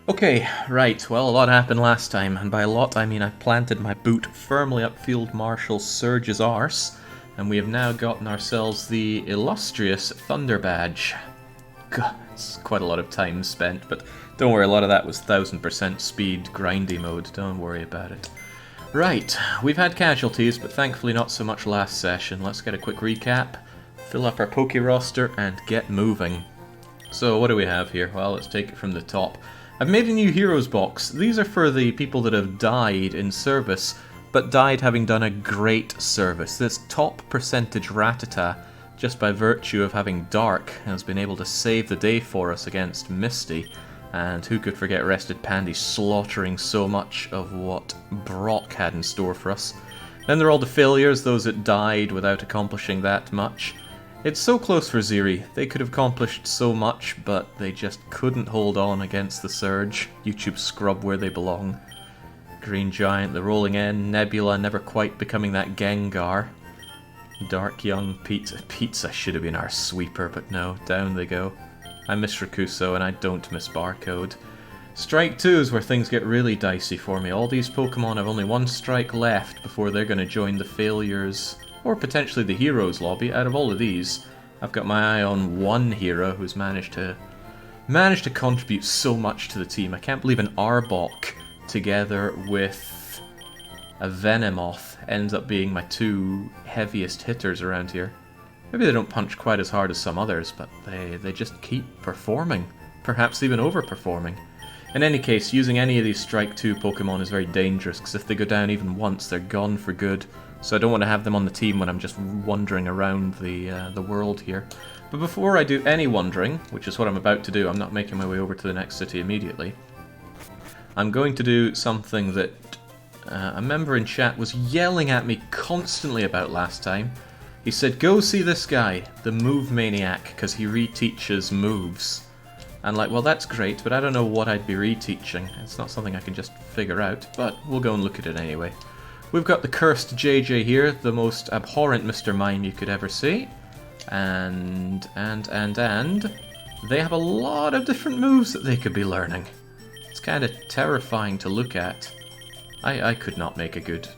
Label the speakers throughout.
Speaker 1: Okay, right, well, a lot happened last time, and by a lot I mean I planted my boot firmly up Field Marshal Surge's arse, and we have now gotten ourselves the illustrious Thunder Badge. God, it's quite a lot of time spent, but don't worry, a lot of that was 1000% speed grindy mode, don't worry about it. Right, we've had casualties, but thankfully not so much last session. Let's get a quick recap, fill up our Poke roster, and get moving. So what do we have here? Well, let's take it from the top. I've made a new Heroes box. These are for the people that have died in service, but died having done a great service. This top percentage Rattata, just by virtue of having Dark, has been able to save the day for us against Misty. And who could forget Rested Pandy slaughtering so much of what Brock had in store for us. Then there are all the failures, those that died without accomplishing that much. It's so close for Ziri. They could have accomplished so much, but they just couldn't hold on against the Surge. YouTube scrub where they belong. Green Giant, the Rolling End, Nebula never quite becoming that Gengar. Dark Young Pizza. Pizza should have been our sweeper, but no, down they go. I miss Rakuso and I don't miss Barcode. Strike 2 is where things get really dicey for me. All these Pokemon have only one strike left before they're going to join the failures, or potentially the Heroes lobby. Out of all of these, I've got my eye on one hero who's managed to contribute so much to the team. I can't believe an Arbok together with a Venomoth ends up being my two heaviest hitters around here. Maybe they don't punch quite as hard as some others, but they just keep performing. Perhaps even overperforming. In any case, using any of these Strike 2 Pokemon is very dangerous, because if they go down even once, they're gone for good. So I don't want to have them on the team when I'm just wandering around the world here. But before I do any wandering, which is what I'm about to do, I'm not making my way over to the next city immediately, I'm going to do something that a member in chat was yelling at me constantly about last time. He said, go see this guy, the Move Maniac, because he reteaches moves. And like, well, that's great, but I don't know what I'd be reteaching. It's not something I can just figure out, but we'll go and look at it anyway. We've got the cursed JJ here, the most abhorrent Mr. Mime you could ever see. And they have a lot of different moves that they could be learning. It's kind of terrifying to look at. I could not make a good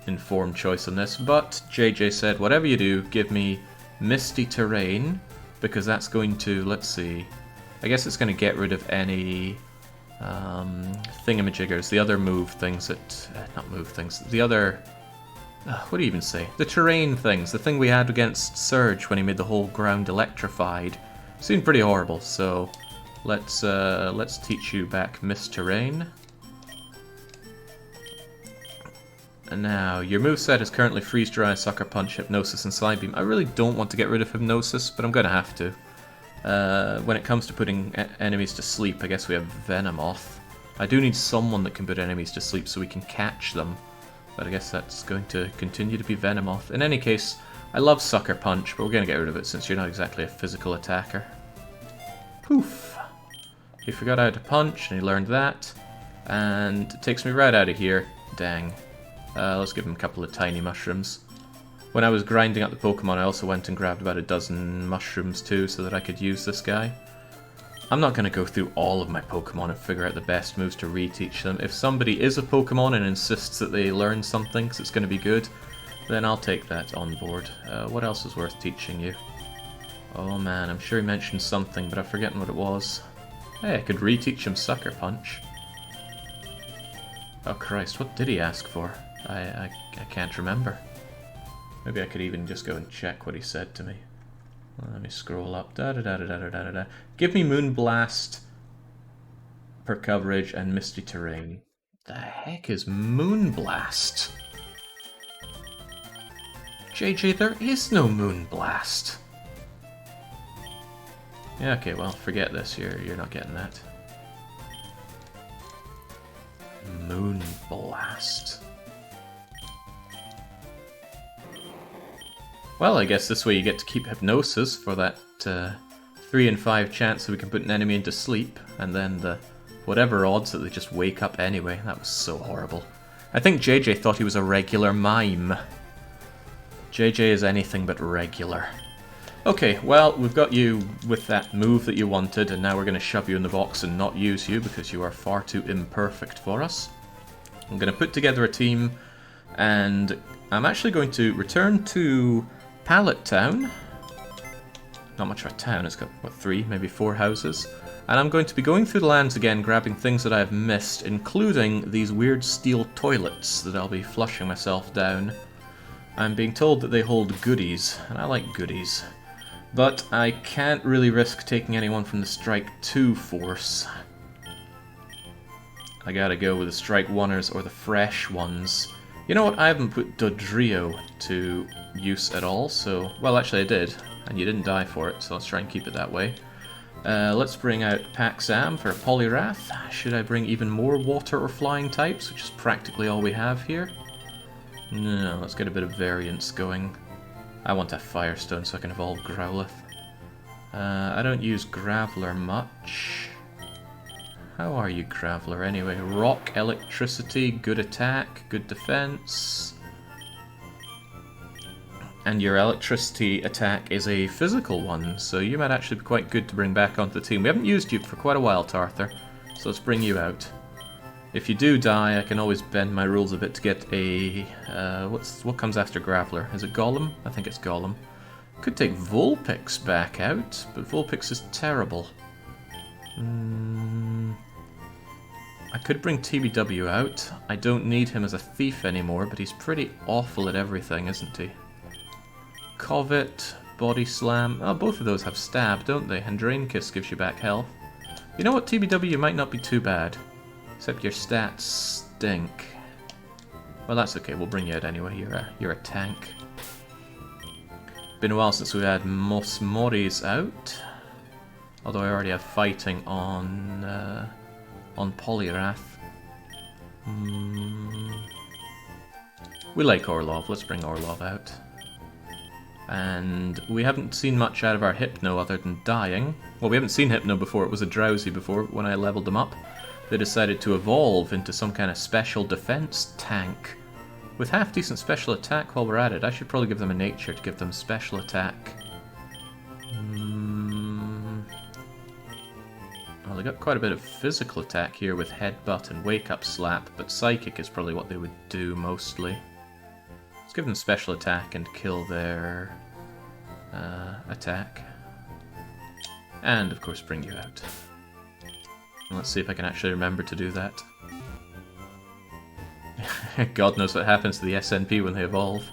Speaker 1: informed choice on this, but JJ said, whatever you do, give me Misty Terrain, because that's going to, let's see, I guess it's going to get rid of any thingamajiggers, the other move things that, not move things, the other, what do you even say? The terrain things, the thing we had against Surge when he made the whole ground electrified, seemed pretty horrible, so let's teach you back Mist Terrain. And now, your moveset is currently Freeze Dry, Sucker Punch, Hypnosis, and Slide Beam. I really don't want to get rid of Hypnosis, but I'm going to have to. When it comes to putting enemies to sleep, I guess we have Venomoth. I do need someone that can put enemies to sleep so we can catch them, but I guess that's going to continue to be Venomoth. In any case, I love Sucker Punch, but we're going to get rid of it since you're not exactly a physical attacker. Poof! He forgot how to punch, and he learned that, and it takes me right out of here. Dang. Let's give him a couple of tiny mushrooms. When I was grinding up the Pokemon, I also went and grabbed about a dozen mushrooms too, so that I could use this guy. I'm not going to go through all of my Pokemon and figure out the best moves to reteach them. If somebody is a Pokemon and insists that they learn something because it's going to be good, then I'll take that on board. What else is worth teaching you? Oh man, I'm sure he mentioned something, but I've forgotten what it was. Hey, I could reteach him Sucker Punch. Oh Christ, what did he ask for? I can't remember. Maybe I could even just go and check what he said to me. Let me scroll up. Give me Moonblast per coverage and Misty Terrain. The heck is Moonblast? JJ, there is no Moonblast. Yeah, okay, well, forget this. You're not getting that. Moonblast. Well, I guess this way you get to keep Hypnosis for that 3 in 5 chance that we can put an enemy into sleep, and then the whatever odds that they just wake up anyway. That was so horrible. I think JJ thought he was a regular mime. JJ is anything but regular. Okay, well, we've got you with that move that you wanted, and now we're going to shove you in the box and not use you because you are far too imperfect for us. I'm going to put together a team, and I'm actually going to return to Pallet Town. Not much of a town, it's got, what, 3, maybe 4 houses. And I'm going to be going through the lands again, grabbing things that I've missed, including these weird steel toilets that I'll be flushing myself down. I'm being told that they hold goodies, and I like goodies. But I can't really risk taking anyone from the Strike 2 force. I gotta go with the Strike 1ers or the fresh ones. You know what, I haven't put Dodrio to use at all, so... Well, actually I did, and you didn't die for it, so let's try and keep it that way. Let's bring out Paxam for Poliwrath. Should I bring even more water or flying types, which is practically all we have here? No, let's get a bit of variance going. I want a Firestone so I can evolve Growlithe. I don't use Graveler much. How are you, Graveler, anyway? Rock, Electricity, good attack, good defense. And your Electricity attack is a physical one, so you might actually be quite good to bring back onto the team. We haven't used you for quite a while, Tarthur, so let's bring you out. If you do die, I can always bend my rules a bit to get a... what comes after Graveler? Is it Golem? I think it's Golem. Could take Vulpix back out, but Vulpix is terrible. I could bring TBW out. I don't need him as a thief anymore, but he's pretty awful at everything, isn't he? Covet, Body Slam... Oh, both of those have Stab, don't they? And Drain Kiss gives you back health. You know what, TBW might not be too bad. Except your stats stink. Well, that's okay. We'll bring you out anyway. You're a tank. Been a while since we had Mosmoris out. Although I already have fighting on Poliwrath. We like Orlov. Let's bring Orlov out. And we haven't seen much out of our Hypno other than dying. Well, we haven't seen Hypno before. It was a Drowsy before when I leveled them up. They decided to evolve into some kind of special defense tank. With half-decent special attack while we're at it, I should probably give them a nature to give them special attack. Well, they got quite a bit of physical attack here with Headbutt and Wake Up Slap, but Psychic is probably what they would do mostly. Let's give them special attack and kill their attack. And, of course, bring you out. Let's see if I can actually remember to do that. God knows what happens to the SNP when they evolve.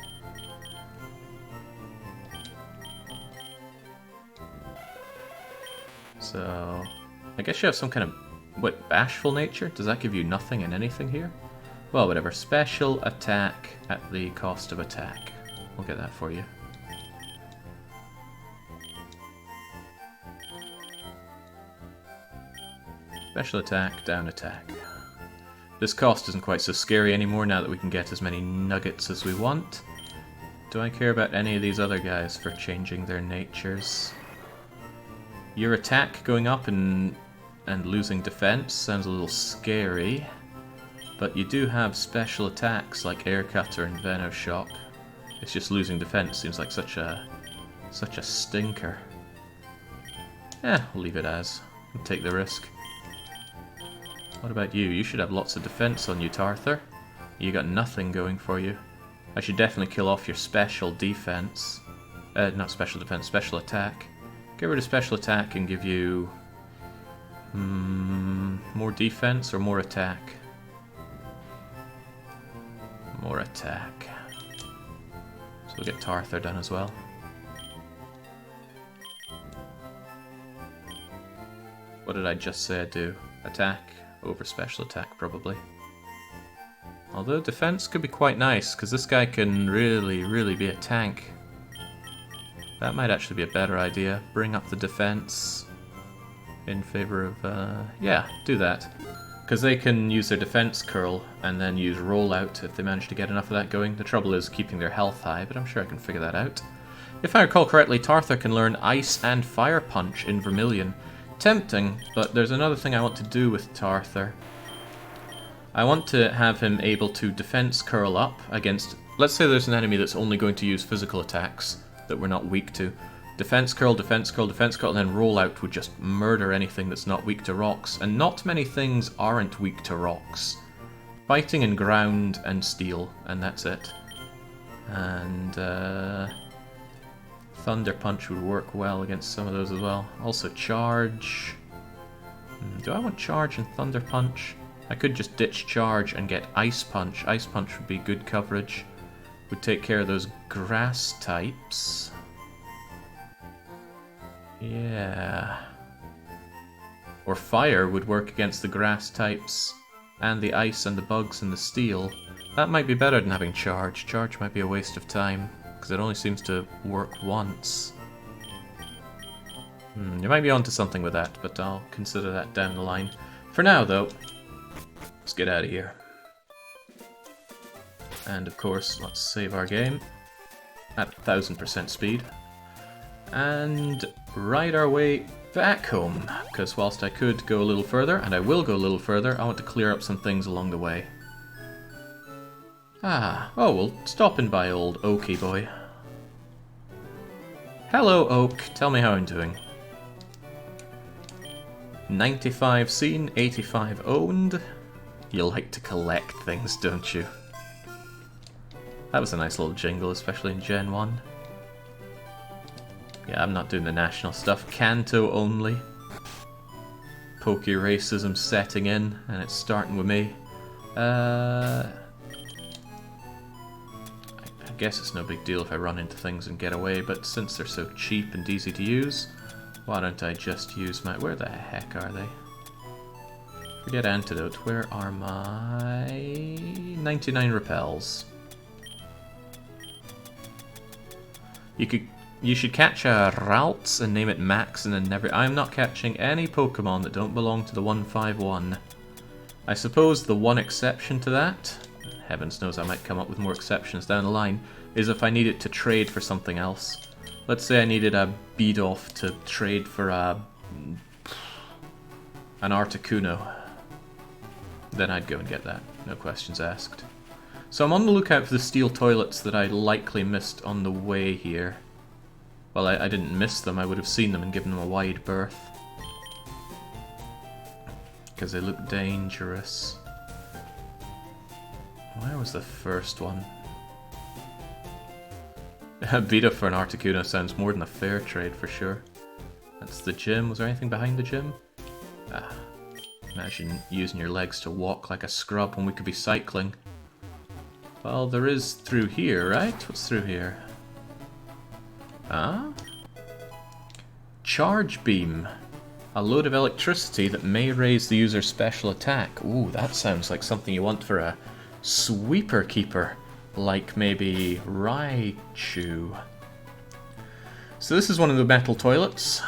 Speaker 1: So... I guess you have some kind of... What, bashful nature? Does that give you nothing and anything here? Well, whatever. Special attack at the cost of attack. We'll get that for you. Special attack, down attack. This cost isn't quite so scary anymore now that we can get as many nuggets as we want. Do I care about any of these other guys for changing their natures? Your attack going up and losing defense sounds a little scary, but you do have special attacks like Air Cutter and Venoshock. It's just losing defense seems like such a stinker. We'll leave it as. We'll take the risk. What about you? You should have lots of defense on you, Tarthur. You got nothing going for you. I should definitely kill off your special defense. Not special defense, special attack. Get rid of special attack and give you... more defense or more attack? More attack. So we'll get Tarthur done as well. What did I just say I'd do? Attack over special attack, probably. Although defense could be quite nice, because this guy can really be a tank. That might actually be a better idea. Bring up the defense in favor of... yeah, do that. Because they can use their defense curl and then use rollout if they manage to get enough of that going. The trouble is keeping their health high, but I'm sure I can figure that out. If I recall correctly, Tarthur can learn Ice and Fire Punch in Vermilion. Tempting, but there's another thing I want to do with Tarthur. I want to have him able to defense curl up against... Let's say there's an enemy that's only going to use physical attacks that we're not weak to. Defense curl, defense curl, defense curl, and then rollout would just murder anything that's not weak to rocks. And not many things aren't weak to rocks. Fighting and ground and steel, and that's it. And Thunder Punch would work well against some of those as well. Also Charge. Do I want Charge and Thunder Punch? I could just ditch Charge and get Ice Punch. Ice Punch would be good coverage. Would take care of those grass types. Yeah. Or Fire would work against the grass types and the ice and the bugs and the steel. That might be better than having Charge. Charge might be a waste of time, because it only seems to work once. You might be onto something with that, but I'll consider that down the line. For now, though, let's get out of here. And of course, let's save our game at 1000% speed. And ride our way back home, because whilst I could go a little further, and I will go a little further, I want to clear up some things along the way. Oh, we'll stop in by old Oaky boy. Hello, Oak. Tell me how I'm doing. 95 seen, 85 owned. You like to collect things, don't you? That was a nice little jingle, especially in Gen 1. Yeah, I'm not doing the national stuff. Kanto only. Poke racism setting in, and it's starting with me. I guess it's no big deal if I run into things and get away, but since they're so cheap and easy to use, why don't I just use my... Where the heck are they? Forget Antidote. Where are my 99 repels? You should catch a Ralts and name it Max and then never... I'm not catching any Pokemon that don't belong to the 151. I suppose the one exception to that, heavens knows I might come up with more exceptions down the line, is if I need it to trade for something else. Let's say I needed a Beat-Off to trade for an Articuno. Then I'd go and get that, no questions asked. So I'm on the lookout for the steel toilets that I likely missed on the way here. Well, I didn't miss them, I would have seen them and given them a wide berth. Because they look dangerous. Where was the first one? Beat up for an Articuno sounds more than a fair trade for sure. That's the gym. Was there anything behind the gym? Imagine using your legs to walk like a scrub when we could be cycling. Well, there is through here, right? What's through here? Charge Beam. A load of electricity that may raise the user's special attack. Ooh, that sounds like something you want for a sweeper keeper. Like maybe Raichu. So this is one of the metal toilets.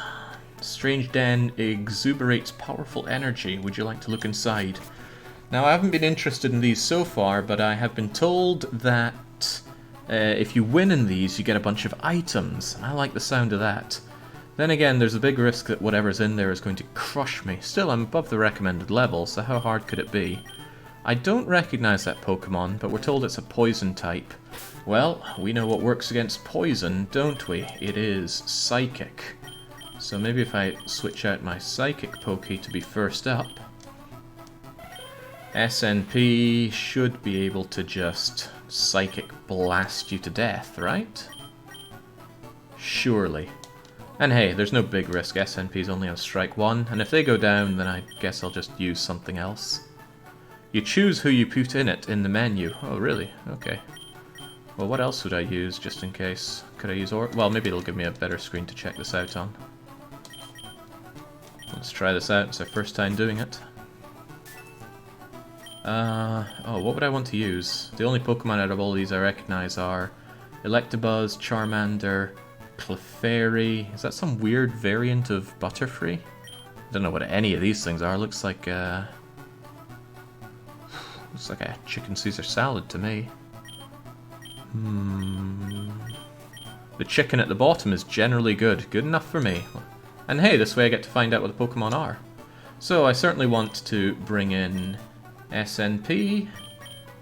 Speaker 1: Strange Den exuberates powerful energy. Would you like to look inside? Now, I haven't been interested in these so far, but I have been told that if you win in these, you get a bunch of items. And I like the sound of that. Then again, there's a big risk that whatever's in there is going to crush me. Still, I'm above the recommended level, so how hard could it be? I don't recognize that Pokemon, but we're told it's a poison type. Well, we know what works against poison, don't we? It is Psychic. So maybe if I switch out my Psychic Poke to be first up, SNP should be able to just Psychic Blast you to death, right? Surely. And hey, there's no big risk, SNP's only on strike 1, and if they go down, then I guess I'll just use something else. You choose who you put in it in the menu. Oh, really? Okay. Well, what else would I use, just in case? Could I use well, maybe it'll give me a better screen to check this out on. Let's try this out. It's our first time doing it. Oh, what would I want to use? The only Pokemon out of all these I recognize are Electabuzz, Charmander, Clefairy. Is that some weird variant of Butterfree? I don't know what any of these things are. Looks like a chicken Caesar salad to me. The chicken at the bottom is generally good. Good enough for me. And hey, this way I get to find out what the Pokemon are. So I certainly want to bring in SNP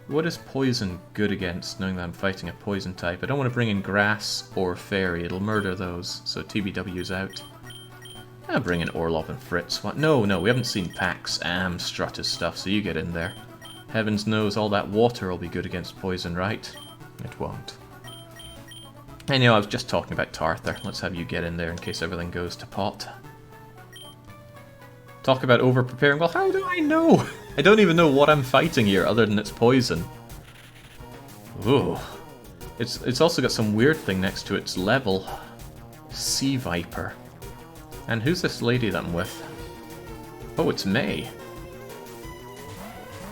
Speaker 1: What is poison good against, knowing that I'm fighting a poison type? I don't want to bring in grass or fairy, it'll murder those, so TBW's out. I'll bring in Orlop and Fritz. What? No, we haven't seen Pax Stratus stuff, so you get in there. Heavens knows all that water will be good against poison, right? It won't. Anyway, I was just talking about Tarthar. Let's have you get in there in case everything goes to pot. Talk about over-preparing. Well, how do I know? I don't even know what I'm fighting here other than it's poison. Ooh. It's also got some weird thing next to its level. Sea Viper. And who's this lady that I'm with? Oh, it's May.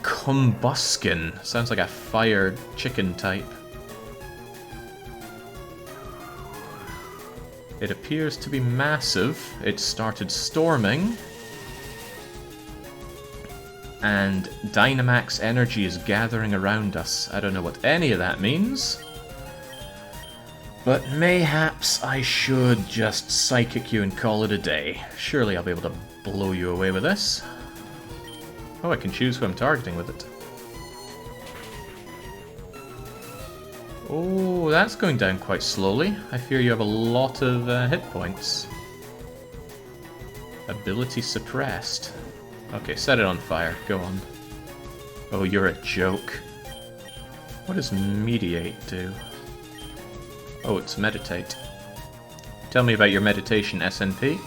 Speaker 1: Combuskin. Sounds like a fire chicken type. It appears to be massive. It started storming. And Dynamax energy is gathering around us. I don't know what any of that means. But mayhaps I should just Psychic you and call it a day. Surely I'll be able to blow you away with this. Oh, I can choose who I'm targeting with it. Oh, that's going down quite slowly. I fear you have a lot of hit points. Ability suppressed. Okay, set it on fire. Go on. Oh, you're a joke. What does Mediate do? Oh, it's Meditate. Tell me about your meditation, SNP.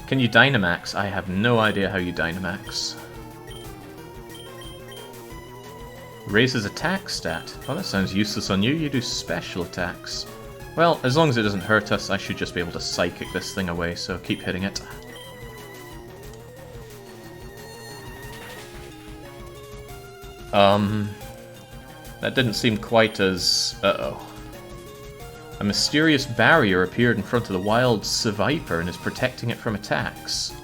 Speaker 1: Can you Dynamax? I have no idea how you Dynamax. Raises attack stat. Oh, that sounds useless on you. You do special attacks. Well, as long as it doesn't hurt us, I should just be able to Psychic this thing away, so keep hitting it. That didn't seem quite as... Uh-oh. A mysterious barrier appeared in front of the wild Seviper and is protecting it from attacks.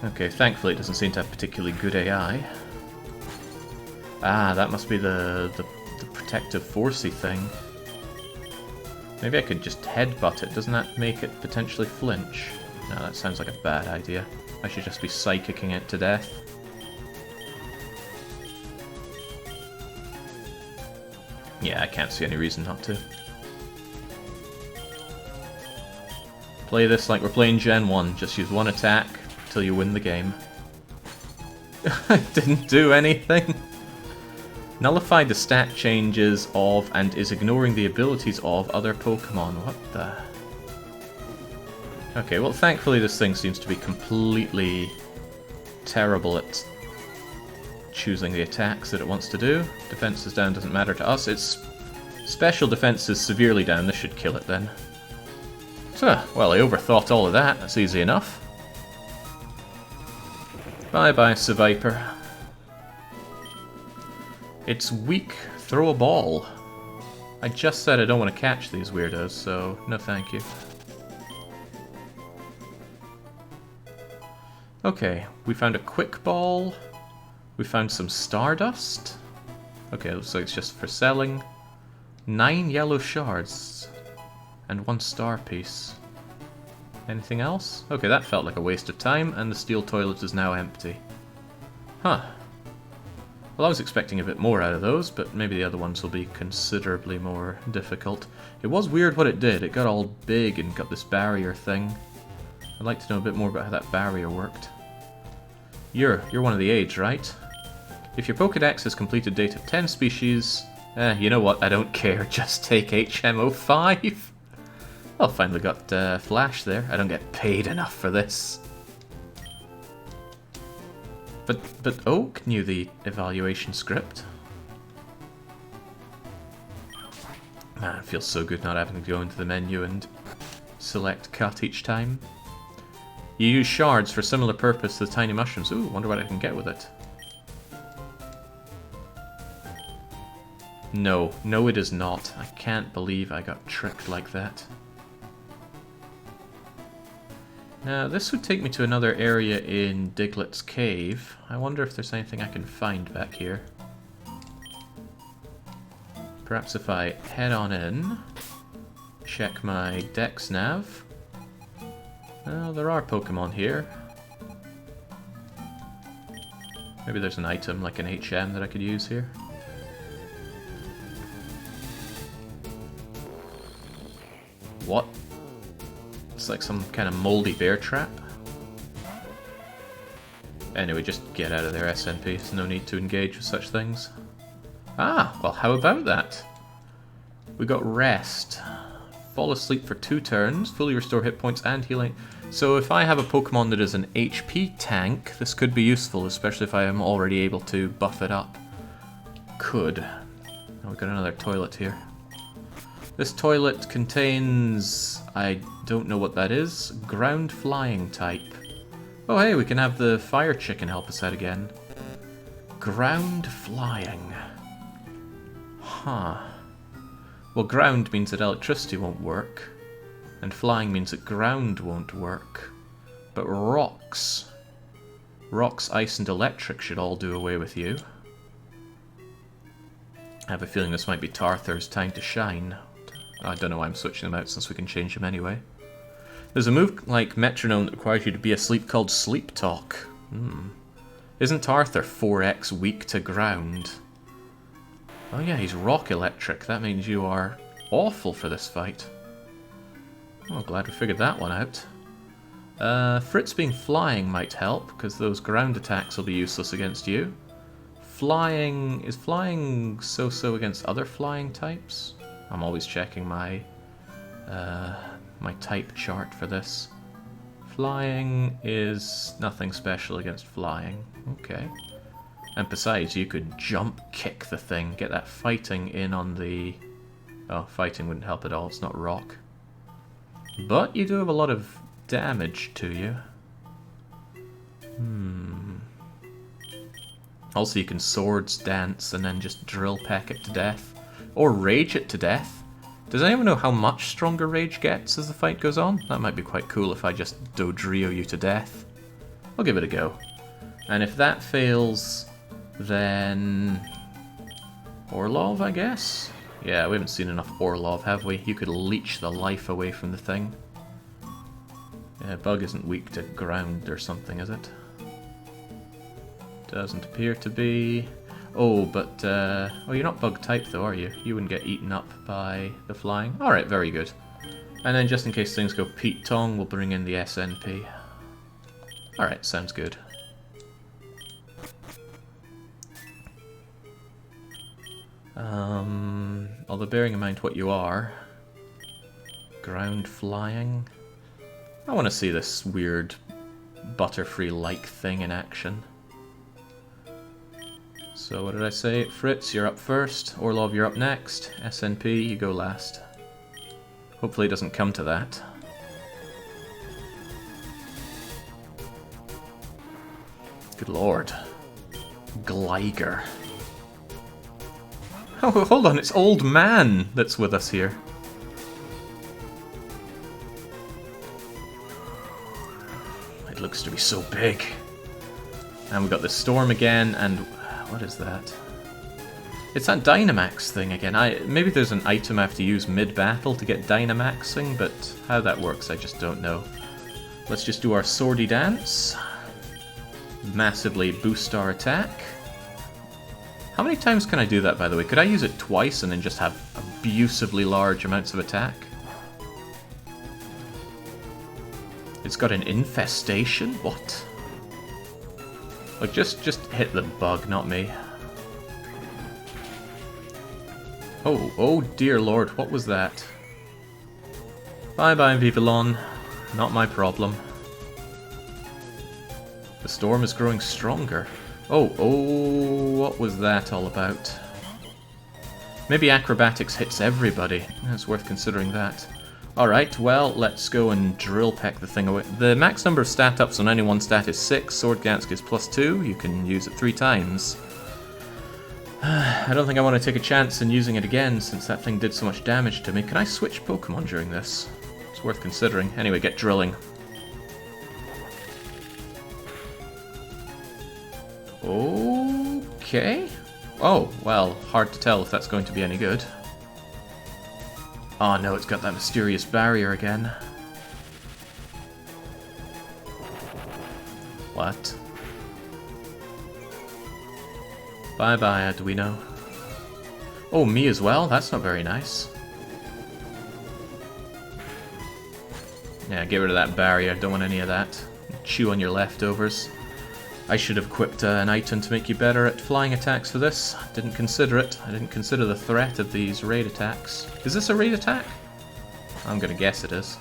Speaker 1: Okay, thankfully it doesn't seem to have particularly good AI. Ah, that must be the protective forcey thing. Maybe I could just headbutt it. Doesn't that make it potentially flinch? No, that sounds like a bad idea. I should just be Psychicking it to death. Yeah, I can't see any reason not to. Play this like we're playing Gen 1. Just use one attack till you win the game. I didn't do anything. Nullify the stat changes of and is ignoring the abilities of other Pokemon. What the... Okay, well thankfully this thing seems to be completely terrible at choosing the attacks that it wants to do. Defense is down, doesn't matter to us. Its special defense is severely down. This should kill it then. So, well, I overthought all of that. That's easy enough. Bye-bye, Seviper. It's weak. Throw a ball. I just said I don't want to catch these weirdos, so no thank you. Okay, we found a quick ball. We found some Stardust. Okay, looks like it's just for selling. 9 yellow shards. And 1 star piece. Anything else? Okay, that felt like a waste of time, and the steel toilet is now empty. Huh. Well, I was expecting a bit more out of those, but maybe the other ones will be considerably more difficult. It was weird what it did. It got all big and got this barrier thing. I'd like to know a bit more about how that barrier worked. You're one of the age, right? If your Pokedex has completed data of 10 species... you know what, I don't care, just take HM05. Well, finally got Flash there. I don't get paid enough for this. But Oak knew the evaluation script. Man, it feels so good not having to go into the menu and select cut each time. You use shards for similar purpose to the tiny mushrooms. Ooh, wonder what I can get with it. No, no it is not. I can't believe I got tricked like that. Now, this would take me to another area in Diglett's Cave. I wonder if there's anything I can find back here. Perhaps if I head on in, check my Dex Nav. Well, there are Pokemon here. Maybe there's an item like an HM that I could use here. What? It's like some kind of moldy bear trap. Anyway, just get out of there, SNP. There's no need to engage with such things. Ah, well, how about that? We got rest. Fall asleep for 2 turns, fully restore hit points and healing. So if I have a Pokemon that is an HP tank, this could be useful, especially if I am already able to buff it up. Could. Oh, we've got another toilet here. This toilet contains... I don't know what that is. Ground flying type. Oh hey, we can have the fire chicken help us out again. Ground flying. Huh. Well, ground means that electricity won't work. And flying means that ground won't work. But rocks. Rocks, ice, and electric should all do away with you. I have a feeling this might be Tarthar's time to shine. I don't know why I'm switching them out since we can change them anyway. There's a move like Metronome that requires you to be asleep called Sleep Talk. Isn't Tarthar 4x weak to ground? Oh yeah, he's rock electric. That means you are awful for this fight. Oh, glad we figured that one out. Fritz being flying might help, because those ground attacks will be useless against you. Flying... is flying so-so against other flying types? I'm always checking my my type chart for this. Flying is nothing special against flying. Okay. And besides, you could jump kick the thing, get that fighting in on the... Oh, fighting wouldn't help at all, it's not rock. But you do have a lot of damage to you. Also, you can swords dance and then just drill peck it to death. Or rage it to death. Does anyone know how much stronger rage gets as the fight goes on? That might be quite cool if I just Dodrio you to death. I'll give it a go. And if that fails, then... Orlov, I guess? Yeah, we haven't seen enough Orlov, have we? You could leech the life away from the thing. Yeah, Bug isn't weak to ground or something, is it? Doesn't appear to be... Oh, but... oh, you're not Bug type though, are you? You wouldn't get eaten up by the flying. Alright, very good. And then just in case things go Pete Tong, we'll bring in the SNP. Alright, sounds good. Although bearing in mind what you are... Ground flying... I want to see this weird Butterfree-like thing in action. So what did I say? Fritz, you're up first. Orlov, you're up next. SNP, you go last. Hopefully it doesn't come to that. Good lord. Gligar. Oh, hold on, it's Old Man that's with us here. It looks to be so big. And we got the storm again, and what is that? It's that Dynamax thing again. Maybe there's an item I have to use mid-battle to get Dynamaxing, but how that works I just don't know. Let's just do our Swordy Dance. Massively boost our attack. How many times can I do that, by the way? Could I use it twice and then just have abusively large amounts of attack? It's got an infestation? What? Like, just hit the bug, not me. Oh dear lord, what was that? Bye-bye, Vivillon. Not my problem. The storm is growing stronger. Oh, what was that all about? Maybe acrobatics hits everybody. It's worth considering that. Alright, well, let's go and drill peck the thing away. The max number of stat ups on any one stat is 6. Sword Gansk is +2. You can use it 3 times. I don't think I want to take a chance in using it again since that thing did so much damage to me. Can I switch Pokemon during this? It's worth considering. Anyway, get drilling. Okay. Oh, well, hard to tell if that's going to be any good. Oh no, it's got that mysterious barrier again. What? Bye-bye, Arduino. Oh, me as well? That's not very nice. Yeah, get rid of that barrier. Don't want any of that. Chew on your leftovers. I should have equipped an item to make you better at flying attacks for this. Didn't consider it. I didn't consider the threat of these raid attacks. Is this a raid attack? I'm gonna guess it is.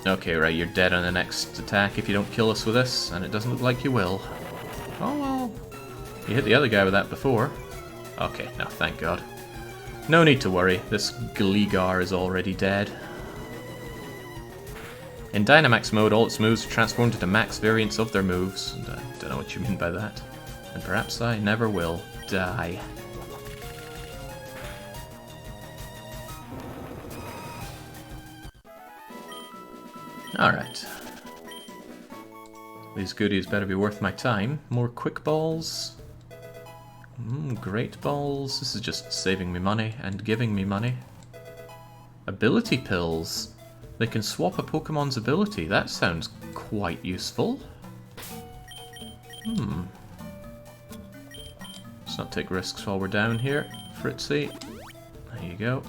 Speaker 1: Okay, right, you're dead on the next attack if you don't kill us with this, and it doesn't look like you will. Oh well. You hit the other guy with that before. Okay, no, thank God. No need to worry, this Gligar is already dead. In Dynamax mode, all its moves are transformed into max variants of their moves, and I don't know what you mean by that. And perhaps I never will die. Alright. These goodies better be worth my time. More quick balls. Great balls. This is just saving me money and giving me money. Ability pills. They can swap a Pokemon's ability. That sounds quite useful. Let's not take risks while we're down here. Fritzy. There you go.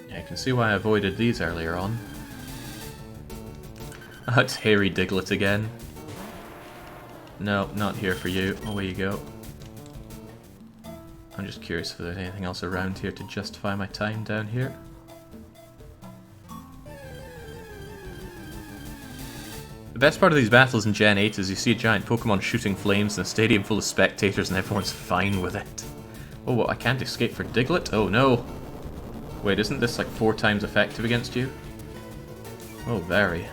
Speaker 1: Yeah, I can see why I avoided these earlier on. It's Hairy Diglett again. No, not here for you. Away you go. I'm just curious if there's anything else around here to justify my time down here. The best part of these battles in Gen 8 is you see a giant Pokemon shooting flames in a stadium full of spectators and everyone's fine with it. Oh, well, I can't escape for Diglett? Oh no. Wait, isn't this like 4 times effective against you? Oh, very.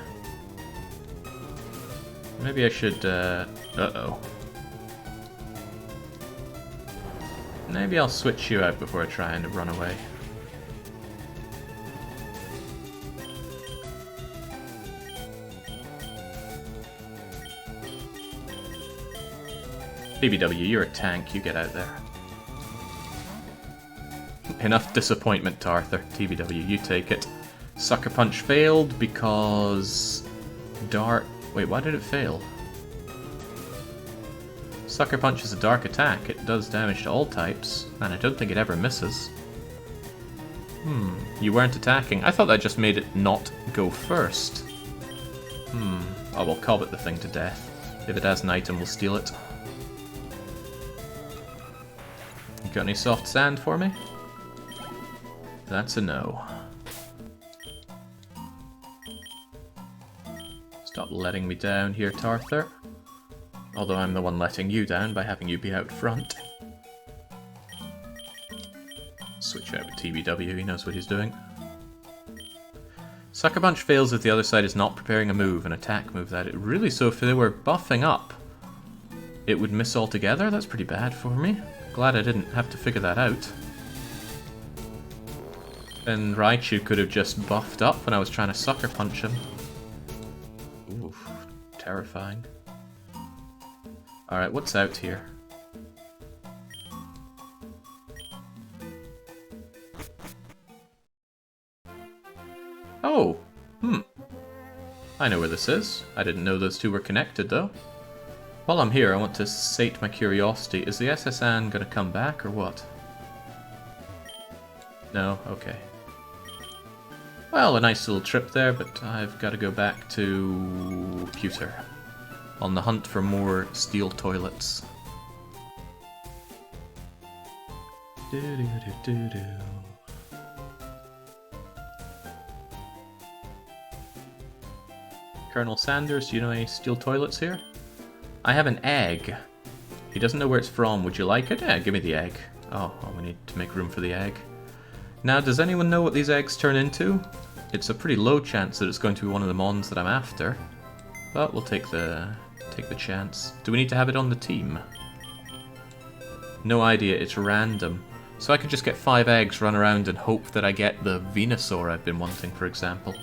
Speaker 1: Maybe I should, uh-oh. Maybe I'll switch you out before I try and run away. BBW, you're a tank, you get out there. Enough disappointment, Arthur. TBW, you take it. Sucker Punch failed because... Dark... Wait, why did it fail? Sucker Punch is a dark attack. It does damage to all types, and I don't think it ever misses. You weren't attacking. I thought that just made it not go first. Oh, well, Cobbit the thing to death. If it has an item, we'll steal it. You got any soft sand for me? That's a no. Stop letting me down here, Tarther. Although I'm the one letting you down by having you be out front. Switch out with TBW, he knows what he's doing. Sucker Punch fails if the other side is not preparing a move, an attack move that it really, so if they were buffing up, it would miss altogether? That's pretty bad for me. Glad I didn't have to figure that out. Then Raichu could have just buffed up when I was trying to Sucker Punch him. Oof, terrifying. Alright, what's out here? Oh! I know where this is. I didn't know those two were connected, though. While I'm here, I want to sate my curiosity. Is the SS Anne gonna come back, or what? No? Okay. Well, a nice little trip there, but I've got to go back to Pewter. On the hunt for more steel toilets. Colonel Sanders, do you know any steel toilets here? I have an egg. He doesn't know where it's from. Would you like it? Yeah, give me the egg. Oh, well, we need to make room for the egg. Now, does anyone know what these eggs turn into? It's a pretty low chance that it's going to be one of the mons that I'm after. But we'll take the chance. Do we need to have it on the team? No idea, it's random. So I could just get 5 eggs, run around and hope that I get the Venusaur I've been wanting, for example.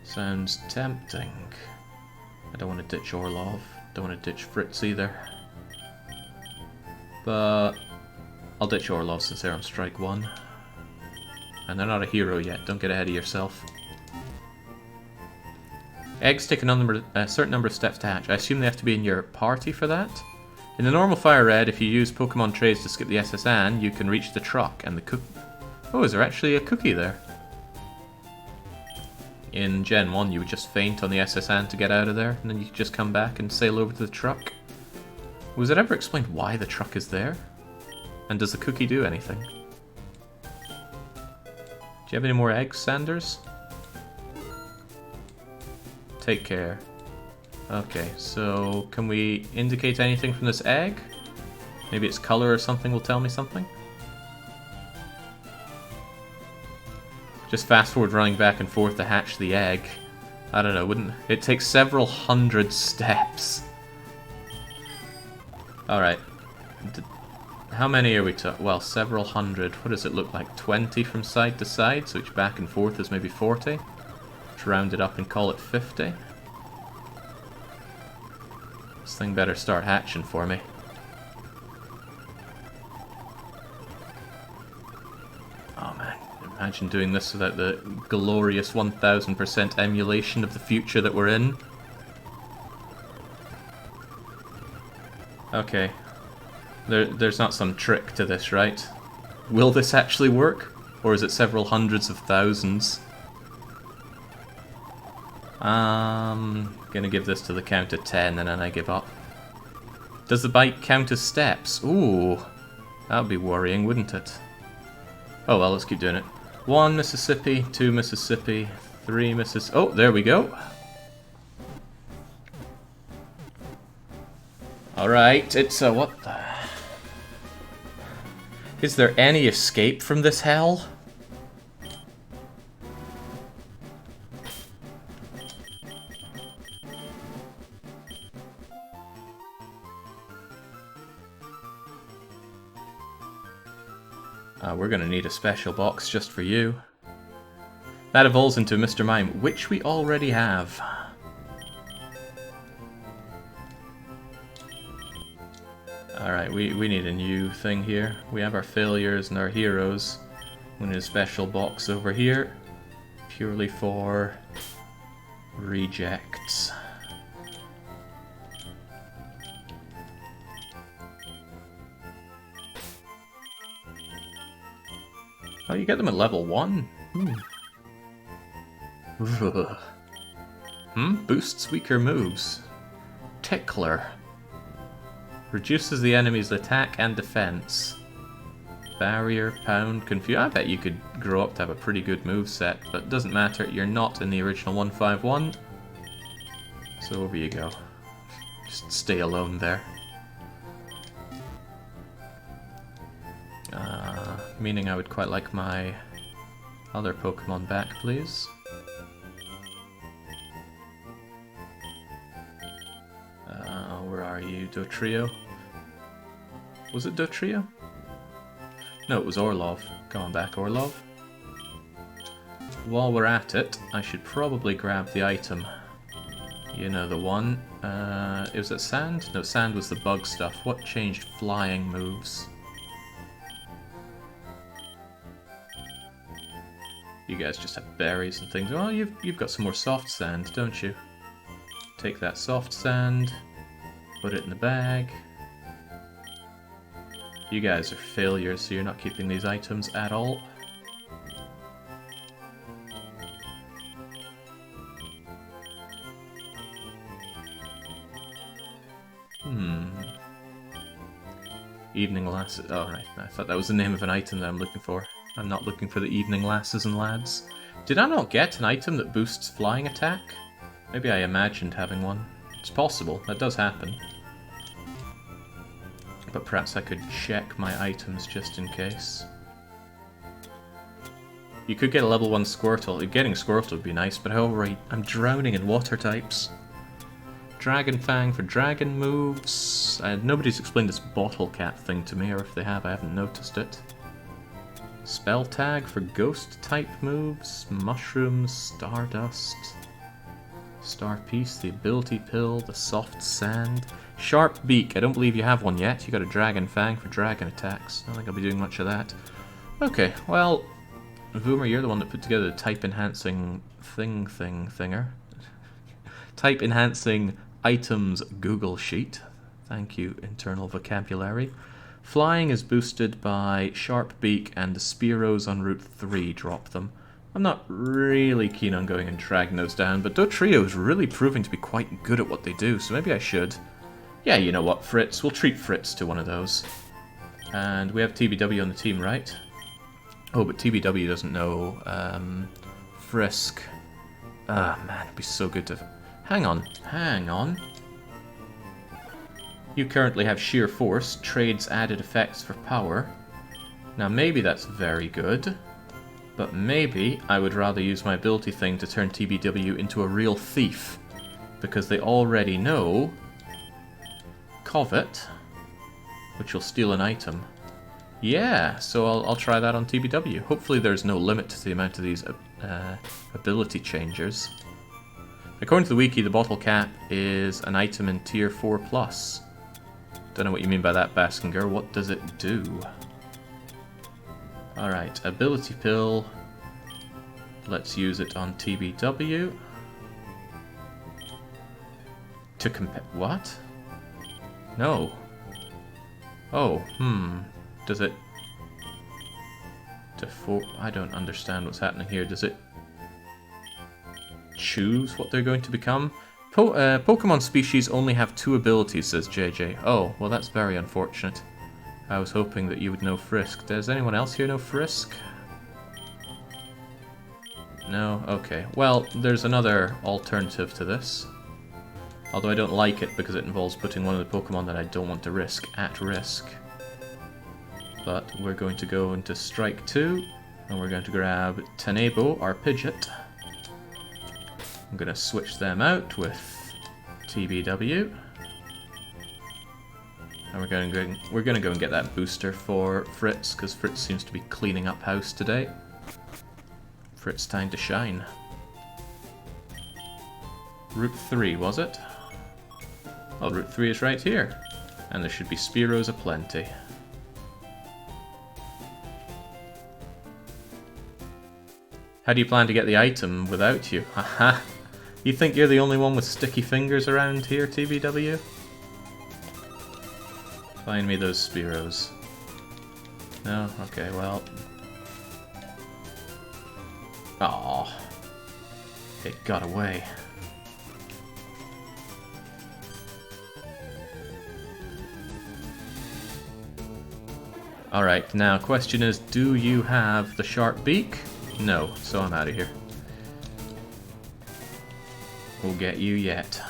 Speaker 1: Sounds tempting. I don't want to ditch Orlov. Don't want to ditch Fritz either. But I'll ditch Orlov since they're on strike 1. And they're not a hero yet, don't get ahead of yourself. Eggs take a certain number of steps to hatch. I assume they have to be in your party for that? In the normal Fire Red, if you use Pokemon trays to skip the SSN, you can reach the truck and the cook... Oh, is there actually a cookie there? In Gen 1, you would just faint on the SSN to get out of there, and then you could just come back and sail over to the truck. Was it ever explained why the truck is there? And does the cookie do anything? Do you have any more eggs, Sanders? Take care. Okay, so can we indicate anything from this egg? Maybe its color or something will tell me something? Just fast forward running back and forth to hatch the egg. I don't know, wouldn't it takes several hundred steps. Alright. How many are we talking? Well, several hundred. What does it look like? 20 from side to side, so each back and forth is maybe 40. Let's round it up and call it 50. This thing better start hatching for me. Oh man, imagine doing this without the glorious 1000% emulation of the future that we're in. Okay. There's not some trick to this, right? Will this actually work? Or is it several hundreds of thousands? Gonna give this to the count of 10 and then I give up. Does the bite count as steps? Ooh, that would be worrying, wouldn't it? Oh well, let's keep doing it. 1 Mississippi, 2 Mississippi, 3 Mississippi. Oh, there we go. Alright, it's a what the... Is there any escape from this hell? We're gonna need a special box just for you. That evolves into Mr. Mime, which we already have. Alright, we need a new thing here. We have our failures and our heroes. We need a special box over here, purely for rejects. Oh, you get them at level 1? Boosts weaker moves. Tickler. Reduces the enemy's attack and defense. Barrier, pound, confuse. I bet you could grow up to have a pretty good moveset, but it doesn't matter, you're not in the original 151. So over you go. Just stay alone there. Meaning I would quite like my other Pokemon back, please. Where are you, Dotrio? Was it Dotrio? No, it was Orlov. Come on back, Orlov. While we're at it, I should probably grab the item. You know the one. Was it Sand? No, Sand was the bug stuff. What changed flying moves? You guys just have berries and things. Oh, you've got some more soft sand, don't you? Take that soft sand, put it in the bag. You guys are failures, so you're not keeping these items at all. Evening lasses. Oh, right. I thought that was the name of an item that I'm looking for. I'm not looking for the evening lasses and lads. Did I not get an item that boosts flying attack? Maybe I imagined having one. It's possible. That does happen. But perhaps I could check my items just in case. You could get a level 1 Squirtle. Getting Squirtle would be nice, but however, I'm drowning in water types. Dragon Fang for dragon moves. Nobody's explained this bottle cap thing to me, or if they have, I haven't noticed it. Spell Tag for ghost type moves. Mushrooms, Stardust. Star Piece, the Ability Pill, the Soft Sand. Sharp Beak, I don't believe you have one yet. You got a Dragon Fang for dragon attacks. I don't think I'll be doing much of that. Okay, well, Voomer, you're the one that put together the type enhancing thinger. Type enhancing items Google Sheet. Thank you, internal vocabulary. Flying is boosted by Sharp Beak and the Spearows on Route 3 drop them. I'm not really keen on going and dragging those down, but Dotrio is really proving to be quite good at what they do, so maybe I should. Yeah, you know what, Fritz. We'll treat Fritz to one of those. And we have TBW on the team, right? Oh, but TBW doesn't know Frisk. Ah, man, it'd be so good to... Hang on. You currently have Sheer Force, trades added effects for power. Now maybe that's very good, but maybe I would rather use my ability thing to turn TBW into a real thief, because they already know Covet, which will steal an item. Yeah, so I'll try that on TBW. Hopefully there's no limit to the amount of these ability changers. According to the wiki, the bottle cap is an item in tier 4+. Don't know what you mean by that, Baskinger. What does it do? Alright, ability pill. Let's use it on TBW. To compare... What? No. Oh, Does it... I don't understand what's happening here. Does it choose what they're going to become? Pokemon species only have 2 abilities, says JJ. Oh, well that's very unfortunate. I was hoping that you would know Frisk. Does anyone else here know Frisk? No? Okay. Well, there's another alternative to this. Although I don't like it because it involves putting one of the Pokemon that I don't want to risk at risk. But we're going to go into Strike 2, and we're going to grab Tenebo, our Pidgeot. I'm going to switch them out with TBW. And we're going to go and get that booster for Fritz, because Fritz seems to be cleaning up house today. Fritz time to shine. Route 3, was it? Oh, Route 3 is right here. And there should be Spearows aplenty. How do you plan to get the item without you? Haha! You think you're the only one with sticky fingers around here, TBW? Find me those Spearows. No? Okay, well... Aww. It got away. Alright, now question is, do you have the Sharp Beak? No, so I'm out of here. We'll get you yet.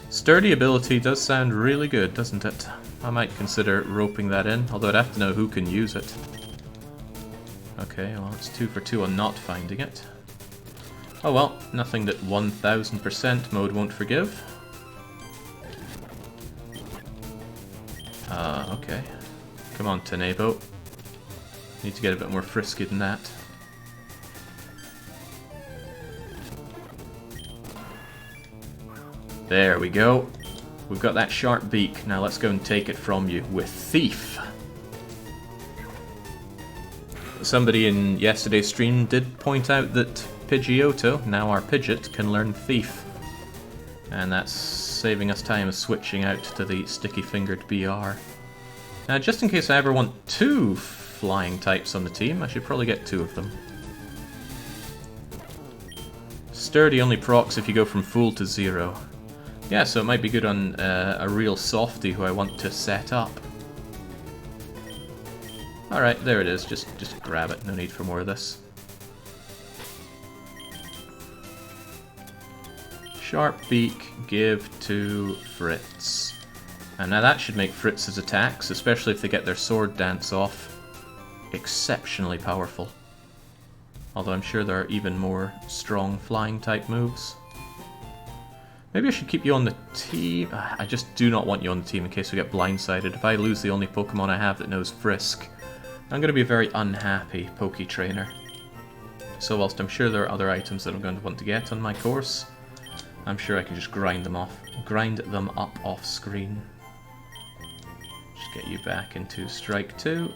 Speaker 1: Sturdy ability does sound really good, doesn't it? I might consider roping that in, although I'd have to know who can use it. Okay, well it's 2 for 2 on not finding it. Oh well, nothing that 1000% mode won't forgive. Okay. Come on, Tenebo. Need to get a bit more frisky than that. There we go. We've got that Sharp Beak. Now let's go and take it from you with Thief. Somebody in yesterday's stream did point out that Pidgeotto, now our Pidgeot, can learn Thief. And that's saving us time of switching out to the sticky-fingered BR. Now, just in case I ever want 2 flying types on the team, I should probably get 2 of them. Sturdy only procs if you go from full to 0. Yeah, so it might be good on a real softie who I want to set up. Alright, there it is. Just grab it. No need for more of this. Sharp Beak, give to Fritz. And now that should make Fritz's attacks, especially if they get their sword dance off, exceptionally powerful. Although I'm sure there are even more strong flying type moves. Maybe I should keep you on the team. I just do not want you on the team in case we get blindsided. If I lose the only Pokemon I have that knows Frisk, I'm going to be a very unhappy Poke Trainer. So whilst I'm sure there are other items that I'm going to want to get on my course, I'm sure I can just grind them up off screen. Just get you back into Strike 2.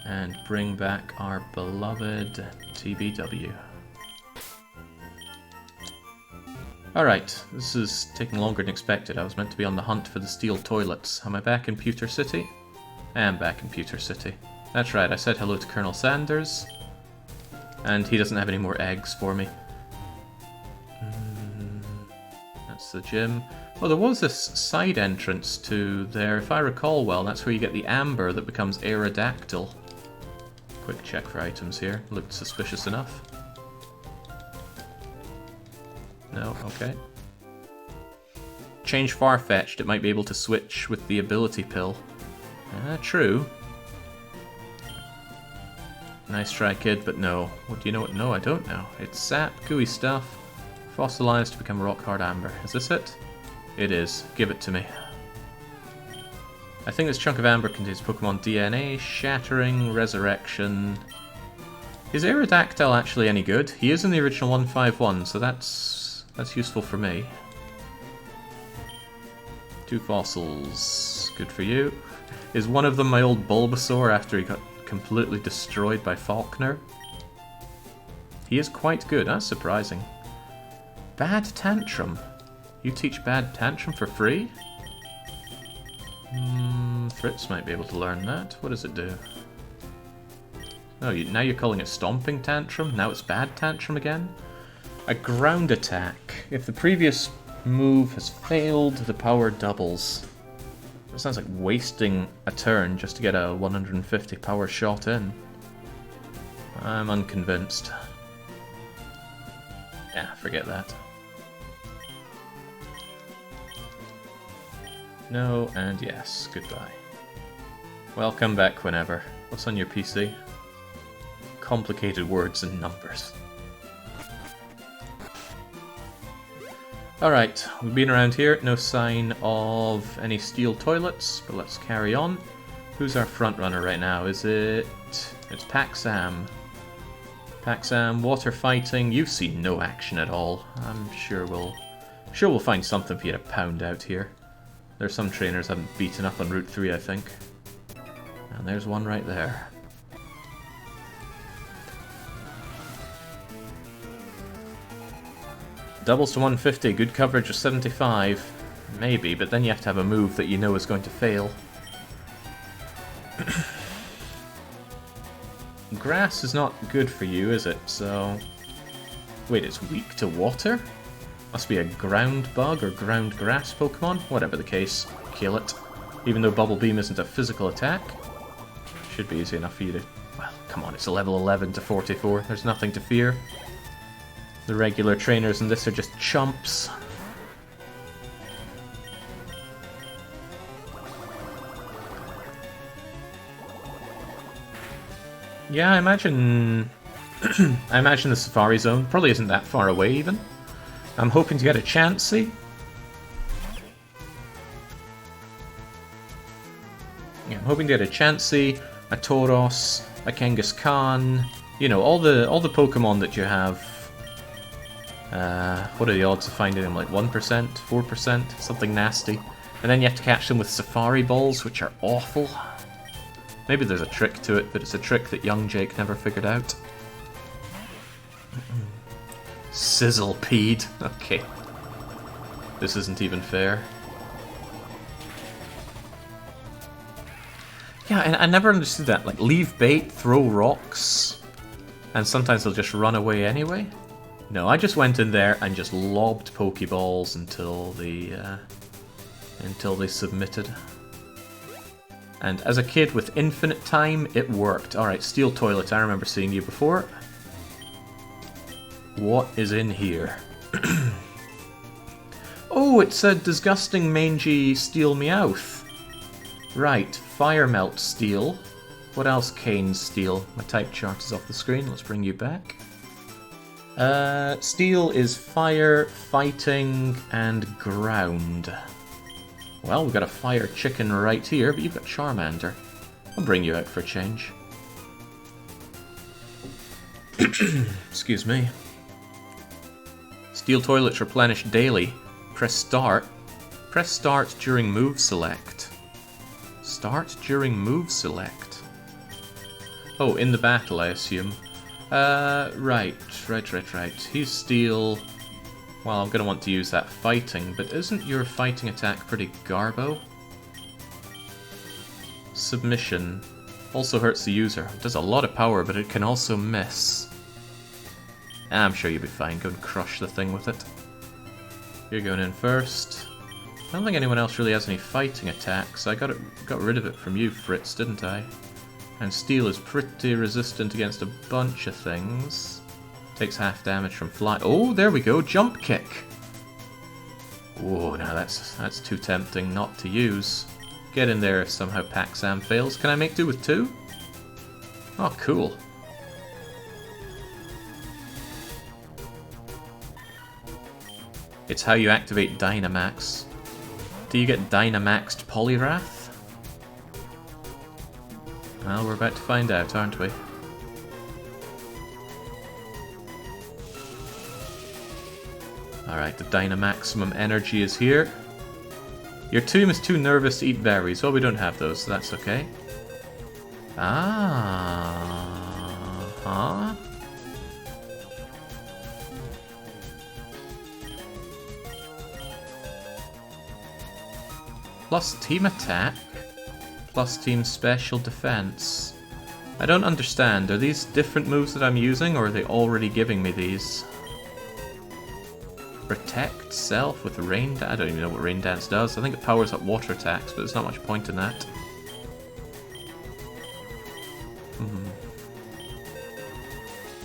Speaker 1: And bring back our beloved TBW. Alright, this is taking longer than expected. I was meant to be on the hunt for the steel toilets. Am I back in Pewter City? I am back in Pewter City. That's right, I said hello to Colonel Sanders. And he doesn't have any more eggs for me. That's the gym. Well, there was this side entrance to there. If I recall well, that's where you get the amber that becomes Aerodactyl. Quick check for items here. Looked suspicious enough. No, okay. Change Farfetch'd, it might be able to switch with the ability pill. True. Nice try, kid, but no. What do you know what? No, I don't know. It's sap, gooey stuff, fossilized to become rock hard amber. Is this it? It is. Give it to me. I think this chunk of amber contains Pokemon DNA, Shattering, Resurrection. Is Aerodactyl actually any good? He is in the original 151, so that's useful for me. 2 fossils. Good for you. Is one of them my old Bulbasaur after he got completely destroyed by Faulkner? He is quite good. That's surprising. Bad Tantrum. You teach Bad Tantrum for free? Fritz might be able to learn that. What does it do? Oh, now you're calling it Stomping Tantrum? Now it's Bad Tantrum again? A ground attack. If the previous move has failed, the power doubles. It sounds like wasting a turn just to get a 150 power shot in. I'm unconvinced. Yeah, forget that. No and yes. Goodbye. Well, come back whenever. What's on your PC? Complicated words and numbers. Alright, we've been around here. No sign of any steel toilets, but let's carry on. Who's our front runner right now? Is it... It's Paxam. Paxam, water fighting. You've seen no action at all. I'm sure we'll find something for you to pound out here. There's some trainers haven't beaten up on Route 3, I think. And there's one right there. Doubles to 150, good coverage of 75. Maybe, but then you have to have a move that you know is going to fail. Grass is not good for you, is it? So... Wait, it's weak to water? Must be a ground bug or ground grass Pokemon? Whatever the case, kill it. Even though Bubble Beam isn't a physical attack. Should be easy enough for you to... Well, come on, it's a level 11 to 44. There's nothing to fear. The regular trainers in this are just chumps. Yeah, I imagine... I imagine the Safari Zone probably isn't that far away, even. I'm hoping to get a Chansey. Yeah, I'm hoping to get a Chansey, a Tauros, a Kangaskhan. You know, all the Pokemon that you have. What are the odds of finding them? Like 1%? 4%? Something nasty. And then you have to catch them with Safari Balls, which are awful. Maybe there's a trick to it, but it's a trick that young Jake never figured out. Sizzlepede. Okay. This isn't even fair. Yeah, and I never understood that. Like, leave bait, throw rocks, and sometimes they'll just run away anyway. No, I just went in there and just lobbed Pokeballs until they submitted. And as a kid with infinite time, it worked. Alright, Steel Toilet, I remember seeing you before. What is in here? Oh, it's a disgusting mangy steel Meowth. Right, Fire Melt Steel. What else Cane Steel? My type chart is off the screen, let's bring you back. Steel is fire, fighting, and ground. Well, we've got a fire chicken right here, but you've got Charmander. I'll bring you out for a change. Excuse me. Steel toilets replenish daily. Press start. Press start during move select. Start during move select. Oh, in the battle, I assume. Right. He's steel. Well, I'm going to want to use that fighting, but isn't your fighting attack pretty garbo? Submission. Also hurts the user. It does a lot of power, but it can also miss. I'm sure you'll be fine. Go and crush the thing with it. You're going in first. I don't think anyone else really has any fighting attacks. I got rid of it from you, Fritz, didn't I? And steel is pretty resistant against a bunch of things. Takes half damage from fly. Oh, there we go. Jump kick. Whoa, now that's too tempting not to use. Get in there if somehow Pac-Sam fails. Can I make do with 2? Oh, cool. It's how you activate Dynamax. Do you get Dynamaxed Poliwrath? Well, we're about to find out, aren't we? Alright, the Dynamaximum energy is here. Your tomb is too nervous to eat berries. Well, we don't have those, so that's okay. Ah-huh. Plus team attack, plus team special defense. I don't understand. Are these different moves that I'm using, or are they already giving me these? Protect self with Rain Dance. I don't even know what Rain Dance does. I think it powers up water attacks, but there's not much point in that.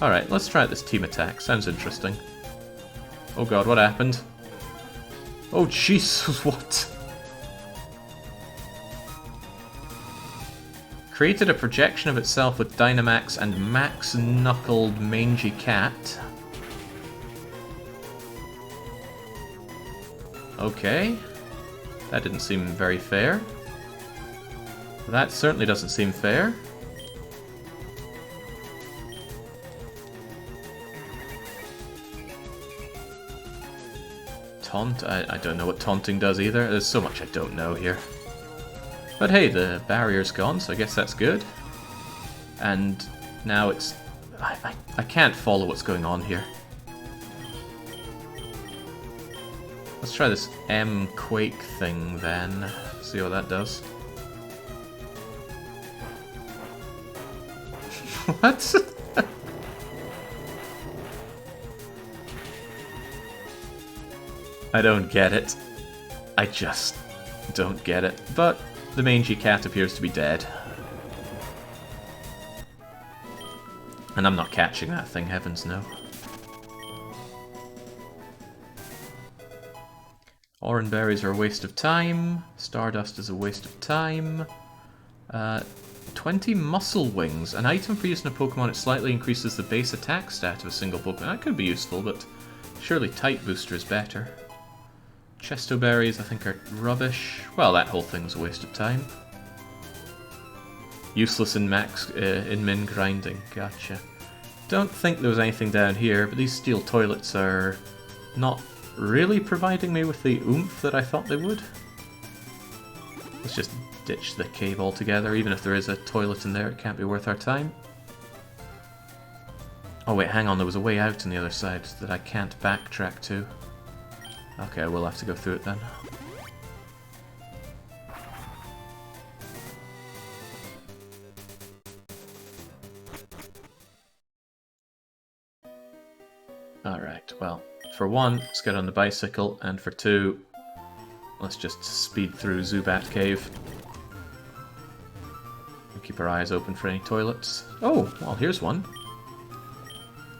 Speaker 1: Alright, let's try this team attack. Sounds interesting. Oh god, what happened? Oh Jesus, what? Created a projection of itself with Dynamax and Max-Knuckled Mangy Cat. Okay. That didn't seem very fair. That certainly doesn't seem fair. Taunt? I don't know what taunting does either. There's so much I don't know here. But hey, the barrier's gone, so I guess that's good. And now it's... I can't follow what's going on here. Let's try this M-Quake thing then. See what that does. What? I don't get it. I just don't get it. But the mangy cat appears to be dead. And I'm not catching that thing, heavens no. Oran berries are a waste of time. Stardust is a waste of time. 20 muscle wings. An item for using a Pokemon, it slightly increases the base attack stat of a single Pokemon. That could be useful, but surely Type Booster is better. Chesto berries, I think, are rubbish. Well, that whole thing's a waste of time. Useless in min grinding. Gotcha. Don't think there was anything down here, but these steel toilets are not really providing me with the oomph that I thought they would. Let's just ditch the cave altogether. Even if there is a toilet in there, it can't be worth our time. Oh wait, hang on, there was a way out on the other side that I can't backtrack to. Okay, I will have to go through it then. Alright, well, for one, let's get on the bicycle, and for two, let's just speed through Zubat Cave. And keep our eyes open for any toilets. Oh, well, here's one.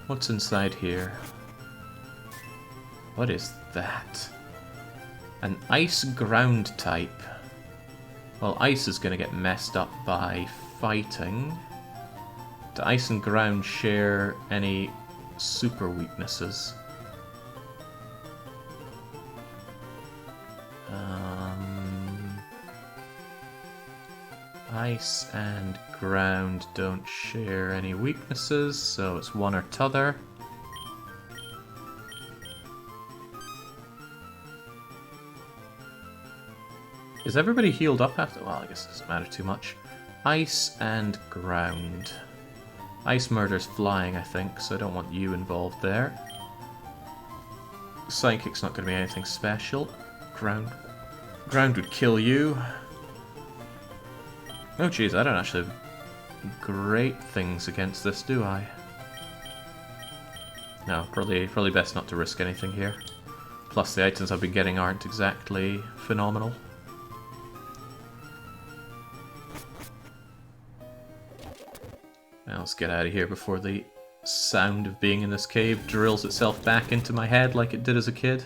Speaker 1: What's inside here? What is that? An ice ground type. Well, ice is going to get messed up by fighting. Do ice and ground share any super weaknesses? Ice and ground don't share any weaknesses, so it's one or t'other. Is everybody healed up after? Well, I guess it doesn't matter too much. Ice and ground. Ice Murder's flying, I think, so I don't want you involved there. Psychic's not going to be anything special. Ground would kill you. Oh jeez, I don't actually have great things against this, do I? No, probably best not to risk anything here. Plus the items I've been getting aren't exactly phenomenal. Now let's get out of here before the sound of being in this cave drills itself back into my head like it did as a kid.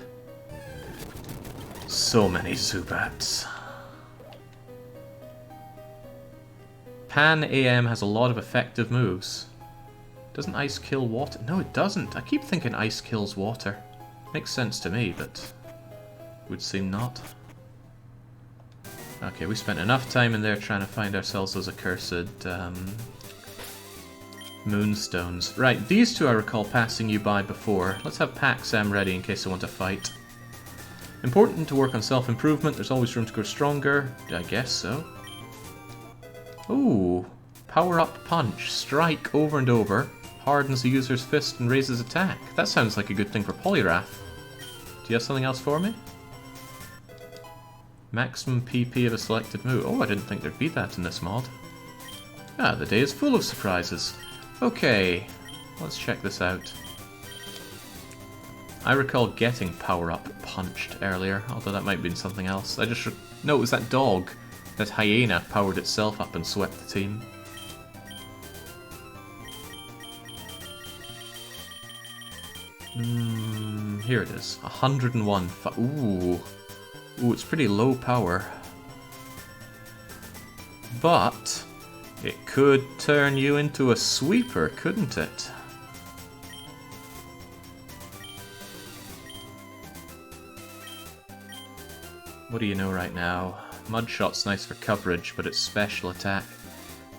Speaker 1: So many Zubats. Pan AM has a lot of effective moves. Doesn't ice kill water? No, it doesn't. I keep thinking ice kills water. Makes sense to me, but would seem not. Okay, we spent enough time in there trying to find ourselves those accursed moonstones. Right, these two I recall passing you by before. Let's have Paxam ready in case I want to fight. Important to work on self-improvement. There's always room to grow stronger. I guess so. Ooh, power-up punch. Strike over and over. Hardens the user's fist and raises attack. That sounds like a good thing for Poliwrath. Do you have something else for me? Maximum PP of a selected move. Oh, I didn't think there'd be that in this mod. Ah, the day is full of surprises. Okay, let's check this out. I recall getting power-up punched earlier, although that might have been something else. No, it was that dog. That hyena powered itself up and swept the team. Here it is. 101. Ooh, it's pretty low power. But it could turn you into a sweeper, couldn't it? What do you know right now? Mudshot's nice for coverage, but it's special attack.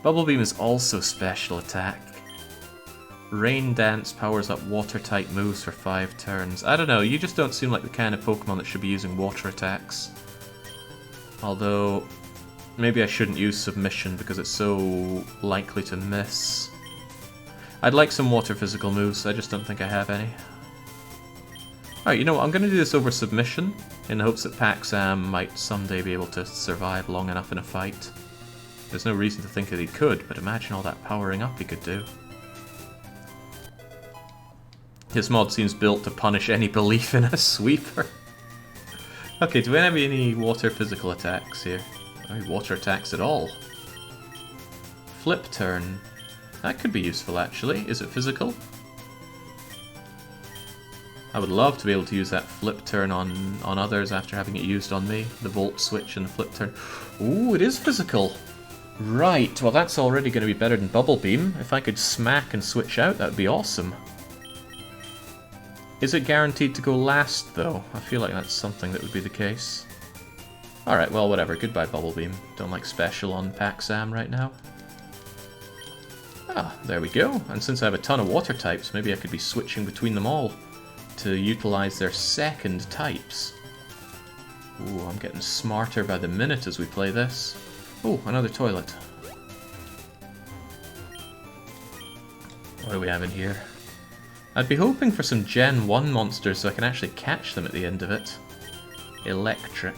Speaker 1: Bubble Beam is also special attack. Rain Dance powers up water-type moves for 5 turns. I don't know, you just don't seem like the kind of Pokemon that should be using water attacks. Although, maybe I shouldn't use Submission because it's so likely to miss. I'd like some water physical moves, I just don't think I have any. Alright, you know what, I'm going to do this over Submission, in the hopes that Paxam might someday be able to survive long enough in a fight. There's no reason to think that he could, but imagine all that powering up he could do. His mod seems built to punish any belief in a sweeper. Okay, do we have any water physical attacks here? Any water attacks at all? Flip turn. That could be useful actually. Is it physical? I would love to be able to use that flip turn on others after having it used on me. The volt switch and the flip turn. Ooh, it is physical. Right, well that's already going to be better than Bubble Beam. If I could smack and switch out, that would be awesome. Is it guaranteed to go last, though? I feel like that's something that would be the case. Alright, well, whatever. Goodbye, Bubble Beam. Don't like special on Paxam right now. Ah, there we go. And since I have a ton of water types, maybe I could be switching between them all to utilize their second types. Ooh, I'm getting smarter by the minute as we play this. Oh, another toilet. What do we have in here? I'd be hoping for some Gen 1 monsters so I can actually catch them at the end of it. Electric.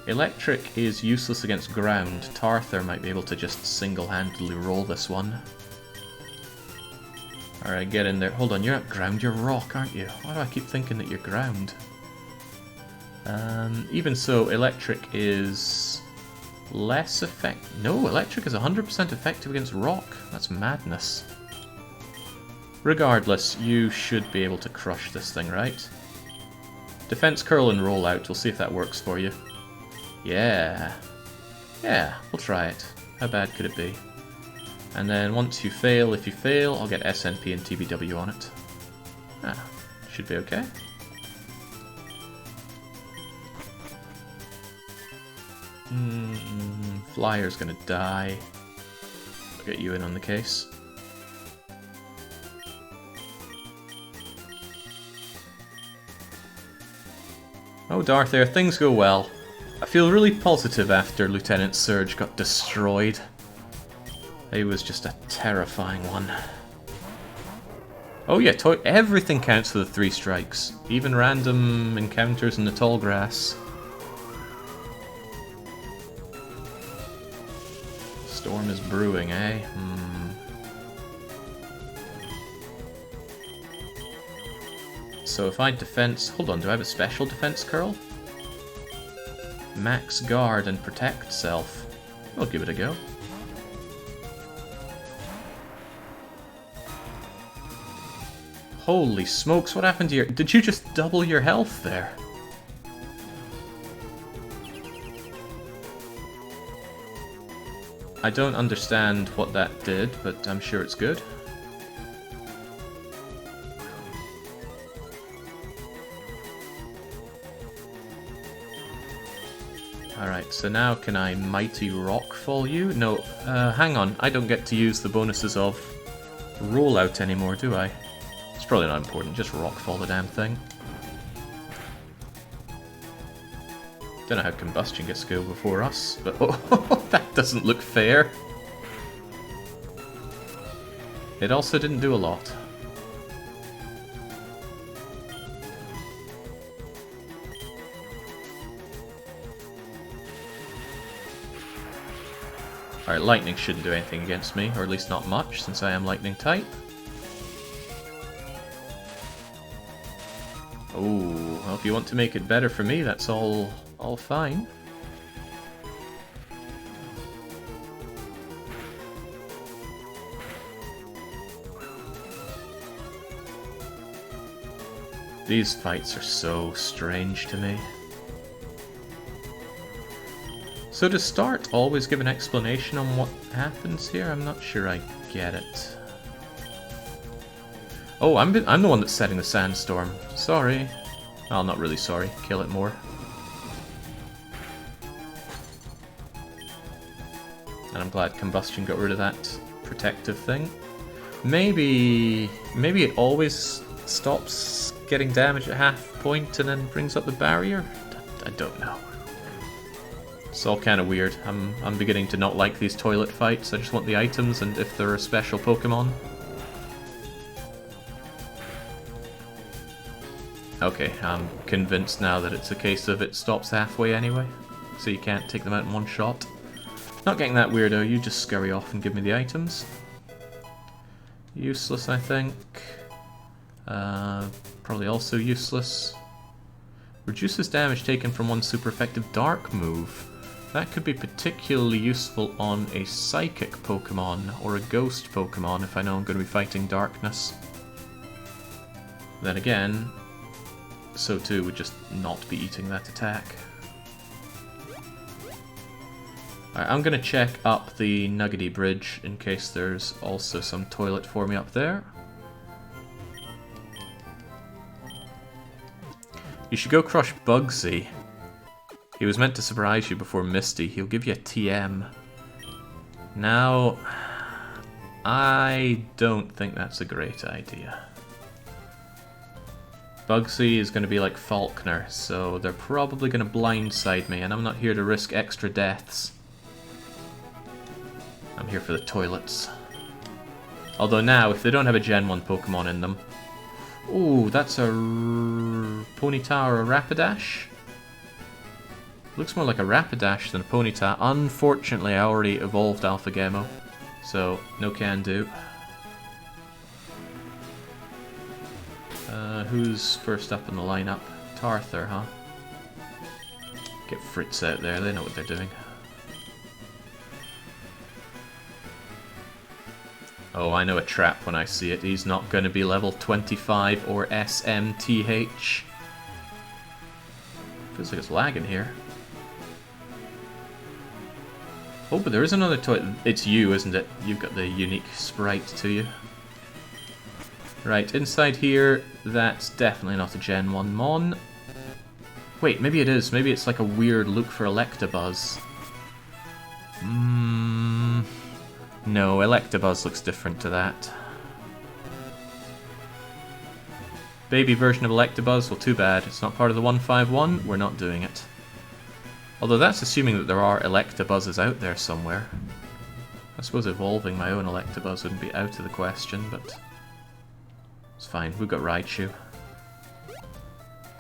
Speaker 1: Electric is useless against ground. Tarther might be able to just single-handedly roll this one. Alright, get in there. Hold on, you're not ground, you're rock, aren't you? Why do I keep thinking that you're ground? Even so, electric is less effective. No, electric is 100% effective against rock. That's madness. Regardless, you should be able to crush this thing, right? Defense curl and roll out. We'll see if that works for you. Yeah. Yeah, we'll try it. How bad could it be? And then once you fail, if you fail, I'll get SNP and TBW on it. Ah, should be okay. Flyer's gonna die. I'll get you in on the case. Oh, Darthair, things go well. I feel really positive after Lieutenant Surge got destroyed. He was just a terrifying one. Oh yeah, everything counts for the 3 strikes. Even random encounters in the tall grass. Storm is brewing, eh? So if I defense... Hold on, do I have a special defense curl? Max guard and protect self. I'll give it a go. Holy smokes, what happened to your... Did you just double your health there? I don't understand what that did, but I'm sure it's good. Alright, so now can I Mighty Rockfall you? No, hang on, I don't get to use the bonuses of Rollout anymore, do I? It's probably not important, just Rockfall the damn thing. Don't know how Combustion gets to go before us, but oh, that doesn't look fair. It also didn't do a lot. Alright, Lightning shouldn't do anything against me, or at least not much, since I am Lightning type. Oh, well, if you want to make it better for me, that's all fine. These fights are so strange to me. So does start always give an explanation on what happens here? I'm not sure I get it. Oh, I'm the one that's setting the sandstorm. Sorry. Well, not really sorry. Kill it more. And I'm glad Combustion got rid of that protective thing. Maybe it always stops getting damage at half point and then brings up the barrier? I don't know. It's all kind of weird. I'm beginning to not like these toilet fights. I just want the items and if they're a special Pokemon. Okay, I'm convinced now that it's a case of it stops halfway anyway, so you can't take them out in one shot. Not getting that weirdo, you just scurry off and give me the items. Useless, I think. Probably also useless. Reduces damage taken from one super effective dark move. That could be particularly useful on a psychic Pokemon or a ghost Pokemon if I know I'm going to be fighting darkness. Then again, so too would just not be eating that attack. Alright, I'm going to check up the Nuggety Bridge in case there's also some toilet for me up there. You should go crush Bugsy. He was meant to surprise you before Misty. He'll give you a TM. Now, I don't think that's a great idea. Bugsy is going to be like Faulkner, so they're probably going to blindside me, and I'm not here to risk extra deaths. I'm here for the toilets. Although now, if they don't have a Gen 1 Pokemon in them... Ooh, that's a Ponyta or a Rapidash? Looks more like a Rapidash than a Ponyta. Unfortunately, I already evolved Alphagamo, so no can do. Who's first up in the lineup? Tarthur, huh? Get Fritz out there, they know what they're doing. Oh, I know a trap when I see it. He's not going to be level 25 or SMTH. Feels like it's lagging here. Oh, but there is another toy. It's you, isn't it? You've got the unique sprite to you. Right, inside here, that's definitely not a Gen 1 Mon. Wait, maybe it is. Maybe it's like a weird look for Electabuzz. No, Electabuzz looks different to that. Baby version of Electabuzz? Well, too bad. It's not part of the 151. We're not doing it. Although that's assuming that there are Electabuzzes out there somewhere. I suppose evolving my own Electabuzz wouldn't be out of the question, but it's fine. We've got Raichu.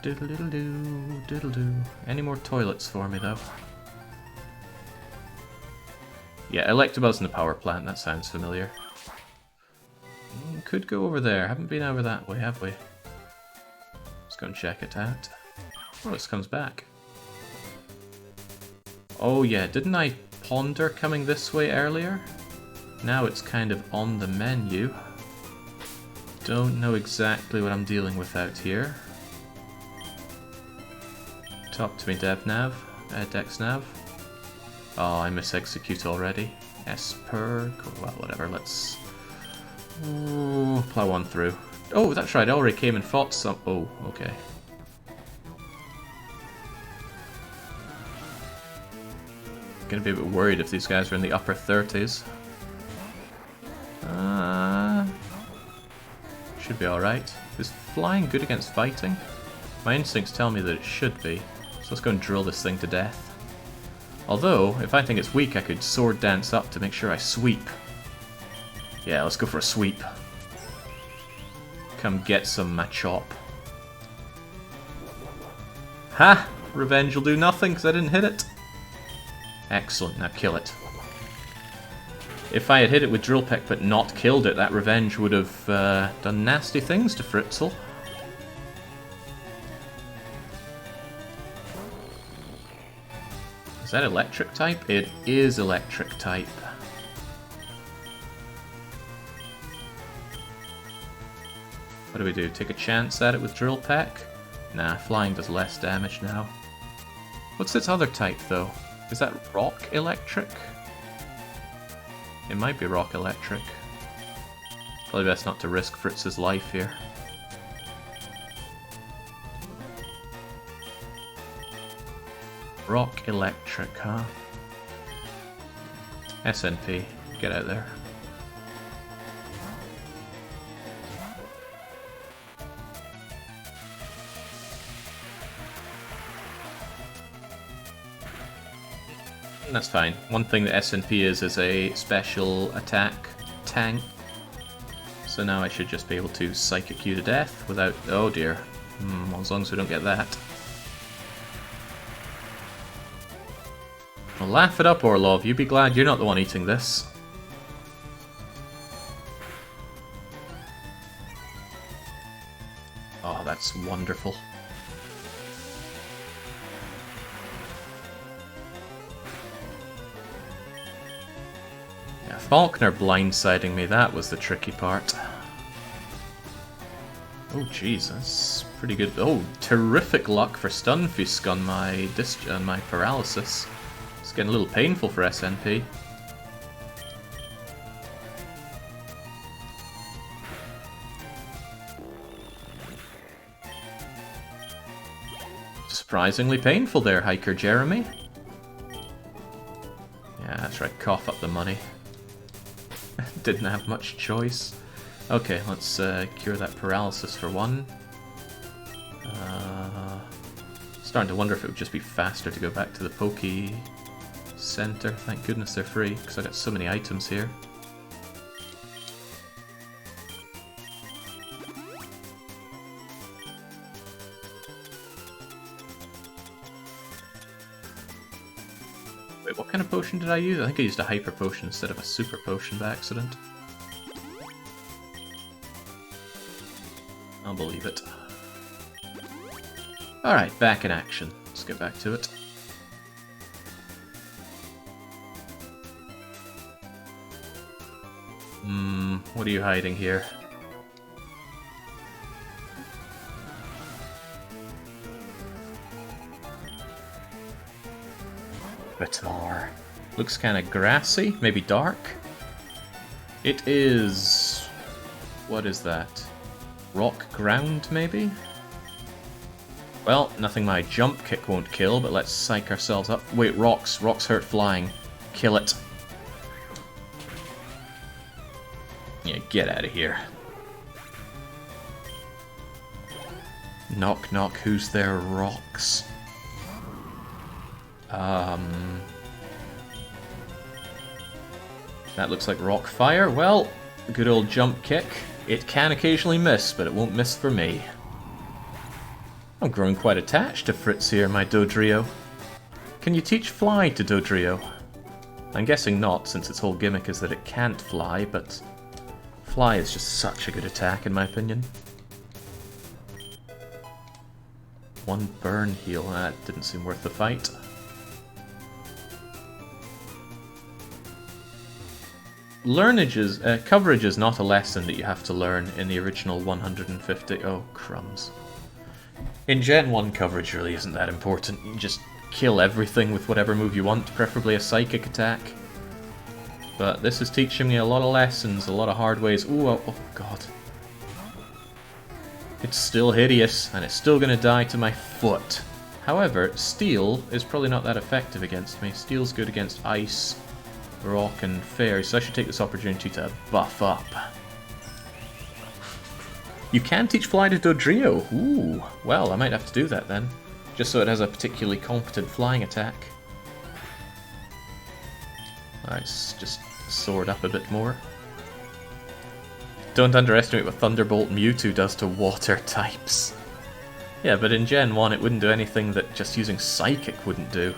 Speaker 1: Diddle-diddle-doo, diddle-doo. Any more toilets for me, though? Yeah, Electabuzz in the power plant. That sounds familiar. Could go over there. Haven't been over that way, have we? Let's go and check it out. Oh, this comes back. Oh yeah, didn't I ponder coming this way earlier? Now it's kind of on the menu. Don't know exactly what I'm dealing with out here. Talk to me, DevNav. DexNav. Oh, I misexecute already. Esper. Well, whatever, let's... Ooh, plow on through. Oh, that's right, I already came and fought some... Oh, okay. Gonna be a bit worried if these guys are in the upper 30s. Should be alright. Is flying good against fighting? My instincts tell me that it should be. So let's go and drill this thing to death. Although, if I think it's weak, I could sword dance up to make sure I sweep. Yeah, let's go for a sweep. Come get some, Machop. Ha! Revenge will do nothing because I didn't hit it. Excellent, now kill it. If I had hit it with Drill Peck but not killed it, that Revenge would have done nasty things to Fritzl. Is that electric type? It is electric type. What do we do? Take a chance at it with Drill Peck? Nah, flying does less damage now. What's its other type though? Is that Rock Electric? It might be Rock Electric. Probably best not to risk Fritz's life here. Rock Electric, huh? SNP, get out there. That's fine. One thing that SNP is a special attack tank. So now I should just be able to Psychic you to death without... Oh dear. Well, as long as we don't get that. Well, laugh it up, Orlov. You be glad you're not the one eating this. Oh, that's wonderful. Yeah, Faulkner blindsiding me, that was the tricky part. Oh jeez, that's pretty good. Oh, terrific luck for Stunfisk on my paralysis. It's getting a little painful for SNP. Surprisingly painful there, Hiker Jeremy. Yeah, that's right, cough up the money. Didn't have much choice. Okay, let's cure that paralysis for one. Starting to wonder if it would just be faster to go back to the Poke Center. Thank goodness they're free, because I got so many items here. Wait, what kind of potion did I use? I think I used a Hyper Potion instead of a Super Potion by accident. I'll believe it. Alright, back in action. Let's get back to it. What are you hiding here? Batar. Looks kind of grassy, maybe dark. It is... What is that? Rock ground, maybe? Well, nothing my jump kick won't kill, but let's psych ourselves up. Wait, rocks. Rocks hurt flying. Kill it. Yeah, get out of here. Knock knock, who's there? Rocks. That looks like rock fire. Well, good old jump kick. It can occasionally miss, but it won't miss for me. I'm growing quite attached to Fritz here, my Dodrio. Can you teach fly to Dodrio? I'm guessing not, since its whole gimmick is that it can't fly, but fly is just such a good attack in my opinion. One burn heal, that didn't seem worth the fight. Coverage is not a lesson that you have to learn in the original 150... Oh, crumbs. In Gen 1, coverage really isn't that important. You just kill everything with whatever move you want, preferably a psychic attack. But this is teaching me a lot of lessons, a lot of hard ways. Ooh, oh god. It's still hideous, and it's still going to die to my foot. However, Steel is probably not that effective against me. Steel's good against Ice, Rock, and Fairy, so I should take this opportunity to buff up. You can teach Fly to Dodrio! Ooh, well, I might have to do that then. Just so it has a particularly competent flying attack. Let's just sword up a bit more. Don't underestimate what Thunderbolt Mewtwo does to water types. Yeah, but in Gen 1 it wouldn't do anything that just using Psychic wouldn't do.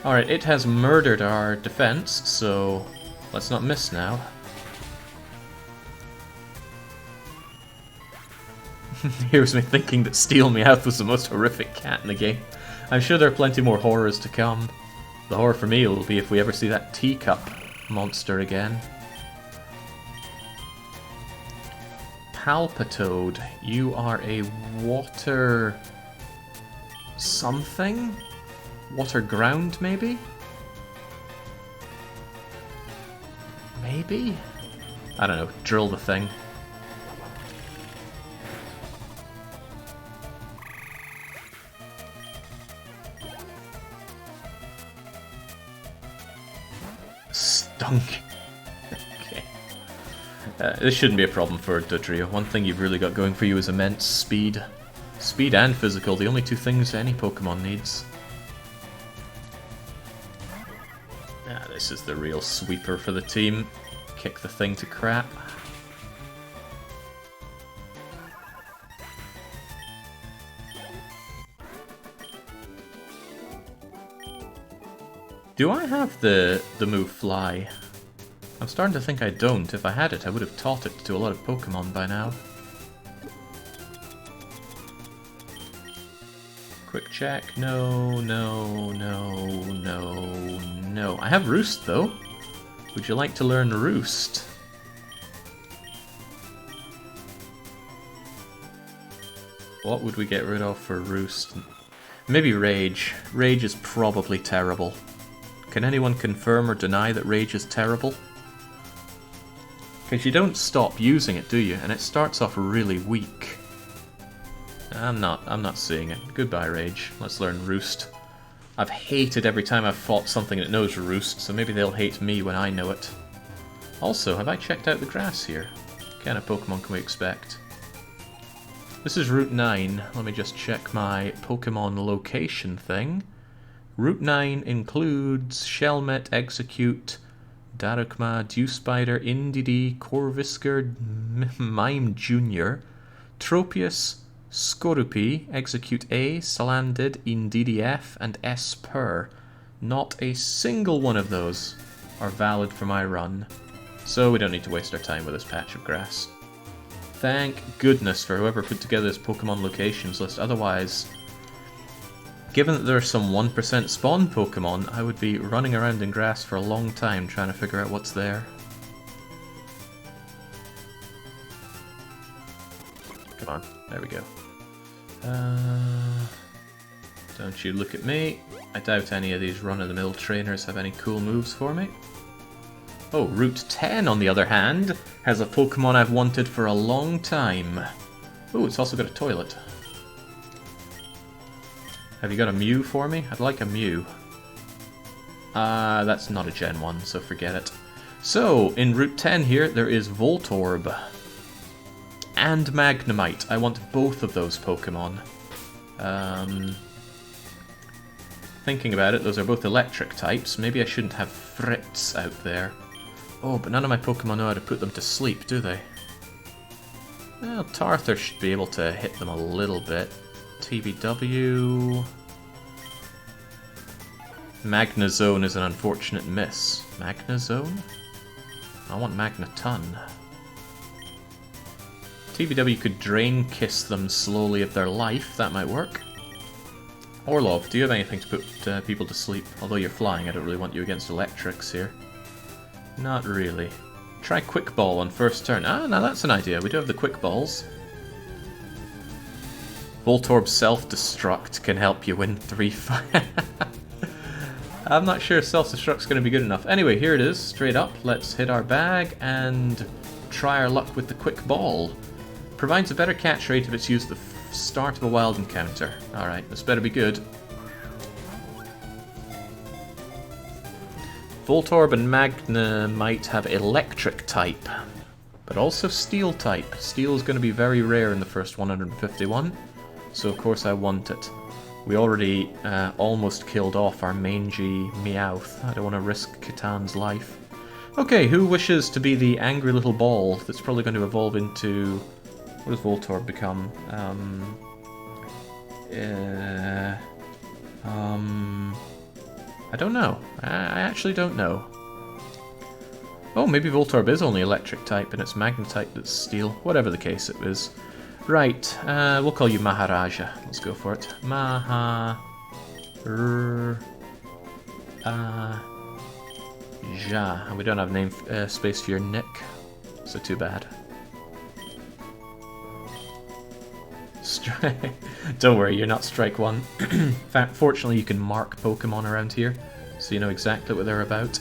Speaker 1: Alright, it has murdered our defense, so let's not miss now. Here's me thinking that Steel Meowth was the most horrific cat in the game. I'm sure there are plenty more horrors to come. The horror for me will be if we ever see that teacup monster again. Palpitoad, you are a water... something? Water ground, maybe? Maybe? I don't know, drill the thing. Stunk. Okay. This shouldn't be a problem for Dodrio. One thing you've really got going for you is immense speed. Speed and physical, the only two things any Pokemon needs. This is the real sweeper for the team. Kick the thing to crap. Do I have the move Fly? I'm starting to think I don't. If I had it, I would have taught it to a lot of Pokemon by now. Quick check. No, no, no, no, no. I have Roost, though. Would you like to learn Roost? What would we get rid of for Roost? Maybe Rage. Rage is probably terrible. Can anyone confirm or deny that Rage is terrible? Because you don't stop using it, do you? And it starts off really weak. I'm not seeing it. Goodbye, Rage. Let's learn Roost. I've hated every time I've fought something that knows Roost, so maybe they'll hate me when I know it. Also, have I checked out the grass here? What kind of Pokemon can we expect? This is Route 9. Let me just check my Pokemon location thing. Route 9 includes Shelmet, Execute, Darukma, Dewspider, Indeedee, Corviscar, Mime Jr., Tropius, Skorupi, Execute A, Salandit, Indeedee F, and Esper. Not a single one of those are valid for my run, so we don't need to waste our time with this patch of grass. Thank goodness for whoever put together this Pokemon locations list, otherwise, given that there are some 1% spawn Pokemon, I would be running around in grass for a long time trying to figure out what's there. Come on, there we go. Don't you look at me. I doubt any of these run-of-the-mill trainers have any cool moves for me. Oh, Route 10, on the other hand, has a Pokemon I've wanted for a long time. Oh, it's also got a toilet. Have you got a Mew for me? I'd like a Mew. That's not a Gen 1, so forget it. So, in Route 10 here, there is Voltorb. And Magnemite. I want both of those Pokemon. Thinking about it, those are both electric types. Maybe I shouldn't have Fritz out there. Oh, but none of my Pokemon know how to put them to sleep, do they? Well, Tarther should be able to hit them a little bit. TBW... Magnezone is an unfortunate miss. Magnezone? I want Magneton. TBW could Drain Kiss them slowly of their life, that might work. Orlov, do you have anything to put people to sleep? Although you're flying, I don't really want you against electrics here. Not really. Try Quick Ball on first turn. Ah, now that's an idea. We do have the Quick Balls. Voltorb Self-Destruct can help you win 3-5. I'm not sure Self-Destruct's going to be good enough. Anyway, here it is, straight up. Let's hit our bag and try our luck with the Quick Ball. Provides a better catch rate if it's used at the start of a wild encounter. Alright, this better be good. Voltorb and Magnemite have Electric type, but also Steel type. Steel is going to be very rare in the first 151, so of course I want it. We already almost killed off our mangy Meowth. I don't want to risk Kitan's life. Okay, who wishes to be the angry little ball that's probably going to evolve into... What does Voltorb become? I don't know. I actually don't know. Oh, maybe Voltorb is only electric type and it's Magnetite that's steel. Whatever the case it is. Right, we'll call you Maharaja. Let's go for it. Ja. We don't have name space for your nick, so too bad. Don't worry, you're not strike one. In fact, fortunately you can mark Pokemon around here, so you know exactly what they're about.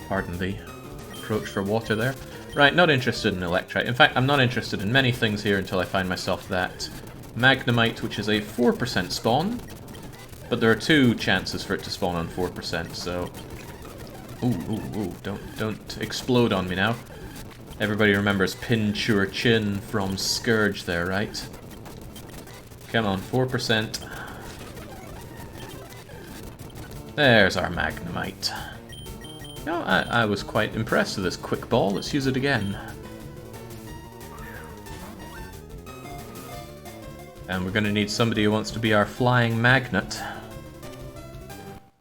Speaker 1: Pardon the approach for water there. Right, not interested in Electrite. In fact, I'm not interested in many things here until I find myself that Magnemite, which is a 4% spawn, but there are 2 chances for it to spawn on 4%, so... Ooh, don't explode on me now. Everybody remembers Pinchur Chin from Scourge there, right? Come on, 4%. There's our Magnemite. No, I was quite impressed with this Quick Ball. Let's use it again. And we're going to need somebody who wants to be our flying magnet.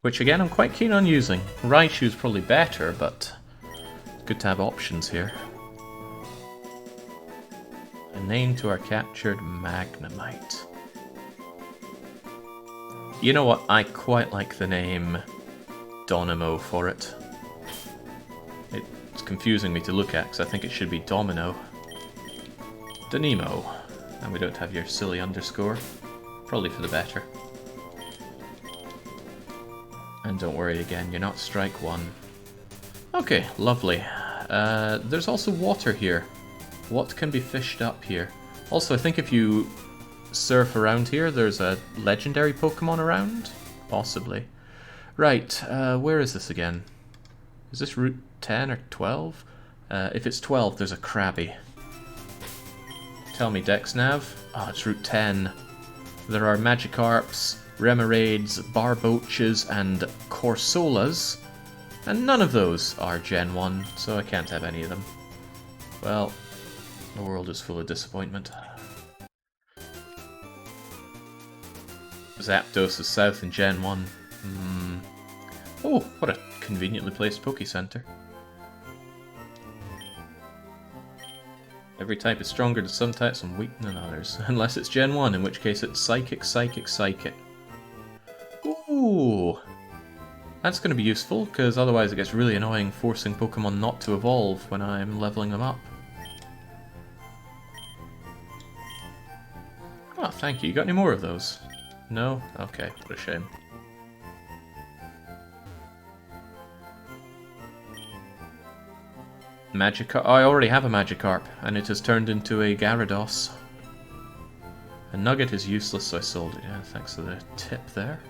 Speaker 1: Which again, I'm quite keen on using. Raichu's probably better, but it's good to have options here. A name to our captured Magnemite. You know what? I quite like the name Donimo for it. It's confusing me to look at because I think it should be Domino. Donimo. And we don't have your silly underscore. Probably for the better. And don't worry again, you're not strike one. Okay, lovely. There's also water here. What can be fished up here? Also, I think if you surf around here, there's a legendary Pokemon around? Possibly. Right, where is this again? Is this Route 10 or 12? If it's 12, there's a Krabby. Tell me, Dexnav. Oh, it's Route 10. There are Magikarps, Remoraid's, Barboaches, and Corsolas, and none of those are Gen 1, so I can't have any of them. Well, the world is full of disappointment. Zapdos is south in Gen 1. Oh, what a conveniently placed Poke-Center. Every type is stronger than some types and weak than others. Unless it's Gen 1, in which case it's Psychic, Psychic, Psychic. Ooh! That's going to be useful, because otherwise it gets really annoying forcing Pokemon not to evolve when I'm leveling them up. Oh, thank you. You got any more of those? No? Okay, what a shame. Magikarp. Oh, I already have a Magikarp, and it has turned into a Gyarados. A Nugget is useless, so I sold it. Yeah, thanks for the tip there.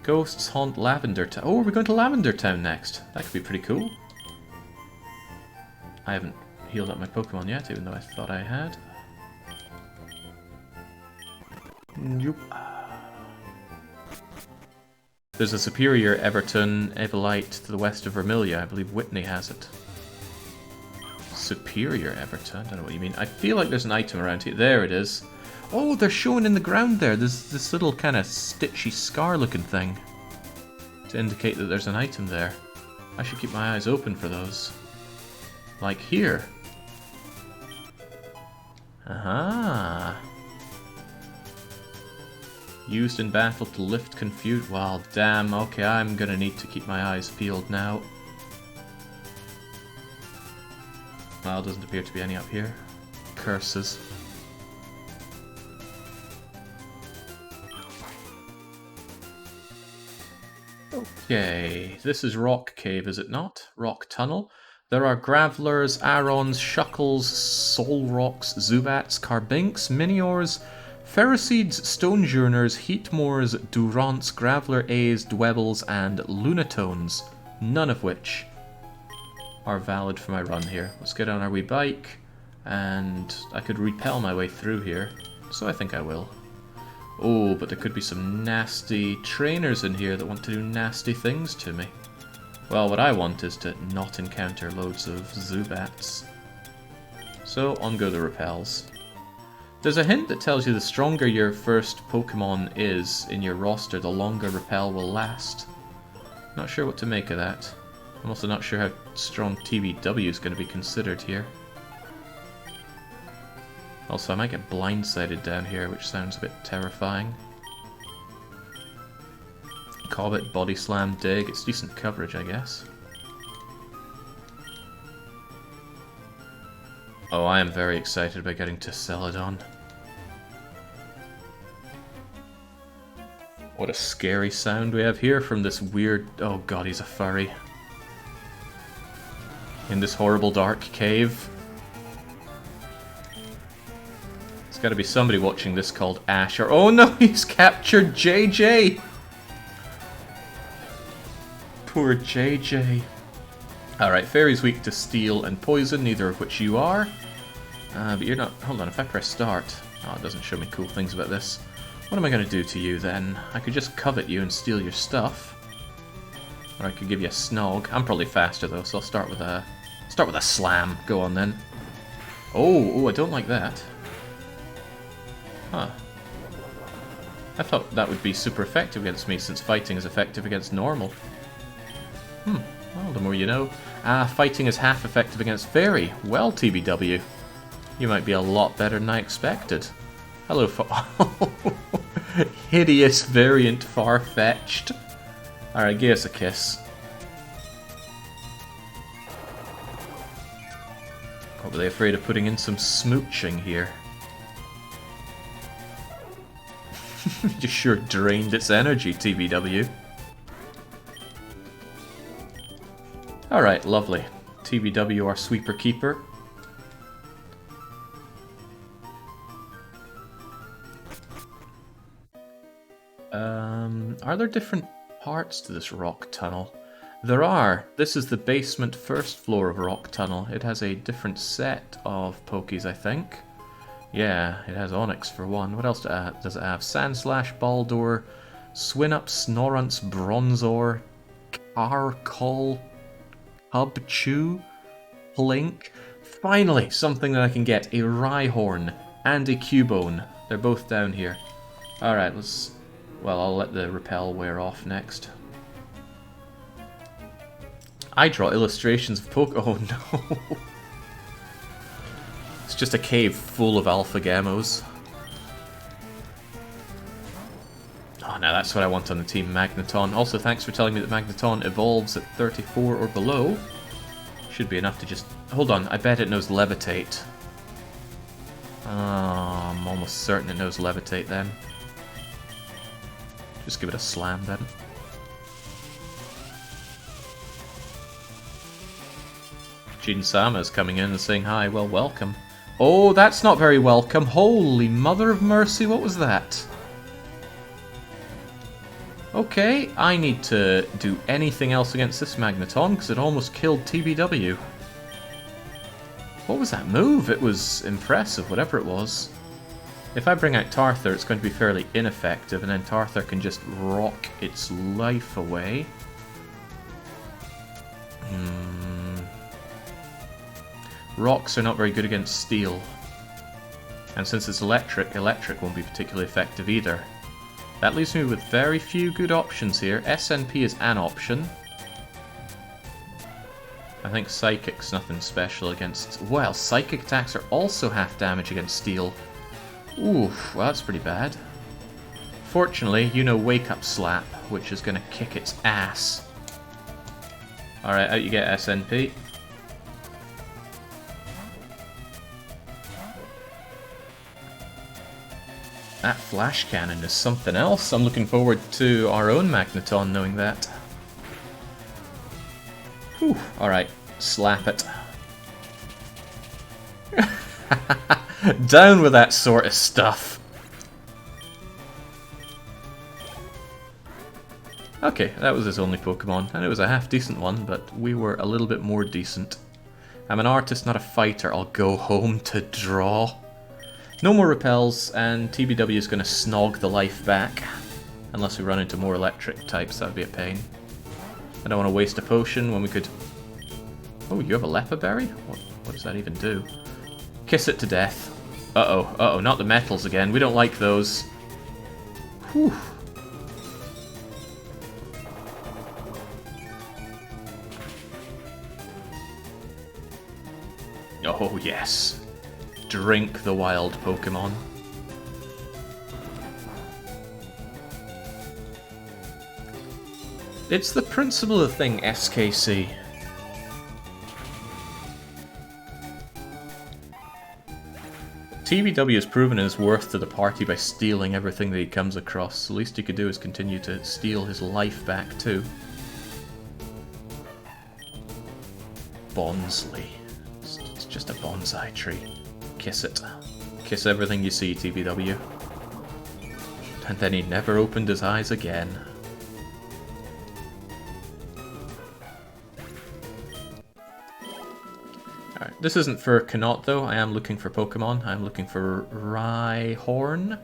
Speaker 1: Ghosts haunt Lavender Town. Oh, we're going to Lavender Town next. That could be pretty cool. I haven't healed up my Pokemon yet, even though I thought I had. Nope. There's a Superior Everton Evolite to the west of Vermilion. I believe Whitney has it. Superior Everton? I don't know what you mean. I feel like there's an item around here. There it is. Oh, they're showing in the ground there. There's this little kind of stitchy scar looking thing to indicate that there's an item there. I should keep my eyes open for those. Like here. Aha. Used in battle to lift confuse. Well, damn. Okay, I'm gonna need to keep my eyes peeled now. Well, doesn't appear to be any up here. Curses. Okay, this is Rock Cave, is it not? Rock Tunnel. There are Gravelers, Arons, Shuckles, Solrocks, Zubats, Carbinks, Miniors, Ferroseeds, Stonejourners, Heatmores, Durants, Graveler A's, Dwebbles, and Lunatones, none of which are valid for my run here. Let's get on our wee bike, and I could repel my way through here, so I think I will. Oh, but there could be some nasty trainers in here that want to do nasty things to me. Well, what I want is to not encounter loads of Zubats. So, on go the repels. There's a hint that tells you the stronger your first Pokemon is in your roster, the longer repel will last. Not sure what to make of that. I'm also not sure how strong TBW is going to be considered here. Also, I might get blindsided down here, which sounds a bit terrifying. Cobbit, Body Slam, Dig. It's decent coverage, I guess. Oh, I am very excited about getting to Celadon. What a scary sound we have here from this weird... Oh god, he's a furry. In this horrible dark cave. There's gotta be somebody watching this called Ash, or... Oh no, he's captured JJ! Poor JJ. Alright, Fairy's weak to steel and poison, neither of which you are. But you're not... Hold on, if I press start... Oh, it doesn't show me cool things about this. What am I going to do to you then? I could just covet you and steal your stuff. Or I could give you a snog. I'm probably faster though, so I'll start with a... slam. Go on then. Oh, I don't like that. Huh. I thought that would be super effective against me, since fighting is effective against normal. Well, the more you know. Fighting is half effective against Fairy. Well, TBW. You might be a lot better than I expected. Hello, hideous variant far-fetched. Alright, give us a kiss. Probably afraid of putting in some smooching here. You sure drained its energy, TBW. Alright, lovely. TBW, our sweeper keeper. Are there different parts to this rock tunnel? There are. This is the basement first floor of Rock Tunnel. It has a different set of Pokies, I think. Yeah, it has Onyx for one. What else does it have? Sandslash, Baldur, Swinup, Snorunts, Bronzor, Carcol, Hubchew, Plink. Finally, something that I can get. A Rhyhorn and a Cubone. They're both down here. Alright, let's... Well, I'll let the repel wear off next. I draw illustrations of Oh no. It's just a cave full of alpha gamos. Oh, now that's what I want on the team Magneton. Also, thanks for telling me that Magneton evolves at 34 or below. Should be enough to just... Hold on, I bet it knows Levitate. Oh, I'm almost certain it knows Levitate then. Just give it a slam then. Jin Sama is coming in and saying hi. Well, welcome. Oh, that's not very welcome. Holy mother of mercy, what was that? Okay, I need to do anything else against this Magneton, because it almost killed TBW. What was that move? It was impressive, whatever it was. If I bring out Tarthur, it's going to be fairly ineffective, and then Tarthur can just rock its life away. Rocks are not very good against steel. And since it's electric, electric won't be particularly effective either. That leaves me with very few good options here. SNP is an option. I think Psychic's nothing special against... Well, Psychic attacks are also half damage against steel. Oof, well that's pretty bad. Fortunately, you know Wake Up Slap, which is going to kick its ass. Alright, out you get SNP. That Flash Cannon is something else. I'm looking forward to our own Magneton knowing that. Whew. Alright, slap it. Down with that sort of stuff. Okay, that was his only Pokemon, and it was a half-decent one, but we were a little bit more decent. I'm an artist, not a fighter. I'll go home to draw. No more repels, and TBW is going to snog the life back. Unless we run into more electric types, that would be a pain. I don't want to waste a potion when we could... Oh, you have a Leper Berry? What does that even do? Kiss it to death. Uh-oh, uh-oh, not the metals again. We don't like those. Whew. Oh, yes. Drink the wild Pokemon. It's the principle of the thing, SKC. TBW has proven his worth to the party by stealing everything that he comes across. The least he could do is continue to steal his life back too. Bonsley. It's just a bonsai tree. Kiss it. Kiss everything you see, TBW. And then he never opened his eyes again. Alright, this isn't for Canot though, I am looking for Pokemon. I'm looking for Rhyhorn.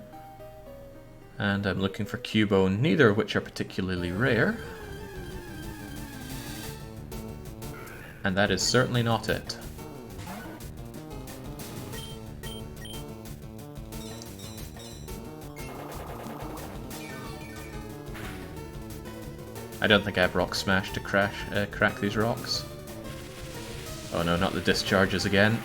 Speaker 1: And I'm looking for Cubone, neither of which are particularly rare. And that is certainly not it. I don't think I have Rock Smash to crack these rocks. Oh no, not the discharges again.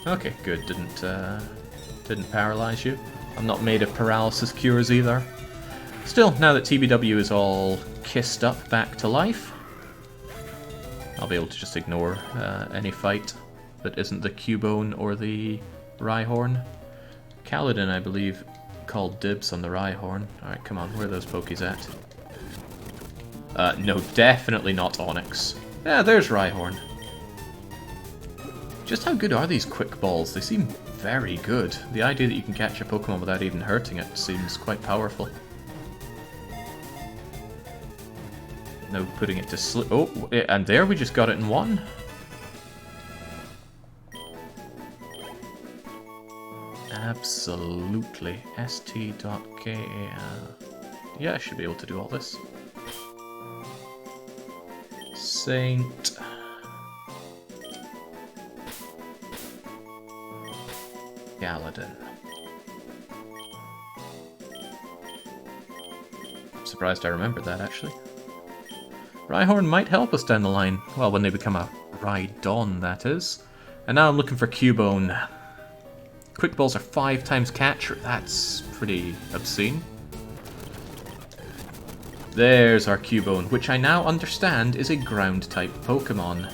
Speaker 1: Okay, good. Didn't paralyze you. I'm not made of paralysis cures either. Still, now that TBW is all kissed up back to life, I'll be able to just ignore any fight that isn't the Cubone or the Rhyhorn. Kaladin, I believe, called dibs on the Rhyhorn. Alright, come on, where are those Pokies at? No, definitely not Onyx. Yeah, there's Rhyhorn. Just how good are these quick balls? They seem very good. The idea that you can catch a Pokemon without even hurting it seems quite powerful. No putting it to sleep. Oh, and there we just got it in one. Absolutely. st.kal. Yeah, I should be able to do all this. Saint. Galadin. I'm surprised I remembered that, actually. Rhyhorn might help us down the line. Well, when they become a Rhydon, that is. And now I'm looking for Cubone. Quick balls are 5 times catch. That's pretty obscene. There's our Cubone, which I now understand is a ground-type Pokemon.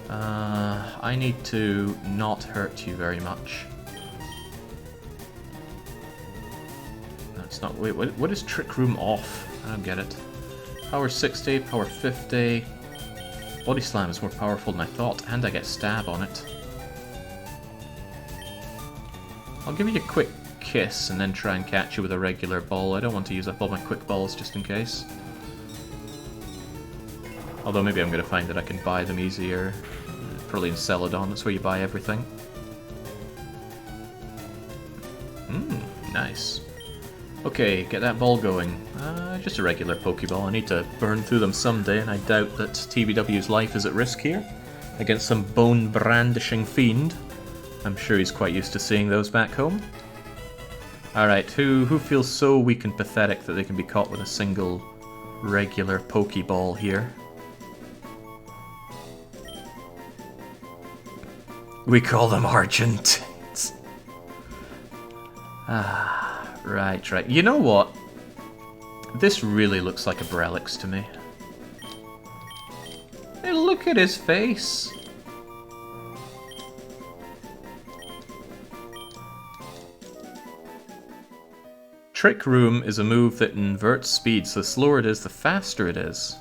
Speaker 1: I need to not hurt you very much. That's not... Wait, what is Trick Room off? I don't get it. Power 60, power 50... Body Slam is more powerful than I thought, and I get Stab on it. I'll give you a quick Kiss and then try and catch you with a regular ball. I don't want to use up all my quick balls just in case. Although maybe I'm going to find that I can buy them easier. Probably in Celadon, that's where you buy everything. Nice. Okay, get that ball going. Just a regular Pokeball. I need to burn through them someday, and I doubt that TBW's life is at risk here. Against some bone-brandishing fiend. I'm sure he's quite used to seeing those back home. Alright, who feels so weak and pathetic that they can be caught with a single regular Pokeball here? We call them Argentines. Right. You know what? This really looks like a Brelix to me. Hey, look at his face! Trick Room is a move that inverts speed, so the slower it is, the faster it is.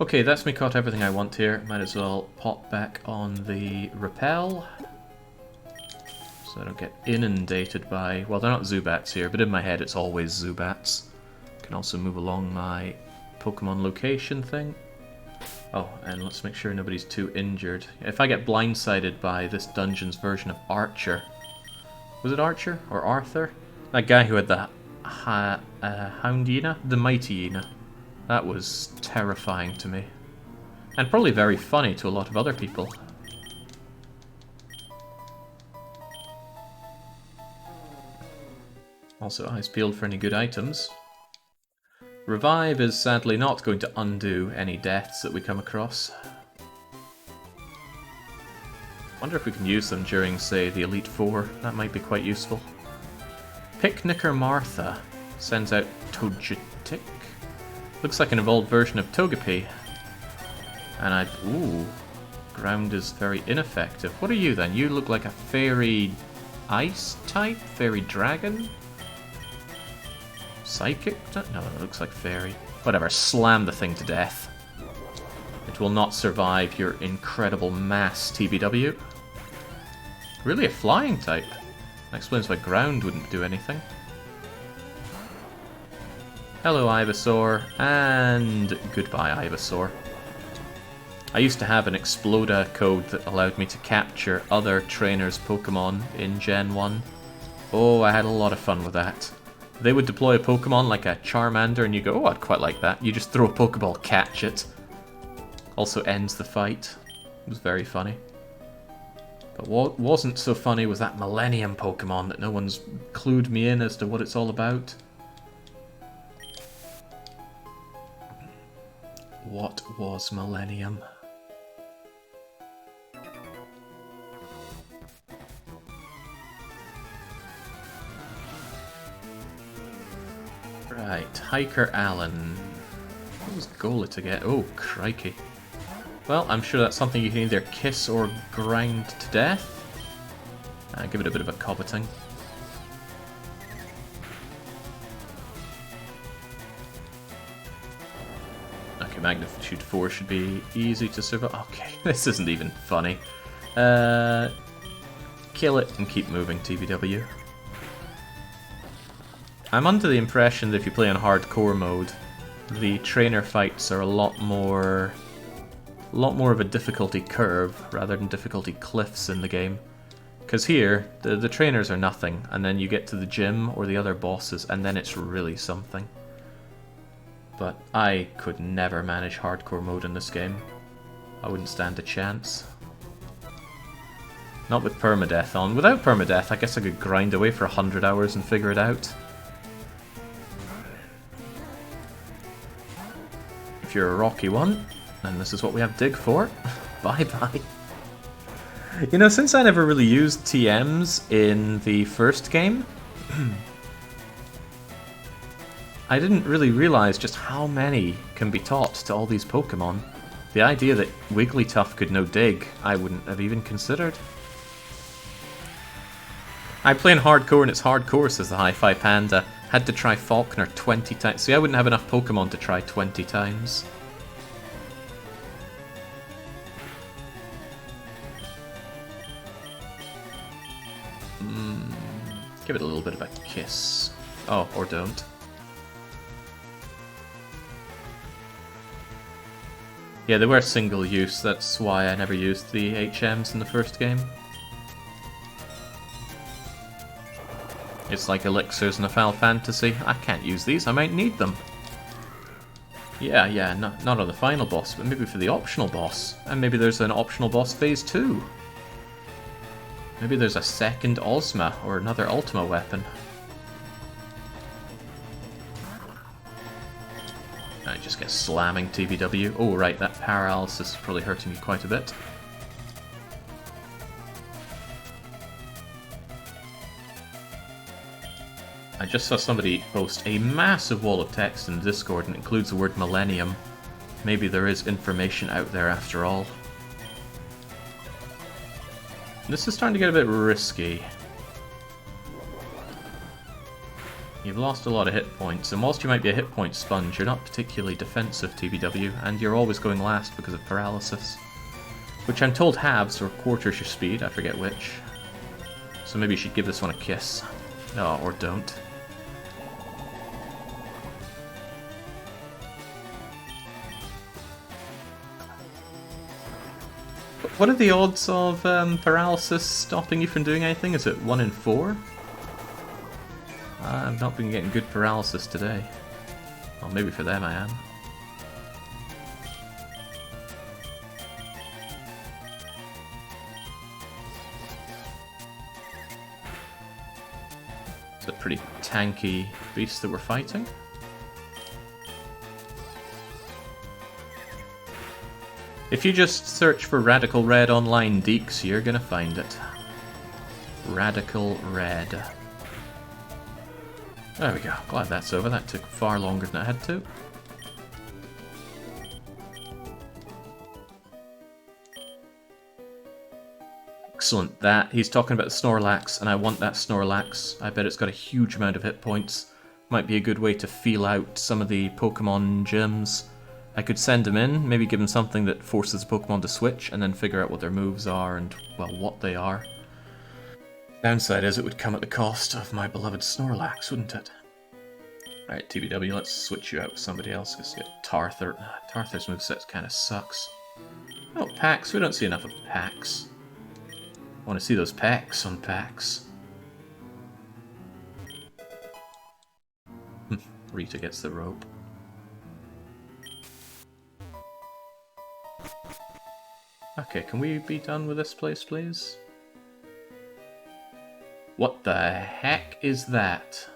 Speaker 1: Okay, that's me caught everything I want here. Might as well pop back on the Repel. So I don't get inundated by... Well, they're not Zubats here, but in my head it's always Zubats. Can also move along my Pokemon location thing. Oh, and let's make sure nobody's too injured. If I get blindsided by this dungeon's version of Archer... Was it Archer? Or Arthur? That guy who had the Houndiana? The Mightyena. That was terrifying to me. And probably very funny to a lot of other people. Also, eyes peeled for any good items. Revive is sadly not going to undo any deaths that we come across. Wonder if we can use them during, say, the Elite Four. That might be quite useful. Picnicker Martha sends out Togetic. Looks like an evolved version of Togepi. And ooh. Ground is very ineffective. What are you then? You look like a fairy ice type? Fairy dragon? Psychic? No, it looks like fairy. Whatever, slam the thing to death. It will not survive your incredible mass, TBW. Really a flying type. That explains why ground wouldn't do anything. Hello, Ivysaur, and goodbye, Ivysaur. I used to have an Exploda code that allowed me to capture other trainers' Pokemon in Gen 1. Oh, I had a lot of fun with that. They would deploy a Pokemon like a Charmander, and you go, oh, I'd quite like that. You just throw a Pokeball, catch it. Also ends the fight. It was very funny. But what wasn't so funny was that Millennium Pokemon that no one's clued me in as to what it's all about. What was Millennium? Right, Hiker Allen. What was Gola to get? Oh, crikey. Well, I'm sure that's something you can either kiss or grind to death. Give it a bit of a coveting. Okay, Magnitude 4 should be easy to survive. Okay, this isn't even funny. Kill it and keep moving, TBW. I'm under the impression that if you play on hardcore mode, the trainer fights are a lot more of a difficulty curve rather than difficulty cliffs in the game. Because here, the trainers are nothing, and then you get to the gym or the other bosses, and then it's really something. But I could never manage hardcore mode in this game. I wouldn't stand a chance. Not with permadeath on. Without permadeath, I guess I could grind away for 100 hours and figure it out. If you're a rocky one, then this is what we have Dig for. Bye-bye. You know, since I never really used TMs in the first game, I didn't really realize just how many can be taught to all these Pokemon. The idea that Wigglytuff could know Dig, I wouldn't have even considered. I play in hardcore and it's hardcore, says the Hi-Fi Panda. Had to try Falkner 20 times. See, I wouldn't have enough Pokemon to try 20 times. Give it a little bit of a kiss. Oh, or don't. Yeah, they were single use, that's why I never used the HMs in the first game. It's like elixirs in a Final Fantasy. I can't use these, I might need them. Yeah, not on the final boss, but maybe for the optional boss. And maybe there's an optional boss phase 2. Maybe there's a second Ozma, or another Ultima weapon. I just get slamming TBW. Oh right, that paralysis is probably hurting me quite a bit. I just saw somebody post a massive wall of text in Discord and it includes the word millennium. Maybe there is information out there after all. This is starting to get a bit risky. You've lost a lot of hit points, and whilst you might be a hit point sponge, you're not particularly defensive, TBW, and you're always going last because of paralysis. Which I'm told halves or quarters your speed, I forget which. So maybe you should give this one a kiss. Oh, or don't. What are the odds of paralysis stopping you from doing anything? Is it 1 in 4? I've not been getting good paralysis today. Well, maybe for them I am. It's a pretty tanky beast that we're fighting. If you just search for Radical Red online Deeks, you're gonna find it. Radical Red. There we go, glad that's over. That took far longer than it had to. Excellent, that. He's talking about the Snorlax, and I want that Snorlax. I bet it's got a huge amount of hit points. Might be a good way to feel out some of the Pokemon gyms. I could send him in, maybe give him something that forces the Pokemon to switch, and then figure out what their moves are and, well, what they are. Downside is it would come at the cost of my beloved Snorlax, wouldn't it? Alright, TBW, let's switch you out with somebody else, because Tarthur. Tarthur's moveset kind of sucks. Oh, Pax. We don't see enough of Pax. I want to see those packs on Pax. Rita gets the rope. Okay, can we be done with this place, please? What the heck is that?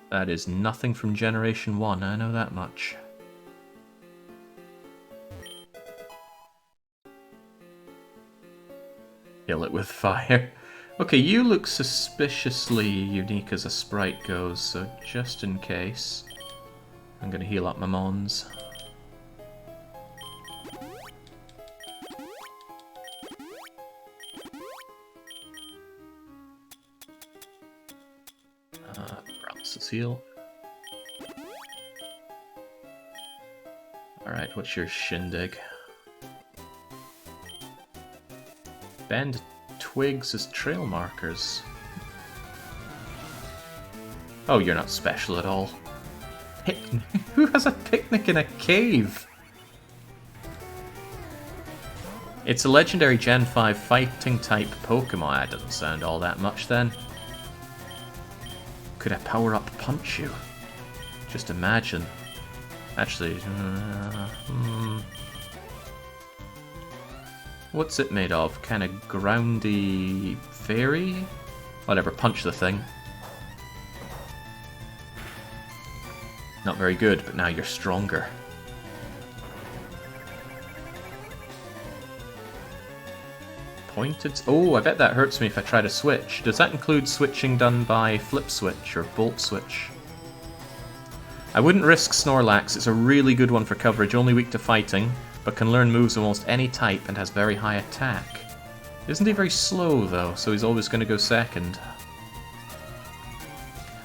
Speaker 1: That is nothing from Generation 1, I know that much. Kill it with fire. Okay, you look suspiciously unique as a sprite goes, so just in case, I'm gonna heal up my mons. Paralysis heal. Alright, what's your shindig? Bend twigs as trail markers. Oh, you're not special at all. Who has a picnic in a cave? It's a legendary Gen 5 fighting type Pokemon. That doesn't sound all that much then. Could I power up punch you? Just imagine. Actually, what's it made of? Kind of groundy fairy? Whatever, punch the thing. Not very good, but now you're stronger. Pointed... Oh, I bet that hurts me if I try to switch. Does that include switching done by flip switch or bolt switch? I wouldn't risk Snorlax. It's a really good one for coverage, only weak to fighting, but can learn moves of almost any type and has very high attack. Isn't he very slow, though, so he's always going to go second?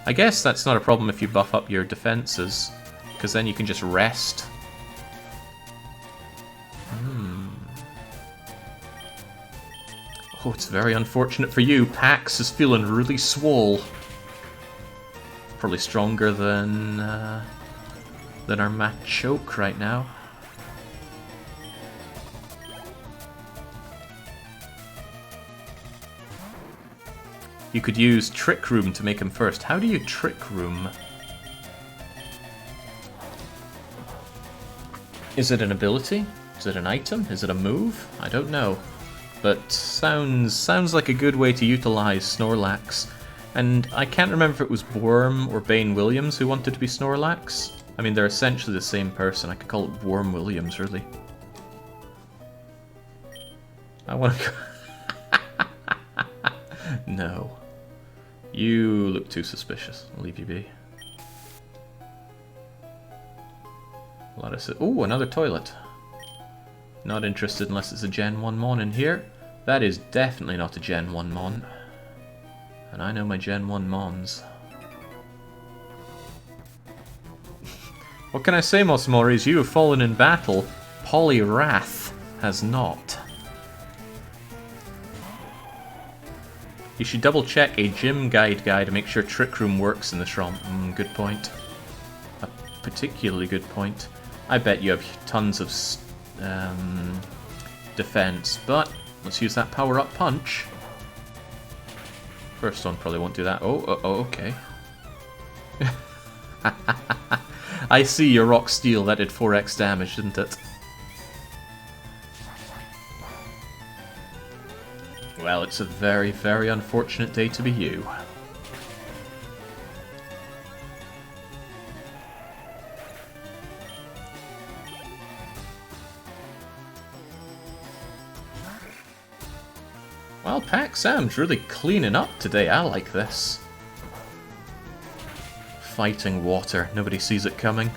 Speaker 1: I guess that's not a problem if you buff up your defenses, because then you can just rest. Oh, it's very unfortunate for you. Pax is feeling really swole. Probably stronger than our Machoke right now. You could use Trick Room to make him first. How do you Trick Room? Is it an ability? Is it an item? Is it a move? I don't know. But sounds like a good way to utilize Snorlax. And I can't remember if it was Worm or Bane Williams who wanted to be Snorlax. I mean, they're essentially the same person. I could call it Worm Williams, really. I want to go... No. You look too suspicious. I'll leave you be. Ooh, another toilet. Not interested unless it's a Gen 1 Mon in here. That is definitely not a Gen 1 Mon. And I know my Gen 1 Mons. What can I say, Mosmoris? You have fallen in battle. Poliwrath has not. You should double check a gym guide to make sure Trick Room works in this ROM. Good point. A particularly good point. I bet you have tons of defense, but let's use that power-up punch. First one probably won't do that. Oh, okay. I see your Rock Steel. That did 4x damage, didn't it? Well, it's a very, very unfortunate day to be you. Well, Pac Sam's really cleaning up today. I like this. Fighting water. Nobody sees it coming.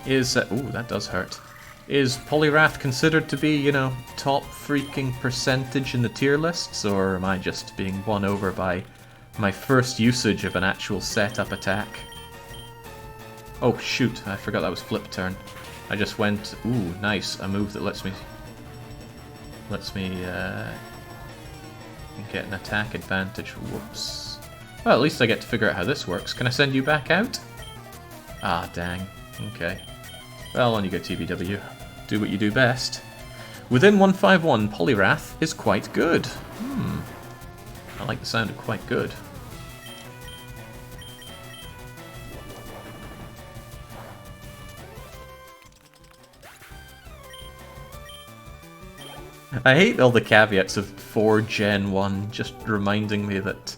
Speaker 1: Is... ooh, that does hurt. Is Poliwrath considered to be, you know, top freaking percentage in the tier lists? Or am I just being won over by my first usage of an actual setup attack? Oh, shoot. I forgot that was flip turn. I just went... ooh, nice. A move that lets me get an attack advantage. Whoops. Well, at least I get to figure out how this works. Can I send you back out? Ah, dang. Okay. Well, on you go, TBW. Do what you do best. Within 151, Poliwrath is quite good. I like the sound of quite good. I hate all the caveats of 4 Gen 1, just reminding me that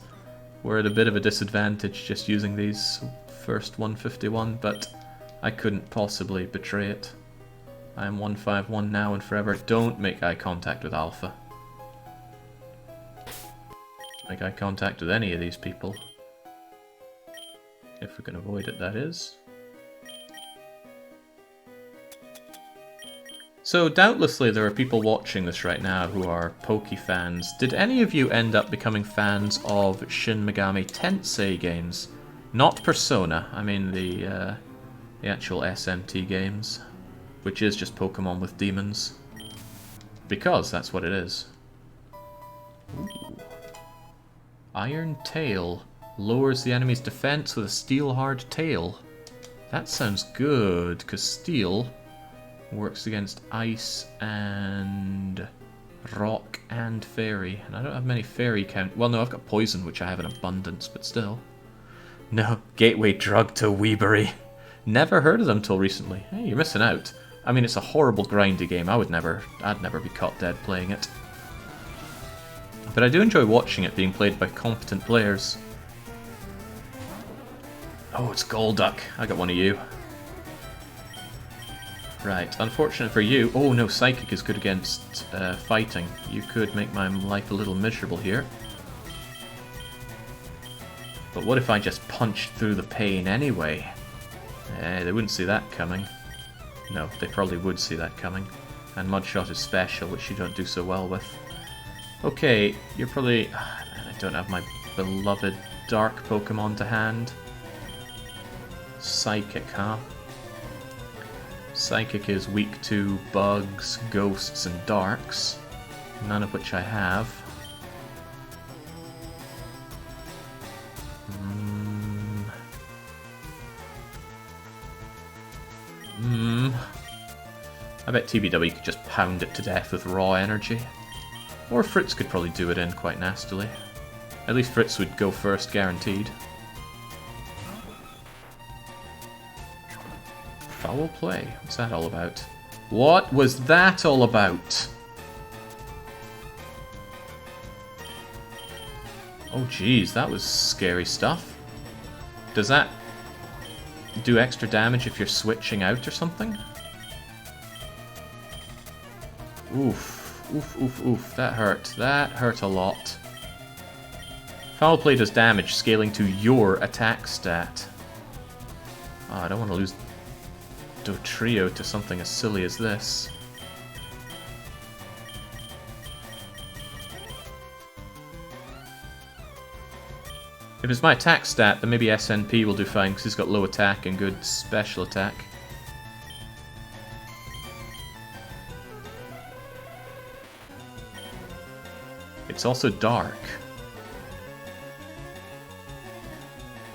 Speaker 1: we're at a bit of a disadvantage just using these first 151, but I couldn't possibly betray it. I am 151 now and forever. Don't make eye contact with Alpha. Make eye contact with any of these people. If we can avoid it, that is. So, doubtlessly there are people watching this right now who are Poke fans. Did any of you end up becoming fans of Shin Megami Tensei games? Not Persona, I mean the actual SMT games, which is just Pokemon with demons. Because that's what it is. Ooh. Iron Tail lowers the enemy's defense with a steel hard tail. That sounds good, because steel works against ice and rock and fairy. And I don't have many fairy count. Well, no, I've got poison, which I have in abundance, but still. No, gateway drug to Weebury. Never heard of them till recently. Hey, you're missing out. I mean, it's a horrible grindy game. I'd never be caught dead playing it. But I do enjoy watching it being played by competent players. Oh, it's Golduck. I got one of you. Right, unfortunate for you. Oh no, Psychic is good against fighting. You could make my life a little miserable here. But what if I just punched through the pain anyway? They wouldn't see that coming. No, they probably would see that coming. And Mudshot is special, which you don't do so well with. Okay, you're probably... man, I don't have my beloved Dark Pokemon to hand. Psychic, huh? Psychic is weak to bugs, ghosts, and darks. None of which I have. I bet TBW could just pound it to death with raw energy. Or Fritz could probably do it in quite nastily. At least Fritz would go first, guaranteed. Foul play? What's that all about? What was that all about? Oh geez, that was scary stuff. Does that do extra damage if you're switching out or something? Oof, oof, oof, oof, that hurt. That hurt a lot. Foul play does damage, scaling to your attack stat. Oh, I don't want to lose Dotrio to something as silly as this. If it's my attack stat, then maybe SNP will do fine, because he's got low attack and good special attack. It's also dark.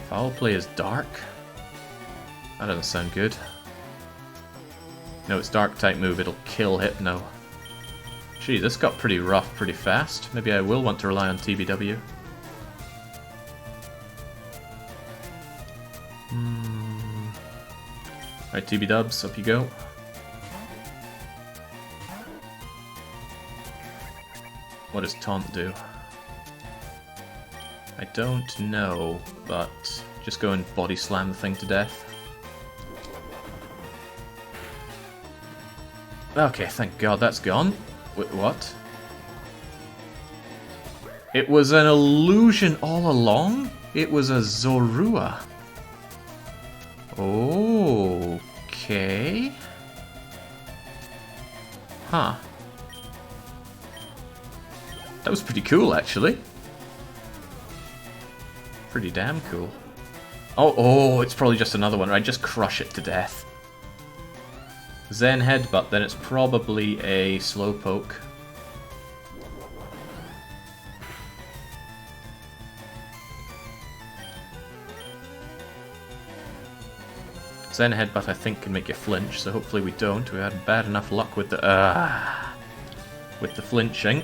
Speaker 1: Foul play is dark? That doesn't sound good. No, it's dark type move, it'll kill Hypno. Gee, this got pretty rough pretty fast. Maybe I will want to rely on TBW. Alright, TB Dubs, up you go. What does Taunt do? I don't know, but just go and body slam the thing to death. Okay, thank God that's gone. Wait, what? It was an illusion all along? It was a Zorua. Okay. Huh. That was pretty cool, actually. Pretty damn cool. Oh, it's probably just another one, right? Just crush it to death. Zen Headbutt, then it's probably a Slowpoke. Zen Headbutt, I think, can make you flinch, so hopefully we don't. We had bad enough luck with the flinching.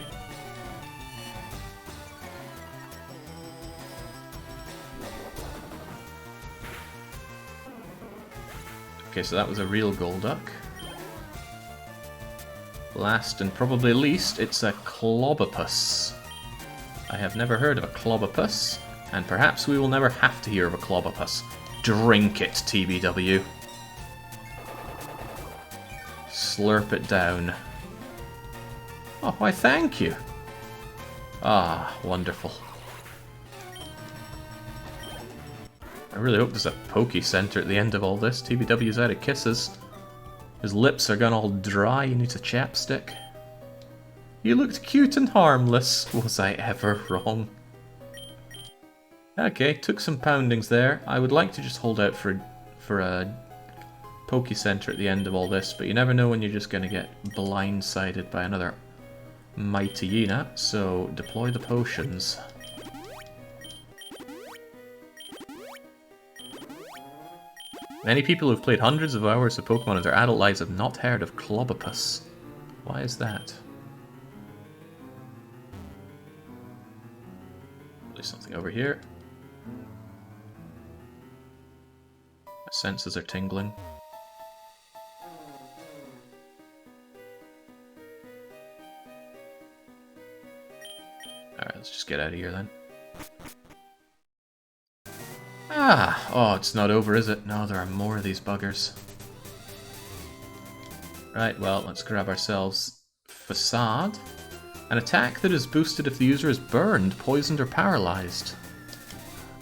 Speaker 1: Okay, so that was a real Golduck. Last and probably least, it's a Clobopus. I have never heard of a Clobopus, and perhaps we will never have to hear of a Clobopus. Drink it, TBW. Slurp it down. Oh, why thank you. Ah, wonderful. I really hope there's a Poke Center at the end of all this. TBW's out of kisses. His lips are gone all dry, he needs a chapstick. You looked cute and harmless. Was I ever wrong? Okay, took some poundings there. I would like to just hold out for a Poke Center at the end of all this, but you never know when you're just going to get blindsided by another Mightyena, so deploy the potions. Many people who've played hundreds of hours of Pokemon in their adult lives have not heard of Clobopus. Why is that? There's something over here. My senses are tingling. Alright, let's just get out of here then. Ah! Oh, it's not over, is it? No, there are more of these buggers. Right, well, let's grab ourselves Facade. An attack that is boosted if the user is burned, poisoned, or paralyzed.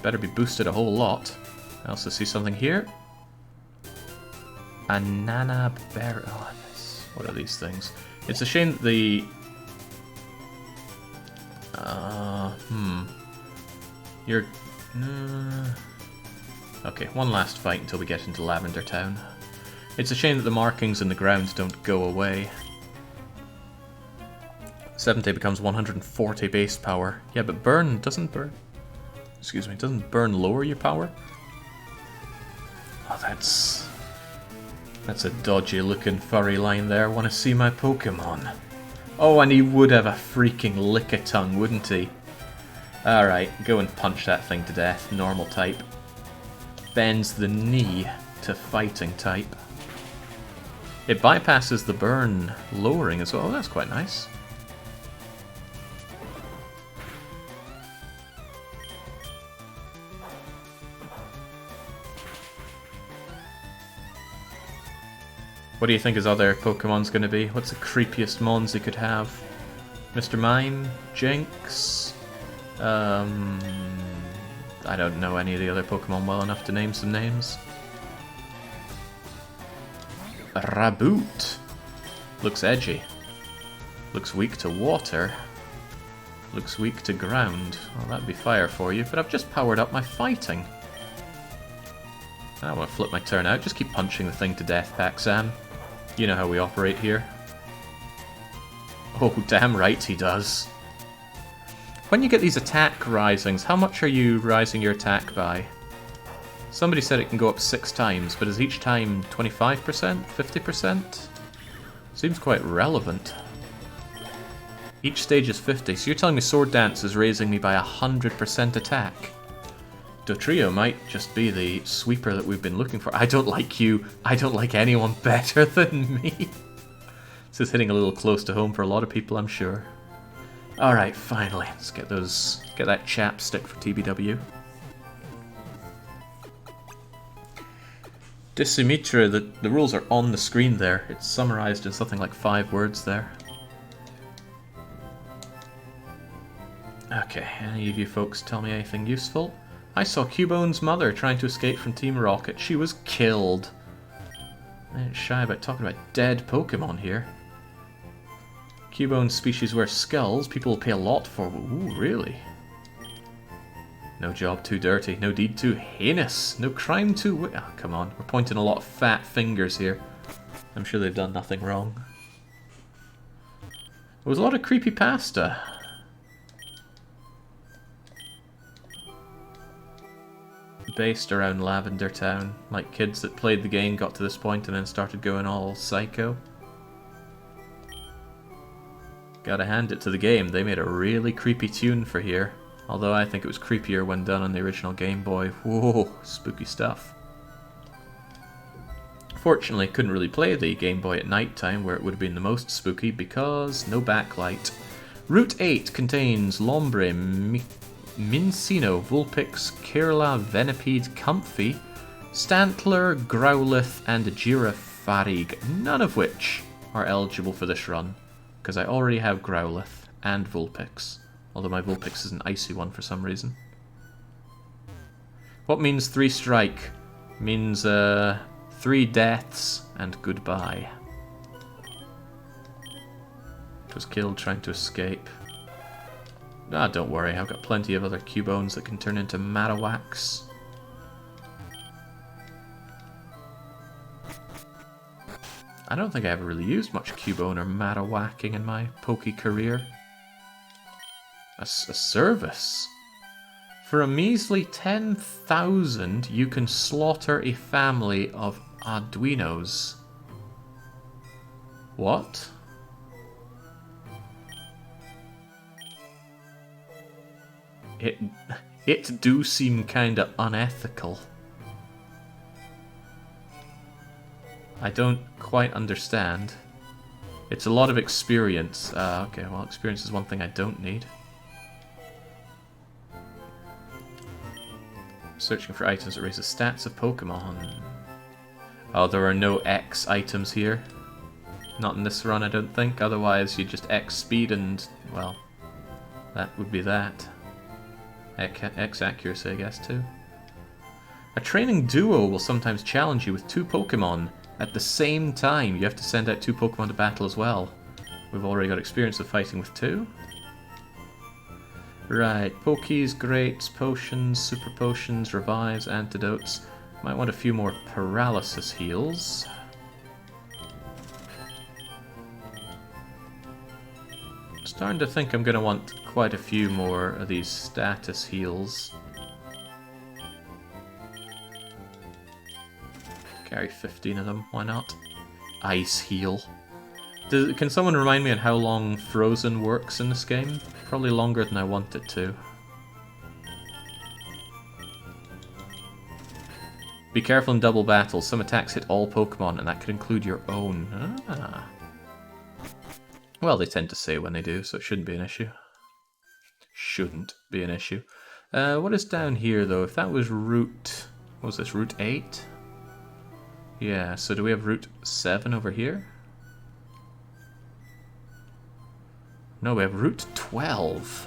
Speaker 1: Better be boosted a whole lot. I also see something here. A Nana Bear. Oh, what are these things? It's a shame that the... You're... Okay, one last fight until we get into Lavender Town. It's a shame that the markings in the ground don't go away. 70 becomes 140 base power. Yeah, but burn doesn't burn. Excuse me, doesn't burn lower your power? Oh, that's a dodgy looking furry line there. Want to see my Pokemon? Oh, and he would have a freaking Lickitung, wouldn't he? Alright, go and punch that thing to death. Normal type. Bends the knee to fighting type. It bypasses the burn lowering as well. That's quite nice. What do you think his other Pokemon's going to be? What's the creepiest mons he could have? Mr. Mime? Jinx? I don't know any of the other Pokemon well enough to name some names. Raboot. Looks edgy. Looks weak to water. Looks weak to ground. Well, that'd be fire for you, but I've just powered up my fighting. I don't want to flip my turn out. Just keep punching the thing to death, Pac-Sam. You know how we operate here. Oh, damn right he does. When you get these attack risings, how much are you rising your attack by? Somebody said it can go up 6 times, but is each time 25%? 50%? Seems quite relevant. Each stage is 50, so you're telling me Sword Dance is raising me by 100% attack. Dotrio might just be the sweeper that we've been looking for. I don't like you. I don't like anyone better than me. This is hitting a little close to home for a lot of people, I'm sure. Alright, finally. Let's get that chapstick for TBW. Disymmetra, the rules are on the screen there. It's summarized in something like 5 words there. Okay, any of you folks tell me anything useful? I saw Cubone's mother trying to escape from Team Rocket. She was killed. I ain't shy about talking about dead Pokemon here. Cubone species wear skulls. People will pay a lot for... Ooh, really? No job too dirty. No deed too heinous. No crime too... Oh, come on. We're pointing a lot of fat fingers here. I'm sure they've done nothing wrong. There was a lot of creepypasta. Based around Lavender Town. Like kids that played the game, got to this point, and then started going all psycho. Gotta hand it to the game, they made a really creepy tune for here. Although I think it was creepier when done on the original Game Boy. Whoa, spooky stuff. Fortunately, couldn't really play the Game Boy at night time, where it would have been the most spooky, because no backlight. Route 8 contains Lombre, Mincino, Vulpix, Kirla, Venipede, Comfy, Stantler, Growlithe, and Girafarig, none of which are eligible for this run, because I already have Growlithe and Vulpix, although my Vulpix is an icy one for some reason. What means 3 strike? Means 3 deaths and goodbye. It was killed trying to escape. Ah, don't worry, I've got plenty of other Cubones that can turn into Marowaks. I don't think I ever really used much Cubone or Marowacking in my Poke career. A service? For a measly 10,000, you can slaughter a family of Arduinos. What? It do seem kinda unethical. I don't quite understand. It's a lot of experience. Okay, well, experience is one thing I don't need. Searching for items that raise the stats of Pokemon. Oh, there are no X items here. Not in this run, I don't think. Otherwise, you just X speed and, well, that would be that. X accuracy, I guess, too. A training duo will sometimes challenge you with 2 Pokemon at the same time. You have to send out 2 Pokemon to battle as well. We've already got experience of fighting with 2. Right, Pokies, Greats, Potions, Super Potions, Revives, Antidotes. Might want a few more Paralysis heals. starting to think I'm going to want quite a few more of these status heals. Carry 15 of them, why not? Ice heal. Can someone remind me on how long Frozen works in this game? Probably longer than I want it to. Be careful in double battles. Some attacks hit all Pokemon, and that could include your own. Ah. Well, they tend to say when they do, so it shouldn't be an issue. Shouldn't be an issue. What is down here, though? If that was Route... What was this? Route 8? Yeah, so do we have Route 7 over here? No, we have Route 12.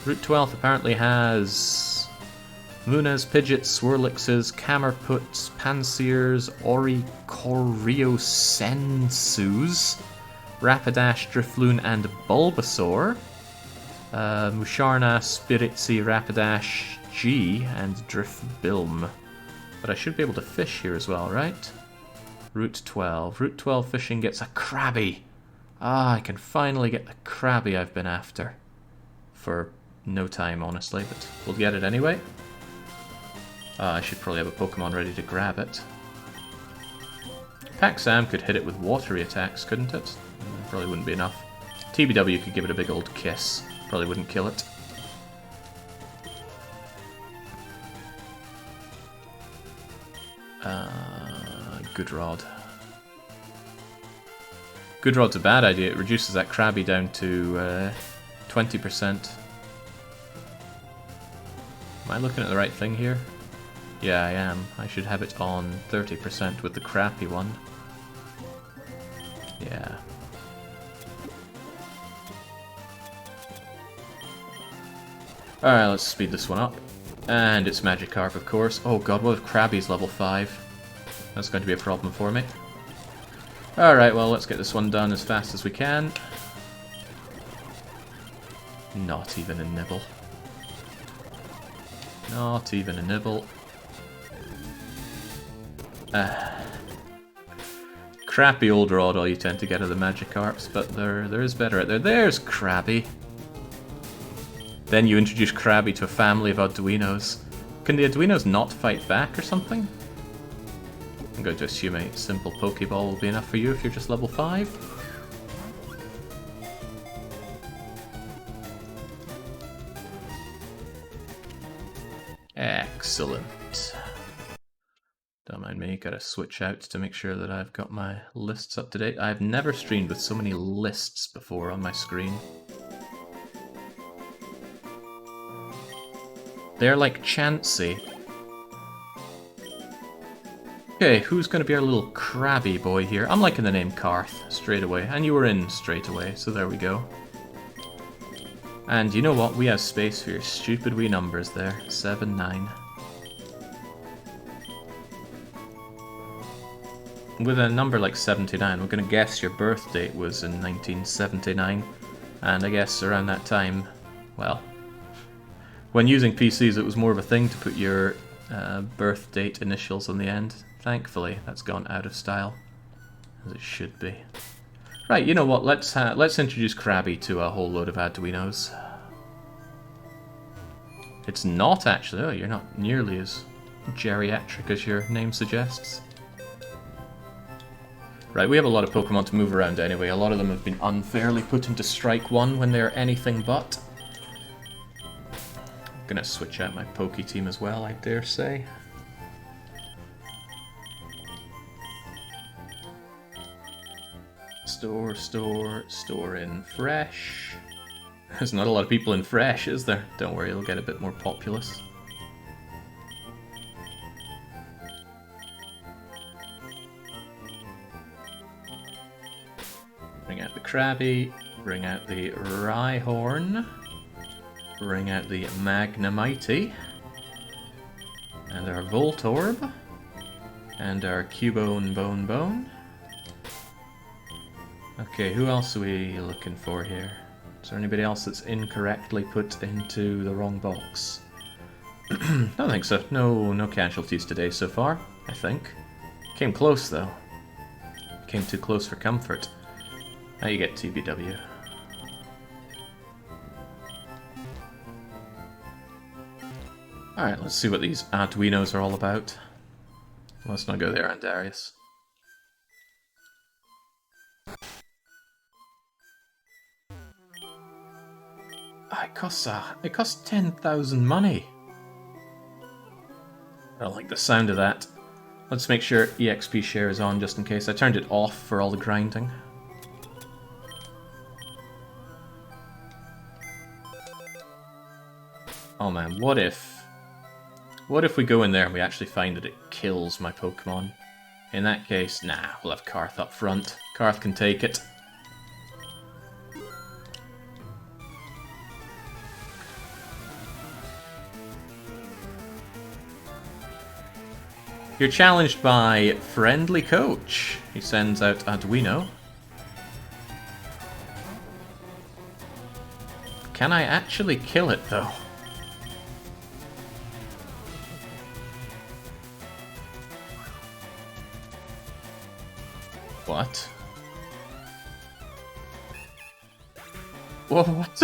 Speaker 1: Route 12 apparently has... Munas, Pidgeots, Swirlixes, Camerputs, Panseers, Oricoriosensus, Rapidash, Drifloon, and Bulbasaur. Musharna, Spiritzy, Rapidash, G, and Drifbilm. But I should be able to fish here as well, right? Route 12. Route 12 fishing gets a Krabby. Ah, I can finally get the Krabby I've been after. For no time, honestly, but we'll get it anyway. I should probably have a Pokemon ready to grab it. Pac-Sam could hit it with watery attacks, couldn't it? Probably wouldn't be enough. TBW could give it a big old kiss. Probably wouldn't kill it. Good Rod. Good Rod's a bad idea. It reduces that Krabby down to 20%. Am I looking at the right thing here? Yeah, I am. I should have it on 30% with the crappy one. Yeah. Alright, let's speed this one up. And it's Magikarp, of course. Oh god, what if Krabby's level 5? That's going to be a problem for me. Alright, well, let's get this one done as fast as we can. Not even a nibble. Not even a nibble. Crappy old Rod, all you tend to get are the Magikarps, but there is better out there. There's Krabby. Then you introduce Krabby to a family of Arduinos. Can the Arduinos not fight back or something? I'm going to assume a simple Pokeball will be enough for you if you're just level 5. Excellent. Don't mind me, gotta switch out to make sure that I've got my lists up to date. I've never streamed with so many lists before on my screen. They're like Chansey. Okay, who's gonna be our little Krabby boy here? I'm liking the name Karth straight away, and you were in straight away, so there we go. And you know what? We have space for your stupid wee numbers there. 7, 9. With a number like 79, we're going to guess your birth date was in 1979. And I guess around that time, well, when using PCs it was more of a thing to put your birth date initials on the end. Thankfully, that's gone out of style, as it should be. Right, you know what, let's introduce Krabby to a whole load of Arduinos. It's not actually, oh, you're not nearly as geriatric as your name suggests. Right, we have a lot of Pokemon to move around anyway. A lot of them have been unfairly put into Strike 1 when they're anything but. I'm gonna switch out my Poke team as well, I dare say. Store in Fresh. There's not a lot of people in Fresh, is there? Don't worry, it'll get a bit more populous. Bring out the Krabby, bring out the Rhyhorn, bring out the Magnemite, and our Voltorb, and our Cubone Bone. Okay, who else are we looking for here? Is there anybody else that's incorrectly put into the wrong box? Don't think so. No casualties today so far, I think. Came close though. Came too close for comfort. Now you get TBW. Alright, let's see what these Arduinos are all about. Let's not go there, Andarius. It costs 10,000 money. I don't like the sound of that. Let's make sure EXP share is on just in case. I turned it off for all the grinding. Oh man, what if we go in there and we actually find that it kills my Pokemon? In that case, nah, we'll have Karth up front. Karth can take it. You're challenged by Friendly Coach. He sends out Arduino. Can I actually kill it, though? What? Whoa, what?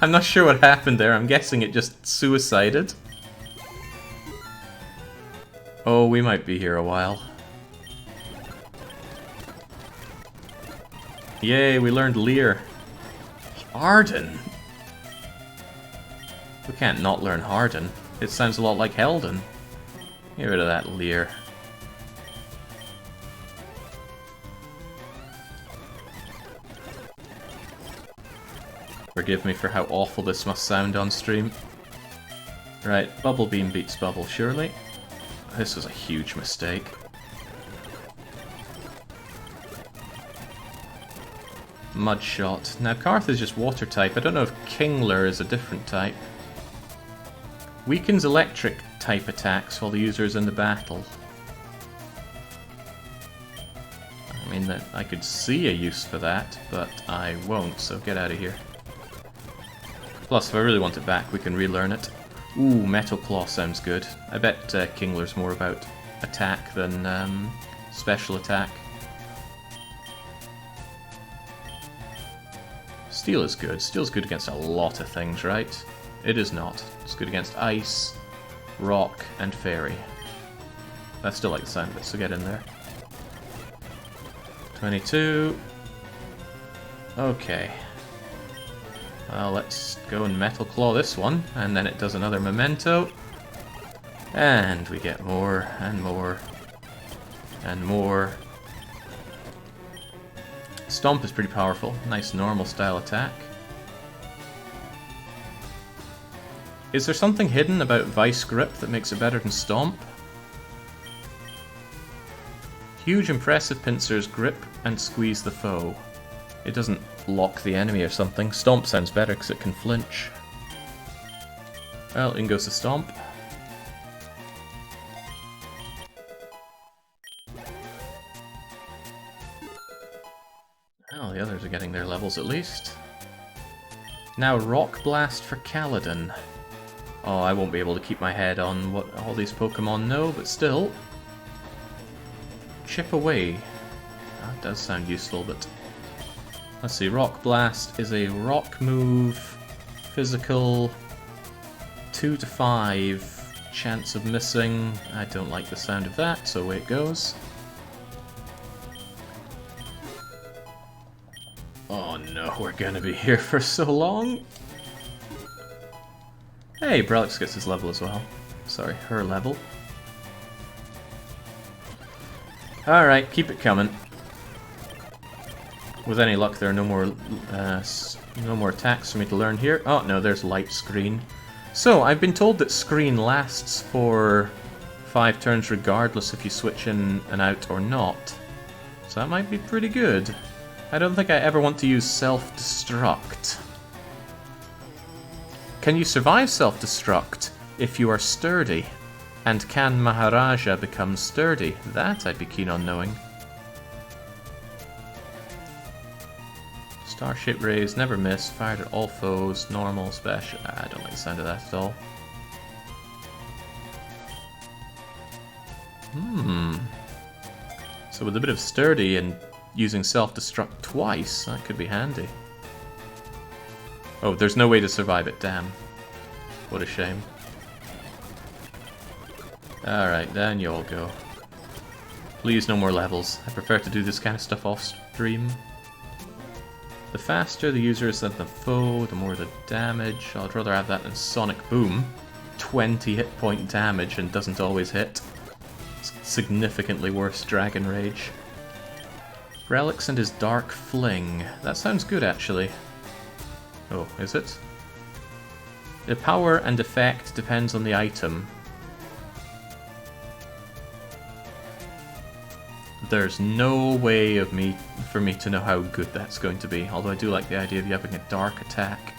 Speaker 1: I'm not sure what happened there. I'm guessing it just suicided. Oh, we might be here a while. Yay, we learned Leer. Harden? We can't not learn Harden. It sounds a lot like Helden. Get rid of that Leer. Forgive me for how awful this must sound on stream. Right, Bubble Beam beats Bubble, surely. This was a huge mistake. Mud Shot. Now Karth is just water type. I don't know if Kingler is a different type. Weakens electric type attacks while the user is in the battle. I mean, I could see a use for that, but I won't, so get out of here. Plus, if I really want it back, we can relearn it. Ooh, Metal Claw sounds good. I bet Kingler's more about attack than special attack. Steel is good. Steel's good against a lot of things, right? It is not. It's good against ice, rock, and fairy. I still like the sound of it, so get in there. 22. Okay. Well, let's go and Metal Claw this one, and then it does another Memento. And we get more, and more, and more. Stomp is pretty powerful. Nice normal style attack. Is there something hidden about Vice Grip that makes it better than Stomp? Huge impressive pincers grip and squeeze the foe. It doesn't lock the enemy or something. Stomp sounds better because it can flinch. Well, in goes the Stomp. Oh, the others are getting their levels at least. Now Rock Blast for Kaladin. Oh, I won't be able to keep my head on what all these Pokemon know, but still. Chip Away. That does sound useful, but... Let's see, Rock Blast is a rock move, physical, 2 to 5, chance of missing. I don't like the sound of that, so away it goes. Oh no, we're gonna be here for so long. Hey, Brelix gets his level as well. Sorry, her level. Alright, keep it coming. With any luck, there are no more attacks for me to learn here. Oh, no, there's Light Screen. So, I've been told that Screen lasts for 5 turns regardless if you switch in and out or not. So that might be pretty good. I don't think I ever want to use Self-Destruct. Can you survive Self-Destruct if you are sturdy? And can Maharaja become sturdy? That I'd be keen on knowing. Starship Rays, never miss, fired at all foes, normal, special. I don't like the sound of that at all. So So with a bit of sturdy and using self-destruct twice, that could be handy. Oh, there's no way to survive it, damn. What a shame. Alright, down you all go. Please, no more levels. I prefer to do this kind of stuff off stream. The faster the user is than the foe, the more the damage. I'd rather have that than Sonic Boom. 20 hit point damage and doesn't always hit. It's significantly worse Dragon Rage. Relics and his Dark Fling. That sounds good, actually. Oh, is it? The power and effect depends on the item. There's no way for me to know how good that's going to be, although I do like the idea of you having a dark attack.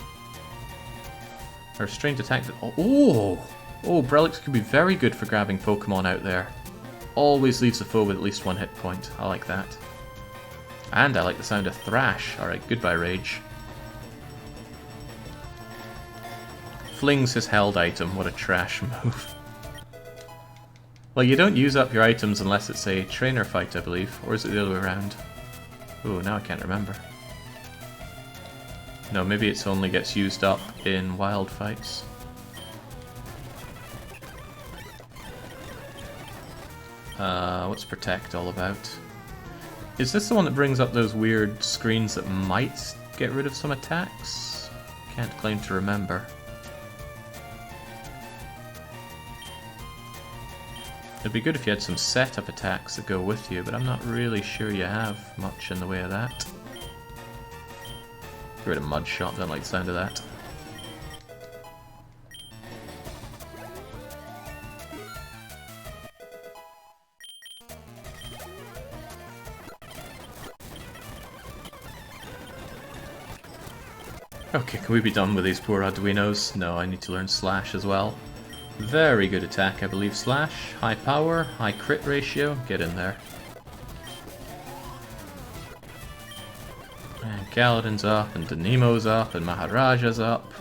Speaker 1: A restrained attack that... Oh! Oh, Relics could be very good for grabbing Pokemon out there. Always leaves the foe with at least one hit point. I like that. And I like the sound of Thrash. Alright, goodbye Rage. Flings his held item. What a trash move. Well, you don't use up your items unless it's a trainer fight, I believe. Or is it the other way around? Oh, now I can't remember. No, maybe it only gets used up in wild fights. What's Protect all about? Is this the one that brings up those weird screens that might get rid of some attacks? Can't claim to remember. It'd be good if you had some setup attacks that go with you, but I'm not really sure you have much in the way of that. Get rid of Mud Shot, don't like the sound of that. Okay, can we be done with these poor Arduinos? No, I need to learn Slash as well. Very good attack, I believe, Slash. High power, high crit ratio. Get in there. And Kaladin's up, and Denemo's up, and Maharaja's up.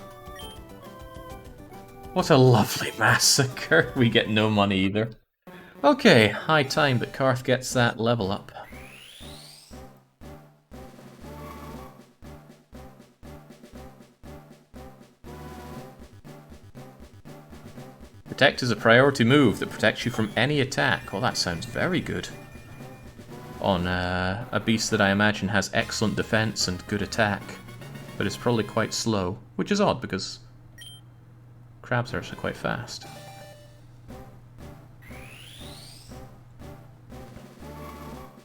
Speaker 1: What a lovely massacre. We get no money either. Okay, high time that Karth gets that level up. Protect is a priority move that protects you from any attack. Well, that sounds very good. On a beast that I imagine has excellent defense and good attack, but is probably quite slow, which is odd because crabs are actually quite fast.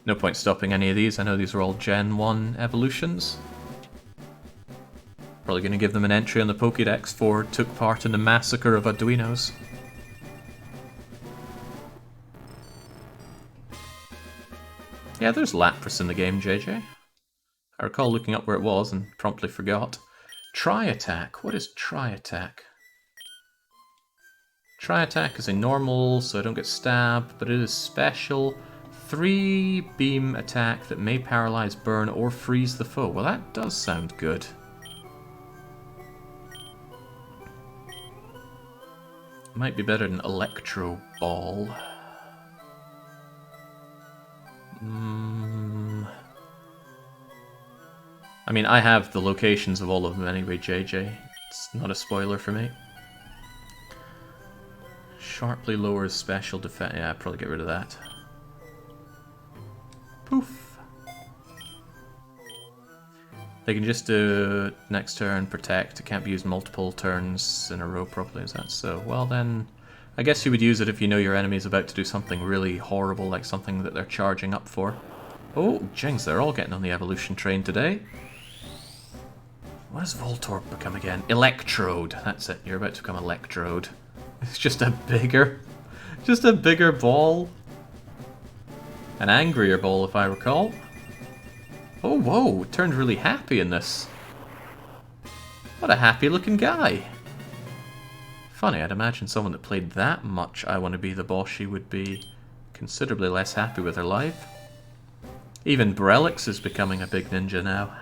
Speaker 1: No point stopping any of these. I know these are all Gen 1 evolutions. Probably going to give them an entry on the Pokédex for took part in the massacre of Arduinos. Yeah, there's Lapras in the game, JJ. I recall looking up where it was and promptly forgot. Tri-Attack. What is Tri-Attack? Tri-Attack is a normal, so I don't get stabbed, but it is special. 3 beam attack that may paralyze, burn, or freeze the foe. Well, that does sound good. Might be better than Electro Ball. I mean, I have the locations of all of them anyway, JJ. It's not a spoiler for me. Sharply lowers special defense. Yeah, I'd probably get rid of that. Poof. They can just do next turn, protect. It can't be used multiple turns in a row properly, is that so? Well then, I guess you would use it if you know your enemy is about to do something really horrible, like something that they're charging up for. Oh, jings, they're all getting on the evolution train today. What does Voltorb become again? Electrode. That's it, you're about to become Electrode. It's just a bigger ball. An angrier ball, if I recall. Oh, whoa, it turned really happy in this. What a happy looking guy. Funny, I'd imagine someone that played that much I Want to Be the Boss would be considerably less happy with their life. Even Brelix is becoming a big ninja now.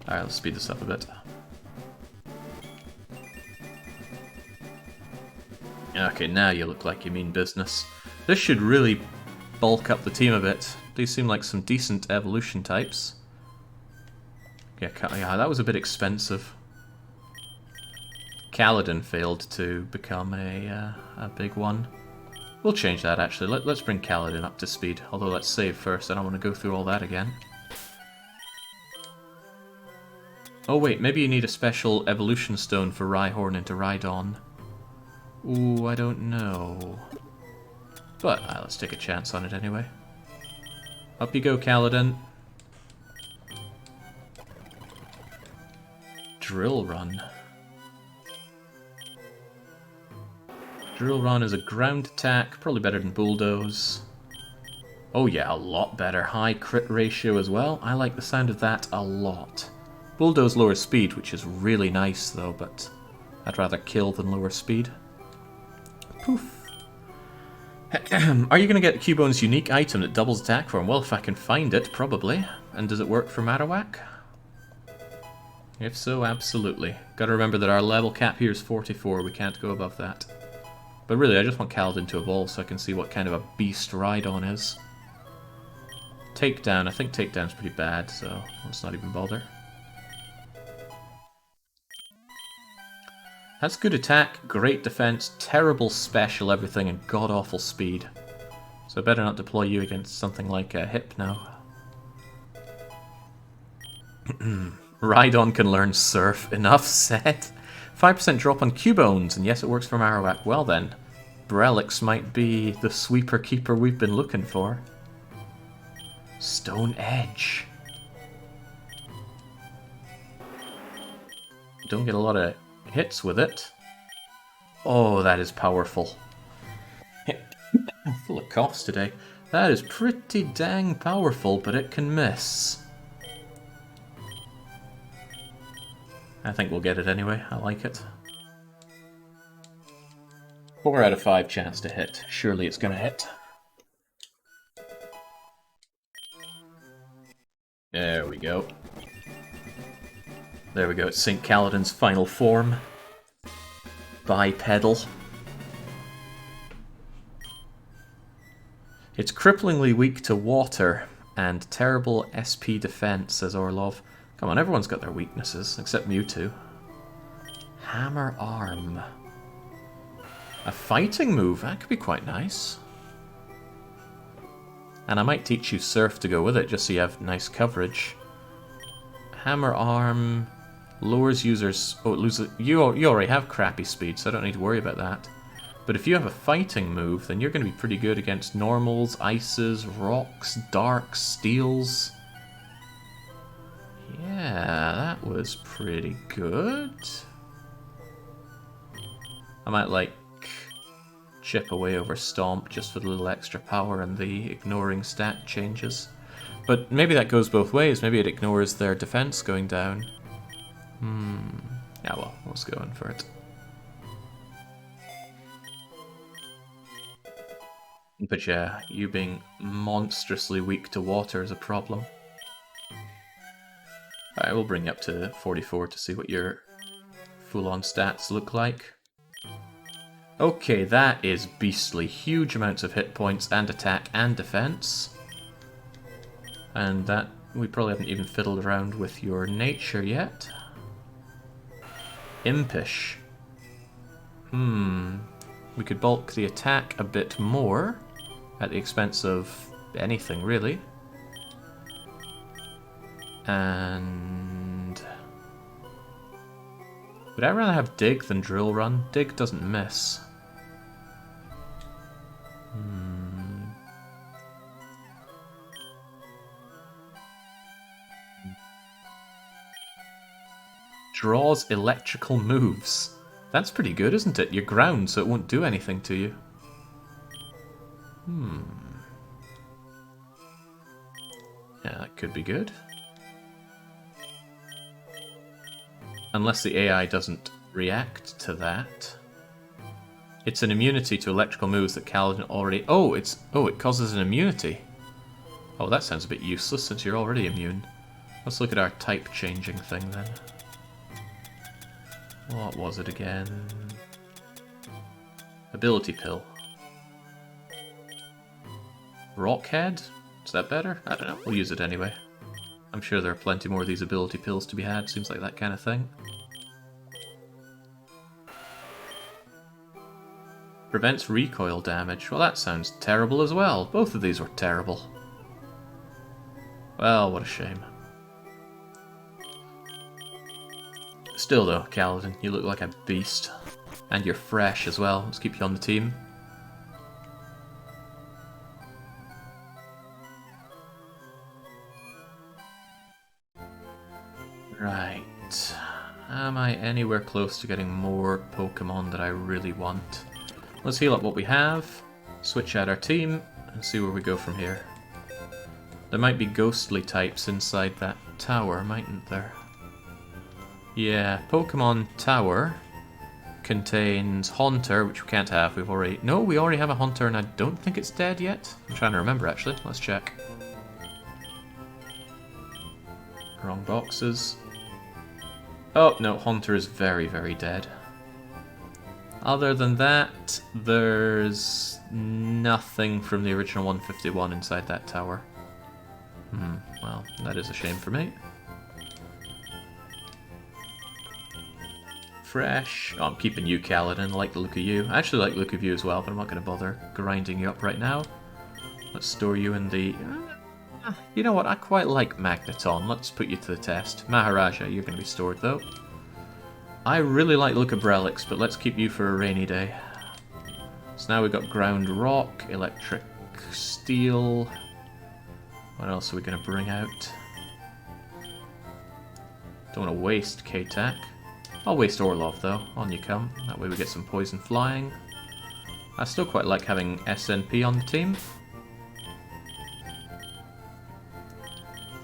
Speaker 1: Alright, let's speed this up a bit. Okay, now you look like you mean business. This should really bulk up the team a bit. These seem like some decent evolution types. Yeah, that was a bit expensive. Kaladin failed to become a big one. We'll change that, actually. Let's bring Kaladin up to speed. Although, let's save first. I don't want to go through all that again. Oh, wait. Maybe you need a special evolution stone for Rhyhorn into Rhydon. Ooh, I don't know. But, let's take a chance on it anyway. Up you go, Kaladin. Drill Run. Drill Run is a ground attack, probably better than Bulldoze. Oh yeah, a lot better. High crit ratio as well. I like the sound of that a lot. Bulldoze lowers speed, which is really nice though, but I'd rather kill than lower speed. Poof. Are you going to get Cubone's unique item that doubles attack for him? Well, if I can find it, probably. And does it work for Marowak? If so, absolutely. Gotta remember that our level cap here is 44, we can't go above that. But really, I just want Kaladin to evolve so I can see what kind of a beast Rhydon is. Takedown, I think Takedown's pretty bad, so let's not even bother. That's good attack, great defense, terrible special everything, and god-awful speed. So I better not deploy you against something like a Hypno. Rhydon can learn Surf. Enough said. 5% drop on Cubones, and yes, it works for Marowak. Well then, Brelix might be the sweeper keeper we've been looking for. Stone Edge. Don't get a lot of hits with it. Oh, that is powerful. I'm full of coughs today. That is pretty dang powerful, but it can miss. I think we'll get it anyway. I like it. 4 out of 5 chance to hit. Surely it's gonna hit. There we go. There we go. It's St. Kaladin's final form. Bipedal. It's cripplingly weak to water and terrible SP defense, says Orlov. Come on, everyone's got their weaknesses, except Mewtwo. Hammer Arm. A fighting move, that could be quite nice. And I might teach you Surf to go with it, just so you have nice coverage. Hammer Arm lowers users... Oh, you already have crappy speed, so I don't need to worry about that. But if you have a fighting move, then you're going to be pretty good against normals, ices, rocks, darks, steels... Yeah, that was pretty good. I might, like, chip away over Stomp just for the little extra power and the ignoring stat changes. But maybe that goes both ways. Maybe it ignores their defense going down. Yeah, well, let's go in for it. But yeah, you being monstrously weak to water is a problem. Alright, we'll bring you up to 44 to see what your full-on stats look like. Okay, that is beastly. Huge amounts of hit points and attack and defense. And that, we probably haven't even fiddled around with your nature yet. Impish. We could bulk the attack a bit more at the expense of anything, really. And... would I rather have Dig than Drill Run? Dig doesn't miss. Draws electrical moves. That's pretty good, isn't it? You're ground, so it won't do anything to you. Yeah, that could be good. Unless the AI doesn't react to that. It's an immunity to electrical moves that Kaladin already... Oh, it causes an immunity. Oh, that sounds a bit useless since you're already immune. Let's look at our type changing thing then. What was it again? Ability Pill. Rockhead? Is that better? I don't know. We'll use it anyway. I'm sure there are plenty more of these ability pills to be had. Seems like that kind of thing. Prevents recoil damage. Well, that sounds terrible as well. Both of these were terrible. Well, what a shame. Still though, Kaladin, you look like a beast. And you're fresh as well. Let's keep you on the team. Right. Am I anywhere close to getting more Pokemon that I really want? Let's heal up what we have, switch out our team, and see where we go from here. There might be ghostly types inside that tower, mightn't there? Yeah, Pokemon Tower contains Haunter, which we can't have. We've already... No, we already have a Haunter, and I don't think it's dead yet. I'm trying to remember, actually. Let's check. Wrong boxes. Oh, no, Haunter is very, very dead. Other than that, there's nothing from the original 151 inside that tower. Well, that is a shame for me. Fresh. Oh, I'm keeping you, Kaladin. I like the look of you. I actually like the look of you as well, but I'm not going to bother grinding you up right now. Let's store you in the... You know what? I quite like Magneton. Let's put you to the test. Maharaja, you're going to be stored, though. I really like the look of Brelix, but let's keep you for a rainy day. So now we've got Ground Rock, Electric Steel. What else are we going to bring out? Don't want to waste K-Tac. I'll waste Orlov, though. On you come. That way we get some Poison Flying. I still quite like having SNP on the team.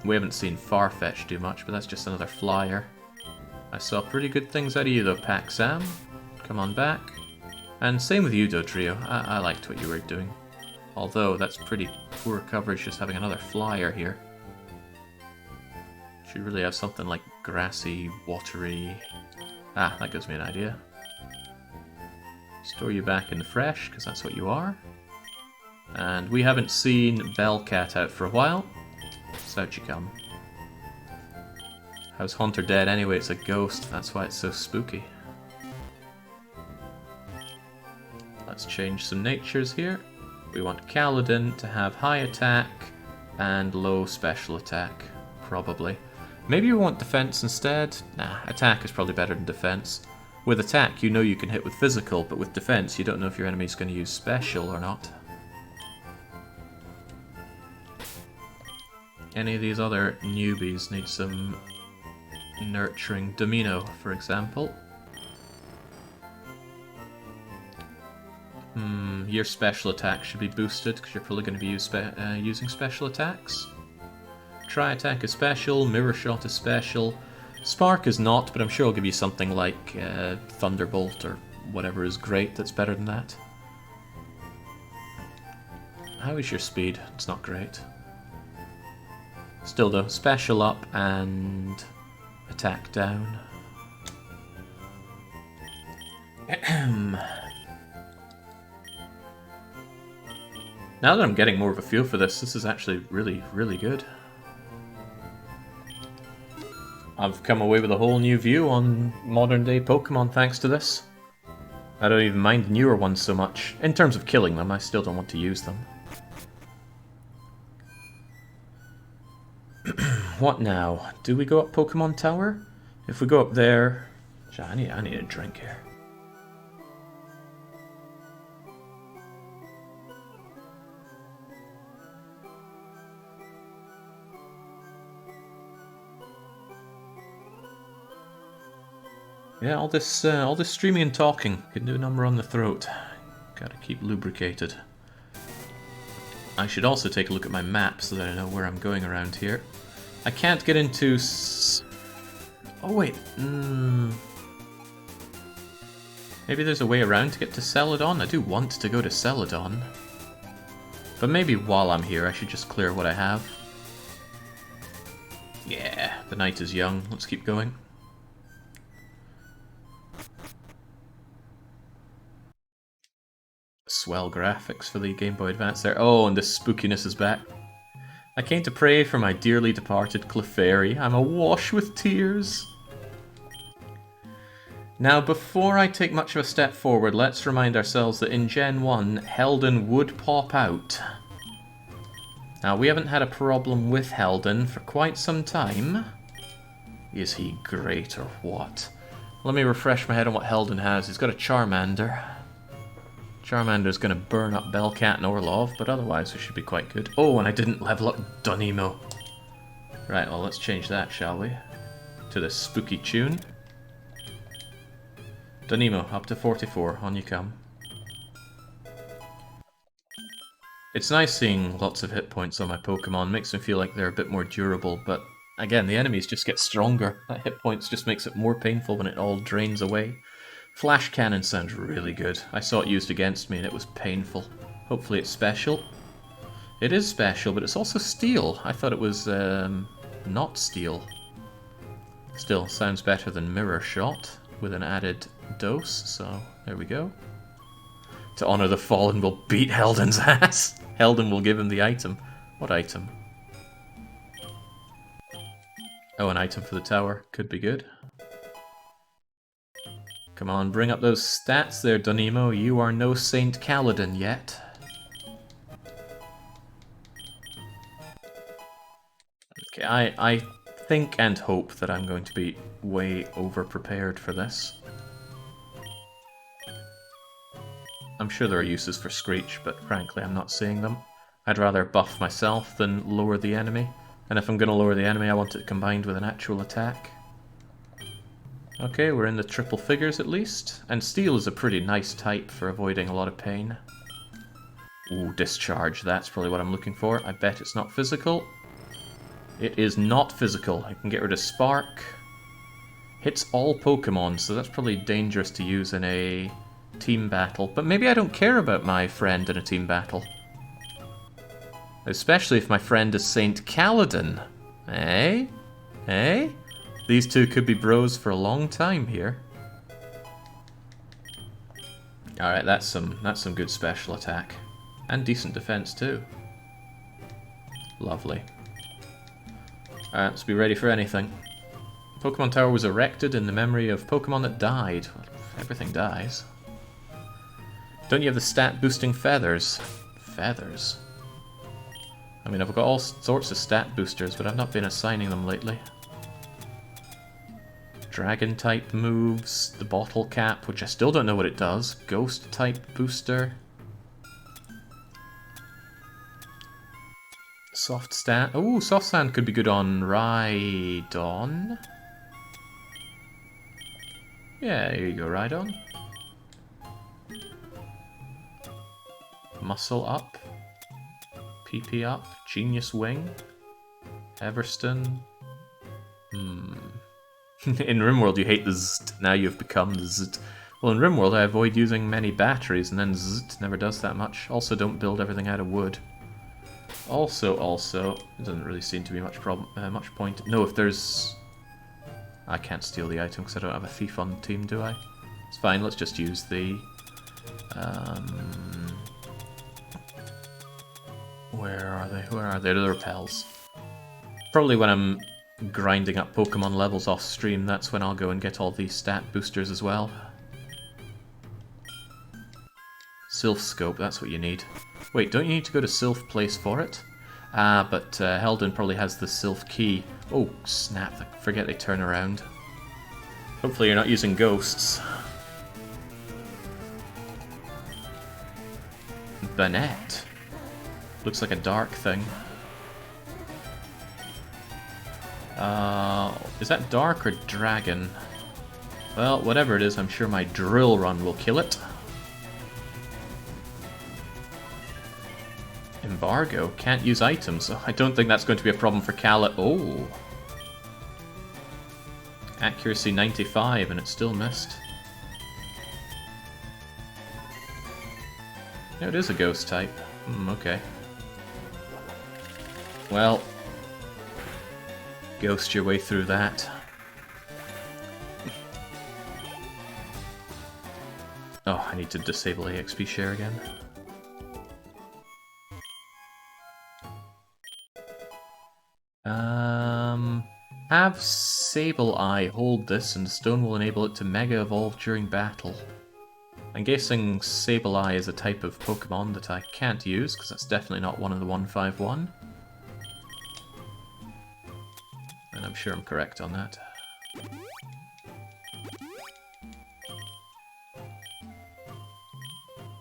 Speaker 1: We haven't seen Farfetch do much, but that's just another flyer. I saw pretty good things out of you, though, Paxam. Come on back. And same with you, Dodrio. I liked what you were doing. Although, that's pretty poor coverage just having another flyer here. Should really have something like grassy, watery... Ah, that gives me an idea. Store you back in the fresh, because that's what you are. And we haven't seen Bellcat out for a while. So out you come. How's Haunter dead anyway? It's a ghost, that's why it's so spooky. Let's change some natures here. We want Kaladin to have high attack and low special attack, probably. Maybe we want defense instead? Nah, attack is probably better than defense. With attack, you know you can hit with physical, but with defense, you don't know if your enemy's going to use special or not. Any of these other newbies need some nurturing. Domino, for example. Your special attack should be boosted, because you're probably going to be using special attacks. Tri-attack is special, Mirror Shot is special, Spark is not, but I'm sure I'll give you something like Thunderbolt or whatever is great that's better than that. How is your speed? It's not great. Still though, special up and attack down. Now that I'm getting more of a feel for this, this is actually really, really good. I've come away with a whole new view on modern day Pokemon thanks to this. I don't even mind the newer ones so much. In terms of killing them, I still don't want to use them. What now? Do we go up Pokemon Tower? If we go up there... I need a drink here. Yeah, all this streaming and talking can do a number on the throat. Gotta keep lubricated. I should also take a look at my map so that I know where I'm going around here. I can't get into... Oh wait, maybe there's a way around to get to Celadon? I do want to go to Celadon. But maybe while I'm here I should just clear what I have. Yeah, the night is young. Let's keep going. Swell graphics for the Game Boy Advance there. Oh, and the spookiness is back. I came to pray for my dearly departed Clefairy. I'm awash with tears. Now, before I take much of a step forward, let's remind ourselves that in Gen 1, Heldon would pop out. Now, we haven't had a problem with Heldon for quite some time. Is he great or what? Let me refresh my head on what Heldon has. He's got a Charmander. Charmander's going to burn up Bellcat and Orlov, but otherwise we should be quite good. Oh, and I didn't level up Dunemo. Right, well, let's change that, shall we? To the spooky tune. Dunemo, up to 44. On you come. It's nice seeing lots of hit points on my Pokemon. Makes me feel like they're a bit more durable, but again, the enemies just get stronger. That hit points just makes it more painful when it all drains away. Flash Cannon sounds really good. I saw it used against me and it was painful. Hopefully it's special. It is special, but it's also steel. I thought it was not steel. Still, sounds better than Mirror Shot with an added dose, so there we go. To honor the fallen, we'll beat Heldon's ass. Heldon will give him the item. What item? Oh, an item for the tower. Could be good. Come on, bring up those stats there, Dunemo. You are no Saint Kaladin yet. Okay, I think and hope that I'm going to be way over-prepared for this. I'm sure there are uses for Screech, but frankly I'm not seeing them. I'd rather buff myself than lower the enemy. And if I'm going to lower the enemy, I want it combined with an actual attack. Okay, we're in the triple figures at least. And Steel is a pretty nice type for avoiding a lot of pain. Ooh, Discharge, that's probably what I'm looking for. I bet it's not physical. It is not physical. I can get rid of Spark. Hits all Pokemon, so that's probably dangerous to use in a team battle. But maybe I don't care about my friend in a team battle. Especially if my friend is Saint Kaladin. Eh? Eh? These two could be bros for a long time here. Alright, that's some good special attack. And decent defense too. Lovely. Alright, let's be ready for anything. Pokemon Tower was erected in the memory of Pokemon that died. Well, everything dies. Don't you have the stat boosting feathers? Feathers? I mean, I've got all sorts of stat boosters, but I've not been assigning them lately. Dragon type moves, the bottle cap, which I still don't know what it does. Ghost type booster. Soft stat. Oh, soft sand could be good on Rhydon. Yeah, here you go, Rhydon. Muscle up. PP up. Genius Wing. Everston. In RimWorld you hate the zt, now you've become the zt. Well, in RimWorld I avoid using many batteries, and then zt never does that much. Also, don't build everything out of wood. Also, it doesn't really seem to be much point. No, if there's... I can't steal the item because I don't have a thief on the team, do I? It's fine, let's just use the... Where are they? Where are they? The repels. Probably when I'm grinding up Pokemon levels off stream, that's when I'll go and get all these stat boosters as well. Sylph Scope, that's what you need. Wait, don't you need to go to Sylph Place for it? Ah, but Heldon probably has the Sylph Key. Oh, snap, I forget they turn around. Hopefully you're not using ghosts. Banette. Looks like a dark thing. Is that dark or dragon? Well, whatever it is, I'm sure my drill run will kill it. Embargo. Can't use items. Oh, I don't think that's going to be a problem for Kala. Oh. Accuracy 95 and it still missed. No, it is a ghost type. Okay. Well, ghost your way through that. Oh, I need to disable EXP share again. Have Sableye hold this, and the stone will enable it to Mega Evolve during battle. I'm guessing Sableye is a type of Pokemon that I can't use, because that's definitely not one of the 151. And I'm sure I'm correct on that.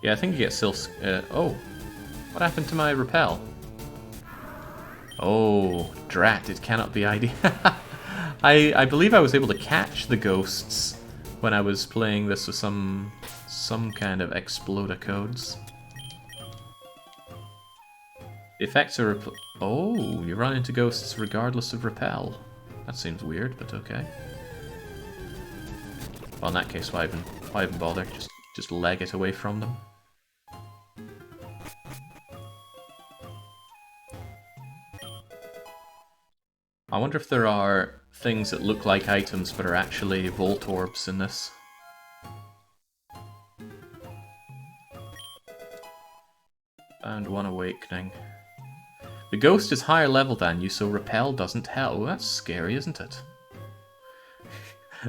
Speaker 1: Yeah, I think you get oh! What happened to my Repel? Oh, drat, it cannot be ID. I believe I was able to catch the ghosts when I was playing this with some kind of Exploda codes. The effects are oh, you run into ghosts regardless of repel. That seems weird, but okay. Well, in that case, why even bother? Just leg it away from them. I wonder if there are things that look like items but are actually Volt Orbs in this. Found one awakening. The ghost is higher level than you, so repel doesn't help. Oh, that's scary, isn't it?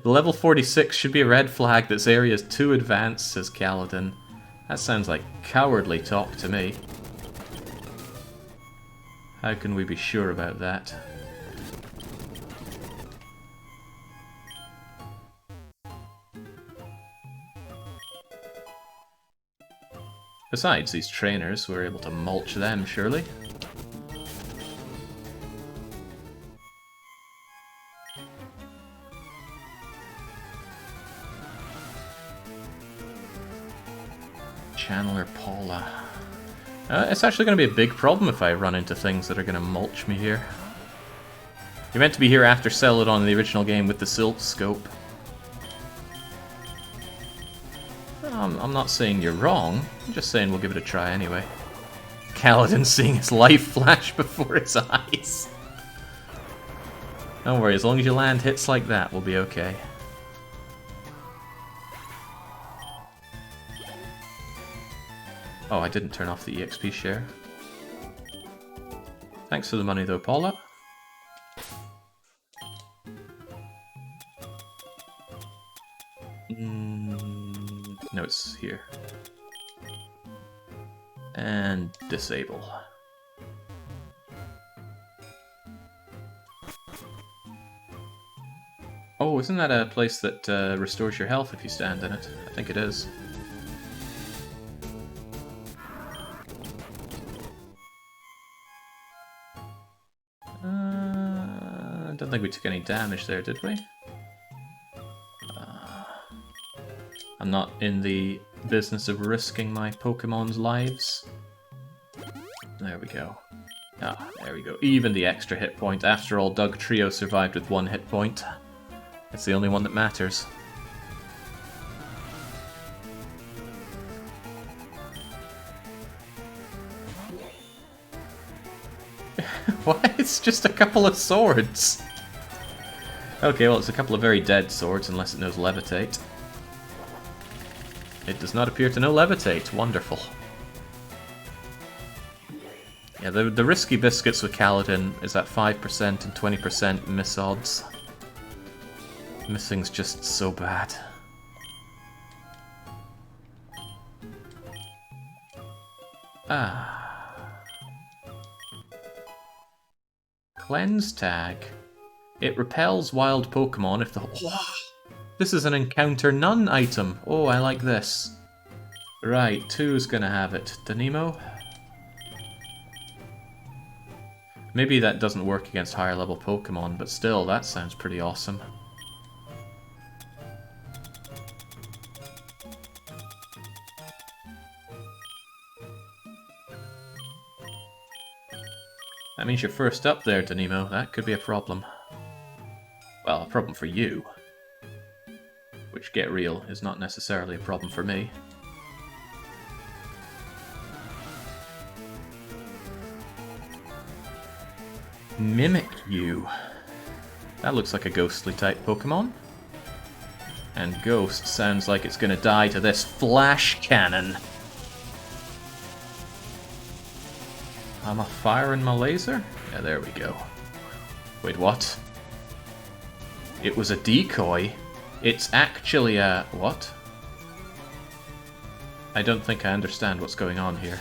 Speaker 1: The level 46 should be a red flag. This area is too advanced, says Kaladin. That sounds like cowardly talk to me. How can we be sure about that? Besides, these trainers were able to mulch them, surely. Channeler Paula. It's actually going to be a big problem if I run into things that are going to mulch me here. You're meant to be here after Celadon in the original game with the Silph Scope. I'm not saying you're wrong, I'm just saying we'll give it a try anyway. Kaladin seeing his life flash before his eyes. Don't worry, as long as you land hits like that, we'll be okay. Oh, I didn't turn off the EXP share. Thanks for the money though, Paula. No, it's here. And disable. Oh, isn't that a place that restores your health if you stand in it? I think it is. I don't think we took any damage there, did we? I'm not in the business of risking my Pokemon's lives. There we go. Ah, there we go. Even the extra hit point. After all, Doug Trio survived with 1 hit point. It's the only one that matters. Why? It's just a couple of swords. Okay, well, it's a couple of very dead swords, unless it knows Levitate. It does not appear to know Levitate. Wonderful. Yeah, the risky biscuits with Kaladin is at 5% and 20% miss odds. Missing's just so bad. Ah. Cleanse tag. It repels wild Pokemon if the... This is an Encounter None item. Oh, I like this. Right, 2's gonna have it. Danimo? Maybe that doesn't work against higher level Pokemon, but still, that sounds pretty awesome. That means you're first up there, Danimo. That could be a problem. Well, a problem for you. Which, get real, is not necessarily a problem for me. Mimic you. That looks like a ghostly type Pokemon. And Ghost sounds like it's going to die to this flash cannon. Am I firing my laser? Yeah, there we go. Wait, what? It was a decoy? It's actually a... what? I don't think I understand what's going on here.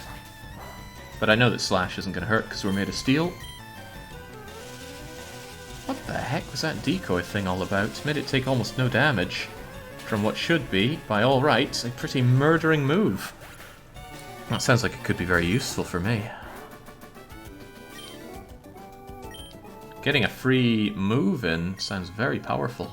Speaker 1: But I know that Slash isn't going to hurt because we're made of steel. What the heck was that decoy thing all about? Made it take almost no damage from what should be, by all rights, a pretty murdering move. That sounds like it could be very useful for me. Getting a free move in sounds very powerful.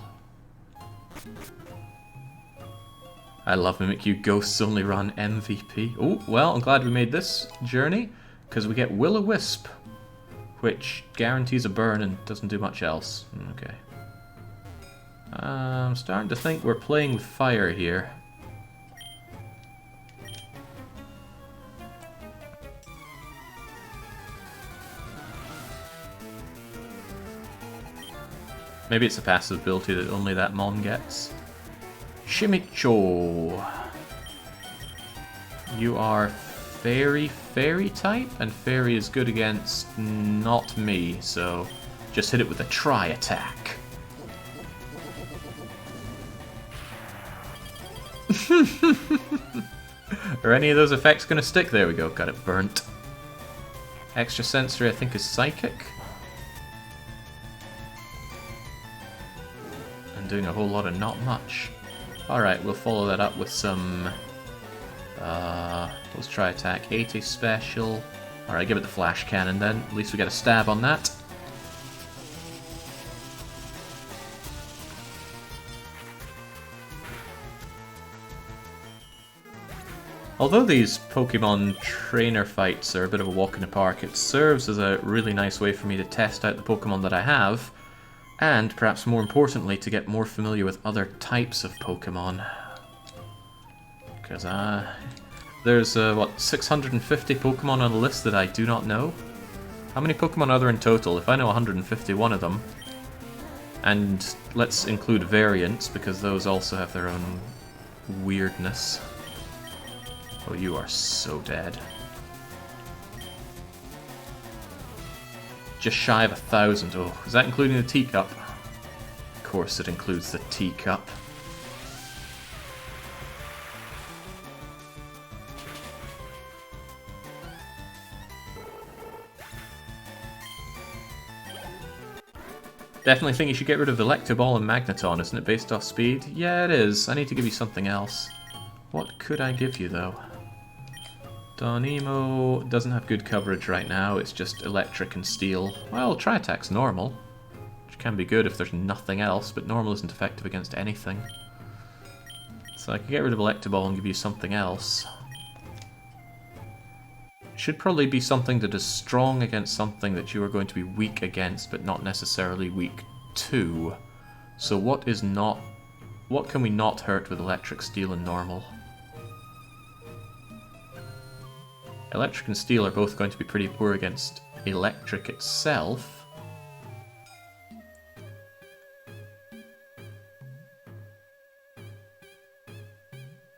Speaker 1: I love Mimikyu. Ghosts only run MVP. Oh, well, I'm glad we made this journey, because we get Will-O-Wisp, which guarantees a burn and doesn't do much else. Okay. I'm starting to think we're playing with fire here. Maybe it's a passive ability that only that Mon gets. Shimicho! You are Fairy type, and Fairy is good against not me, so just hit it with a tri-attack. Are any of those effects going to stick? There we go, got it burnt. Extra sensory I think is Psychic. And doing a whole lot of not much. Alright, we'll follow that up with some... let's try attack. 80 special. Alright, give it the flash cannon then. At least we get a stab on that. Although these Pokemon trainer fights are a bit of a walk in the park, it serves as a really nice way for me to test out the Pokemon that I have, and perhaps more importantly, to get more familiar with other types of Pokemon. Because, there's, what, 650 Pokemon on a list that I do not know? How many Pokemon are there in total? If I know 151 of them, and let's include variants, because those also have their own weirdness. Oh, you are so dead. Just shy of 1,000. Oh, is that including the teacup? Of course it includes the teacup. Definitely think you should get rid of the Electaball and Magneton, isn't it based off speed? Yeah, it is. I need to give you something else. What could I give you, though? Donimo doesn't have good coverage right now, it's just electric and steel. Well, Tri-Attack's normal, which can be good if there's nothing else, but normal isn't effective against anything. So I could get rid of Electaball and give you something else. Should probably be something that is strong against something that you are going to be weak against, but not necessarily weak to. So what can we not hurt with electric, steel, and normal? Electric and steel are both going to be pretty poor against electric itself.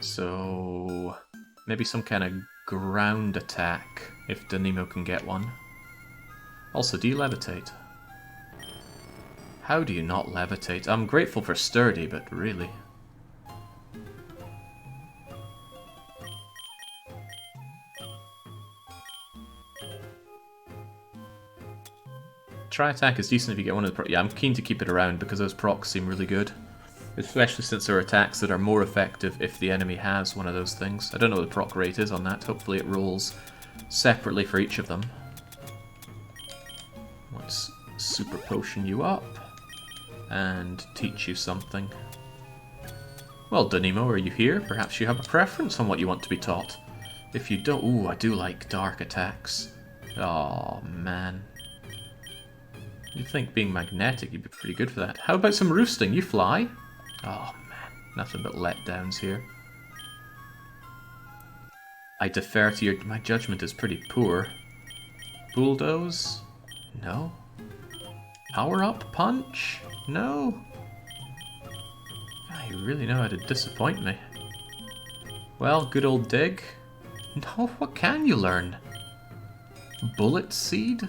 Speaker 1: So maybe some kind of ground attack, if Donimo can get one. Also, do you levitate? How do you not levitate? I'm grateful for sturdy, but really... Tri-attack is decent if you get one of the... Yeah, I'm keen to keep it around because those procs seem really good. Especially since there are attacks that are more effective if the enemy has one of those things. I don't know what the proc rate is on that. Hopefully it rolls separately for each of them. Let's super potion you up and teach you something. Well, Donimo, are you here? Perhaps you have a preference on what you want to be taught. If you don't... Ooh, I do like dark attacks. Oh man. You'd think being magnetic, you'd be pretty good for that. How about some roosting? You fly? Oh man, nothing but letdowns here. I defer to your... My judgment is pretty poor. Bulldoze? No. Power up punch? No. I You really know how to disappoint me. Well, good old dig. No, what can you learn? Bullet Seed?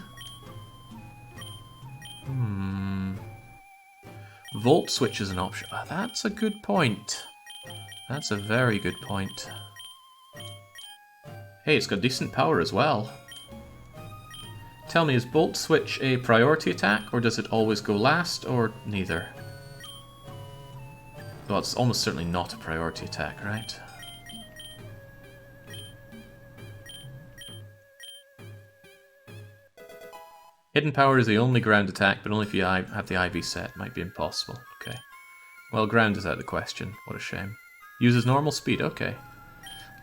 Speaker 1: Volt Switch is an option. Oh, that's a good point. That's a very good point. Hey, it's got decent power as well. Tell me, is Volt Switch a priority attack, or does it always go last, or neither? Well, it's almost certainly not a priority attack, right? Hidden Power is the only ground attack, but only if you have the IV set. Might be impossible. Okay. Well, ground is out of the question. What a shame. Uses normal speed. Okay.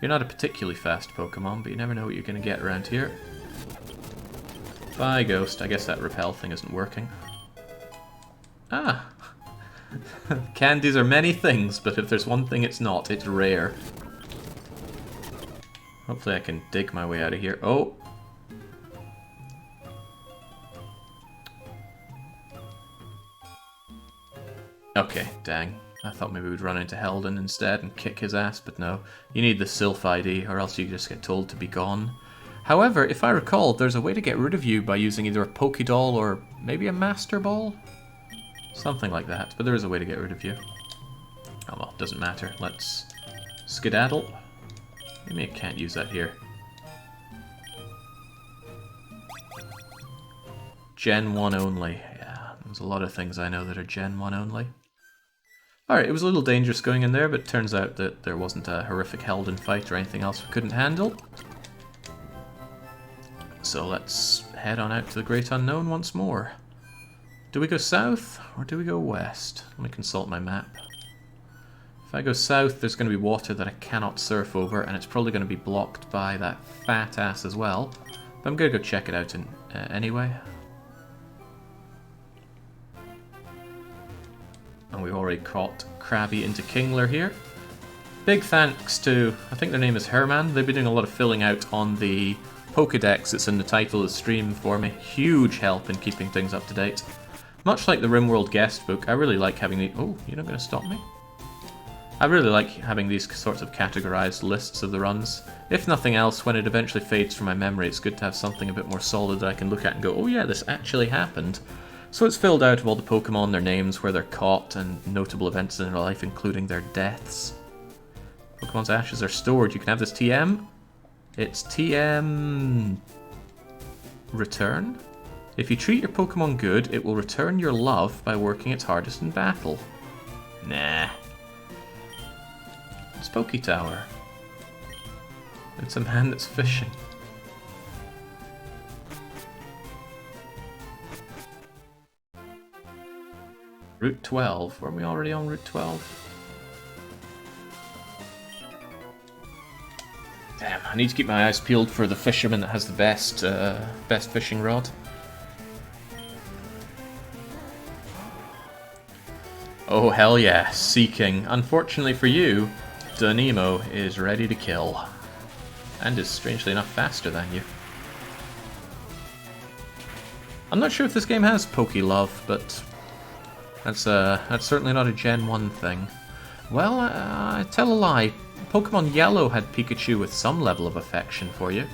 Speaker 1: You're not a particularly fast Pokemon, but you never know what you're going to get around here. Bye, Ghost. I guess that repel thing isn't working. Ah! Candies are many things, but if there's one thing it's not, it's rare. Hopefully I can dig my way out of here. Oh! Okay, dang. I thought maybe we'd run into Heldon instead and kick his ass, but no. You need the Sylph ID, or else you just get told to be gone. However, if I recall, there's a way to get rid of you by using either a Pokédoll or maybe a Master Ball? Something like that, but there is a way to get rid of you. Oh well, doesn't matter. Let's skedaddle. Maybe I can't use that here. Gen 1 only. Yeah, there's a lot of things I know that are Gen 1 only. Alright, it was a little dangerous going in there, but it turns out that there wasn't a horrific Heldon fight or anything else we couldn't handle. So let's head on out to the Great Unknown once more. Do we go south, or do we go west? Let me consult my map. If I go south, there's going to be water that I cannot surf over, and it's probably going to be blocked by that fat ass as well. But I'm going to go check it out anyway. And we've already caught Krabby into Kingler here. Big thanks to, I think their name is Herman. They've been doing a lot of filling out on the Pokedex that's in the title of the stream for me. Huge help in keeping things up to date. Much like the RimWorld guest book, I really like having the... Oh, you're not going to stop me? I really like having these sorts of categorized lists of the runs. If nothing else, when it eventually fades from my memory, it's good to have something a bit more solid that I can look at and go, oh yeah, this actually happened. So it's filled out of all the Pokemon, their names, where they're caught, and notable events in their life, including their deaths. Pokemon's ashes are stored. You can have this TM. It's TM... Return? If you treat your Pokemon good, it will return your love by working its hardest in battle. Nah. It's Poke Tower. It's a man that's fishing. Route 12. Were we already on Route 12? Damn, I need to keep my eyes peeled for the fisherman that has the best fishing rod. Oh hell yeah, Seeking. Unfortunately for you, Donimo is ready to kill. And is strangely enough faster than you. I'm not sure if this game has Poke Love, but that's certainly not a Gen 1 thing. Well, I tell a lie. Pokemon Yellow had Pikachu with some level of affection for you.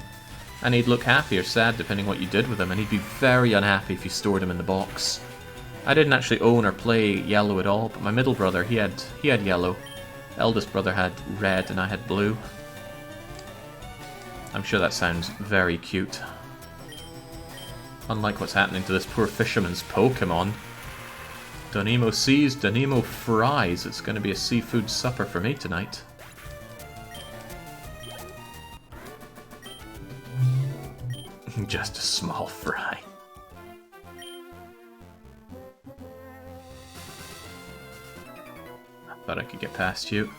Speaker 1: And he'd look happy or sad depending what you did with him, and he'd be very unhappy if you stored him in the box. I didn't actually own or play Yellow at all, but my middle brother, he had Yellow. Eldest brother had Red and I had Blue. I'm sure that sounds very cute. Unlike what's happening to this poor fisherman's Pokemon. Donimo sees, Donimo fries. It's going to be a seafood supper for me tonight. Just a small fry. I thought I could get past you.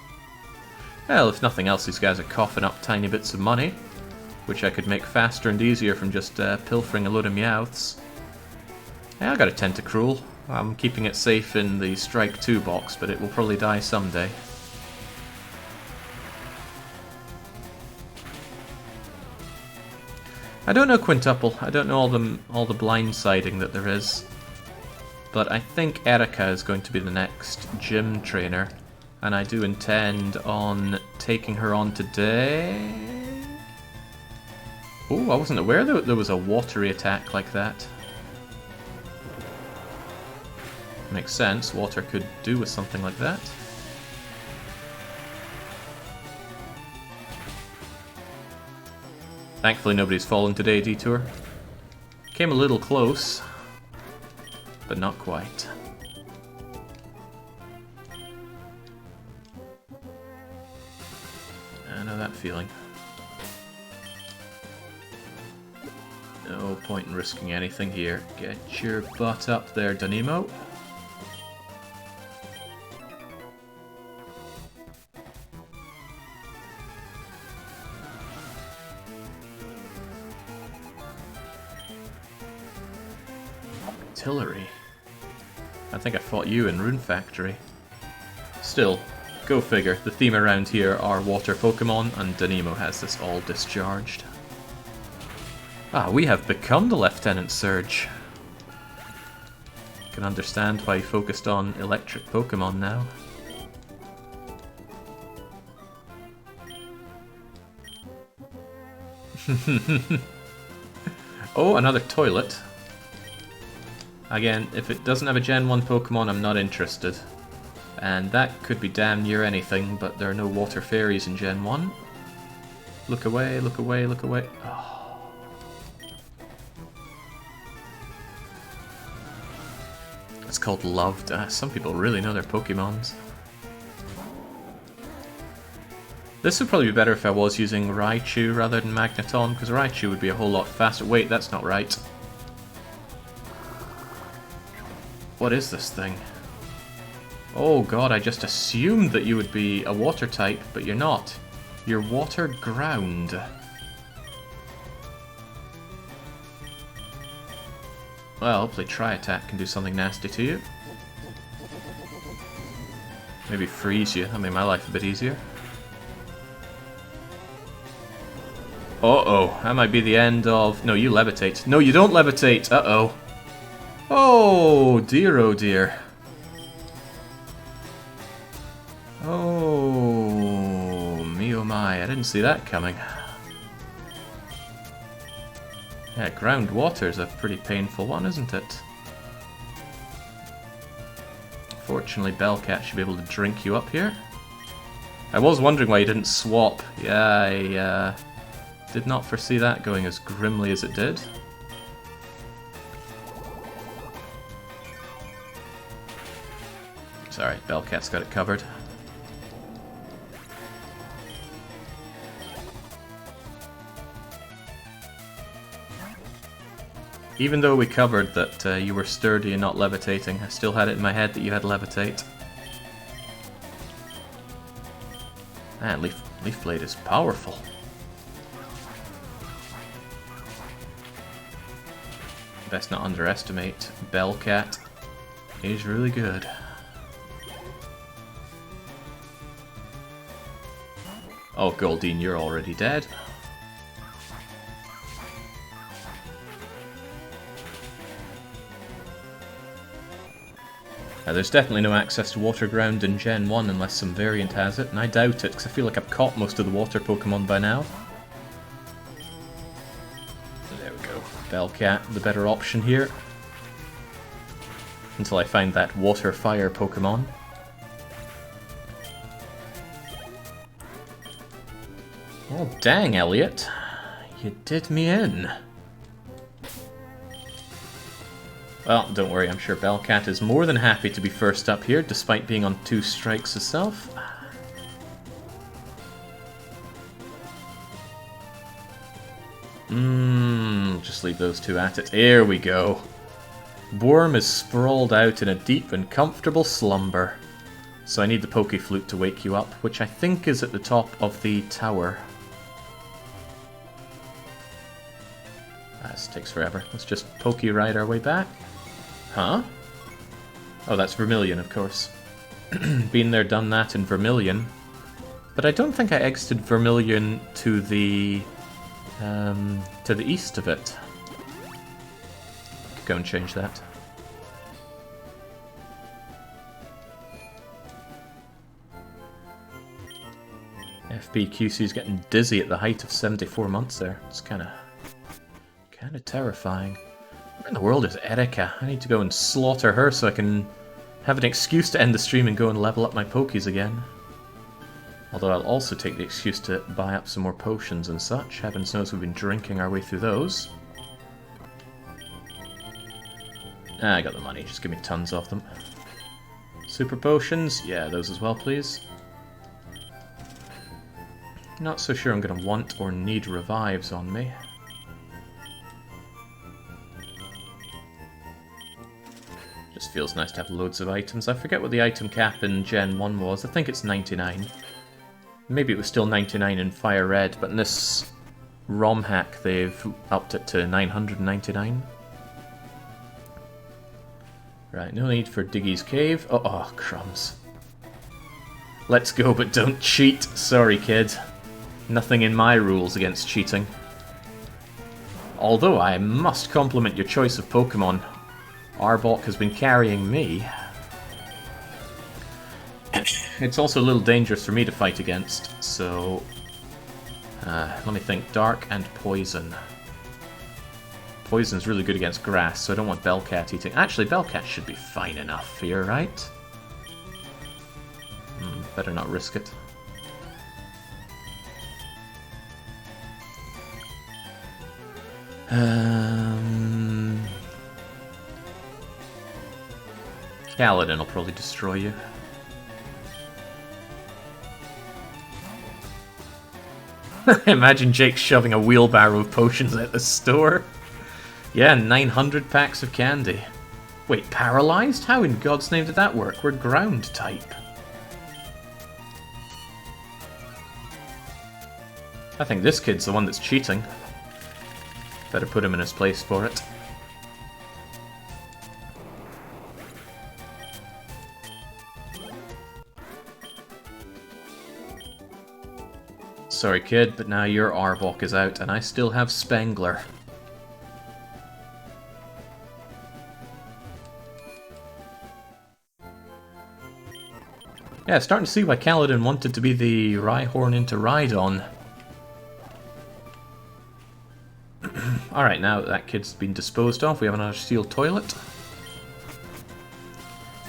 Speaker 1: Well, if nothing else, these guys are coughing up tiny bits of money, which I could make faster and easier from just pilfering a load of Meowths. Yeah, I got a Tentacruel. I'm keeping it safe in the Strike 2 box, but it will probably die someday. I don't know Quintuple. I don't know all the blindsiding that there is. But I think Erika is going to be the next gym trainer. And I do intend on taking her on today. Oh, I wasn't aware that there was a watery attack like that. Makes sense, water could do with something like that. Thankfully nobody's fallen today, Detour. Came a little close, but not quite. I know that feeling. No point in risking anything here. Get your butt up there, Danimo. Artillery. I think I fought you in Rune Factory. Still, go figure. The theme around here are water Pokemon, and Danimo has this all discharged. Ah, we have become the Lieutenant Surge. Can understand why he focused on electric Pokemon now. Oh, another toilet. Again, if it doesn't have a Gen 1 Pokemon, I'm not interested. And that could be damn near anything, but there are no water fairies in Gen 1. Look away, look away, look away. Oh. It's called Loved. Some people really know their Pokemons. This would probably be better if I was using Raichu rather than Magneton, because Raichu would be a whole lot faster. Wait, that's not right. What is this thing? Oh god, I just assumed that you would be a water type, but you're not. You're water ground. Well, hopefully Tri-Attack can do something nasty to you. Maybe freeze you, that'll make my life a bit easier. Uh-oh, that might be the end of... No, you levitate. No, you don't levitate! Uh-oh. Oh, dear, oh dear. Oh, me oh my, I didn't see that coming. Yeah, ground water's a pretty painful one, isn't it? Fortunately, Bellcat should be able to drink you up here. I was wondering why you didn't swap. Yeah, I did not foresee that going as grimly as it did. Sorry, Bellcat's got it covered. Even though we covered that you were sturdy and not levitating, I still had it in my head that you had levitate. Man, Leaf Blade is powerful. Best not underestimate. Bellcat is really good. Oh, Goldeen, you're already dead. There's definitely no access to Water Ground in Gen 1 unless some variant has it, and I doubt it, because I feel like I've caught most of the water Pokemon by now. There we go. Bellcat, the better option here. Until I find that Water-Fire Pokemon. Oh, dang, Elliot. You did me in. Well, don't worry, I'm sure Bellcat is more than happy to be first up here, despite being on 2 strikes herself. Just leave those 2 at it. Here we go. Worm is sprawled out in a deep and comfortable slumber. So I need the Pokeflute to wake you up, which I think is at the top of the tower. This takes forever. Let's just Poke-Ride our way back. Huh? Oh, that's Vermilion, of course. Been there, done that in Vermilion. But I don't think I exited Vermilion to the east of it. Could go and change that. FBQC's getting dizzy at the height of 74 months there. It's kind of terrifying. Where in the world is Erika? I need to go and slaughter her so I can have an excuse to end the stream and go and level up my Pokies again. Although I'll also take the excuse to buy up some more potions and such. Heavens knows we've been drinking our way through those. I got the money, just give me tons of them. Super potions? Yeah, those as well, please. Not so sure I'm going to want or need revives on me. Just feels nice to have loads of items. I forget what the item cap in Gen 1 was. I think it's 99. Maybe it was still 99 in Fire Red, but in this ROM hack they've upped it to 999. Right, no need for Diggy's Cave. Oh, crumbs. Let's go, but don't cheat. Sorry, kid. Nothing in my rules against cheating. Although I must compliment your choice of Pokemon. Arbok has been carrying me. It's also a little dangerous for me to fight against, so... let me think. Dark and Poison. Poison's really good against grass, so I don't want Bellcat eating. Actually, Bellcat should be fine enough here, right? Better not risk it. Kaladin will probably destroy you. Imagine Jake shoving a wheelbarrow of potions at the store. Yeah, 900 packs of candy. Wait, paralyzed? How in God's name did that work? We're ground type. I think this kid's the one that's cheating. Better put him in his place for it. Sorry, kid, but now your Arbok is out, and I still have Spengler. Yeah, starting to see why Kaladin wanted to be the Rhyhorn into Rhydon. Alright, now that kid's been disposed of, we have another steel toilet.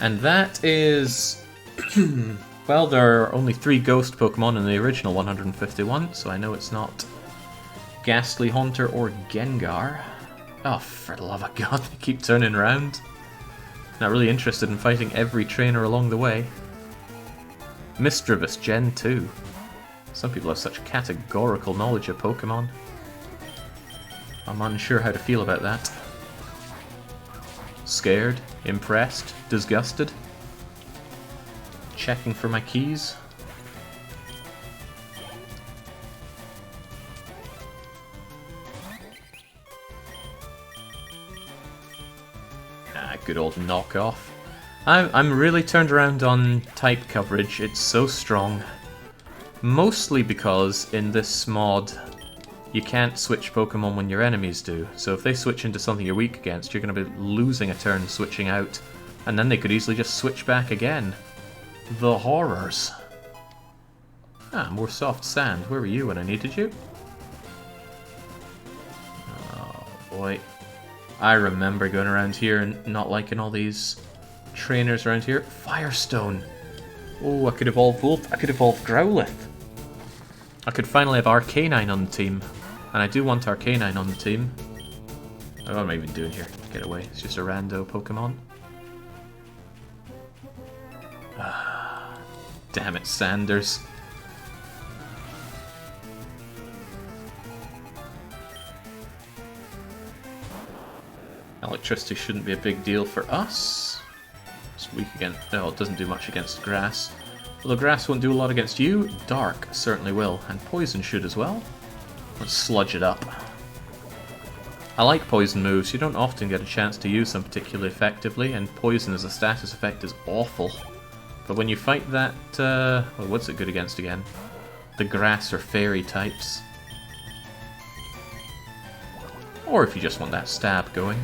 Speaker 1: And that is... well, there are only 3 ghost Pokemon in the original 151, so I know it's not Ghastly Haunter or Gengar. Oh, for the love of God, they keep turning around. Not really interested in fighting every trainer along the way. Misdreavus Gen 2. Some people have such categorical knowledge of Pokemon. I'm unsure how to feel about that. Scared, impressed, disgusted. Checking for my keys. Good old knockoff. I'm really turned around on type coverage. It's so strong. Mostly because in this mod you can't switch Pokemon when your enemies do. So if they switch into something you're weak against, you're going to be losing a turn switching out. And then they could easily just switch back again. The horrors. Ah, more soft sand. Where were you when I needed you? Oh boy. I remember going around here and not liking all these trainers around here. Firestone. Oh, I could evolve Wolf. I could evolve Growlithe. I could finally have Arcanine on the team. And I do want Arcanine on the team. What am I even doing here? Get away. It's just a rando Pokemon. Damn it, Sanders. Electricity shouldn't be a big deal for us. It's weak against... no, it doesn't do much against grass. Although grass won't do a lot against you, dark certainly will. And poison should as well. Let's sludge it up. I like poison moves. You don't often get a chance to use them particularly effectively, and poison as a status effect is awful. But when you fight that... well, what's it good against again? The grass or fairy types. Or if you just want that stab going.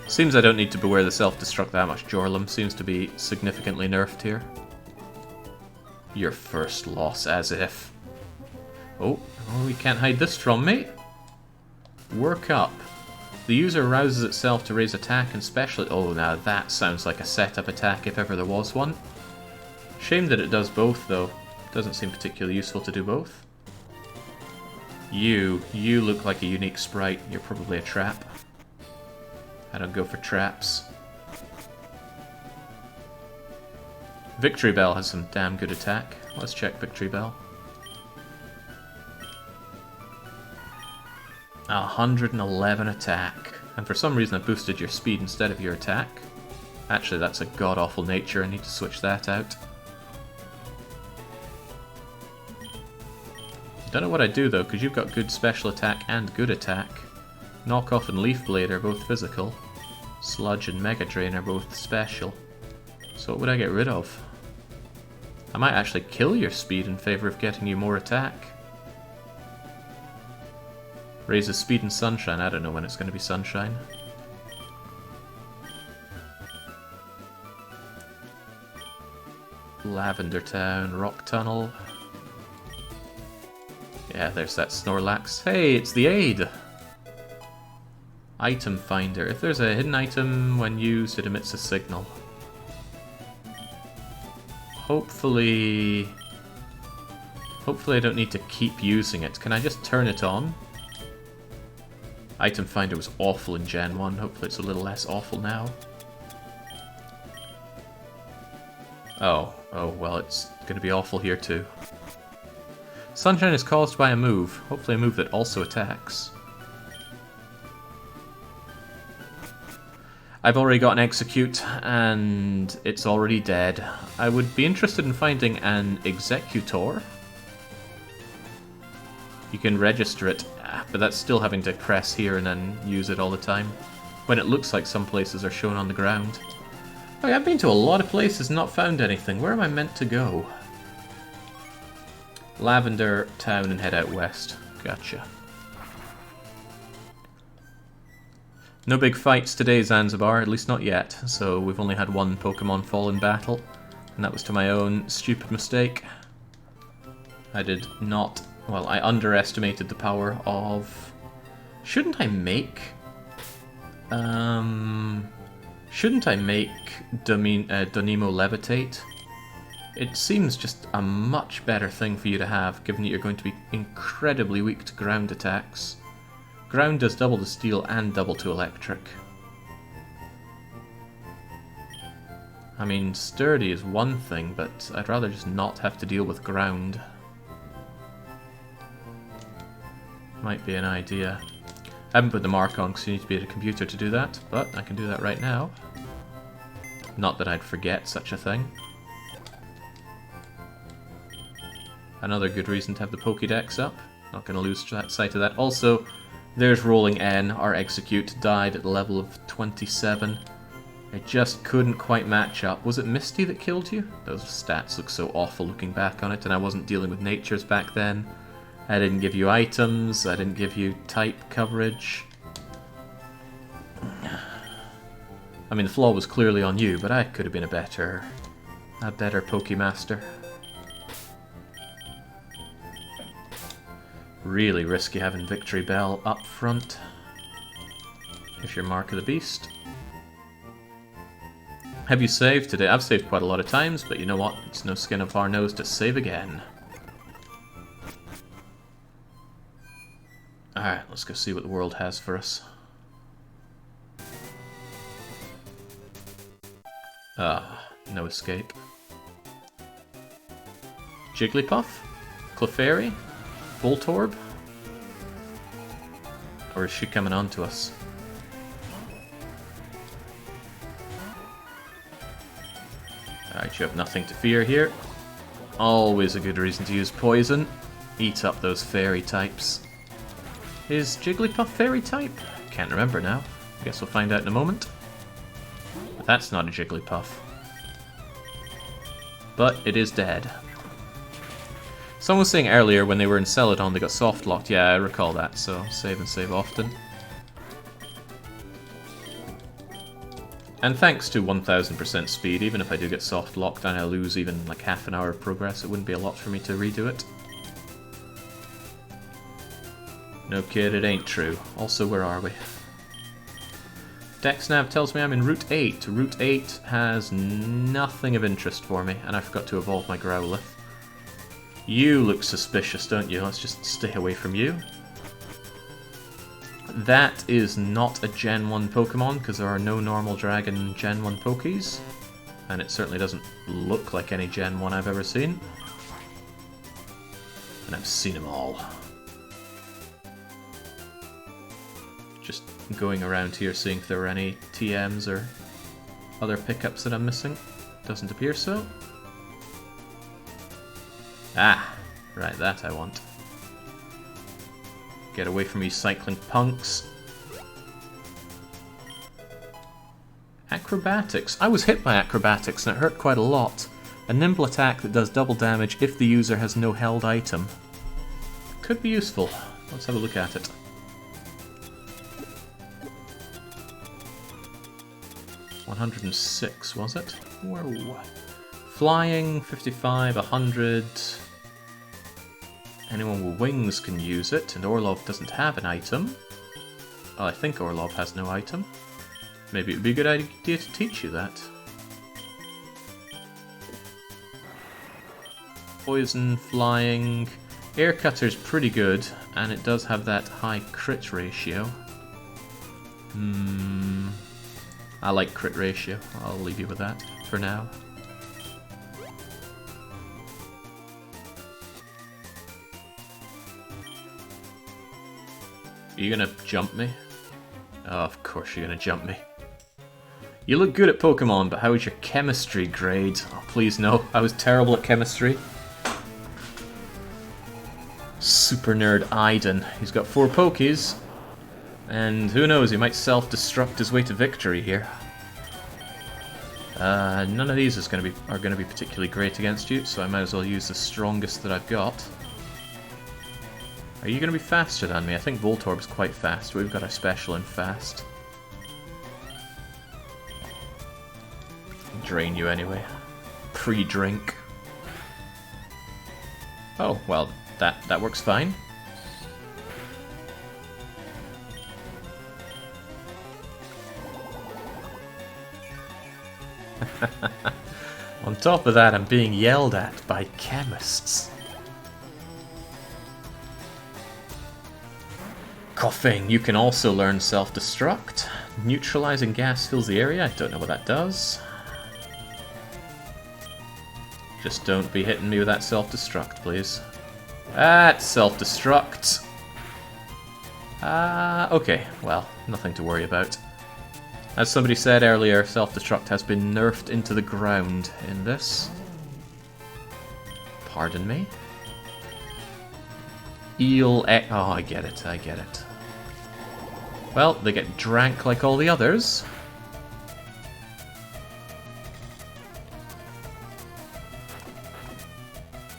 Speaker 1: Seems I don't need to beware the self-destruct that much. Jorlum seems to be significantly nerfed here. Your first loss, as if. Oh, you can't hide this from me. Work up. The user rouses itself to raise attack and special... Oh, now that sounds like a setup attack if ever there was one. Shame that it does both, though. Doesn't seem particularly useful to do both. You look like a unique sprite. You're probably a trap. I don't go for traps. Victory Bell has some damn good attack. Let's check Victory Bell. 111 attack. And for some reason I boosted your speed instead of your attack. Actually, that's a god-awful nature. I need to switch that out. Don't know what I'd do though, because you've got good special attack and good attack. Knockoff and Leaf Blade are both physical. Sludge and Mega Drain are both special. So what would I get rid of? I might actually kill your speed in favor of getting you more attack. Raises speed and sunshine. I don't know when it's going to be sunshine. Lavender Town, Rock Tunnel. Yeah, there's that Snorlax. Hey, it's the aid! Item Finder. If there's a hidden item when used, it emits a signal. Hopefully I don't need to keep using it. Can I just turn it on? Item Finder was awful in Gen 1. Hopefully it's a little less awful now. Oh, well, it's going to be awful here too. Sunshine is caused by a move. Hopefully a move that also attacks. I've already got an Execute, and it's already dead. I would be interested in finding an Executor. You can register it, but that's still having to press here and then use it all the time, when it looks like some places are shown on the ground. Oh, I've been to a lot of places and not found anything. Where am I meant to go? Lavender Town and head out west. Gotcha. No big fights today, Zanzibar, at least not yet. So we've only had one Pokemon fall in battle, and that was to my own stupid mistake. I did not... Well, I underestimated the power of... Shouldn't I make Donimo Levitate? It seems just a much better thing for you to have, given that you're going to be incredibly weak to ground attacks. Ground does double to steel and double to electric. I mean, sturdy is one thing, but I'd rather just not have to deal with ground. Might be an idea. I haven't put the mark on because you need to be at a computer to do that, but I can do that right now. Not that I'd forget such a thing. Another good reason to have the Pokédex up. Not going to lose sight of that. Also, there's Rolling N. Our Execute died at the level of 27. I just couldn't quite match up. Was it Misty that killed you? Those stats look so awful looking back on it, and I wasn't dealing with natures back then. I didn't give you items, I didn't give you type coverage. I mean, the flaw was clearly on you, but I could have been a better Pokemaster. Really risky having Victory Bell up front. Here's your Mark of the Beast. Have you saved today? I've saved quite a lot of times, but you know what? It's no skin of our nose to save again. Alright, let's go see what the world has for us. No escape. Jigglypuff? Clefairy? Voltorb? Or is she coming on to us? Alright, you have nothing to fear here. Always a good reason to use poison. Eat up those fairy types. Is Jigglypuff fairy type? Can't remember now. Guess we'll find out in a moment. But that's not a Jigglypuff. But it is dead. Someone was saying earlier when they were in Celadon they got soft locked. Yeah, I recall that, so save and save often. And thanks to 1000% speed, even if I do get soft locked and I lose even like half an hour of progress, it wouldn't be a lot for me to redo it. No kid, it ain't true. Also, where are we? DexNav tells me I'm in Route 8. Route 8 has nothing of interest for me, and I forgot to evolve my Growlithe. You look suspicious, don't you? Let's just stay away from you. That is not a Gen 1 Pokemon, because there are no normal Dragon Gen 1 Pokies. And it certainly doesn't look like any Gen 1 I've ever seen. And I've seen them all. Just going around here seeing if there were any TMs or other pickups that I'm missing. Doesn't appear so. Ah, right, that I want. Get away from me, cycling punks. Acrobatics. I was hit by acrobatics and it hurt quite a lot. A nimble attack that does double damage if the user has no held item. Could be useful. Let's have a look at it. $106, was it? Whoa. Flying, 55, 100. Anyone with wings can use it, and Orlov doesn't have an item. Well, I think Orlov has no item. Maybe it would be a good idea to teach you that. Poison, flying. Air Cutter's pretty good, and it does have that high crit ratio. I like crit ratio. I'll leave you with that for now. Are you gonna jump me? Oh, of course you're gonna jump me. You look good at Pokemon, but how is your chemistry grade? Oh, please no. I was terrible at chemistry. Super nerd Aiden. He's got 4 Pokies. And who knows, he might self-destruct his way to victory here. None of these are going to be particularly great against you, so I might as well use the strongest that I've got. Are you going to be faster than me? I think Voltorb's quite fast. We've got our special in fast. Drain you anyway. Pre-drink. Oh, well, that works fine. On top of that, I'm being yelled at by chemists. Coughing. You can also learn self-destruct. Neutralizing gas fills the area. I don't know what that does. Just don't be hitting me with that self-destruct, please. That's self-destruct. Okay, well, nothing to worry about. As somebody said earlier, self-destruct has been nerfed into the ground in this. Pardon me? Oh, I get it, I get it. Well, they get drank like all the others.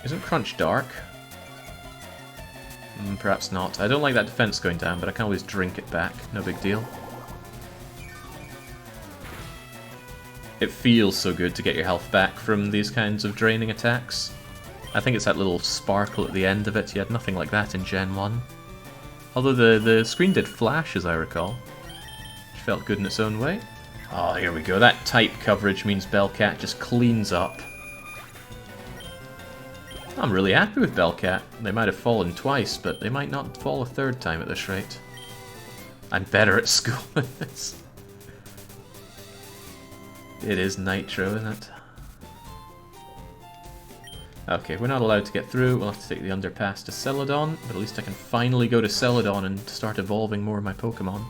Speaker 1: Isn't Crunch dark? Perhaps not. I don't like that defense going down, but I can always drink it back. No big deal. It feels so good to get your health back from these kinds of draining attacks. I think it's that little sparkle at the end of it. You had nothing like that in Gen 1. Although the screen did flash, as I recall. Which felt good in its own way. Oh, here we go. That type coverage means Bellcat just cleans up. I'm really happy with Bellcat. They might have fallen twice, but they might not fall a third time at this rate. I'm better at school than this. It is Nitro, isn't it? Okay, we're not allowed to get through. We'll have to take the underpass to Celadon, but at least I can finally go to Celadon and start evolving more of my Pokemon.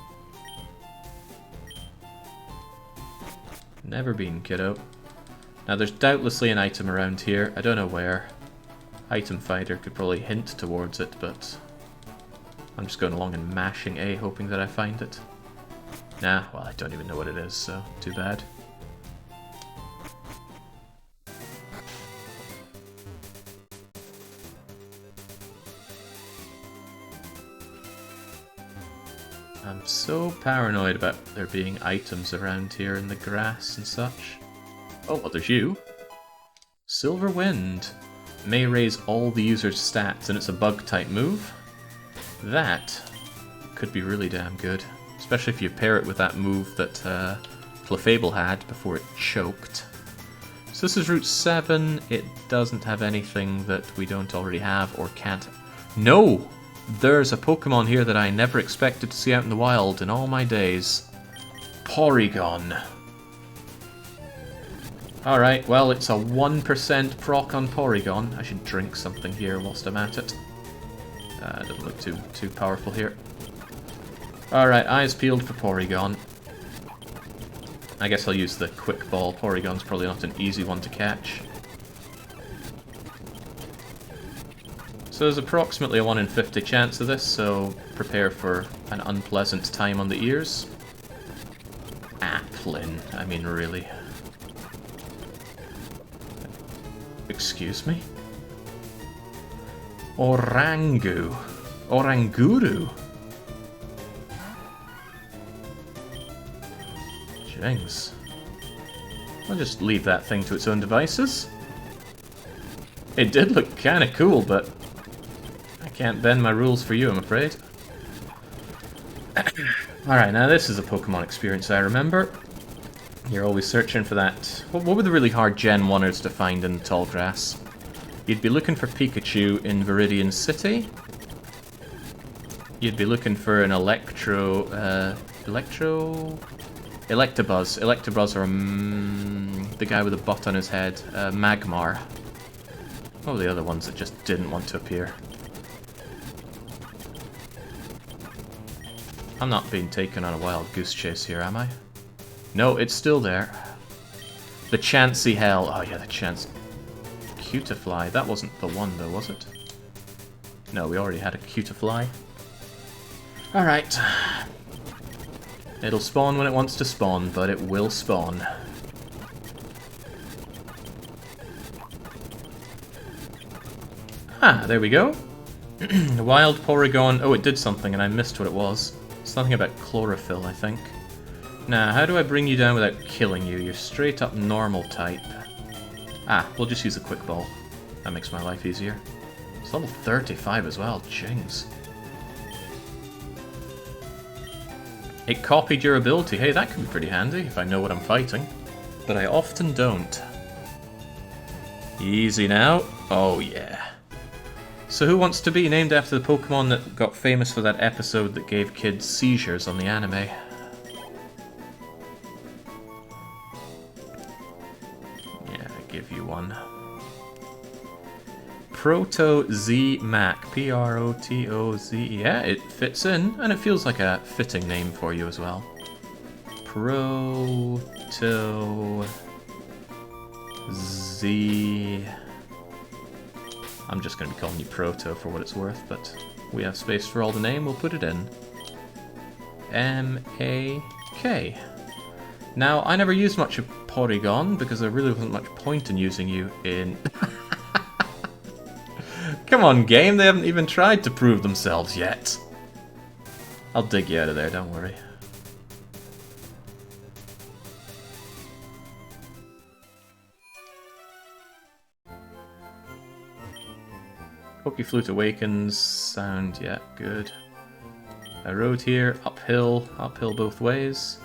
Speaker 1: Never been, kiddo. Now, there's doubtlessly an item around here. I don't know where. Item Finder could probably hint towards it, but I'm just going along and mashing A, hoping that I find it. Nah, well, I don't even know what it is, so too bad. I'm so paranoid about there being items around here in the grass and such. Oh, well, there's you. Silver Wind. May raise all the user's stats, and it's a bug-type move. That could be really damn good. Especially if you pair it with that move that Clefable had before it choked. So this is Route 7. It doesn't have anything that we don't already have or can't. No! There's a Pokemon here that I never expected to see out in the wild in all my days. Porygon. Alright, well, it's a 1% proc on Porygon. I should drink something here whilst I'm at it. It doesn't look too powerful here. Alright, eyes peeled for Porygon. I guess I'll use the Quick Ball. Porygon's probably not an easy one to catch. So there's approximately a 1 in 50 chance of this, so prepare for an unpleasant time on the ears. Applin, I mean really. Excuse me? Oranguru. Jinx. I'll just leave that thing to its own devices. It did look kinda cool, but I can't bend my rules for you, I'm afraid. Alright, now this is a Pokemon experience I remember. You're always searching for that. What were the really hard Gen 1ers to find in the tall grass? You'd be looking for Pikachu in Viridian City. You'd be looking for an Electabuzz. Electabuzz, or the guy with a butt on his head. Magmar. What were the other ones that just didn't want to appear? I'm not being taken on a wild goose chase here, am I? No, it's still there. The Chansey Hell. Oh yeah, the Chance... Cutiefly. That wasn't the one though, was it? No, we already had a Cutiefly. Alright. It'll spawn when it wants to spawn, but it will spawn. Ah, there we go. The wild Porygon... Oh, it did something and I missed what it was. Something about chlorophyll, I think. Now, how do I bring you down without killing you? You're straight up normal type. Ah, we'll just use a Quick Ball. That makes my life easier. It's level 35 as well, jings. It copied your ability. Hey, that could be pretty handy if I know what I'm fighting. But I often don't. Easy now. Oh yeah. So who wants to be named after the Pokemon that got famous for that episode that gave kids seizures on the anime? Yeah, I give you one. Proto-Z-Mac. P-R-O-T-O-Z. Yeah, it fits in, and it feels like a fitting name for you as well. Proto-Z... I'm just going to be calling you Proto for what it's worth, but we have space for all the name, we'll put it in. M-A-K. Now, I never used much of Porygon, because there really wasn't much point in using you in... Come on, game, they haven't even tried to prove themselves yet. I'll dig you out of there, don't worry. Pokeflute awakens, sound, yeah, good. A road here, uphill both ways.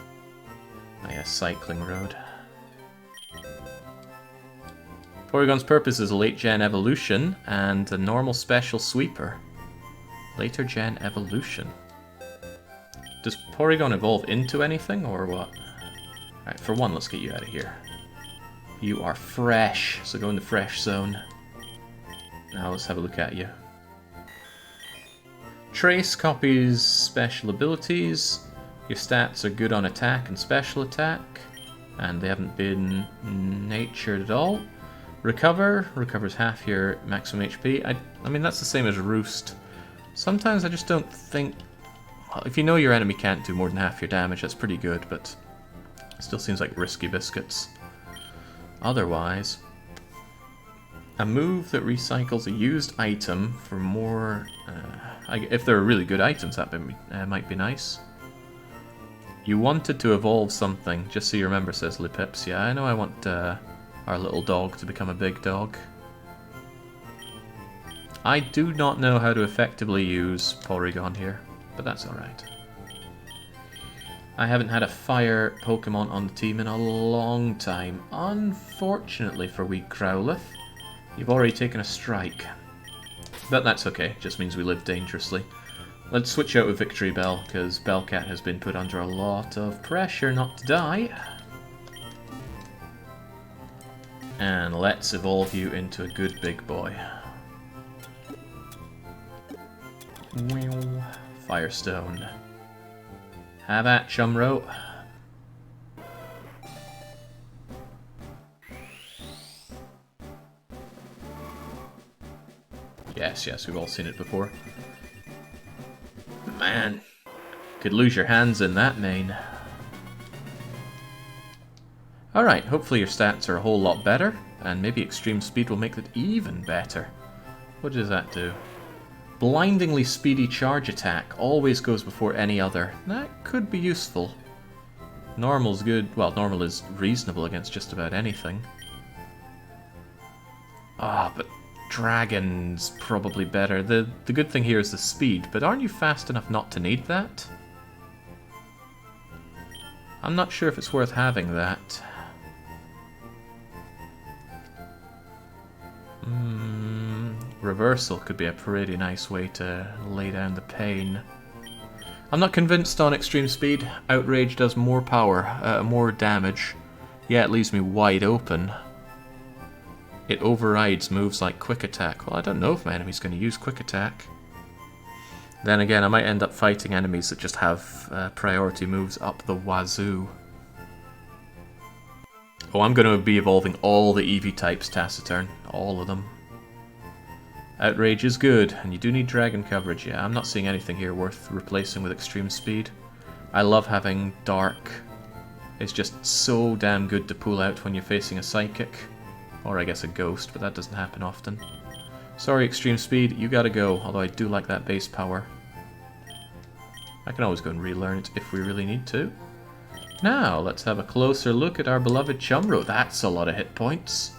Speaker 1: Oh yeah, cycling road. Porygon's purpose is a late-gen evolution and a normal special sweeper. Later-gen evolution. Does Porygon evolve into anything, or what? Alright, for one, let's get you out of here. You are fresh, so go in the fresh zone. Now let's have a look at you. Trace copies special abilities. Your stats are good on attack and special attack, and they haven't been natured at all. Recover recovers half your maximum HP. I mean, that's the same as Roost. Sometimes I just don't think... Well, if you know your enemy can't do more than half your damage, that's pretty good, but it still seems like risky biscuits. Otherwise, a move that recycles a used item for more... if there are really good items, that might be nice. You wanted to evolve something, just so you remember, says Lipips. Yeah, I know I want our little dog to become a big dog. I do not know how to effectively use Porygon here, but that's alright. I haven't had a fire Pokemon on the team in a long time. Unfortunately for wee Growlithe, you've already taken a strike. But that's okay, just means we live dangerously. Let's switch out with Victory Bell, because Bellcat has been put under a lot of pressure not to die. And let's evolve you into a good big boy. Firestone. Have at, Chumro. Yes, we've all seen it before. Man, could lose your hands in that main. Alright, hopefully your stats are a whole lot better, and maybe extreme speed will make it even better. What does that do? Blindingly speedy charge attack always goes before any other. That could be useful. Normal's good. Well, normal is reasonable against just about anything. But Dragon's probably better. The good thing here is the speed, but aren't you fast enough not to need that? I'm not sure if it's worth having that. Reversal could be a pretty nice way to lay down the pain. I'm not convinced on extreme speed. Outrage does more power, more damage. Yeah, it leaves me wide open. It overrides moves like Quick Attack. Well, I don't know if my enemy's going to use Quick Attack. Then again, I might end up fighting enemies that just have priority moves up the wazoo. Oh, I'm going to be evolving all the Eevee types Taciturn. All of them. Outrage is good, and you do need Dragon coverage. Yeah, I'm not seeing anything here worth replacing with Extreme Speed. I love having Dark. It's just so damn good to pull out when you're facing a Psychic. Or I guess a Ghost, but that doesn't happen often. Sorry, Extreme Speed, you gotta go, although I do like that base power. I can always go and relearn it if we really need to. Now, let's have a closer look at our beloved Chumro. That's a lot of hit points.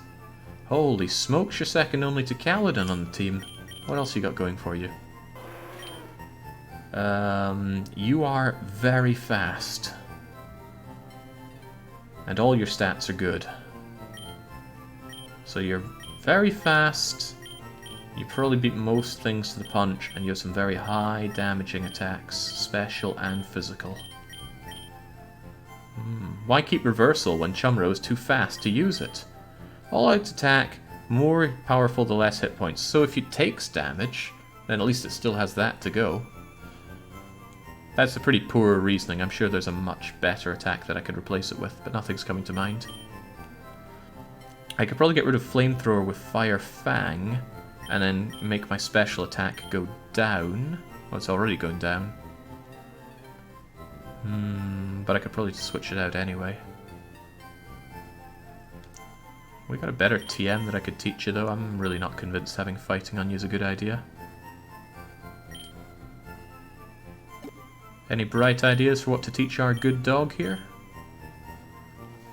Speaker 1: Holy smokes, you're second only to Caledon on the team. What else you got going for you? You are very fast. And all your stats are good. So you're very fast, you probably beat most things to the punch, and you have some very high damaging attacks, special and physical. Why keep Reversal when Chumro is too fast to use it? All-out attack, more powerful the less hit points, so if it takes damage, then at least it still has that to go. That's a pretty poor reasoning. I'm sure there's a much better attack that I could replace it with, but nothing's coming to mind. I could probably get rid of Flamethrower with Fire Fang, and then make my special attack go down. Well, it's already going down. But I could probably switch it out anyway. We got a better TM that I could teach you, though. I'm really not convinced having fighting on you is a good idea. Any bright ideas for what to teach our good dog here?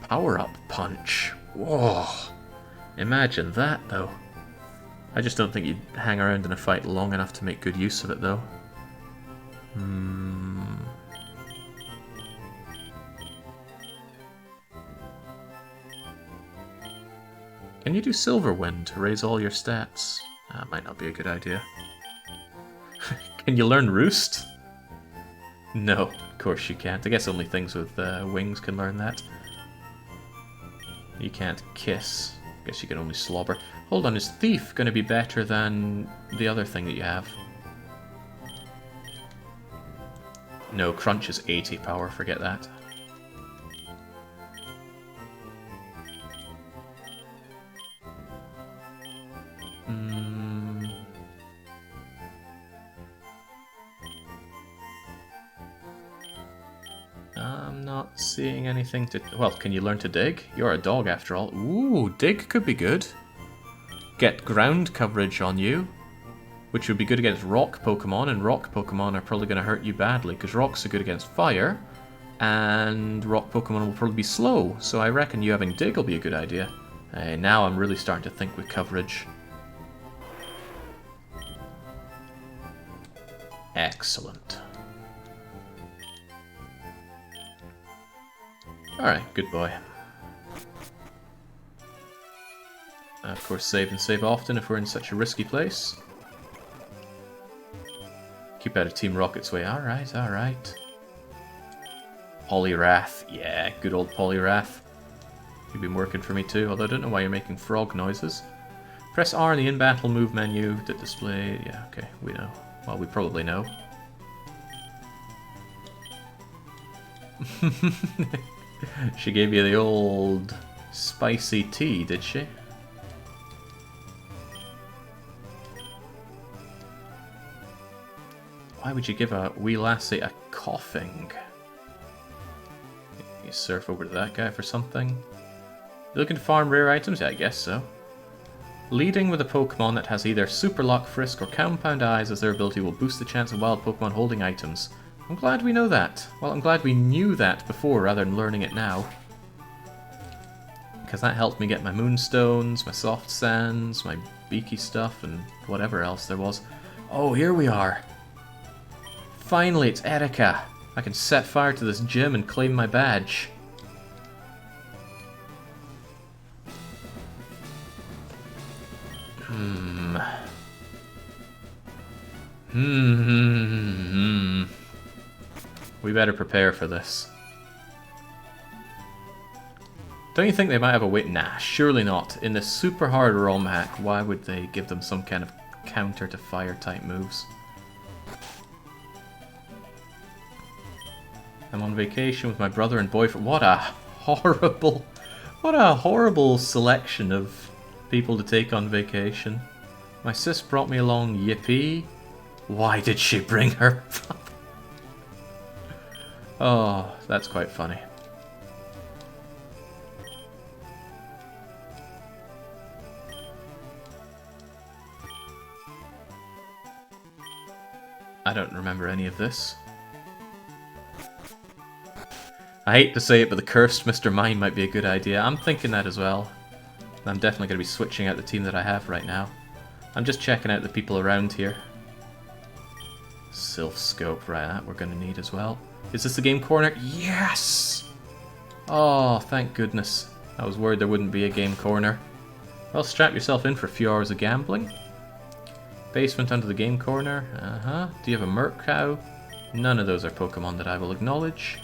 Speaker 1: Power-up punch. Whoa. Imagine that, though. I just don't think you'd hang around in a fight long enough to make good use of it, though. Can you do Silver Wind to raise all your stats? That might not be a good idea. Can you learn Roost? No, of course you can't. I guess only things with wings can learn that. You can't Kiss. I guess you can only Slobber. Hold on, is Thief going to be better than the other thing that you have? No, Crunch is 80 power, forget that. I'm not seeing anything to... Well, can you learn to Dig? You're a dog after all. Ooh, Dig could be good. Get ground coverage on you, which would be good against rock Pokemon, and rock Pokemon are probably going to hurt you badly, because rocks are good against fire, and rock Pokemon will probably be slow, so I reckon you having Dig will be a good idea. Now I'm really starting to think with coverage. Excellent. Alright, good boy. Of course, save and save often if we're in such a risky place. Keep out of Team Rocket's way. Alright, alright. Poliwrath. Yeah, good old Poliwrath. You've been working for me too, although I don't know why you're making frog noises. Press R in the in-battle move menu to display... Yeah, okay, we know. Well, we probably know. She gave you the old spicy tea, did she? Why would you give a wee lassie a coughing? You surf over to that guy for something. You looking to farm rare items? Yeah, I guess so. Leading with a Pokemon that has either Super Lock, Frisk, or Compound Eyes as their ability will boost the chance of wild Pokemon holding items. I'm glad we know that. Well, I'm glad we knew that before rather than learning it now. Because that helped me get my Moonstones, my Soft Sands, my Beaky stuff, and whatever else there was. Oh, here we are! Finally, it's Erika! I can set fire to this gym and claim my badge. We better prepare for this. Don't you think they might have a way? Nah, surely not. In this super hard ROM hack, why would they give them some kind of counter to fire type moves? I'm on vacation with my brother and boyfriend. What a horrible selection of people to take on vacation. My sis brought me along, yippee. Why did she bring her? Oh, that's quite funny. I don't remember any of this. I hate to say it, but the cursed Mr. Mime might be a good idea. I'm thinking that as well. I'm definitely going to be switching out the team that I have right now. I'm just checking out the people around here. Sylph Scope, right, that we're going to need as well. Is this the game corner? Yes! Oh, thank goodness. I was worried there wouldn't be a game corner. Well, strap yourself in for a few hours of gambling. Basement under the game corner. Uh-huh. Do you have a Murkrow? None of those are Pokemon that I will acknowledge.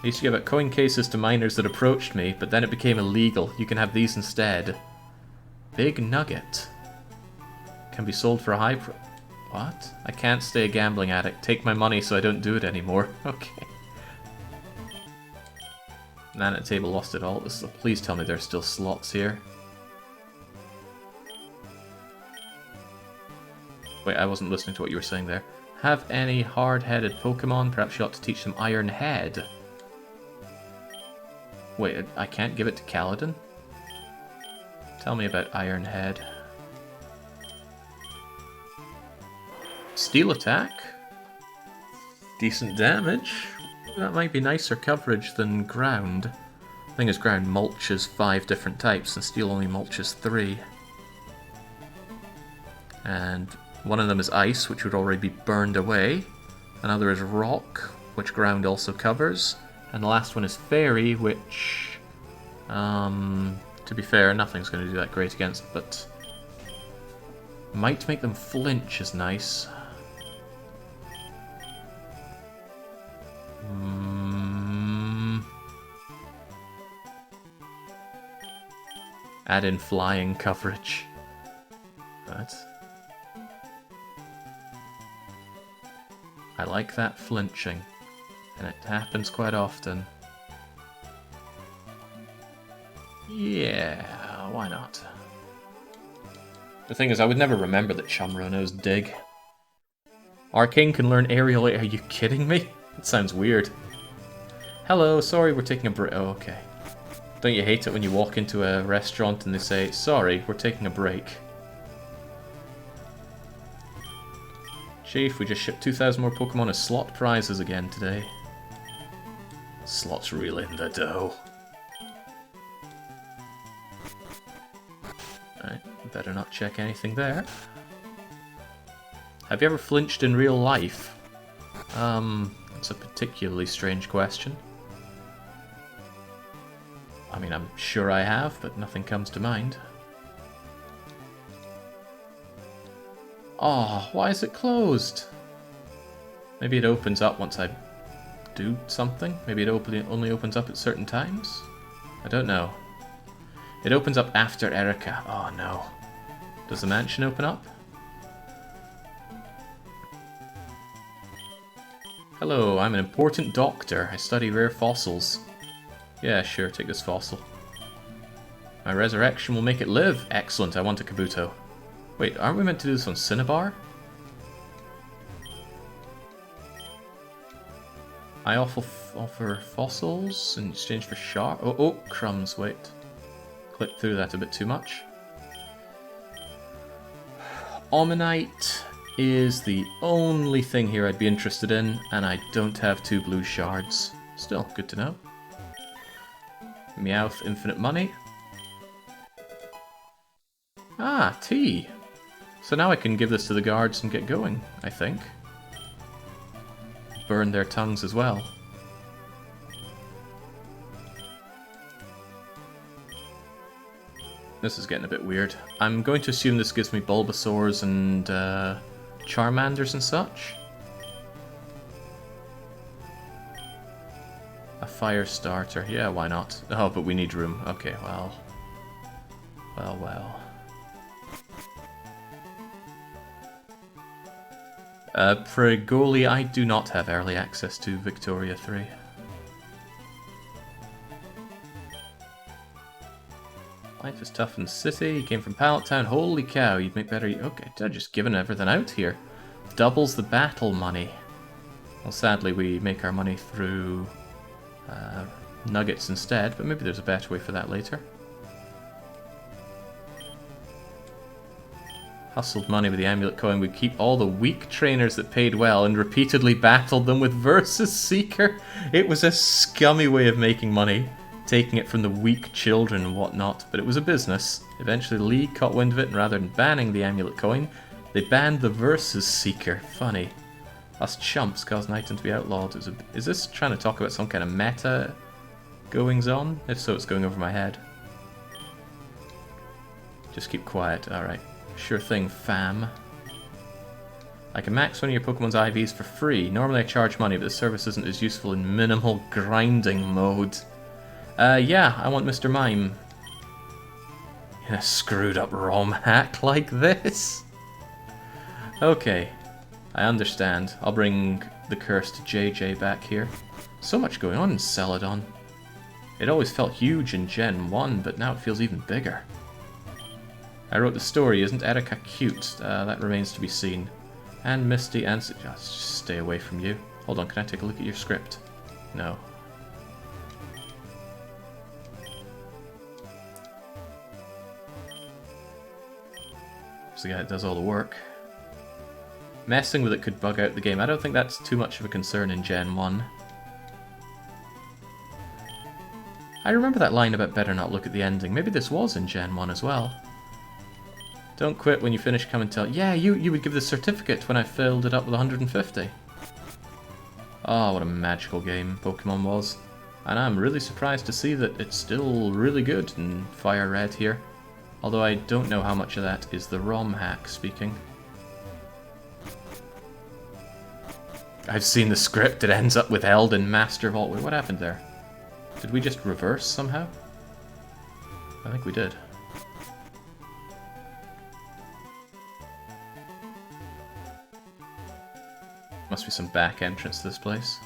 Speaker 1: I used to give out coin cases to minors that approached me, but then it became illegal. You can have these instead. Big Nugget. Can be sold for a high price. What? I can't stay a gambling addict. Take my money so I don't do it anymore. Okay. Man at the table lost it all. Please tell me there's still slots here. Wait, I wasn't listening to what you were saying there. Have any hard-headed Pokemon? Perhaps you ought to teach them Iron Head. Wait, I can't give it to Kaladin? Tell me about Iron Head. Steel attack? Decent damage? That might be nicer coverage than ground. The thing is, ground mulches 5 different types and steel only mulches 3. And one of them is ice, which would already be burned away. Another is rock, which ground also covers. And the last one is fairy, which, to be fair, nothing's going to do that great against, but might make them flinch is nice. Add in flying coverage. Right. I like that flinching, and it happens quite often. Yeah, why not? The thing is, I would never remember that Chumro knows Dig. Arcane can learn Aerial. Are you kidding me? It sounds weird. Hello, sorry, we're taking a break. Oh, okay. Don't you hate it when you walk into a restaurant and they say, sorry, we're taking a break? Chief, we just shipped 2,000 more Pokemon as slot prizes again today. Slot's real in the dough. Alright, better not check anything there. Have you ever flinched in real life? That's a particularly strange question. I mean, I'm sure I have, but nothing comes to mind. Oh, why is it closed? Maybe it opens up once I do something? Maybe it only opens up at certain times? I don't know. It opens up after Erika. Oh no. Does the mansion open up? Hello, I'm an important doctor. I study rare fossils. Yeah, sure, take this fossil. My resurrection will make it live. Excellent, I want a Kabuto. Wait, aren't we meant to do this on Cinnabar? I offer fossils in exchange for sharp. Oh, crumbs, wait. Clipped through that a bit too much. Omanite is the only thing here I'd be interested in, and I don't have 2 blue shards. Still, good to know. Meowth, infinite money. Ah, tea! So now I can give this to the guards and get going, I think. Burn their tongues as well. This is getting a bit weird. I'm going to assume this gives me Bulbasaurs and Charmanders and such. A fire starter. Yeah, why not? Oh, but we need room. Okay, well. Well. Pregoli, I do not have early access to Victoria 3. Life is tough in the city. You came from Pallet Town. Holy cow, you'd make better... Okay, they're just giving everything out here. Doubles the battle money. Well, sadly, we make our money through nuggets instead, but maybe there's a better way for that later. Hustled money with the amulet coin. We'd keep all the weak trainers that paid well and repeatedly battled them with Versus Seeker. It was a scummy way of making money, taking it from the weak children and whatnot, but it was a business. Eventually the League caught wind of it, and rather than banning the amulet coin, they banned the Versus Seeker. Funny. Us chumps caused an item to be outlawed. Is this trying to talk about some kind of meta goings on? If so, it's going over my head. Just keep quiet, alright. Sure thing, fam. I can max one of your Pokemon's IVs for free. Normally I charge money, but the service isn't as useful in minimal grinding mode. Yeah, I want Mr. Mime. In a screwed up ROM hack like this? Okay, I understand. I'll bring the cursed JJ back here. So much going on in Celadon. It always felt huge in Gen 1, but now it feels even bigger. I wrote the story. Isn't Erika cute? That remains to be seen. And Misty and... Just stay away from you. Hold on, can I take a look at your script? No. It's the guy that does all the work. Messing with it could bug out the game. I don't think that's too much of a concern in Gen 1. I remember that line about better not look at the ending. Maybe this was in Gen 1 as well. Don't quit when you finish, come and tell. Yeah, you would give the certificate when I filled it up with 150. Oh, what a magical game Pokemon was. And I'm really surprised to see that it's still really good in Fire Red here. Although I don't know how much of that is the ROM hack speaking. I've seen the script, it ends up with Elden Master Vault. Wait, what happened there? Did we just reverse somehow? I think we did. Must be some back entrance to this place.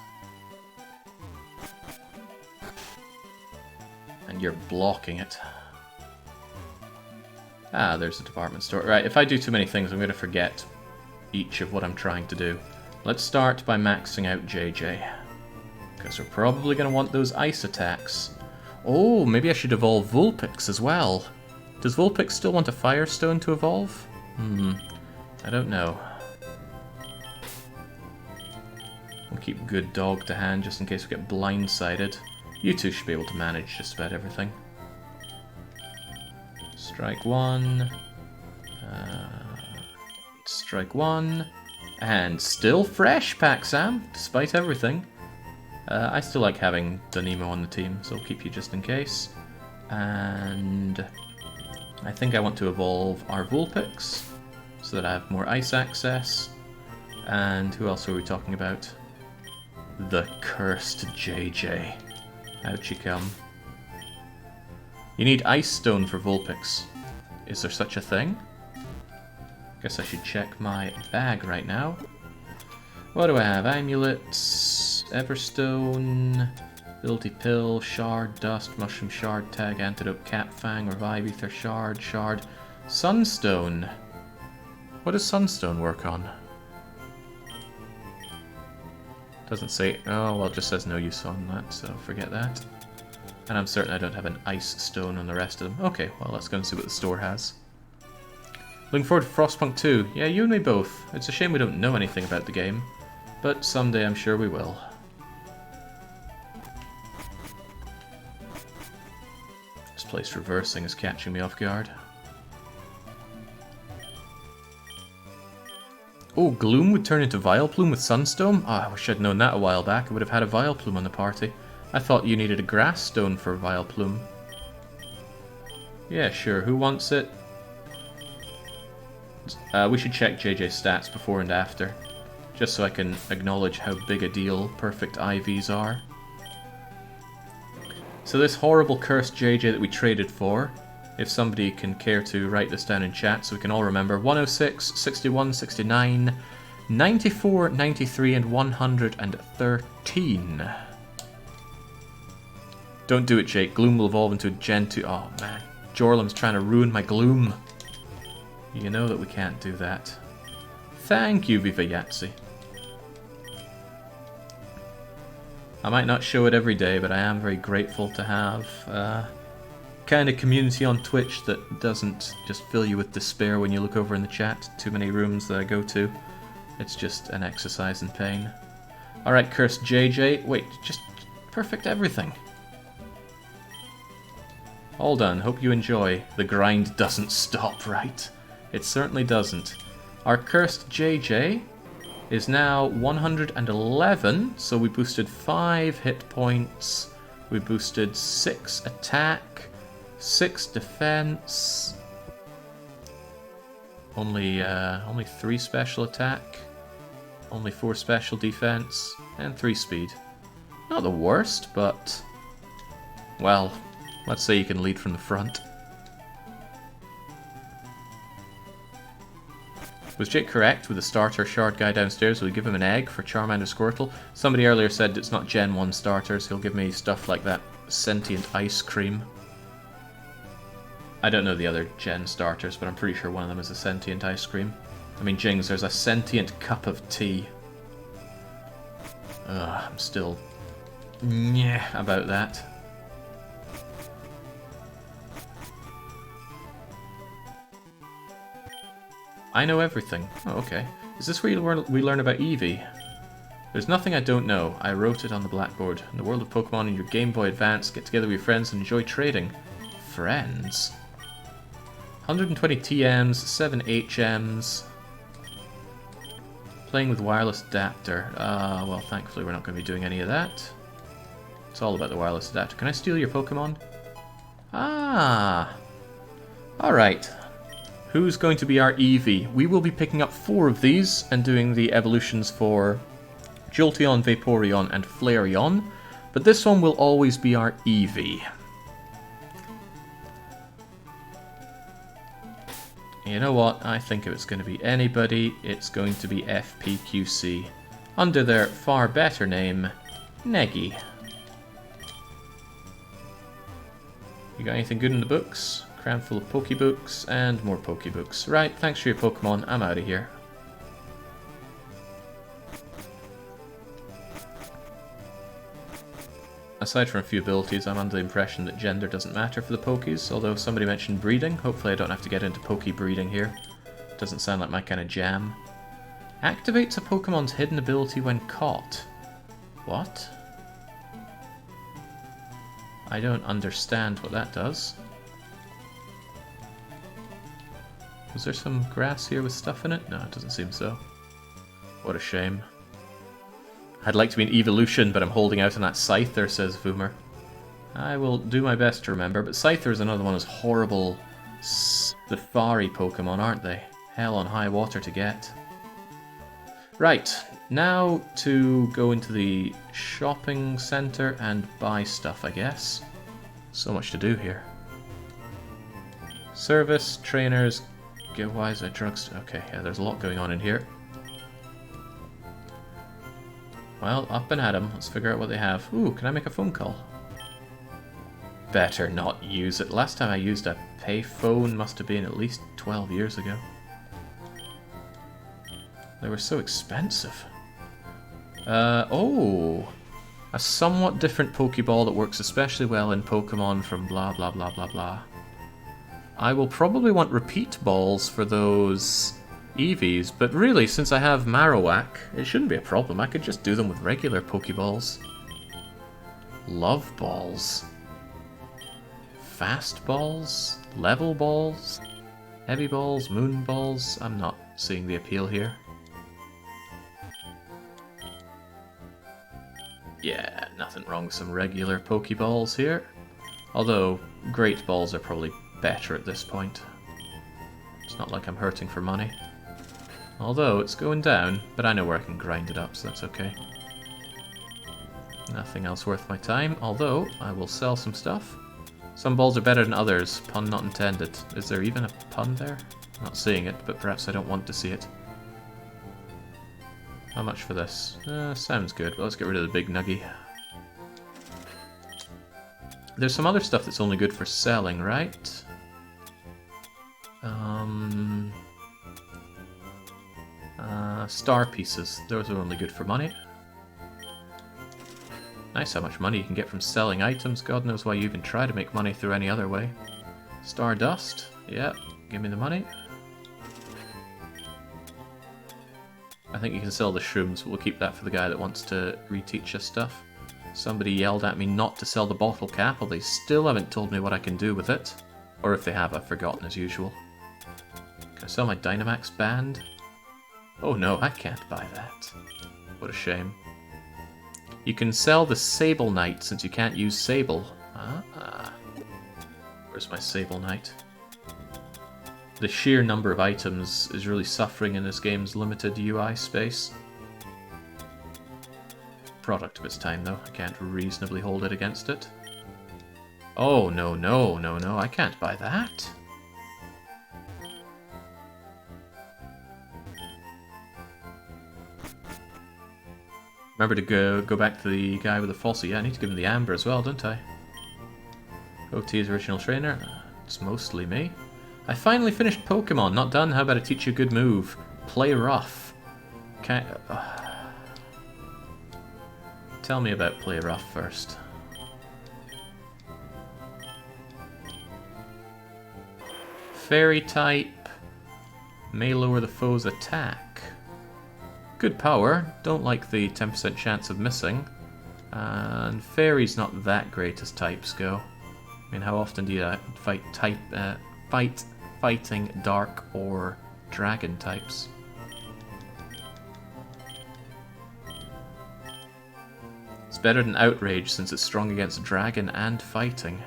Speaker 1: And you're blocking it. Ah, there's a department store. Right, if I do too many things, I'm going to forget each of what I'm trying to do. Let's start by maxing out JJ. Because we're probably going to want those ice attacks. Oh, maybe I should evolve Vulpix as well. Does Vulpix still want a Firestone to evolve? I don't know. keep good dog to hand just in case we get blindsided. You two should be able to manage just about everything. Strike one. Strike one. And still fresh, Paxam, despite everything. I still like having Dunemo on the team, so I'll keep you just in case. And I think I want to evolve our Vulpix so that I have more ice access. And who else are we talking about? The cursed JJ. Out you come. You need Ice Stone for Vulpix. Is there such a thing? Guess I should check my bag right now. What do I have? Amulets, Everstone, Ability Pill, Shard, Dust, Mushroom Shard, Tag, Antidote, Cat Fang, Revive Ether, Shard, Sunstone. What does Sunstone work on? Doesn't say. Oh, well, it just says no use on that, so forget that. And I'm certain I don't have an Ice Stone on the rest of them. Okay, well, let's go and see what the store has. Looking forward to Frostpunk 2. Yeah, you and me both. It's a shame we don't know anything about the game, but someday I'm sure we will. This place reversing is catching me off guard. Oh, Gloom would turn into Vileplume with Sunstone? Oh, I wish I'd known that a while back. I would have had a Vileplume on the party. I thought you needed a Grass Stone for Vileplume. Yeah, sure. Who wants it? We should check JJ's stats before and after, just so I can acknowledge how big a deal perfect IVs are. So this horrible cursed JJ that we traded for, if somebody can care to write this down in chat so we can all remember, 106, 61, 69, 94, 93, and 113. Don't do it, Jake. Gloom will evolve into a Gen 2. Oh, man. Jorlem's trying to ruin my Gloom. You know that we can't do that. Thank you, Viva Yahtzee. I might not show it every day, but I am very grateful to have kind of community on Twitch that doesn't just fill you with despair when you look over in the chat. Too many rooms that I go to. It's just an exercise in pain. Alright, cursed JJ. Wait, just perfect everything. All done. Hope you enjoy. The grind doesn't stop, right? It certainly doesn't. Our cursed JJ is now 111, so we boosted 5 hit points, we boosted 6 attack, 6 defense, only 3 special attack, only 4 special defense, and 3 speed. Not the worst, but, well, let's say you can lead from the front. Was Jake correct with the starter shard guy downstairs? Will he give him an egg for Charmander Squirtle? Somebody earlier said it's not Gen 1 starters. He'll give me stuff like that sentient ice cream. I don't know the other Gen starters, but I'm pretty sure one of them is a sentient ice cream. I mean, Jings, there's a sentient cup of tea. Ugh, I'm still... yeah about that. I know everything. Oh, okay. Is this where we learn about Eevee? There's nothing I don't know. I wrote it on the blackboard. In the world of Pokemon and your Game Boy Advance, get together with your friends and enjoy trading. Friends? 120 TMs, 7 HMs. Playing with wireless adapter. Well, thankfully we're not going to be doing any of that. It's all about the wireless adapter. Can I steal your Pokemon? Ah! Alright. Who's going to be our Eevee? We will be picking up 4 of these and doing the evolutions for Jolteon, Vaporeon, and Flareon, but this one will always be our Eevee. You know what? I think if it's going to be anybody, it's going to be FPQC, under their far better name, Neggy. You got anything good in the books? Cram full of Pokebooks, and more Pokebooks. Right, thanks for your Pokemon, I'm out of here. Aside from a few abilities, I'm under the impression that gender doesn't matter for the Pokies, although somebody mentioned breeding. Hopefully I don't have to get into Poke breeding here. Doesn't sound like my kind of jam. Activates a Pokemon's hidden ability when caught. What? I don't understand what that does. Was there some grass here with stuff in it? No, it doesn't seem so. What a shame. I'd like to be an evolution, but I'm holding out on that Scyther, says Voomer. I will do my best to remember, but Scyther is another one of those horrible safari Pokemon, aren't they? Hell on high water to get. Right, now to go into the shopping center and buy stuff, I guess. So much to do here. Service, trainers, why is that drugs? Okay, yeah, there's a lot going on in here. Well, up and at 'em. Let's figure out what they have. Ooh, can I make a phone call? Better not use it. Last time I used a payphone must have been at least 12 years ago. They were so expensive. Oh! A somewhat different Pokeball that works especially well in Pokemon from blah blah blah blah blah. I will probably want repeat balls for those Eevees, but really, since I have Marowak, it shouldn't be a problem. I could just do them with regular Pokeballs. Love balls. Fast balls? Level balls? Heavy balls? Moon balls? I'm not seeing the appeal here. Yeah, nothing wrong with some regular Pokeballs here. Although, Great Balls are probably better at this point. It's not like I'm hurting for money. Although, it's going down, but I know where I can grind it up, so that's okay. Nothing else worth my time, although I will sell some stuff. Some balls are better than others, pun not intended. Is there even a pun there? I'm not seeing it, but perhaps I don't want to see it. How much for this? Sounds good, but let's get rid of the big nuggy. There's some other stuff that's only good for selling, right? Star pieces. Those are only good for money. Nice how much money you can get from selling items. God knows why you even try to make money through any other way. Stardust. Yeah, give me the money. I think you can sell the shrooms, but we'll keep that for the guy that wants to reteach us stuff. Somebody yelled at me not to sell the bottle cap, well, they still haven't told me what I can do with it. Or if they have, I've forgotten as usual. Can I sell my Dynamax band? Oh no, I can't buy that. What a shame. You can sell the Sable Knight since you can't use Sable. Ah. Where's my Sable Knight? The sheer number of items is really suffering in this game's limited UI space. Product of its time, though. I can't reasonably hold it against it. Oh, no, no, no, no. I can't buy that. Remember to go back to the guy with the fossil. Yeah, I need to give him the amber as well, don't I? OT's original trainer. It's mostly me. I finally finished Pokemon. Not done. How about I teach you a good move? Play rough. Can Tell me about play rough first. Fairy type may lower the foe's attack. Good power. Don't like the 10% chance of missing. And Fairy's not that great as types go. I mean, how often do you fighting dark or dragon types? It's better than Outrage since it's strong against dragon and fighting.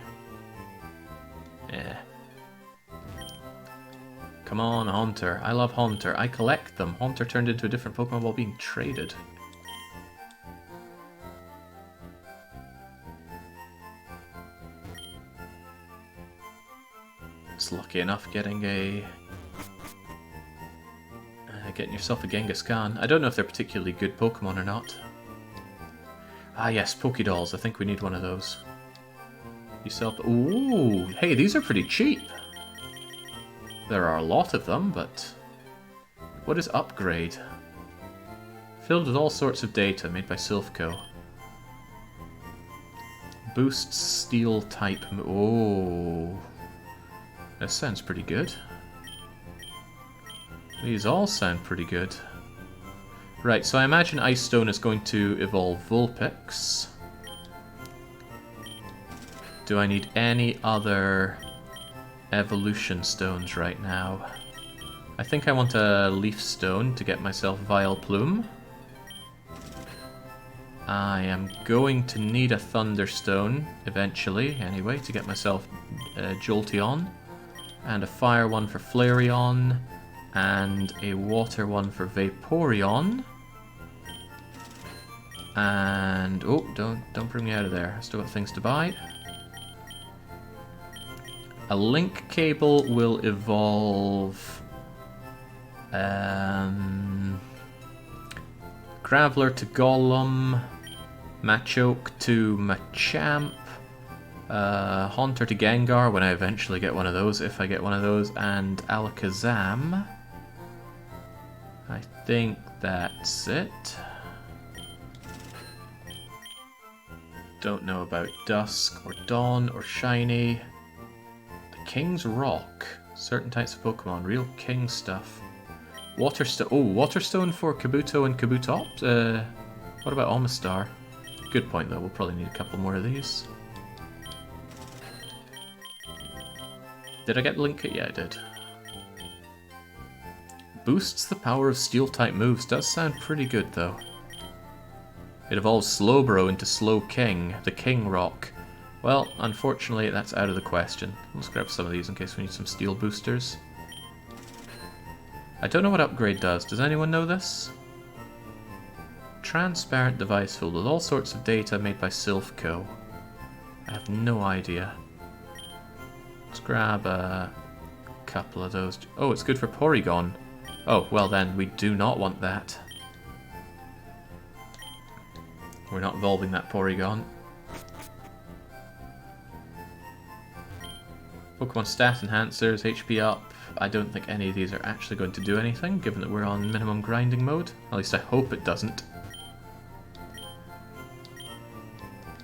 Speaker 1: Come on, Haunter. I love Haunter. I collect them. Haunter turned into a different Pokemon while being traded. It's lucky enough getting getting yourself a Genghis Khan. I don't know if they're particularly good Pokemon or not. Ah yes, Pokédolls. I think we need one of those. You sell... Ooh! Hey, these are pretty cheap! There are a lot of them, but... What is upgrade? Filled with all sorts of data made by Silphco. Boosts steel type... Oh... That sounds pretty good. These all sound pretty good. Right, so I imagine Ice Stone is going to evolve Vulpix. Do I need any other evolution stones right now? I think I want a Leaf Stone to get myself Vileplume. I am going to need a Thunderstone eventually, anyway, to get myself Jolteon. And a Fire one for Flareon. And a Water one for Vaporeon. And... oh, don't bring me out of there. I still got things to buy. A Link Cable will evolve... Graveler to Golem, Machoke to Machamp, Haunter to Gengar when I eventually get one of those, if I get one of those, and Alakazam. I think that's it. Don't know about Dusk or Dawn or Shiny. The King's Rock. Certain types of Pokemon, real king stuff. Waterstone. Oh, Waterstone for Kabuto and Kabutops? What about Omastar? Good point, though. We'll probably need a couple more of these. Did I get Link? Yeah, I did. Boosts the power of Steel-type moves. Does sound pretty good, though. It evolves Slowbro into Slowking, the King Rock. Well, unfortunately, that's out of the question. Let's grab some of these in case we need some Steel boosters. I don't know what upgrade does. Does anyone know this? Transparent device filled with all sorts of data made by Sylph Co. I have no idea. Let's grab a couple of those. Oh, it's good for Porygon. Oh, well then, we do not want that. We're not evolving that Porygon. Pokemon stat enhancers, HP up. I don't think any of these are actually going to do anything, given that we're on minimum grinding mode. At least I hope it doesn't.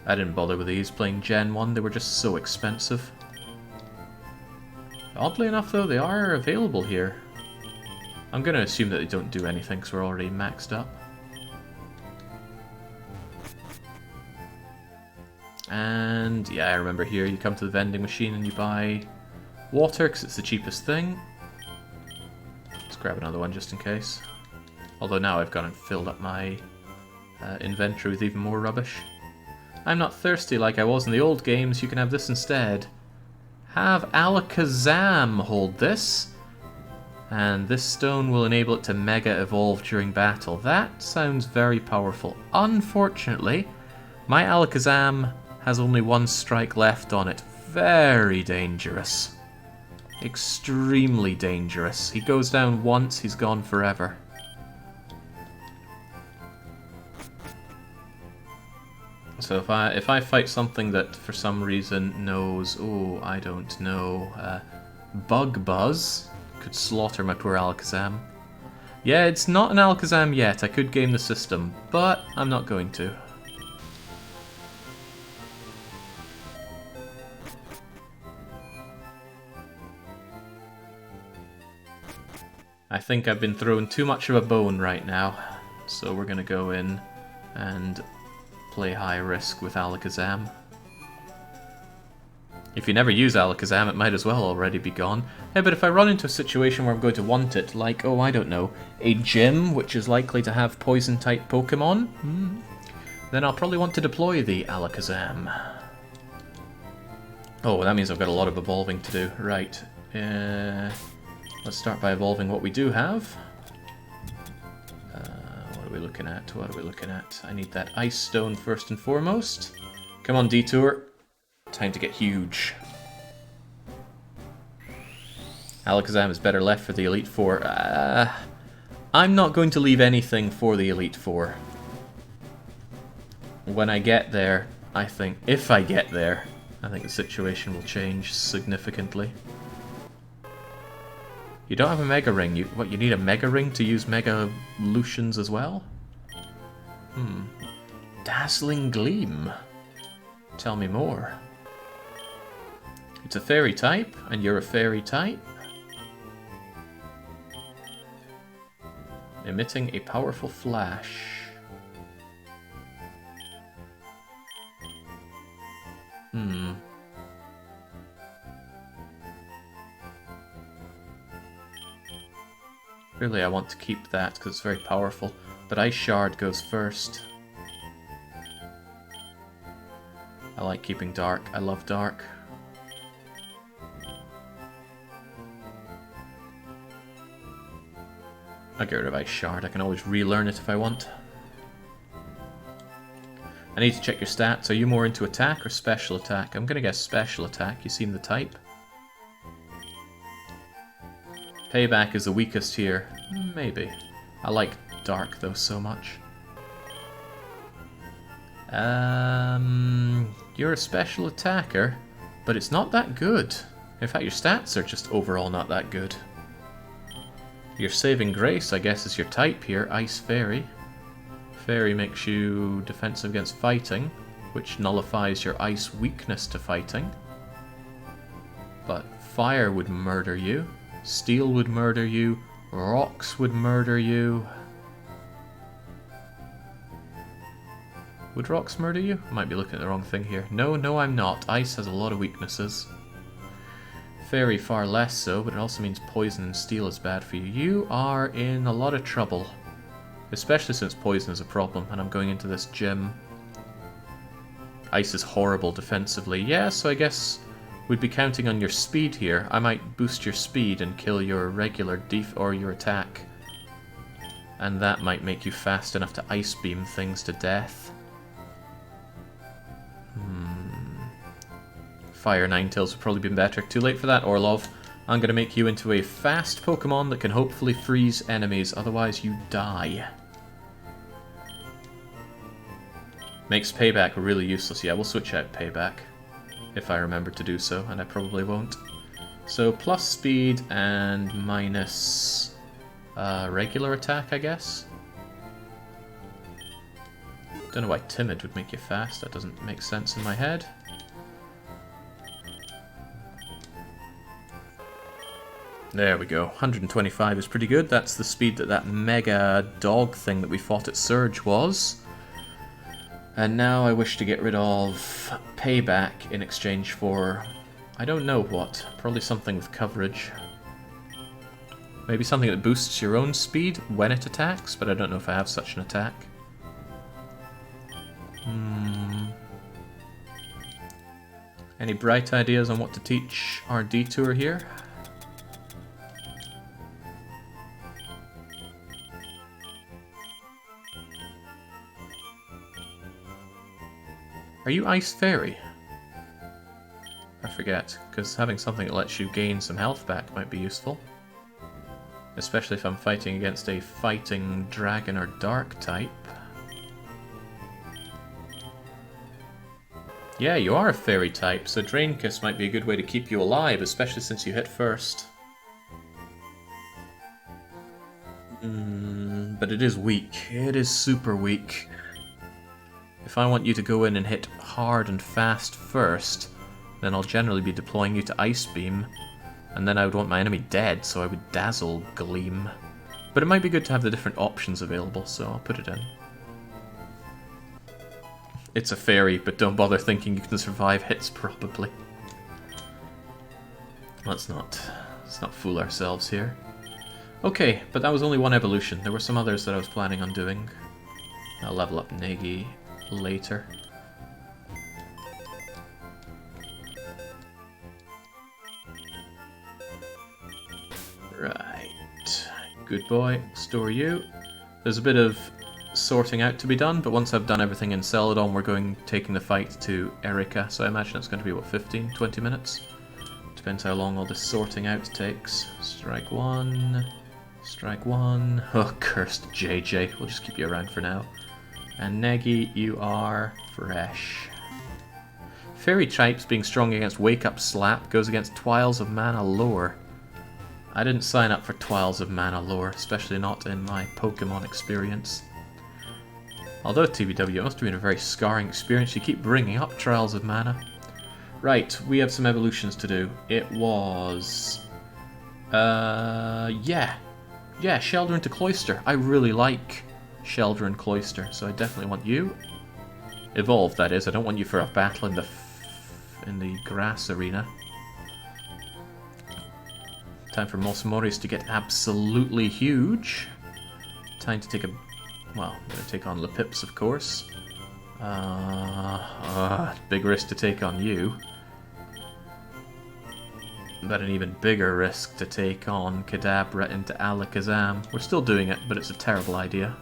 Speaker 1: I didn't bother with these playing Gen 1, they were just so expensive. Oddly enough though, they are available here. I'm going to assume that they don't do anything because we're already maxed up. And yeah, I remember here, you come to the vending machine and you buy water because it's the cheapest thing. Let's grab another one just in case. Although now I've gone and filled up my inventory with even more rubbish. I'm not thirsty like I was in the old games, you can have this instead. Have Alakazam hold this. And this stone will enable it to Mega Evolve during battle. That sounds very powerful. Unfortunately, my Alakazam has only one strike left on it. Very dangerous. Extremely dangerous. He goes down once, he's gone forever. So if I fight something that for some reason knows, oh, I don't know, Bug Buzz could slaughter my poor Alakazam. Yeah, it's not an Alakazam yet. I could game the system, but I'm not going to. I think I've been thrown too much of a bone right now, so we're gonna go in and play high risk with Alakazam. If you never use Alakazam, it might as well already be gone. Hey, but if I run into a situation where I'm going to want it, like, oh, I don't know, a gym which is likely to have poison-type Pokemon, then I'll probably want to deploy the Alakazam. Oh, that means I've got a lot of evolving to do. Right. Let's start by evolving what we do have. What are we looking at? What are we looking at? I need that Ice Stone first and foremost. Come on, Detour. Time to get huge. Alakazam is better left for the Elite Four. I'm not going to leave anything for the Elite Four. When I get there, I think, if I get there, I think the situation will change significantly. You don't have a Mega Ring. You need a Mega Ring to use Mega Lutions as well? Dazzling Gleam. Tell me more. It's a fairy type, and you're a fairy type. emitting a powerful flash. Really, I want to keep that because it's very powerful, but Ice Shard goes first. I like keeping Dark. I love Dark. I'll get rid of Ice Shard. I can always relearn it if I want. I need to check your stats. Are you more into attack or special attack? I'm gonna guess special attack. You seem the type. Payback is the weakest here. Maybe. I like Dark though so much. You're a special attacker, but it's not that good. In fact, your stats are just overall not that good. Your saving grace, I guess, is your type here, Ice Fairy. Fairy makes you defensive against fighting, which nullifies your ice weakness to fighting. But fire would murder you, steel would murder you, rocks would murder you. Would rocks murder you? I might be looking at the wrong thing here. No, I'm not. Ice has a lot of weaknesses. Fairy far less so, but it also means poison and steel is bad for you. You are in a lot of trouble. Especially since poison is a problem, and I'm going into this gym. Ice is horrible defensively. Yeah, so I guess we'd be counting on your speed here. I might boost your speed and kill your regular def or your attack. And that might make you fast enough to ice beam things to death. Fire Ninetales would probably be better. Too late for that, Orlov. I'm going to make you into a fast Pokemon that can hopefully freeze enemies, otherwise you die. Makes Payback really useless. Yeah, we'll switch out Payback, if I remember to do so, and I probably won't. So plus speed and minus regular attack, I guess. Don't know why Timid would make you fast. That doesn't make sense in my head. There we go. 125 is pretty good. That's the speed that that mega dog thing that we fought at Surge was. And now I wish to get rid of Payback in exchange for... I don't know what. Probably something with coverage. Maybe something that boosts your own speed when it attacks, but I don't know if I have such an attack. Any bright ideas on what to teach our detour here? Are you Ice Fairy? I forget, because having something that lets you gain some health back might be useful. Especially if I'm fighting against a fighting dragon or dark type. Yeah, you are a fairy type, so Drain Kiss might be a good way to keep you alive, especially since you hit first. But it is weak. It is super weak. If I want you to go in and hit hard and fast first, then I'll generally be deploying you to Ice Beam, and then I would want my enemy dead, so I would Dazzle Gleam. But it might be good to have the different options available, so I'll put it in. It's a fairy, but don't bother thinking you can survive hits probably. Let's not fool ourselves here. Okay, but that was only one evolution. There were some others that I was planning on doing. I'll level up Negi later. Right. Good boy. Store you. There's a bit of sorting out to be done, but once I've done everything in Celadon, we're taking the fight to Erika, so I imagine it's going to be, what, 15, 20 minutes? Depends how long all this sorting out takes. Strike one. Strike one. Oh, cursed JJ. We'll just keep you around for now. And Negi, you are fresh. Fairy types being strong against Wake Up Slap goes against Twiles of Mana Lore. I didn't sign up for Twiles of Mana Lore, especially not in my Pokemon experience. Although TBW, it must have been a very scarring experience. You keep bringing up Trials of Mana. Right, we have some evolutions to do. It was... yeah. Yeah, Shelter into Cloyster. I really like Shelter and Cloyster, so I definitely want you. Evolve, that is. I don't want you for a battle in the grass arena. Time for Mosmoris to get absolutely huge. Time to take a... well, I'm going to take on Lepips, of course. Big risk to take on you. But an even bigger risk to take on Kadabra into Alakazam. We're still doing it, but it's a terrible idea.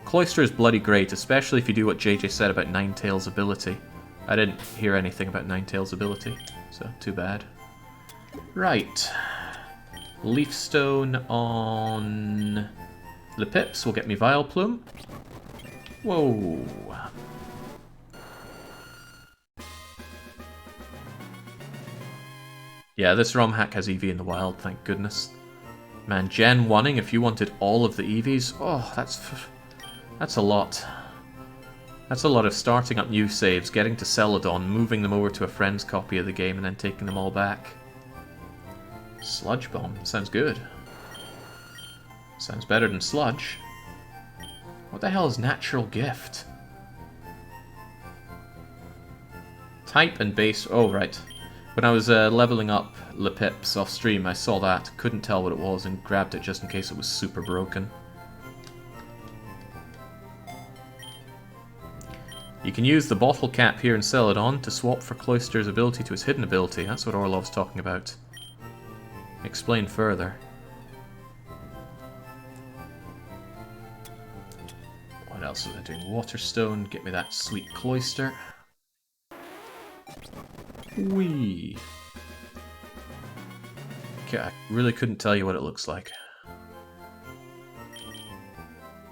Speaker 1: Cloyster is bloody great, especially if you do what JJ said about Ninetales' ability. I didn't hear anything about Ninetales' ability, so too bad. Right. Leaf Stone on Lepips will get me Vileplume. Whoa. Yeah, this ROM hack has EV in the wild, thank goodness. Man, Gen 1ing, if you wanted all of the EVs, oh, that's a lot. That's a lot of starting up new saves, getting to Celadon, moving them over to a friend's copy of the game, and then taking them all back. Sludge Bomb, sounds good. Sounds better than Sludge. What the hell is Natural Gift? Type and base, oh right. When I was leveling up Lepips off stream, I saw that, couldn't tell what it was, and grabbed it just in case it was super broken. You can use the bottle cap here in Celadon to swap for Cloyster's ability to his hidden ability. That's what Orlov's talking about. Explain further. What else is I doing? Waterstone, get me that sweet Cloyster. Whee! Okay, I really couldn't tell you what it looks like.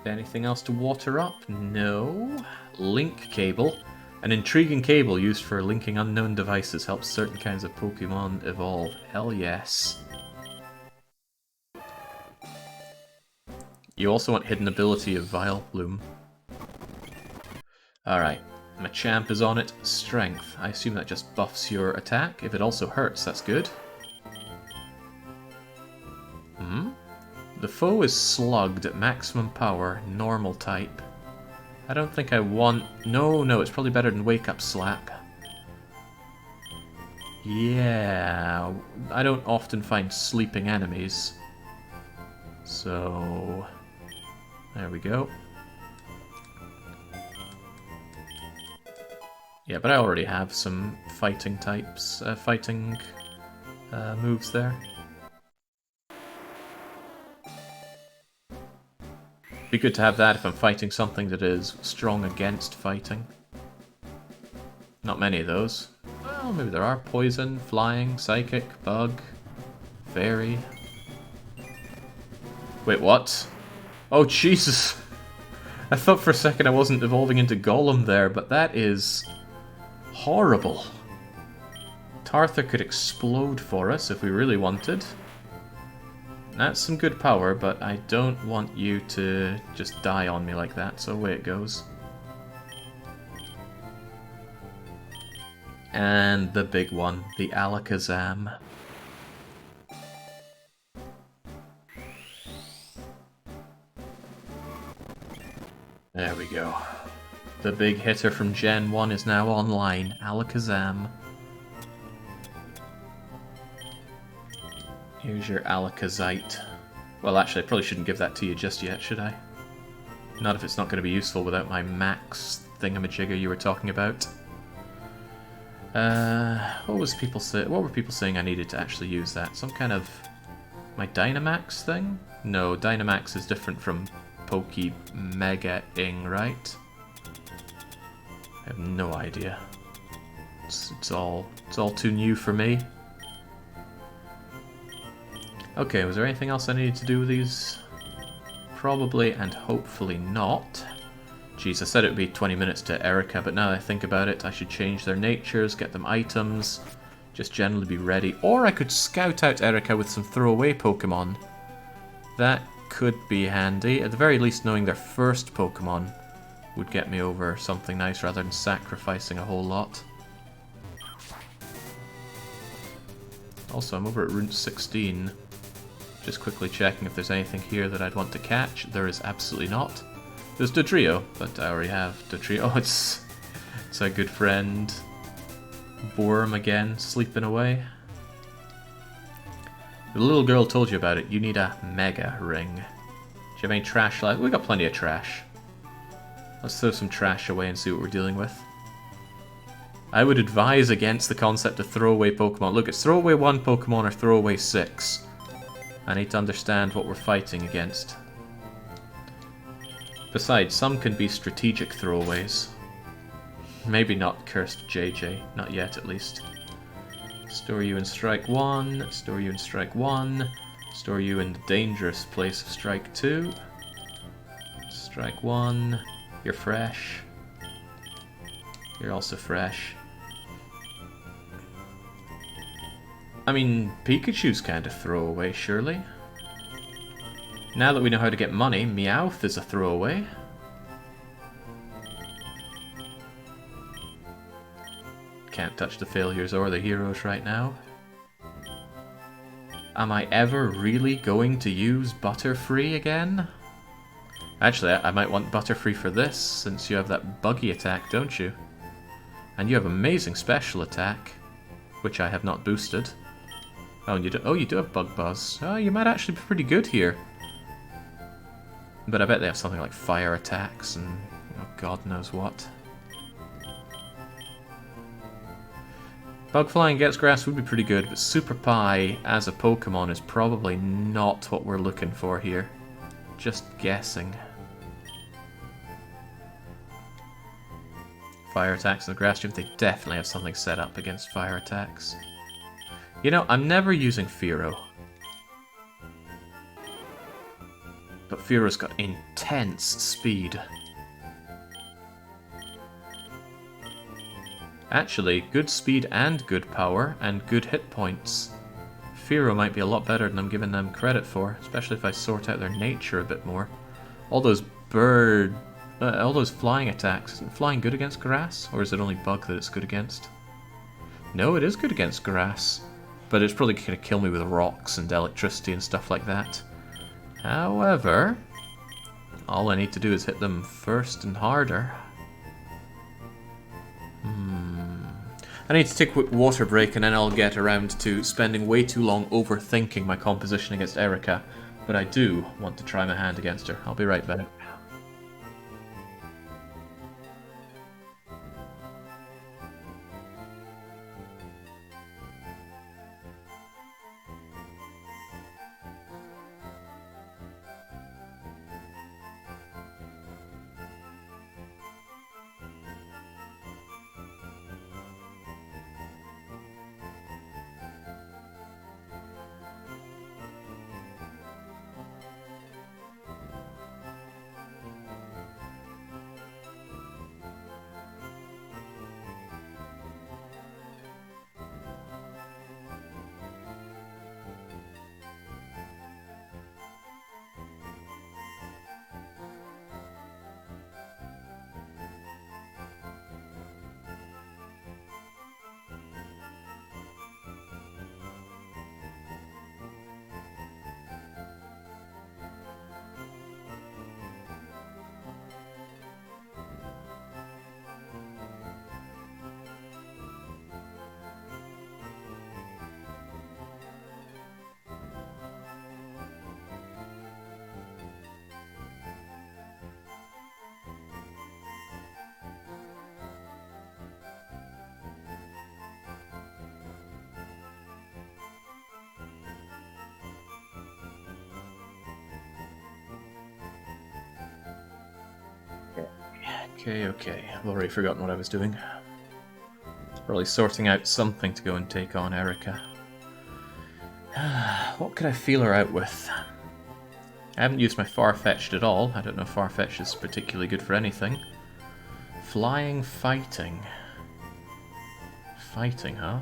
Speaker 1: Anything else to water up? No. Link cable. An intriguing cable used for linking unknown devices helps certain kinds of Pokemon evolve. Hell yes. You also want hidden ability of Vileplume. Alright. Machamp is on it. Strength. I assume that just buffs your attack. If it also hurts, that's good. The foe is slugged at maximum power, normal type. I don't think I want... No, it's probably better than Wake Up Slap. Yeah, I don't often find sleeping enemies. So... there we go. Yeah, but I already have some fighting types, moves there. Be good to have that if I'm fighting something that is strong against fighting. Not many of those. Well, maybe there are. Poison, Flying, Psychic, Bug, Fairy. Wait, what? Oh, Jesus! I thought for a second I wasn't evolving into Golem there, but that is... horrible. Tarthur could explode for us if we really wanted. That's some good power, but I don't want you to just die on me like that, so away it goes. And the big one, the Alakazam. There we go. The big hitter from Gen 1 is now online, Alakazam. Here's your Alakazite. Well, actually, I probably shouldn't give that to you just yet, should I? Not if it's not going to be useful without my max thingamajigger you were talking about. What were people saying I needed to actually use that? Some kind of... my Dynamax thing? No, Dynamax is different from Mega-ing, right? I have no idea. It's all too new for me. Okay, was there anything else I needed to do with these? Probably and hopefully not. Jeez, I said it would be 20 minutes to Erika, but now that I think about it, I should change their natures, get them items, just generally be ready. Or I could scout out Erika with some throwaway Pokemon. That could be handy. At the very least, knowing their first Pokemon would get me over something nice rather than sacrificing a whole lot. Also, I'm over at Route 16. Just quickly checking if there's anything here that I'd want to catch. There is absolutely not. There's Dodrio, but I already have Dodrio. Oh, it's a good friend. Worm again, sleeping away. The little girl told you about it. You need a mega ring. Do you have any trash left? We got plenty of trash. Let's throw some trash away and see what we're dealing with. I would advise against the concept of throwaway Pokemon. Look, it's throw away 1 Pokemon or throw away 6. I need to understand what we're fighting against. Besides, some can be strategic throwaways. Maybe not Cursed JJ. Not yet, at least. Store you in Strike 1. Store you in Strike 1. Store you in the dangerous place of Strike 2. Strike 1. You're fresh. You're also fresh. I mean, Pikachu's kind of throwaway, surely. Now that we know how to get money, Meowth is a throwaway. Can't touch the failures or the heroes right now. Am I ever really going to use Butterfree again? Actually, I might want Butterfree for this, since you have that buggy attack, don't you? And you have amazing special attack, which I have not boosted. Oh, and you do have Bug Buzz. Oh, you might actually be pretty good here. But I bet they have something like fire attacks and God knows what. Bug Flying against grass would be pretty good, but Super Pie as a Pokemon is probably not what we're looking for here. Just guessing. Fire attacks in the grass gym, they definitely have something set up against fire attacks. You know, I'm never using Fearow. But Fearow's got intense speed. Actually, good speed and good power, and good hit points. Fearow might be a lot better than I'm giving them credit for, especially if I sort out their nature a bit more. All those all those flying attacks. Isn't flying good against grass? Or is it only bug that it's good against? No, it is good against grass. But it's probably going to kill me with rocks and electricity and stuff like that. However, all I need to do is hit them first and harder. I need to take a quick water break and then I'll get around to spending way too long overthinking my composition against Erika. But I do want to try my hand against her. I'll be right back. Okay. I've already forgotten what I was doing. Probably sorting out something to go and take on Erika. What could I feel her out with? I haven't used my Farfetch'd at all. I don't know if Farfetch'd is particularly good for anything. Flying Fighting. Fighting, huh?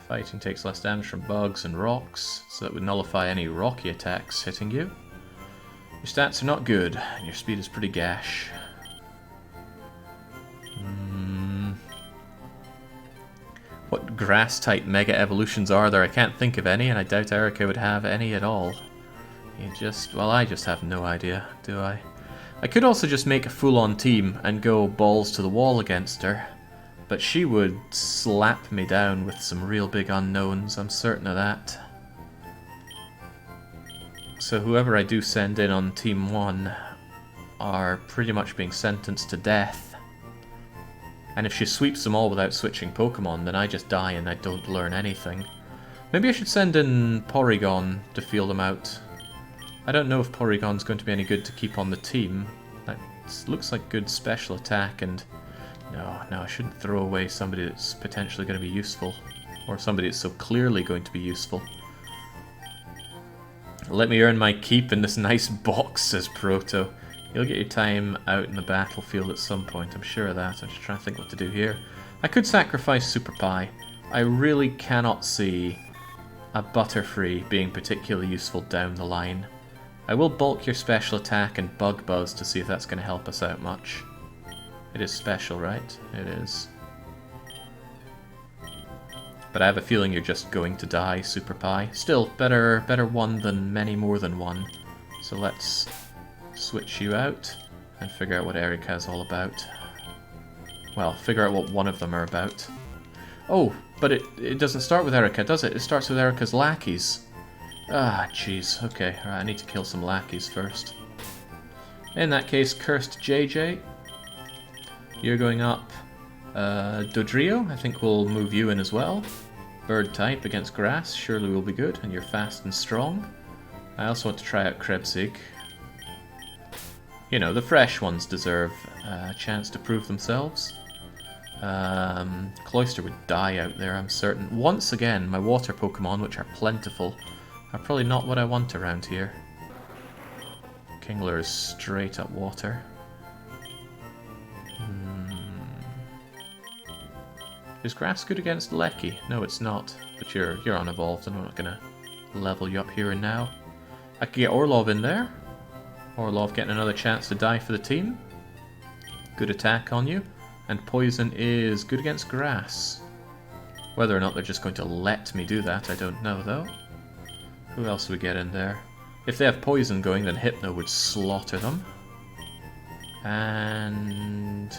Speaker 1: Fighting takes less damage from bugs and rocks, so that would nullify any rocky attacks hitting you. Your stats are not good, and your speed is pretty gash. what grass-type Mega Evolutions are there. I can't think of any, and I doubt Erika would have any at all. Well, I just have no idea, do I? I could also just make a full-on team and go balls to the wall against her. But she would slap me down with some real big unknowns, I'm certain of that. So whoever I do send in on Team 1 are pretty much being sentenced to death. And if she sweeps them all without switching Pokemon, then I just die and I don't learn anything. Maybe I should send in Porygon to feel them out. I don't know if Porygon's going to be any good to keep on the team. That looks like good special attack, and no, I shouldn't throw away somebody that's potentially going to be useful. Or somebody that's so clearly going to be useful. Let me earn my keep in this nice box, says Proto. You'll get your time out in the battlefield at some point, I'm sure of that. I'm just trying to think what to do here. I could sacrifice Super Pie. I really cannot see a Butterfree being particularly useful down the line. I will bulk your special attack and Bug Buzz to see if that's going to help us out much. It is special, right? It is. But I have a feeling you're just going to die, Super Pie. Still, better one than many more than one. So let's switch you out and figure out what Erika is all about. Well, figure out what one of them are about. Oh, but it doesn't start with Erika, does it? It starts with Erika's lackeys. Ah, jeez. Okay, alright, I need to kill some lackeys first. In that case, Cursed JJ. You're going up. Dodrio, I think we'll move you in as well. Bird type against grass, surely will be good, and you're fast and strong. I also want to try out Krebsig. You know, the fresh ones deserve a chance to prove themselves. Cloyster would die out there, I'm certain. Once again, my water Pokemon, which are plentiful, are probably not what I want around here. Kingler is straight up water. Is grass good against Lecky? No, it's not. But you're unevolved, and I'm not gonna level you up here and now. I could get Orlov in there. Orlov getting another chance to die for the team. Good attack on you. And poison is good against grass. Whether or not they're just going to let me do that, I don't know though. Who else do we get in there? If they have poison going, then Hypno would slaughter them. And...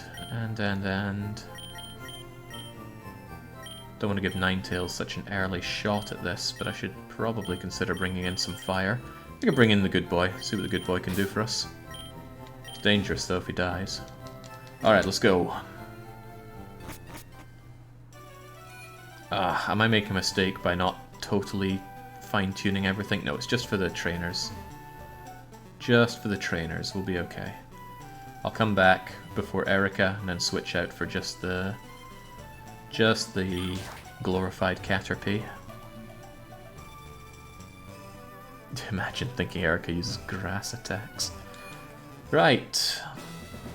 Speaker 1: Don't want to give Ninetales such an early shot at this, but I should probably consider bringing in some fire. I can bring in the good boy, see what the good boy can do for us. It's dangerous though if he dies. Alright, let's go. Am I making a mistake by not totally fine-tuning everything? No, it's just for the trainers. Just for the trainers, we'll be okay. I'll come back before Erika and then switch out for just the glorified Caterpie. Imagine thinking Erika uses grass attacks. Right.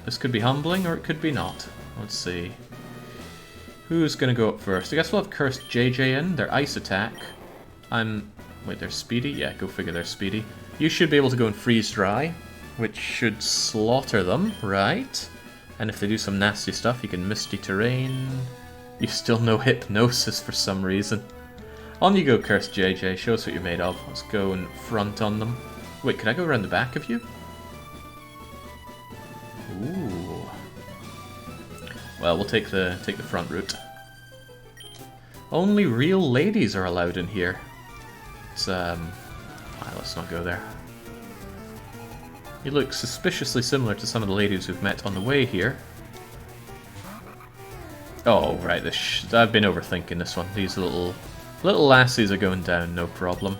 Speaker 1: This could be humbling or it could be not. Let's see. Who's gonna go up first? I guess we'll have Cursed JJ in. Their ice attack. Wait, they're speedy? Yeah, go figure they're speedy. You should be able to go and freeze dry, which should slaughter them, right? And if they do some nasty stuff, you can Misty Terrain. You still know Hypnosis for some reason. On you go, Cursed JJ. Show us what you're made of. Let's go and front on them. Wait, can I go around the back of you? Ooh. Well, we'll take the front route. Only real ladies are allowed in here. It's let's not go there. You look suspiciously similar to some of the ladies we've met on the way here. Oh, right, I've been overthinking this one. These little lassies are going down, no problem.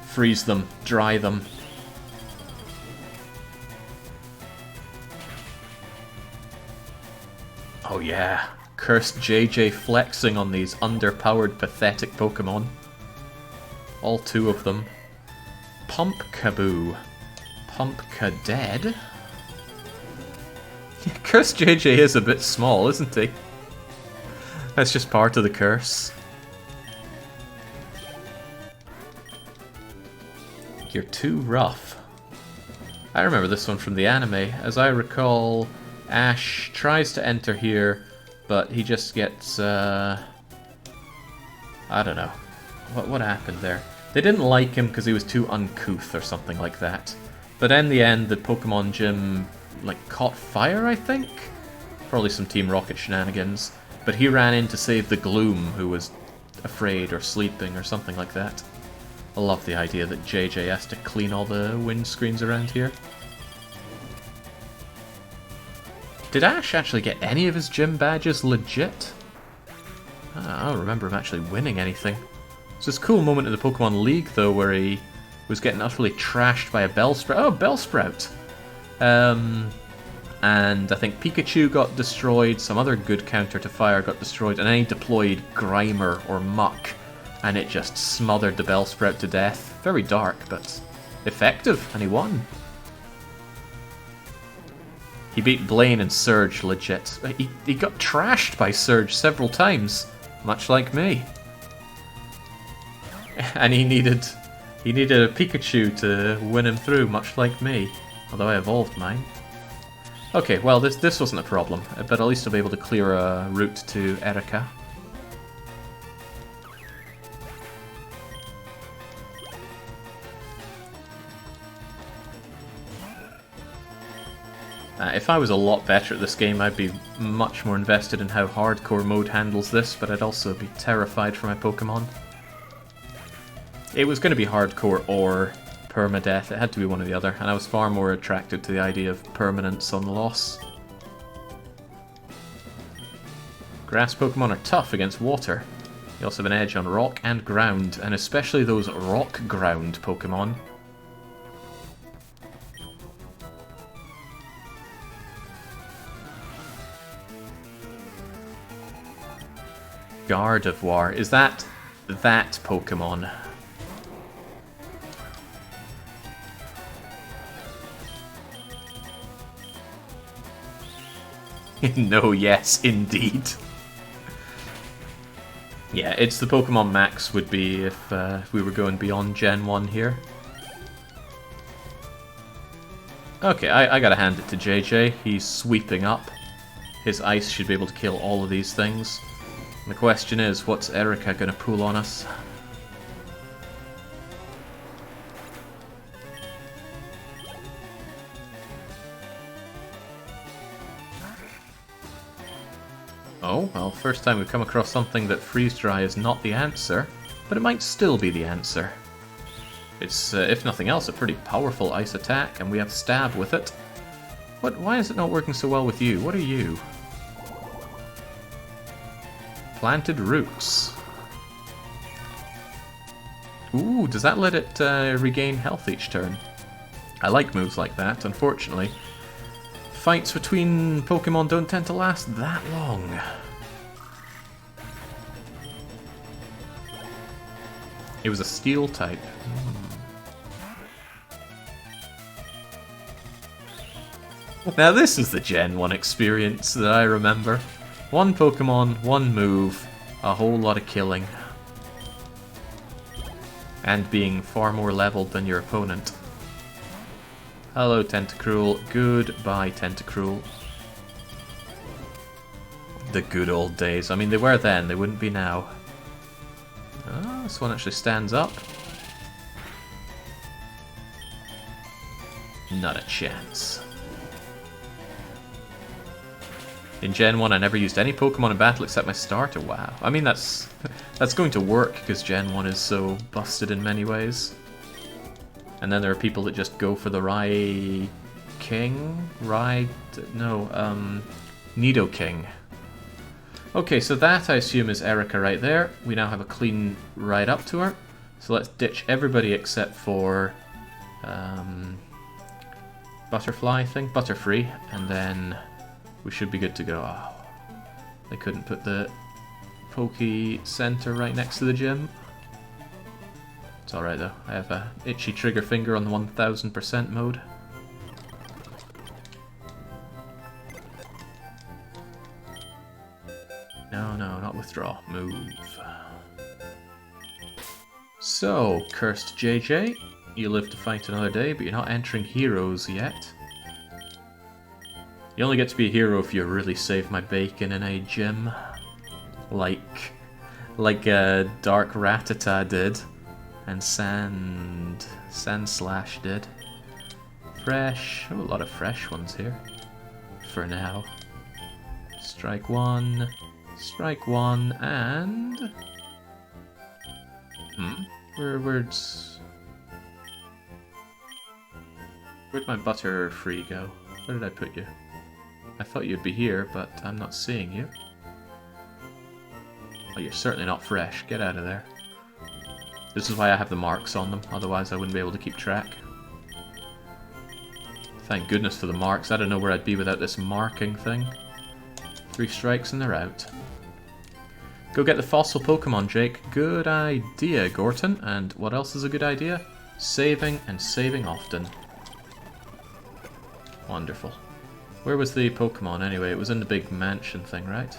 Speaker 1: Freeze them, dry them. Oh yeah, Cursed JJ flexing on these underpowered, pathetic Pokemon. All two of them. Pumpkaboo. Pumpka dead? Cursed JJ is a bit small, isn't he? That's just part of the curse. You're too rough. I remember this one from the anime. As I recall, Ash tries to enter here, but he just gets I don't know. What happened there? They didn't like him because he was too uncouth or something like that. But in the end, the Pokemon Gym, like, caught fire, I think? Probably some Team Rocket shenanigans. But he ran in to save the Gloom, who was afraid or sleeping or something like that. I love the idea that JJ has to clean all the windscreens around here. Did Ash actually get any of his gym badges legit? I don't remember him actually winning anything. It's this cool moment in the Pokemon League, though, where he was getting utterly trashed by a Bellsprout. Oh, Bellsprout! And I think Pikachu got destroyed, some other good counter to fire got destroyed, and then he deployed Grimer or Muck, and it just smothered the Bellsprout to death. Very dark, but effective, and he won. He beat Blaine and Surge legit. He got trashed by Surge several times, much like me. And he needed a Pikachu to win him through, much like me. Although I evolved mine. Okay, well this wasn't a problem, but at least I'll be able to clear a route to Erika. If I was a lot better at this game, I'd be much more invested in how hardcore mode handles this, but I'd also be terrified for my Pokemon. It was going to be hardcore or permadeath, it had to be one or the other, and I was far more attracted to the idea of permanence on loss. Grass Pokemon are tough against water. You also have an edge on rock and ground, and especially those rock ground Pokemon. Gardevoir, is that Pokemon? No, yes, indeed. Yeah, it's the Pokemon Max would be if we were going beyond Gen 1 here. Okay, I gotta hand it to JJ. He's sweeping up. His ice should be able to kill all of these things. The question is, what's Erika gonna pull on us? Oh, well, first time we've come across something that Freeze Dry is not the answer, but it might still be the answer. It's, if nothing else, a pretty powerful ice attack, and we have Stab with it. Why is it not working so well with you? What are you? Planted Roots. Ooh, does that let it regain health each turn? I like moves like that, unfortunately. Fights between Pokemon don't tend to last that long. It was a Steel type. Now this is the Gen 1 experience that I remember. One Pokemon, one move, a whole lot of killing. And being far more leveled than your opponent. Hello, Tentacruel. Goodbye, Tentacruel. The good old days. I mean, they were then, they wouldn't be now. Oh, this one actually stands up. Not a chance. In Gen 1, I never used any Pokemon in battle except my starter. Wow. I mean, that's going to work because Gen 1 is so busted in many ways. And then there are people that just go for the Nidoking. Okay, so that I assume is Erika right there. We now have a clean ride up to her. So let's ditch everybody except for Butterfly, I think, Butterfree, and then we should be good to go. Oh, they couldn't put the Poke Center right next to the gym. It's alright though, I have a itchy trigger finger on the 1000% mode. No, not withdraw. Move. So, cursed JJ, you live to fight another day, but you're not entering heroes yet. You only get to be a hero if you really save my bacon in a gym. Like Like Dark Rattata did. And Sandslash did. Fresh. Oh, a lot of fresh ones here. For now. Strike one. Strike one, and... Where'd my Butterfree go? Where did I put you? I thought you'd be here, but I'm not seeing you. Oh, you're certainly not fresh. Get out of there. This is why I have the marks on them, otherwise I wouldn't be able to keep track. Thank goodness for the marks. I don't know where I'd be without this marking thing. 3 strikes and they're out. Go get the fossil Pokemon, Jake. Good idea, Gorton. And what else is a good idea? Saving and saving often. Wonderful. Where was the Pokemon anyway? It was in the big mansion thing, right?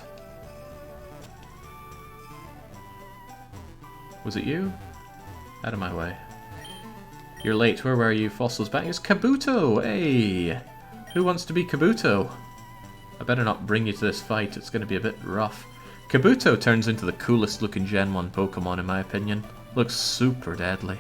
Speaker 1: Was it you? Out of my way. You're late. Where were you? Fossil's back. It's Kabuto! Hey! Who wants to be Kabuto? I better not bring you to this fight. It's going to be a bit rough. Kabuto turns into the coolest looking Gen 1 Pokemon in my opinion. Looks super deadly.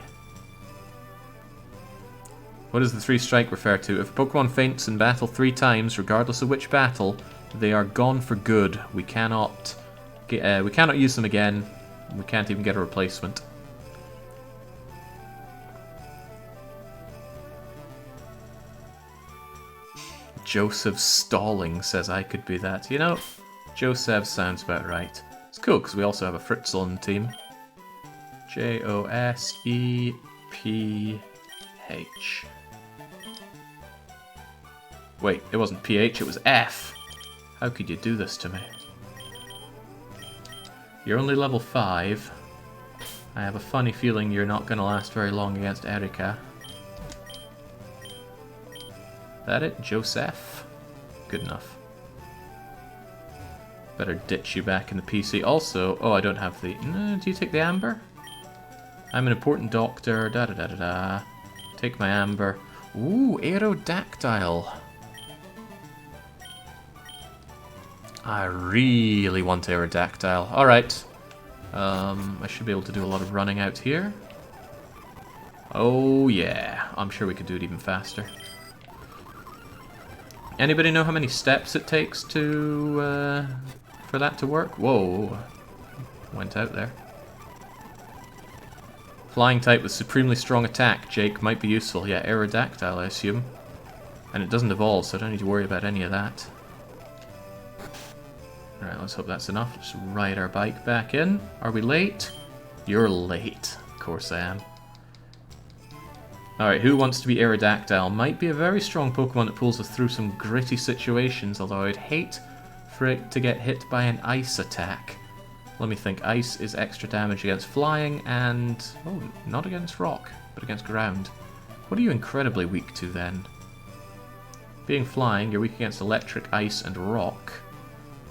Speaker 1: What does the 3 strike refer to? If a Pokemon faints in battle 3 times, regardless of which battle, they are gone for good. We cannot use them again. We can't even get a replacement. Joseph Stalling says I could be that. You know, Joseph sounds about right. It's cool because we also have a Fritzl on the team. J-O-S-E-P-H. Wait, it wasn't P-H, it was F. How could you do this to me? You're only level 5. I have a funny feeling you're not going to last very long against Erika. That it? Joseph? Good enough. Better ditch you back in the PC. Also, oh, I don't have the... No, do you take the amber? I'm an important doctor. Da-da-da-da-da. Take my amber. Ooh, Aerodactyl. I really want Aerodactyl. Alright. I should be able to do a lot of running out here. Oh yeah, I'm sure we could do it even faster. Anybody know how many steps it takes to for that to work? Whoa, went out there. Flying type with supremely strong attack, Jake, might be useful. Yeah, Aerodactyl, I assume. And it doesn't evolve, so I don't need to worry about any of that. Alright, let's hope that's enough. Just ride our bike back in. Are we late? You're late. Of course I am. Alright, who wants to be Aerodactyl? Might be a very strong Pokemon that pulls us through some gritty situations, although I'd hate for it to get hit by an ice attack. Let me think. Ice is extra damage against flying and... oh, not against rock, but against ground. What are you incredibly weak to then? Being flying, you're weak against electric, ice, and rock.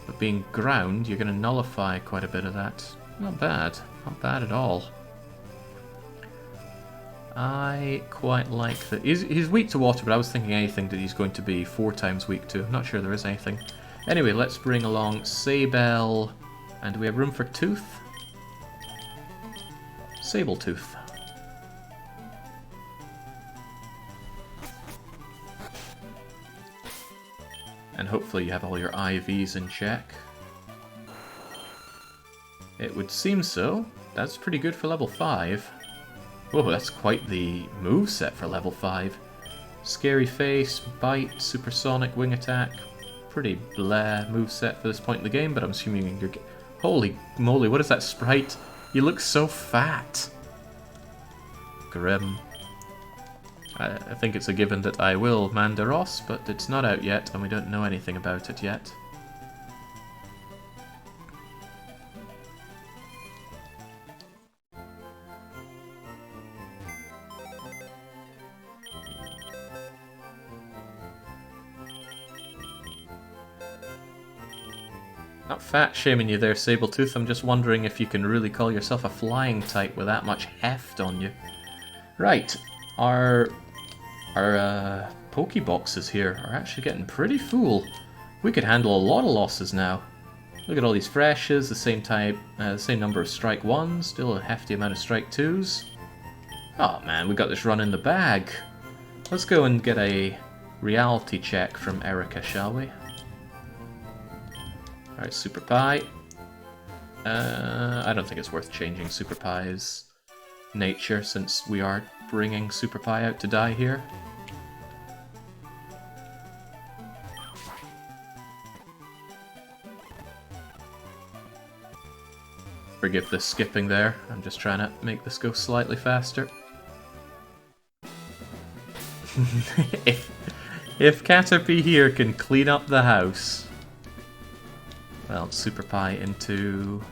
Speaker 1: But being ground, you're going to nullify quite a bit of that. Not bad. Not bad at all. I quite like that. He's weak to water, but I was thinking anything that he's going to be 4 times weak to. I'm not sure there is anything. Anyway, let's bring along Sabel. And do we have room for Tooth? Sabletooth. And hopefully you have all your IVs in check. It would seem so. That's pretty good for level 5. Whoa, that's quite the moveset for level 5. Scary Face, Bite, Supersonic, Wing Attack. Pretty bleh moveset for this point in the game, but I'm assuming you're... Holy moly, what is that sprite? You look so fat. Grim. I think it's a given that I will Mandaros, but it's not out yet, and we don't know anything about it yet. Not fat shaming you there, Sabletooth. I'm just wondering if you can really call yourself a flying type with that much heft on you. Right, our Pokeboxes here are actually getting pretty full. We could handle a lot of losses now. Look at all these freshes, the same type, same number of strike 1s, still a hefty amount of strike 2s. Oh man, we got this run in the bag. Let's go and get a reality check from Erika, shall we? Alright, Super Pie. I don't think it's worth changing Super Pie's nature, since we are bringing Super Pie out to die here. Forgive the skipping there, I'm just trying to make this go slightly faster. if Caterpie here can clean up the house... Well, Super Pie into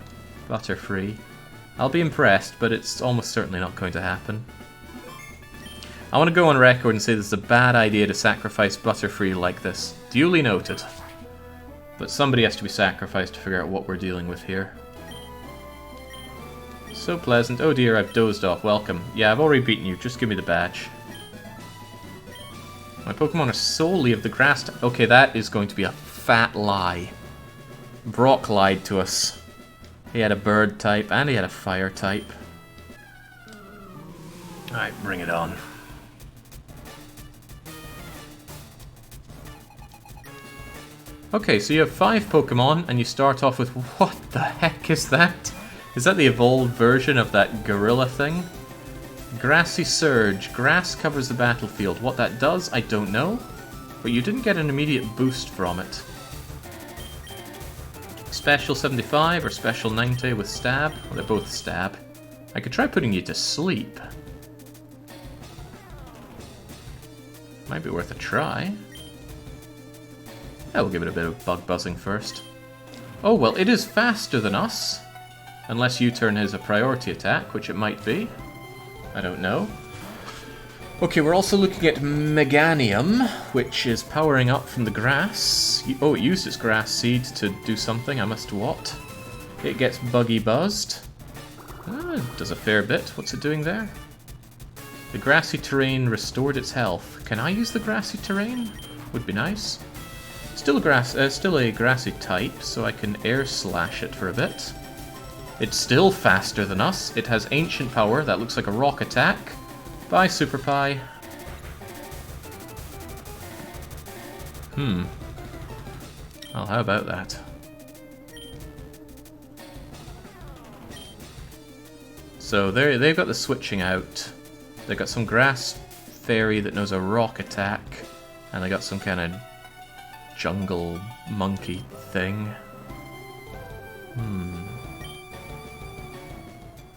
Speaker 1: Butterfree. I'll be impressed, but it's almost certainly not going to happen. I want to go on record and say this is a bad idea to sacrifice Butterfree like this. Duly noted. But somebody has to be sacrificed to figure out what we're dealing with here. So pleasant. Oh dear, I've dozed off. Welcome. Yeah, I've already beaten you. Just give me the badge. My Pokemon are solely of the grass type. Okay, that is going to be a fat lie. Brock lied to us. He had a bird type and he had a fire type. Alright, bring it on. Okay, so you have 5 Pokemon and you start off with... What the heck is that? Is that the evolved version of that gorilla thing? Grassy Surge. Grass covers the battlefield. What that does, I don't know. But you didn't get an immediate boost from it. Special 75 or Special 90 with Stab. Well, they're both Stab. I could try putting you to sleep. Might be worth a try. Yeah, we'll give it a bit of bug buzzing first. Oh, well, it is faster than us. Unless U-turn is a priority attack, which it might be. I don't know. Okay, we're also looking at Meganium, which is powering up from the grass. Oh, it used its grass seed to do something, I must what? It gets buggy buzzed. Ah, it does a fair bit. What's it doing there? The grassy terrain restored its health. Can I use the grassy terrain? Would be nice. Still a grassy type, so I can air slash it for a bit. It's still faster than us. It has ancient power. That looks like a rock attack. Bye, Super Pie. Well, how about that? So they've got the switching out. They've got some grass fairy that knows a rock attack. And they got some kind of jungle monkey thing.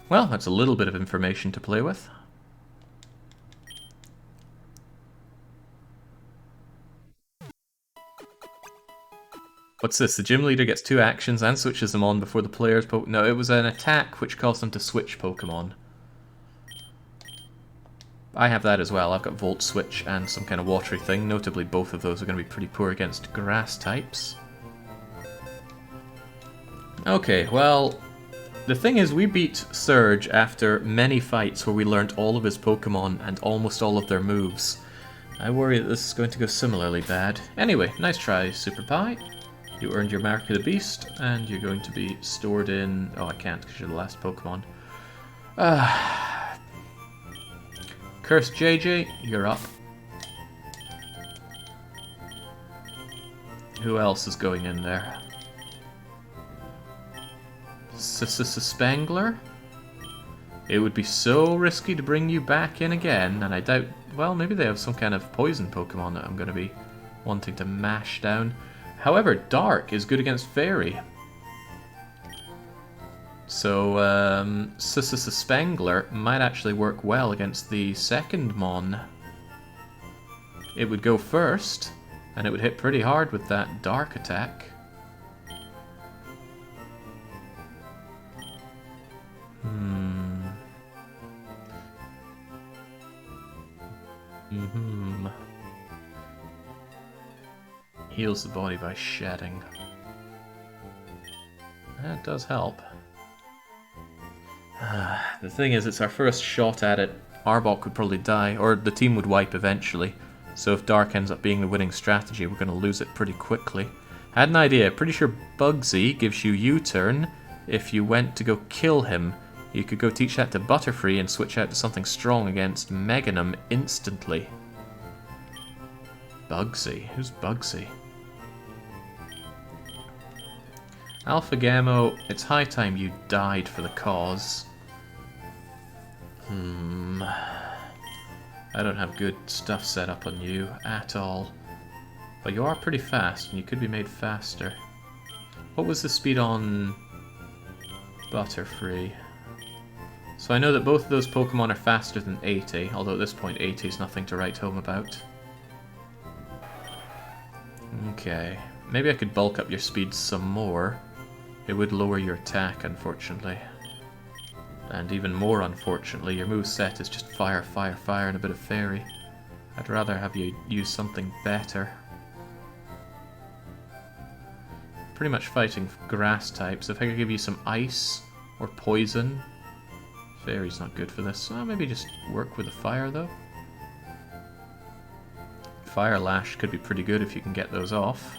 Speaker 1: Well, that's a little bit of information to play with. What's this? The gym leader gets 2 actions and switches them on before the player's No, it was an attack which caused them to switch Pokemon. I have that as well. I've got Volt Switch and some kind of watery thing. Notably, both of those are going to be pretty poor against grass types. Okay, well, the thing is, we beat Surge after many fights where we learnt all of his Pokemon and almost all of their moves. I worry that this is going to go similarly bad. Anyway, nice try, Super Pie. You earned your Mark of the Beast, and you're going to be stored in... Oh, I can't because you're the last Pokemon. Cursed JJ, you're up. Who else is going in there? Spangler? It would be so risky to bring you back in again, and I doubt... Well, maybe they have some kind of poison Pokemon that I'm going to be wanting to mash down. However, Dark is good against Fairy. So, Spangler might actually work well against the second Mon. It would go first, and it would hit pretty hard with that Dark attack. Heals the body by shedding. That does help. The thing is, it's our first shot at it. Arbok would probably die, or the team would wipe eventually. So if Dark ends up being the winning strategy, we're going to lose it pretty quickly. Had an idea. Pretty sure Bugsy gives you U-turn if you went to go kill him. You could go teach that to Butterfree and switch out to something strong against Meganum instantly. Bugsy? Who's Bugsy? Alpha Gamo, it's high time you died for the cause. I don't have good stuff set up on you at all. But you are pretty fast, and you could be made faster. What was the speed on Butterfree? So I know that both of those Pokemon are faster than 80, although at this point 80 is nothing to write home about. Okay, maybe I could bulk up your speed some more. It would lower your attack, unfortunately. And even more unfortunately, your moveset is just fire, fire, fire, and a bit of fairy. I'd rather have you use something better. Pretty much fighting grass types. If I could give you some ice or poison. Fairy's not good for this. Maybe just work with the fire, though. Fire Lash could be pretty good if you can get those off.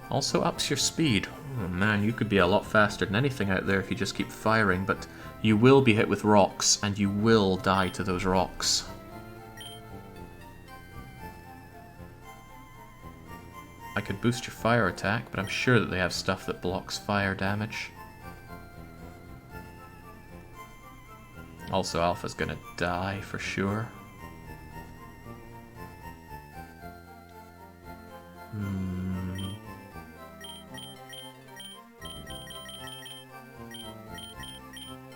Speaker 1: Also ups your speed. Oh man, you could be a lot faster than anything out there if you just keep firing, but you will be hit with rocks, and you will die to those rocks. I could boost your fire attack, but I'm sure that they have stuff that blocks fire damage. Also, Alpha's gonna die for sure.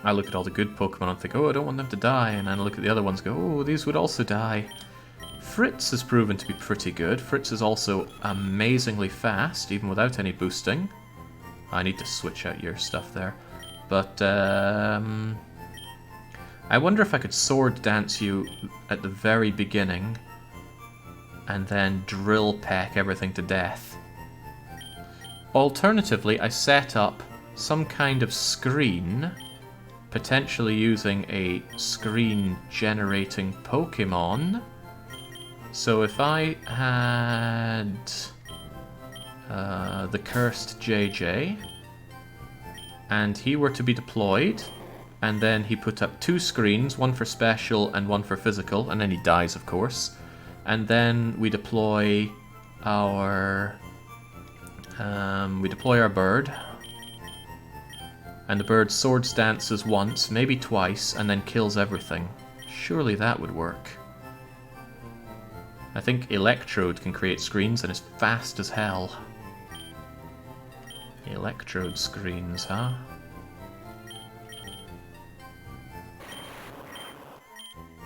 Speaker 1: I look at all the good Pokemon and think, oh, I don't want them to die, and then I look at the other ones and go, oh, these would also die. Fritz has proven to be pretty good. Fritz is also amazingly fast, even without any boosting. I need to switch out your stuff there. But, I wonder if I could Sword Dance you at the very beginning, and then Drill Peck everything to death. Alternatively, I set up some kind of screen, potentially using a screen-generating Pokemon. So if I had the Cursed JJ, and he were to be deployed, and then he put up two screens, one for special and one for physical, and then he dies, of course. And then we deploy our bird, and the bird Sword Dances once, maybe twice, and then kills everything. Surely that would work. I think Electrode can create screens and is fast as hell. Electrode screens, huh?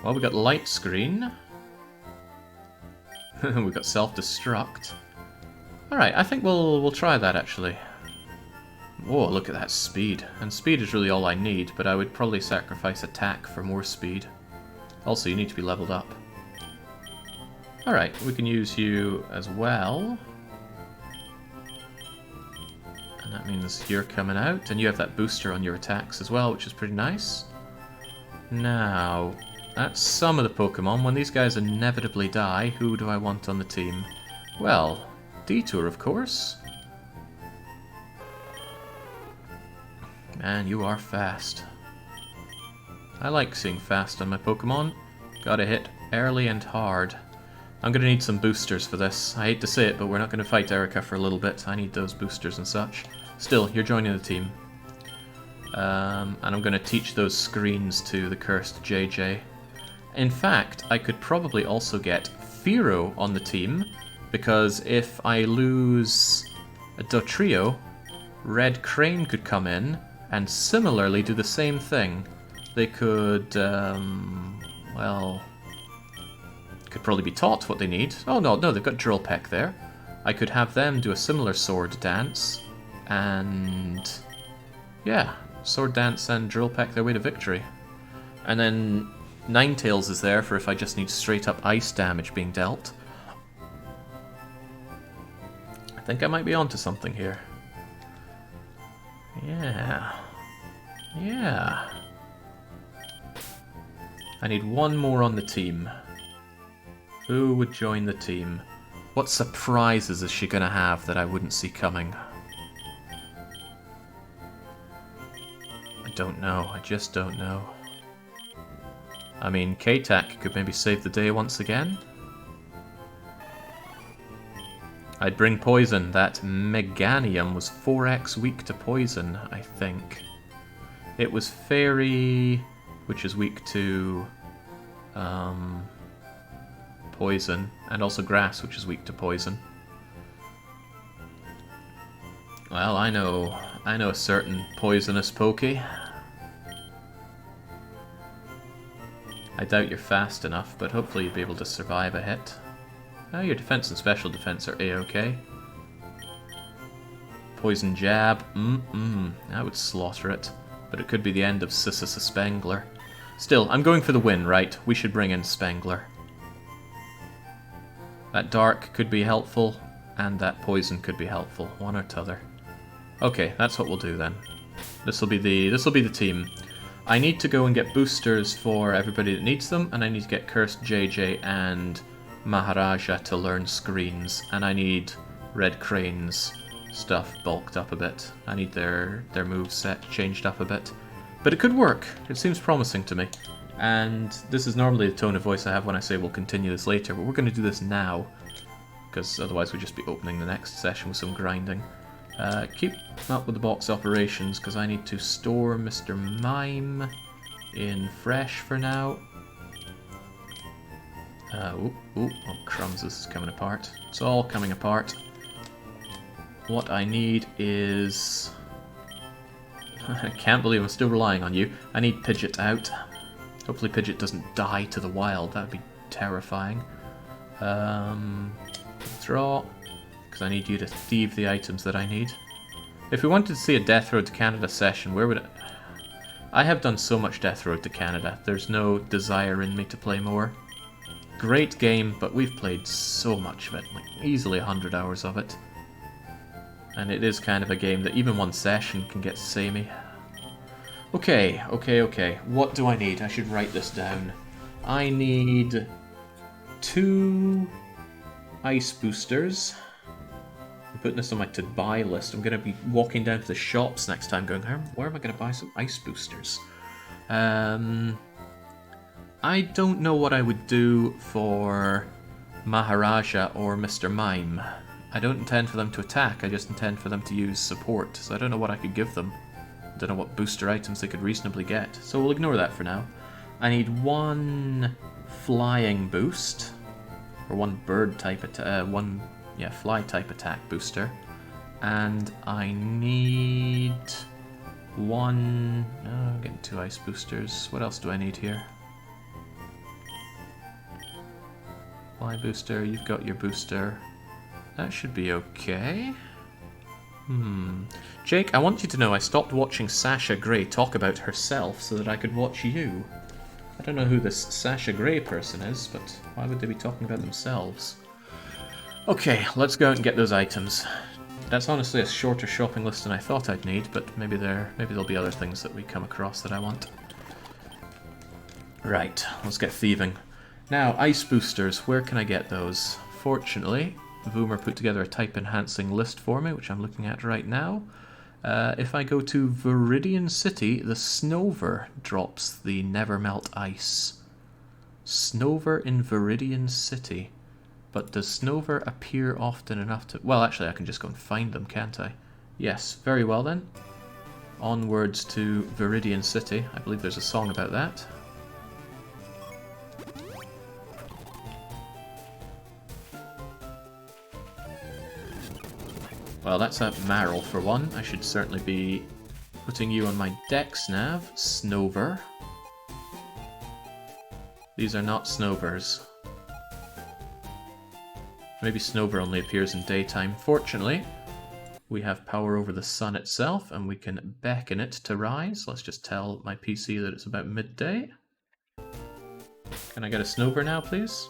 Speaker 1: Well, we got Light Screen. We got Self-Destruct. Alright, I think we'll try that, actually. Whoa, look at that speed. And speed is really all I need, but I would probably sacrifice attack for more speed. Also, you need to be leveled up. Alright, we can use you as well. And that means you're coming out, and you have that booster on your attacks as well, which is pretty nice. Now, that's some of the Pokemon. When these guys inevitably die, who do I want on the team? Well, Detour, of course. Man, you are fast. I like seeing fast on my Pokemon. Gotta hit early and hard. I'm gonna need some boosters for this. I hate to say it, but we're not gonna fight Erika for a little bit. I need those boosters and such. Still, you're joining the team. And I'm gonna teach those screens to the Cursed JJ. In fact, I could probably also get Fearow on the team, because if I lose a Dotrio, Red Crane could come in and similarly do the same thing. They could, well, could probably be taught what they need. Oh no, they've got Drill Peck there. I could have them do a similar Sword Dance, and yeah, Sword Dance and Drill Peck their way to victory. And then Ninetales is there for if I just need straight up ice damage being dealt. I think I might be onto something here. Yeah. I need one more on the team. Who would join the team? What surprises is she gonna have that I wouldn't see coming? I don't know. I just don't know. I mean, K-Tac could maybe save the day once again. I'd bring poison. That Meganium was 4x weak to poison, I think. It was Fairy, which is weak to poison, and also Grass, which is weak to poison. Well, I know a certain poisonous Pokey. I doubt you're fast enough, but hopefully you'll be able to survive a hit. Oh, your defense and special defense are A-okay. Poison Jab. I would slaughter it. But it could be the end of Sissa Spangler. Still, I'm going for the win, right? We should bring in Spangler. That Dark could be helpful, and that Poison could be helpful. One or t'other. Okay, that's what we'll do then. This'll be the team. I need to go and get boosters for everybody that needs them, and I need to get Cursed JJ and Maharaja to learn screens, and I need Red Crane's stuff bulked up a bit. I need their moveset changed up a bit. But it could work. It seems promising to me. And this is normally the tone of voice I have when I say we'll continue this later, but we're going to do this now, because otherwise we'll just be opening the next session with some grinding. Keep up with the box operations, because I need to store Mr. Mime in Fresh for now. Oh, crumbs, this is coming apart. It's all coming apart. What I need is... I can't believe I'm still relying on you. I need Pidgeot out. Hopefully Pidgeot doesn't die to the wild. That would be terrifying. Draw, because I need you to thieve the items that I need. If we wanted to see a Death Road to Canada session, where would it... I have done so much Death Road to Canada. There's no desire in me to play more. Great game, but we've played so much of it, like easily 100 hours of it. And it is kind of a game that even one session can get samey. Okay. What do I need? I should write this down. I need 2 ice boosters. I'm putting this on my to-buy list. I'm going to be walking down to the shops next time going, where am I going to buy some ice boosters? I don't know what I would do for Maharaja or Mr. Mime. I don't intend for them to attack, I just intend for them to use support, so I don't know what I could give them. I don't know what booster items they could reasonably get, so we'll ignore that for now. I need 1 flying boost, or 1 bird type fly type attack booster, and I need 1... oh, I'm getting 2 ice boosters. What else do I need here? Fly booster, you've got your booster. That should be okay. Jake, I want you to know I stopped watching Sasha Grey talk about herself so that I could watch you. I don't know who this Sasha Grey person is, but why would they be talking about themselves? Okay, let's go out and get those items. That's honestly a shorter shopping list than I thought I'd need, but maybe there'll be other things that we come across that I want. Right, let's get thieving. Now, ice boosters, where can I get those? Fortunately, Voomer put together a type-enhancing list for me, which I'm looking at right now. If I go to Viridian City, the Snover drops the Nevermelt Ice. Snover in Viridian City. But does Snover appear often enough to... well, actually, I can just go and find them, can't I? Yes, very well then. Onwards to Viridian City. I believe there's a song about that. Well, that's a Marl for one. I should certainly be putting you on my Dex nav, Snover. These are not Snovers. Maybe Snover only appears in daytime. Fortunately, we have power over the sun itself, and we can beckon it to rise. Let's just tell my PC that it's about midday. Can I get a Snover now, please?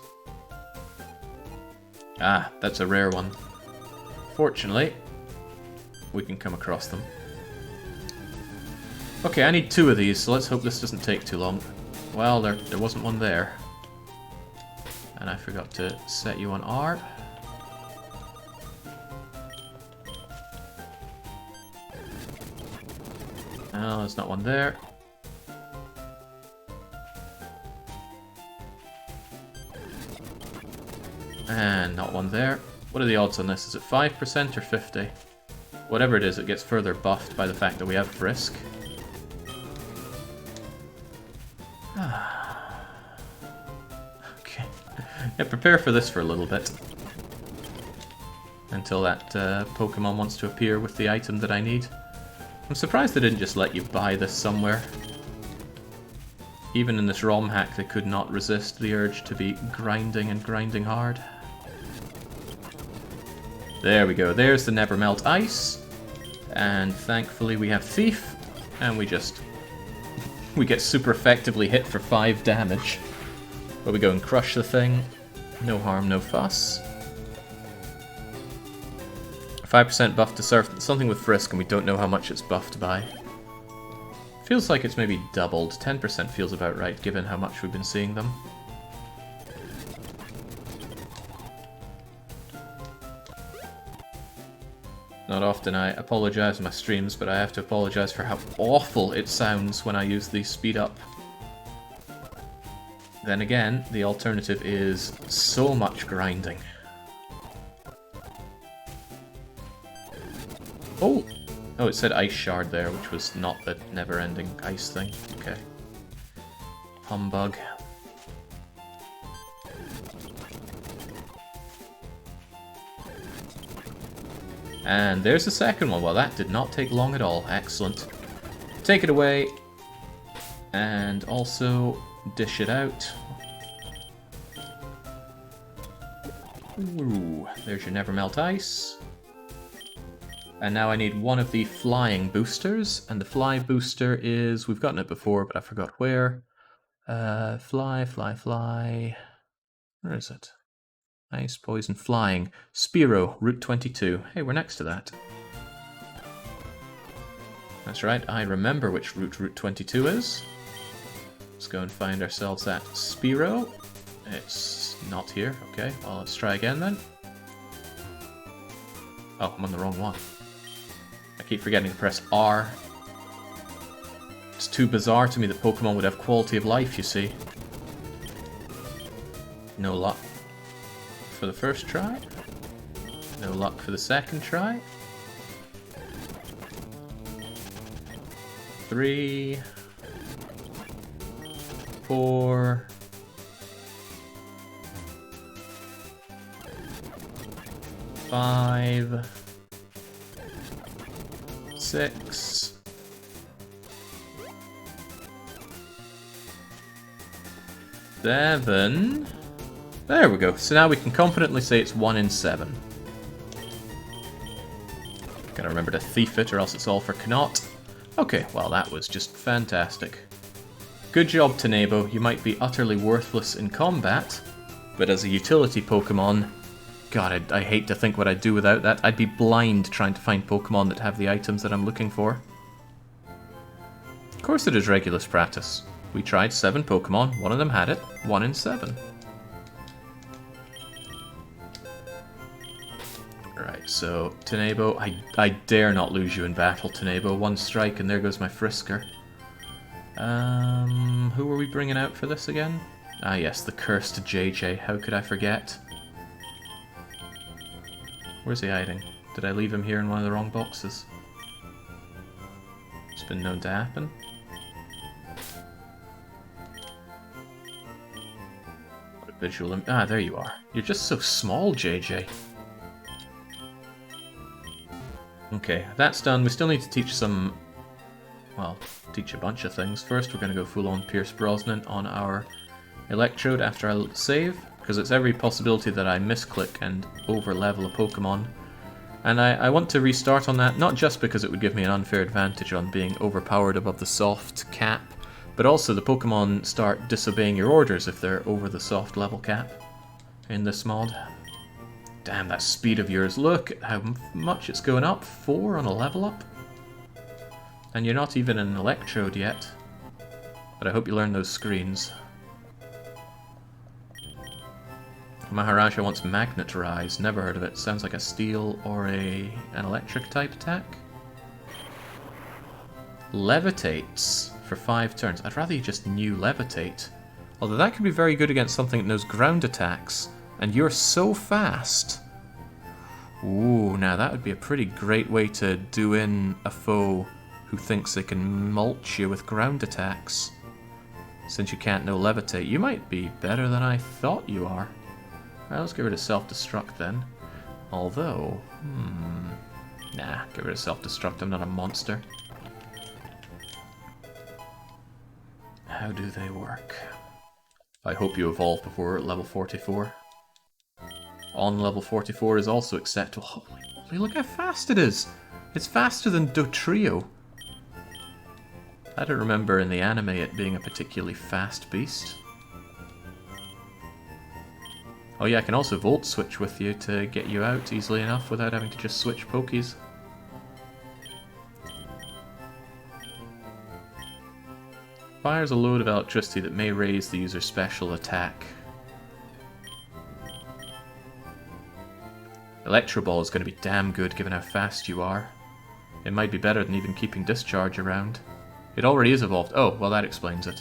Speaker 1: Ah, that's a rare one. Fortunately, we can come across them. Okay, I need 2 of these, so let's hope this doesn't take too long. Well, there wasn't one there. And I forgot to set you on R. Oh, there's not one there. And not one there. What are the odds on this? Is it 5% or 50? Whatever it is, it gets further buffed by the fact that we have Frisk. Okay. Yeah, prepare for this for a little bit. Until that Pokemon wants to appear with the item that I need. I'm surprised they didn't just let you buy this somewhere. Even in this ROM hack, they could not resist the urge to be grinding and grinding hard. There we go, there's the Never Melt Ice. And thankfully we have Thief, and we get super effectively hit for 5 damage. But we go and crush the thing. No harm, no fuss. 5% buff to Surf, something with Frisk, and we don't know how much it's buffed by. Feels like it's maybe doubled. 10% feels about right, given how much we've been seeing them. Not often I apologize in my streams, but I have to apologize for how awful it sounds when I use the speed up. Then again, the alternative is so much grinding. Oh! Oh, it said Ice Shard there, which was not the never-ending ice thing. Okay. Humbug. And there's the second one. Well, that did not take long at all. Excellent. Take it away. And also dish it out. Ooh, there's your Never Melt Ice. And now I need one of the flying boosters. And the fly booster is... We've gotten it before, but I forgot where. Fly. Where is it? Ice, poison, flying. Spearow, Route 22. Hey, we're next to that. That's right, I remember which Route 22 is. Let's go and find ourselves that Spearow. It's not here. Okay, well, let's try again then. Oh, I'm on the wrong one. I keep forgetting to press R. It's too bizarre to me that Pokemon would have quality of life, you see. No luck for the first try. No luck for the second try. 3, 4, 5, 6, 7. There we go. So now we can confidently say it's 1 in 7. Gotta remember to thief it or else it's all for naught. Okay, well that was just fantastic. Good job, Tenebo. You might be utterly worthless in combat, but as a utility Pokemon, God, I hate to think what I'd do without that. I'd be blind trying to find Pokemon that have the items that I'm looking for. Of course it is Regulus practice. We tried 7 Pokemon, one of them had it, 1 in 7. Right, so Tenebo, I dare not lose you in battle, Tenebo. 1 strike and there goes my Frisker. Who are we bringing out for this again? Ah yes, the cursed JJ, how could I forget? Where's he hiding? Did I leave him here in one of the wrong boxes? It's been known to happen. What a visual ah, there you are. You're just so small, JJ. Okay, that's done. We still need to teach some... Well, teach a bunch of things. First, we're going to go full-on Pierce Brosnan on our Electrode after I save, because it's every possibility that I misclick and over-level a Pokemon. And I want to restart on that, not just because it would give me an unfair advantage on being overpowered above the soft cap, but also the Pokemon start disobeying your orders if they're over the soft level cap in this mod. Damn, that speed of yours. Look at how much it's going up. 4 on a level up. And you're not even an Electrode yet. But I hope you learn those screens. Maharaja wants Magnet Rise. Never heard of it. Sounds like a steel or an electric type attack. Levitates for 5 turns. I'd rather you just knew Levitate. Although that could be very good against something that knows ground attacks. And you're so fast. Ooh, now that would be a pretty great way to do in a foe who thinks they can mulch you with ground attacks. Since you can't know Levitate, you might be better than I thought you are. Well, let's get rid of self-destruct then. Although, nah, get rid of self-destruct, I'm not a monster. How do they work? I hope you evolve before level 44. On level 44 is also acceptable. Holy moly, look how fast it is! It's faster than Dotrio. I don't remember in the anime it being a particularly fast beast. Oh yeah, I can also Volt Switch with you to get you out easily enough without having to just switch pokies. Fires a load of electricity that may raise the user's special attack. Electro Ball is going to be damn good given how fast you are. It might be better than even keeping Discharge around. It already is evolved. Oh, well that explains it.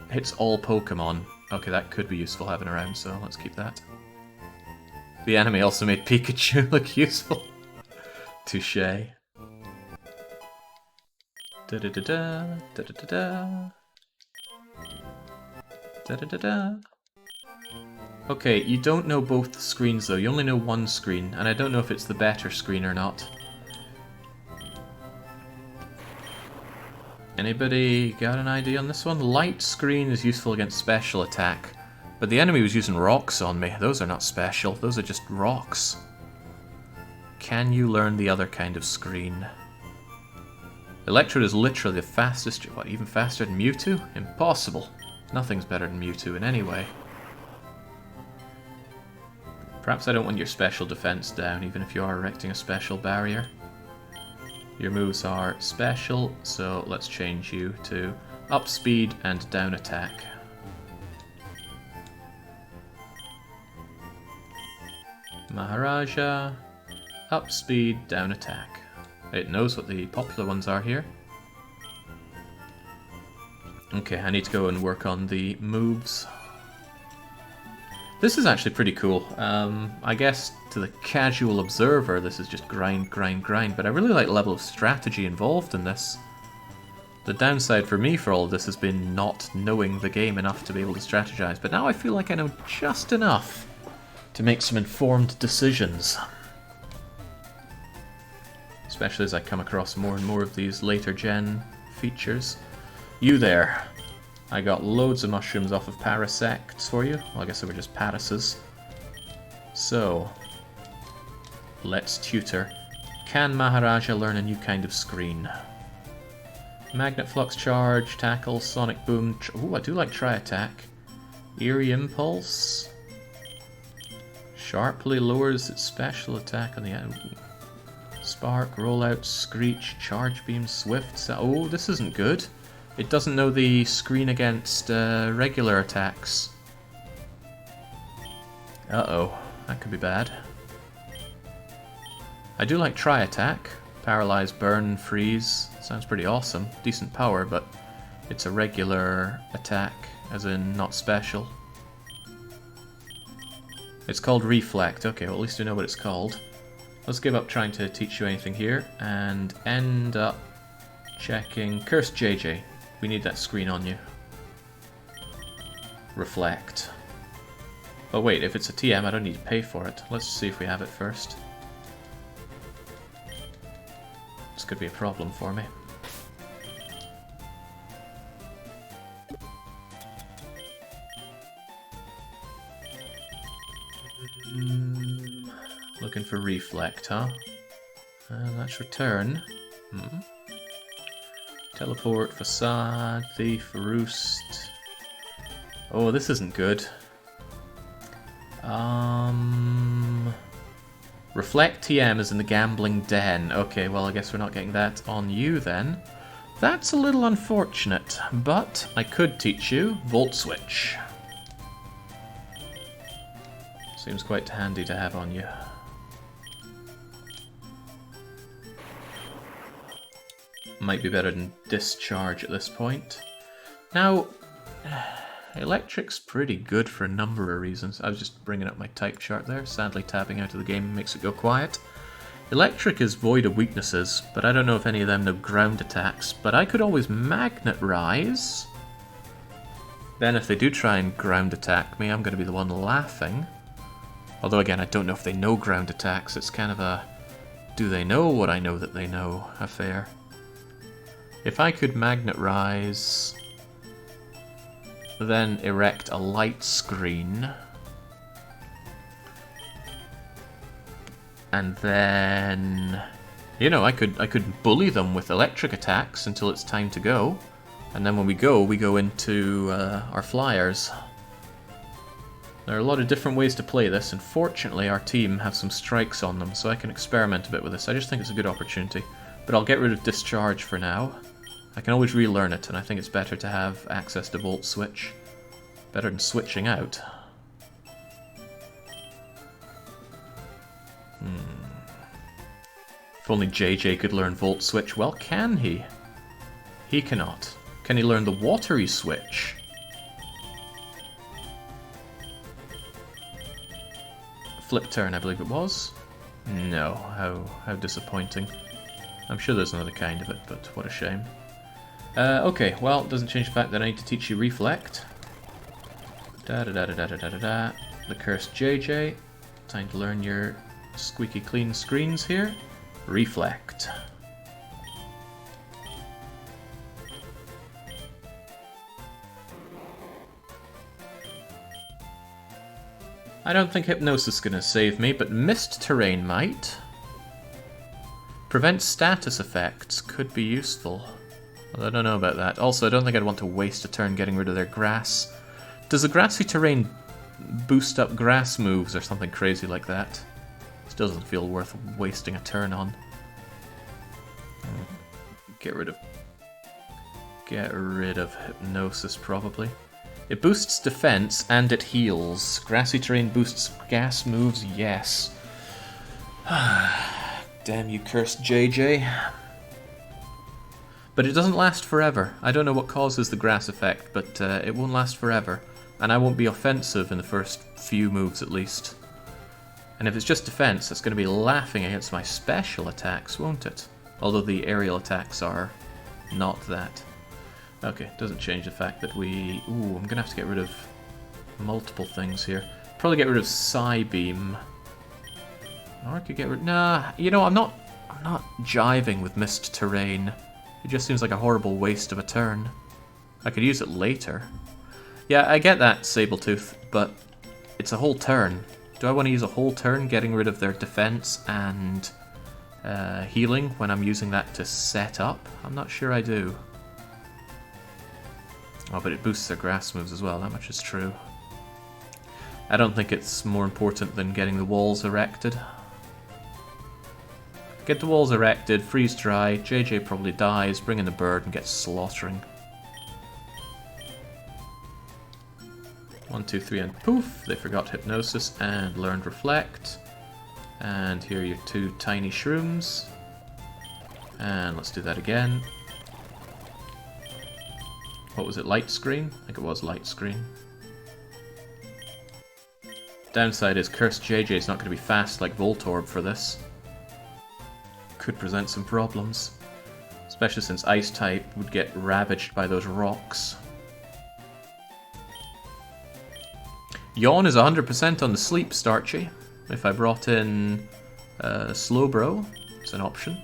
Speaker 1: Hits all Pokemon. Okay, that could be useful having around, so let's keep that. The anime also made Pikachu look useful. Touché. Da-da-da-da, da-da-da-da. Da-da-da-da. Okay, you don't know both the screens though, you only know one screen, and I don't know if it's the better screen or not. Anybody got an idea on this one? Light screen is useful against special attack, but the enemy was using rocks on me. Those are not special, those are just rocks. Can you learn the other kind of screen? Electrode is literally the fastest, what, even faster than Mewtwo? Impossible. Nothing's better than Mewtwo in any way. Perhaps I don't want your special defense down, even if you are erecting a special barrier. Your moves are special, so let's change you to up speed and down attack. Maharaja, up speed, down attack. It knows what the popular ones are here. Okay, I need to go and work on the moves. This is actually pretty cool. I guess to the casual observer this is just grind, grind, grind, but I really like the level of strategy involved in this. The downside for me for all of this has been not knowing the game enough to be able to strategize, but now I feel like I know just enough to make some informed decisions. Especially as I come across more and more of these later gen features. You there! I got loads of mushrooms off of Parasects for you. Well, I guess they were just Parases. So, let's tutor. Can Maharaja learn a new kind of screen? Magnet Flux Charge, Tackle, Sonic Boom. Ooh, I do like Tri-Attack. Eerie Impulse. Sharply lowers its special attack on the end. Spark, Rollout, Screech, Charge Beam, Swift. Oh, this isn't good. It doesn't know the screen against regular attacks. Uh-oh, that could be bad. I do like Tri-Attack. Paralyze, Burn, Freeze. Sounds pretty awesome. Decent power, but it's a regular attack, as in not special. It's called Reflect. Okay, well at least we know what it's called. Let's give up trying to teach you anything here, and end up checking Cursed JJ. We need that screen on you. Reflect. Oh wait, if it's a TM I don't need to pay for it. Let's see if we have it first. This could be a problem for me. Looking for Reflect, huh? That's Return. Teleport, Facade, Thief, Roost. Oh, this isn't good. Reflect TM is in the Gambling Den. Okay, well I guess we're not getting that on you then. That's a little unfortunate, but I could teach you Volt Switch. Seems quite handy to have on you. Might be better than Discharge at this point. Now, Electric's pretty good for a number of reasons. I was just bringing up my type chart there. Sadly, tapping out of the game makes it go quiet. Electric is void of weaknesses, but I don't know if any of them know ground attacks. But I could always Magnet Rise. Then if they do try and ground attack me, I'm going to be the one laughing. Although again, I don't know if they know ground attacks. It's kind of a, do they know what I know that they know affair. If I could Magnet Rise, then erect a light screen, and then, you know, I could bully them with electric attacks until it's time to go, and then when we go into our flyers. There are a lot of different ways to play this, and fortunately our team have some strikes on them, so I can experiment a bit with this. I just think it's a good opportunity. But I'll get rid of Discharge for now. I can always relearn it, and I think it's better to have access to Volt Switch. Better than switching out. If only JJ could learn Volt Switch. Well, can he? He cannot. Can he learn the Watery Switch? Flip turn, I believe it was. No, how disappointing. I'm sure there's another kind of it, but what a shame. Okay, well, it doesn't change the fact that I need to teach you Reflect. Da-da-da-da-da-da-da-da. The Cursed JJ. Time to learn your squeaky clean screens here. Reflect. I don't think Hypnosis is going to save me, but Mist Terrain might. Prevent status effects could be useful. Well, I don't know about that. Also, I don't think I'd want to waste a turn getting rid of their grass. Does the Grassy Terrain boost up grass moves or something crazy like that? This doesn't feel worth wasting a turn on. Get rid of Hypnosis, probably. It boosts defense and it heals. Grassy Terrain boosts gas moves, yes. Damn you, Cursed JJ. But it doesn't last forever. I don't know what causes the grass effect, but it won't last forever. And I won't be offensive in the first few moves at least. And if it's just defense, it's going to be laughing against my special attacks, won't it? Although the aerial attacks are not that. Okay, doesn't change the fact that we... Ooh, I'm going to have to get rid of multiple things here. Probably get rid of Psybeam. Or I could get rid... Nah, you know, I'm not jiving with Mist Terrain. It just seems like a horrible waste of a turn. I could use it later. Yeah, I get that, Sabletooth, but it's a whole turn. Do I want to use a whole turn getting rid of their defense and healing when I'm using that to set up? I'm not sure I do. Oh, but it boosts their grass moves as well, that much is true. I don't think it's more important than getting the walls erected. Get the walls erected, freeze dry, JJ probably dies, bring in the bird and get slaughtering. 1, 2, 3 and poof, they forgot Hypnosis and learned Reflect. And here are your 2 tiny shrooms. And let's do that again. What was it, Light Screen? I think it was Light Screen. Downside is Cursed JJ is not going to be fast like Voltorb for this. Could present some problems. Especially since Ice type would get ravaged by those rocks. Yawn is 100% on the sleep, Starchy. If I brought in Slowbro, it's an option.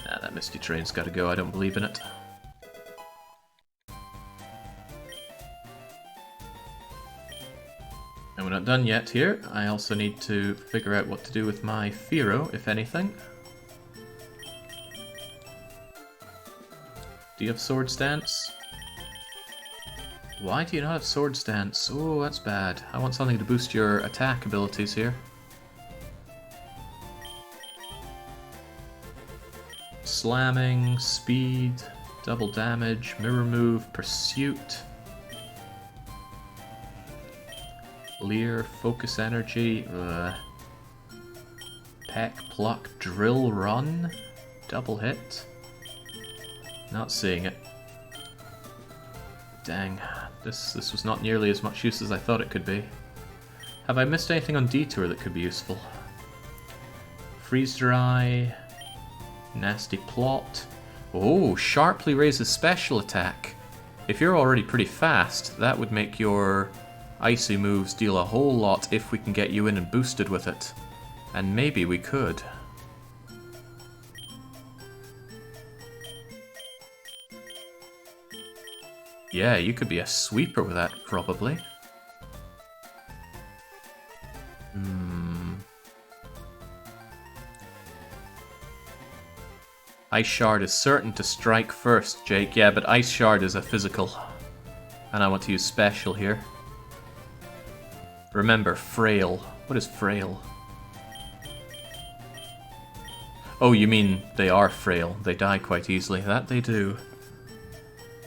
Speaker 1: Nah, that Misty Train's got to go, I don't believe in it. And we're not done yet here. I also need to figure out what to do with my Fearow, if anything. Do you have Swords Dance? Why do you not have Swords Dance? Oh, that's bad. I want something to boost your attack abilities here. Slamming, speed, double damage, mirror move, pursuit. Leer, Focus Energy, Peck, Pluck, Drill, Run, Double Hit. Not seeing it. Dang, this was not nearly as much use as I thought it could be. Have I missed anything on Detour that could be useful? Freeze Dry, Nasty Plot. Oh, sharply raises special attack. If you're already pretty fast, that would make your icy moves deal a whole lot if we can get you in and boosted with it. And maybe we could. Yeah, you could be a sweeper with that, probably. Ice Shard is certain to strike first, Jake. Yeah, but Ice Shard is a physical. And I want to use special here. Remember, frail. What is frail? Oh, you mean they are frail. They die quite easily. That they do.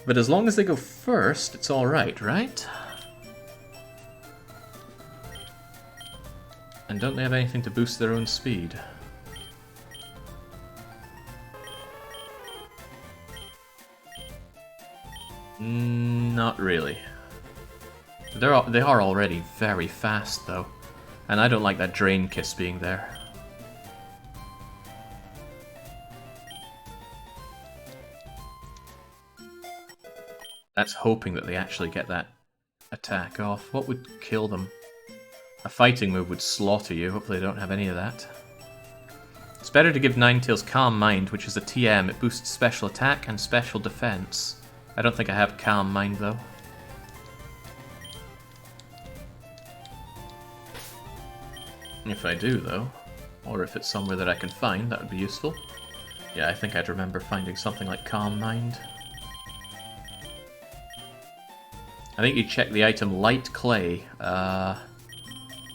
Speaker 1: But as long as they go first, it's alright, right? And don't they have anything to boost their own speed? Not really. They are already very fast, though. And I don't like that Drain Kiss being there. That's hoping that they actually get that attack off. What would kill them? A fighting move would slaughter you. Hopefully they don't have any of that. It's better to give Ninetales Calm Mind, which is a TM. It boosts special attack and special defense. I don't think I have Calm Mind, though. If I do, though, or if it's somewhere that I can find, that would be useful. Yeah, I think I'd remember finding something like Calm Mind. I think you check the item Light Clay.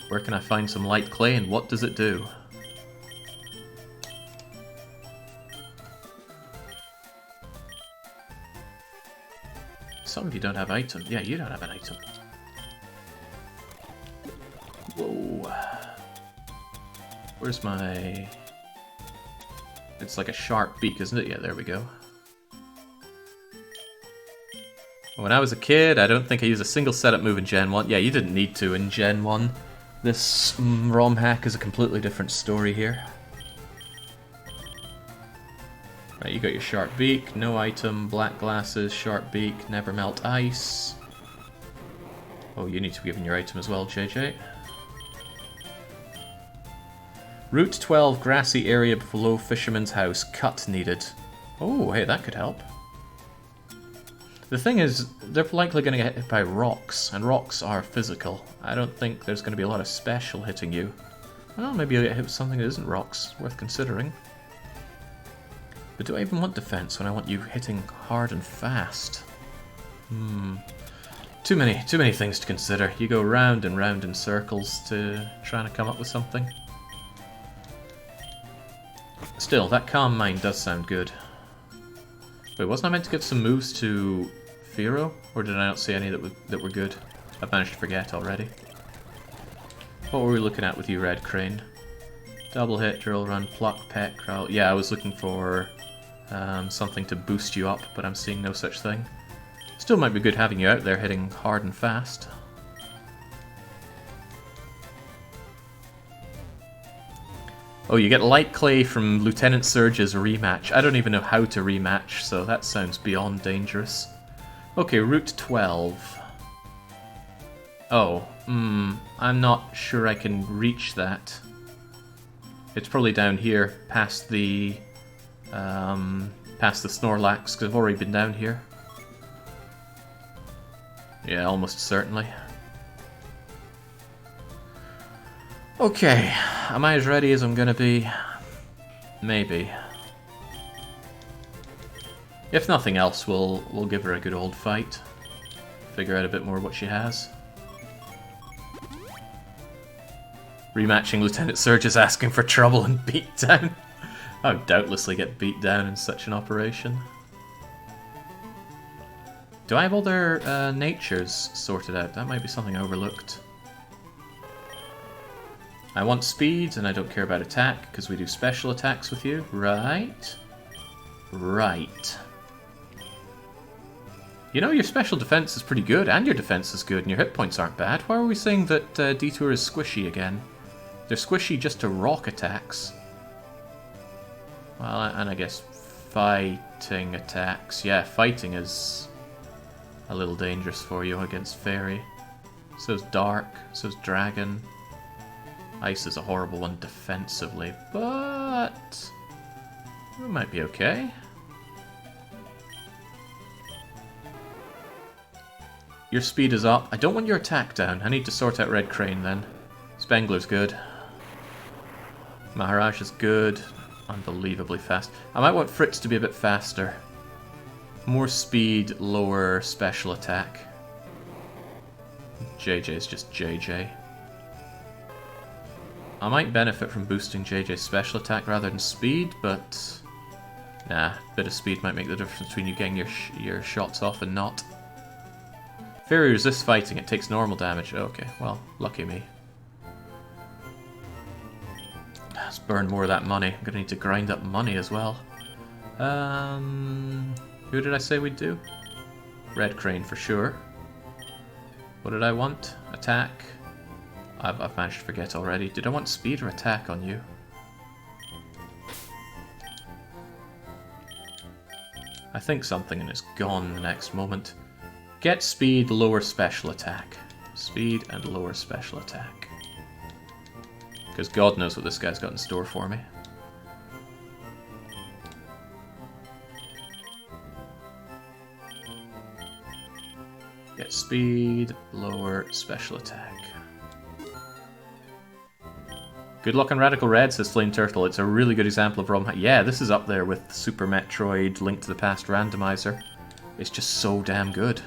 Speaker 1: Where can I find some Light Clay and what does it do? Some of you don't have items. Yeah, you don't have an item. Whoa. Where's my... It's like a sharp beak, isn't it? Yeah, there we go. When I was a kid, I don't think I used a single setup move in Gen 1. Yeah, you didn't need to in Gen 1. This ROM hack is a completely different story here. Right, you got your sharp beak, no item, black glasses, sharp beak, never melt ice. Oh, you need to be given your item as well, JJ. Route 12, grassy area below Fisherman's House, cut needed. Oh, hey, that could help. The thing is, they're likely going to get hit by rocks, and rocks are physical. I don't think there's going to be a lot of special hitting you. Well, maybe you'll get hit with something that isn't rocks, worth considering. But do I even want defense when I want you hitting hard and fast? Too many things to consider. You go round and round in circles to trying to come up with something. Still, that Calm Mind does sound good. Wait, wasn't I meant to give some moves to Firo? Or did I not see any that were good? I've managed to forget already. What were we looking at with you, Red Crane? Double hit, drill run, pluck, peck, growl. Yeah, I was looking for something to boost you up, but I'm seeing no such thing. Still might be good having you out there hitting hard and fast. Oh, you get Light Clay from Lieutenant Surge's rematch. I don't even know how to rematch, so that sounds beyond dangerous. Okay, Route 12. Oh, I'm not sure I can reach that. It's probably down here, past the Snorlax, because I've already been down here. Yeah, almost certainly. Okay, am I as ready as I'm gonna be? Maybe. If nothing else, we'll give her a good old fight. Figure out a bit more what she has. Rematching Lieutenant Surge is asking for trouble and beatdown. I would doubtlessly get beat down in such an operation. Do I have all their natures sorted out? That might be something I overlooked. I want speed, and I don't care about attack, because we do special attacks with you. Right. Right. You know, your special defense is pretty good, and your defense is good, and your hit points aren't bad. Why are we saying that Detour is squishy again? They're squishy just to rock attacks. Well, and I guess fighting attacks. Yeah, fighting is a little dangerous for you against Fairy. So's Dark, so's Dragon. Ice is a horrible one defensively, but it might be okay. Your speed is up. I don't want your attack down. I need to sort out Red Crane then. Spengler's good. Maharaj is good. Unbelievably fast. I might want Fritz to be a bit faster. More speed, lower special attack. JJ is just JJ. I might benefit from boosting JJ's special attack rather than speed, but nah, a bit of speed might make the difference between you getting your shots off and not. Fairy resists fighting, it takes normal damage. Okay, well, lucky me. Let's burn more of that money. I'm gonna need to grind up money as well. Who did I say we'd do? Red Crane for sure. What did I want? Attack. I've managed to forget already. Did I want speed or attack on you? I think something and it's gone the next moment. Get speed, lower special attack. Speed and lower special attack. Because God knows what this guy's got in store for me. Get speed, lower special attack. Good luck on Radical Red, says Flame Turtle. It's a really good example of ROM. Yeah, this is up there with Super Metroid Link to the Past Randomizer. It's just so damn good.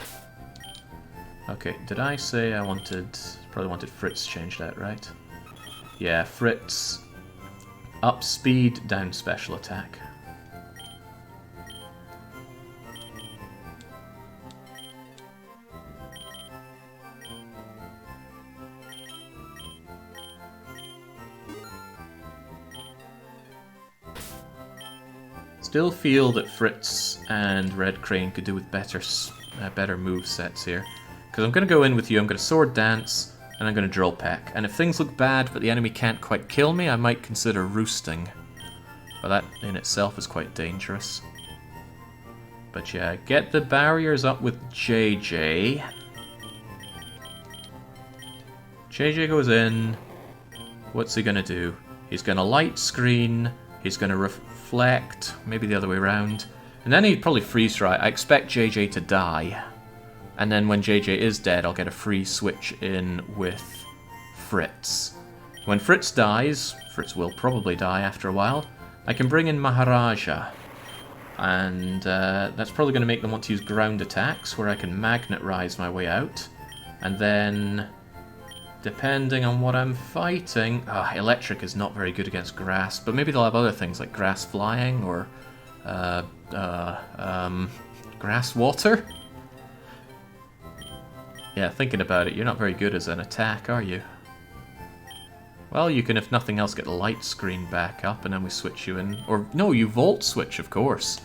Speaker 1: Okay, did I say I wanted... Probably wanted Fritz changed out, right? Yeah, Fritz. Up speed, down special attack. Still feel that Fritz and Red Crane could do with better move sets here. Because I'm going to go in with you, I'm going to Sword Dance, and I'm going to Drill Peck. And if things look bad but the enemy can't quite kill me, I might consider Roosting. But that in itself is quite dangerous. But yeah, get the barriers up with JJ. JJ goes in. What's he going to do? He's going to Light Screen, he's going to Reflect, maybe the other way around. And then he'd probably Freeze Dry. I expect JJ to die. And then when JJ is dead, I'll get a free switch in with Fritz. When Fritz dies, Fritz will probably die after a while, I can bring in Maharaja. And that's probably going to make them want to use ground attacks, where I can Magnet Rise my way out. And then, depending on what I'm fighting... Electric is not very good against grass, but maybe they'll have other things like grass flying or grass water? Yeah, thinking about it, you're not very good as an attack, are you? Well, you can, if nothing else, get the light screen back up, and then we switch you in. Or, no, you Volt Switch, of course.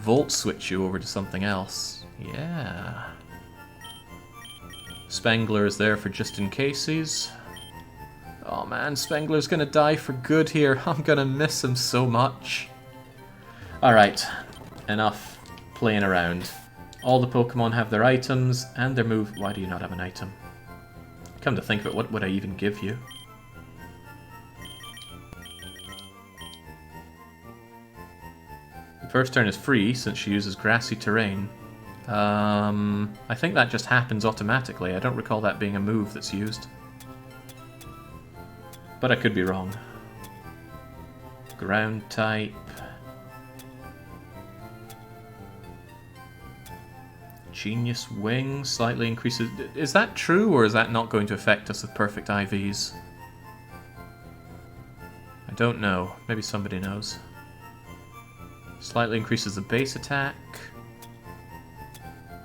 Speaker 1: Volt Switch you over to something else. Yeah. Spengler is there for just in cases. Oh man, Spengler's gonna die for good here. I'm gonna miss him so much. Alright, enough playing around. All the Pokemon have their items and their move. Why do you not have an item? Come to think of it, what would I even give you? The first turn is free since she uses grassy terrain. I think that just happens automatically. I don't recall that being a move that's used. But I could be wrong. Ground type. Genius Wing slightly increases... Is that true, or is that not going to affect us with perfect IVs? I don't know. Maybe somebody knows. Slightly increases the base attack.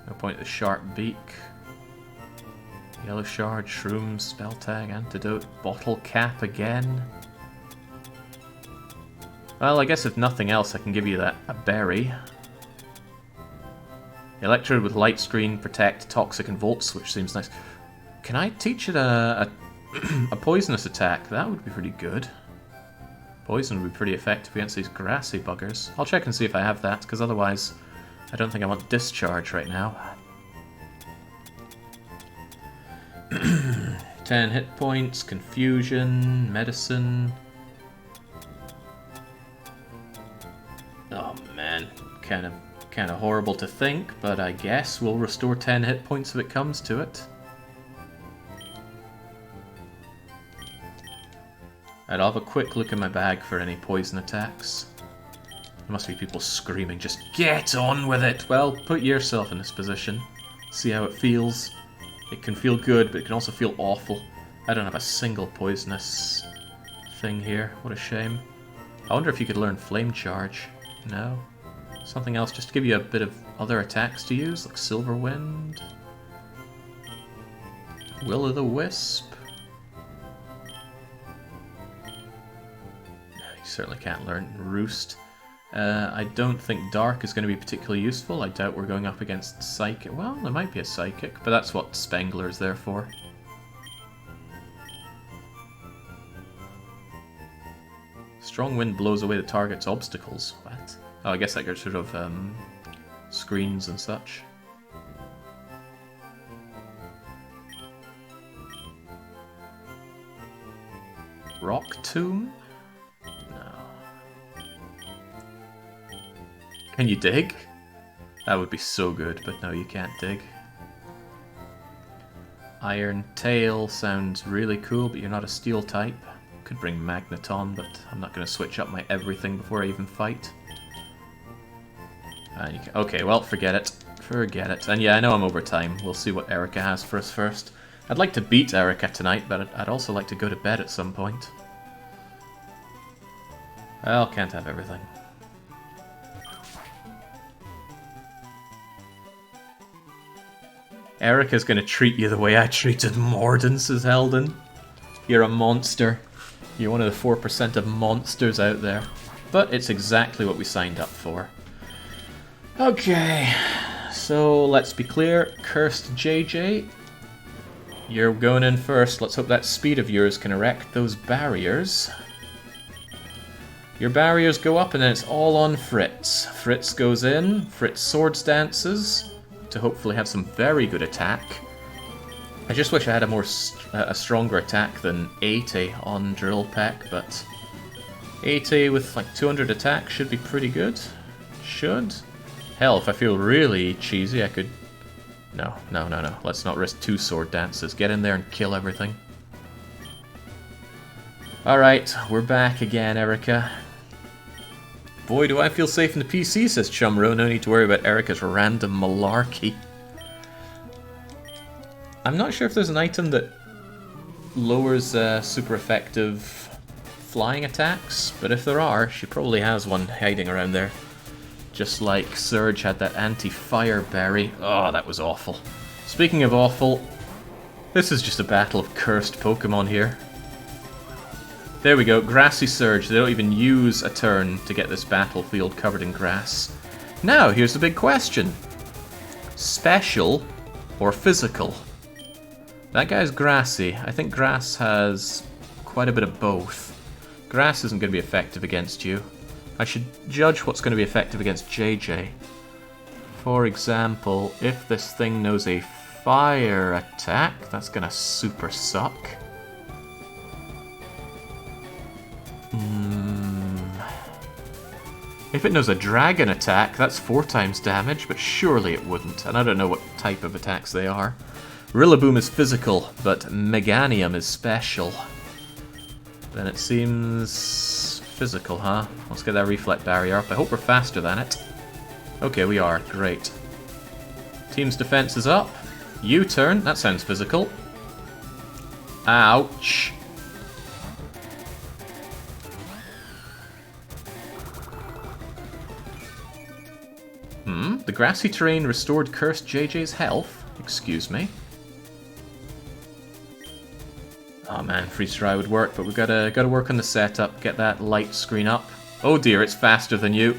Speaker 1: No point at the sharp beak. Yellow Shard, Shrooms, Spell Tag, Antidote, Bottle Cap again. Well, I guess if nothing else, I can give you a berry. Electrode with Light Screen, Protect, Toxic, and Volts, which seems nice. Can I teach it a poisonous attack? That would be pretty good. Poison would be pretty effective against these grassy buggers. I'll check and see if I have that, because otherwise I don't think I want Discharge right now. 10 hit points, Confusion, Medicine. Oh man, kind of horrible to think, but I guess we'll restore 10 hit points if it comes to it. I'll have a quick look in my bag for any poison attacks. There must be people screaming, just get on with it! Well, put yourself in this position. See how it feels. It can feel good, but it can also feel awful. I don't have a single poisonous thing here. What a shame. I wonder if you could learn Flame Charge. No? Something else just to give you a bit of other attacks to use, like Silver Wind. Will-o'-the-Wisp. You certainly can't learn Roost. I don't think Dark is going to be particularly useful. I doubt we're going up against Psychic. Well, there might be a Psychic, but that's what Spengler is there for. Strong Wind blows away the target's obstacles. What? Oh, I guess that gets rid of screens and such. Rock Tomb? No. Can you dig? That would be so good, but no, you can't dig. Iron Tail sounds really cool, but you're not a steel type. Could bring Magneton, but I'm not going to switch up my everything before I even fight. Okay, well, forget it. Forget it. And yeah, I know I'm over time. We'll see what Erika has for us first. I'd like to beat Erika tonight, but I'd also like to go to bed at some point. Well, can't have everything. Erika's gonna treat you the way I treated Morden, says Helden. You're a monster. You're one of the 4% of monsters out there. But it's exactly what we signed up for. Okay, so let's be clear. Cursed JJ, you're going in first. Let's hope that speed of yours can erect those barriers. Your barriers go up and then it's all on Fritz. Fritz goes in, Fritz swords dances to hopefully have some very good attack. I just wish I had a stronger attack than 80 on Drill Peck, but 80 with like 200 attack should be pretty good. Should. Hell, if I feel really cheesy, I could... No. Let's not risk 2 sword dances. Get in there and kill everything. Alright, we're back again, Erika. Boy, do I feel safe in the PC, says Chumro. No need to worry about Erika's random malarkey. I'm not sure if there's an item that lowers super effective flying attacks, but if there are, she probably has one hiding around there. Just like Surge had that anti-fire berry. Oh, that was awful. Speaking of awful, this is just a battle of cursed Pokemon here. There we go, Grassy Surge. They don't even use a turn to get this battlefield covered in grass. Now, here's the big question. Special or physical? That guy's grassy. I think grass has quite a bit of both. Grass isn't going to be effective against you. I should judge what's going to be effective against JJ. For example, if this thing knows a fire attack, that's going to super suck. If it knows a dragon attack, that's 4 times damage, but surely it wouldn't, and I don't know what type of attacks they are. Rillaboom is physical, but Meganium is special. Then it seems physical, huh? Let's get that Reflect Barrier up. I hope we're faster than it. Okay, we are. Great. Team's defense is up. U-turn. That sounds physical. Ouch. The grassy terrain restored Cursed JJ's health. Excuse me. Oh man, freeze dry would work, but we've gotta work on the setup, get that light screen up. Oh dear, it's faster than you.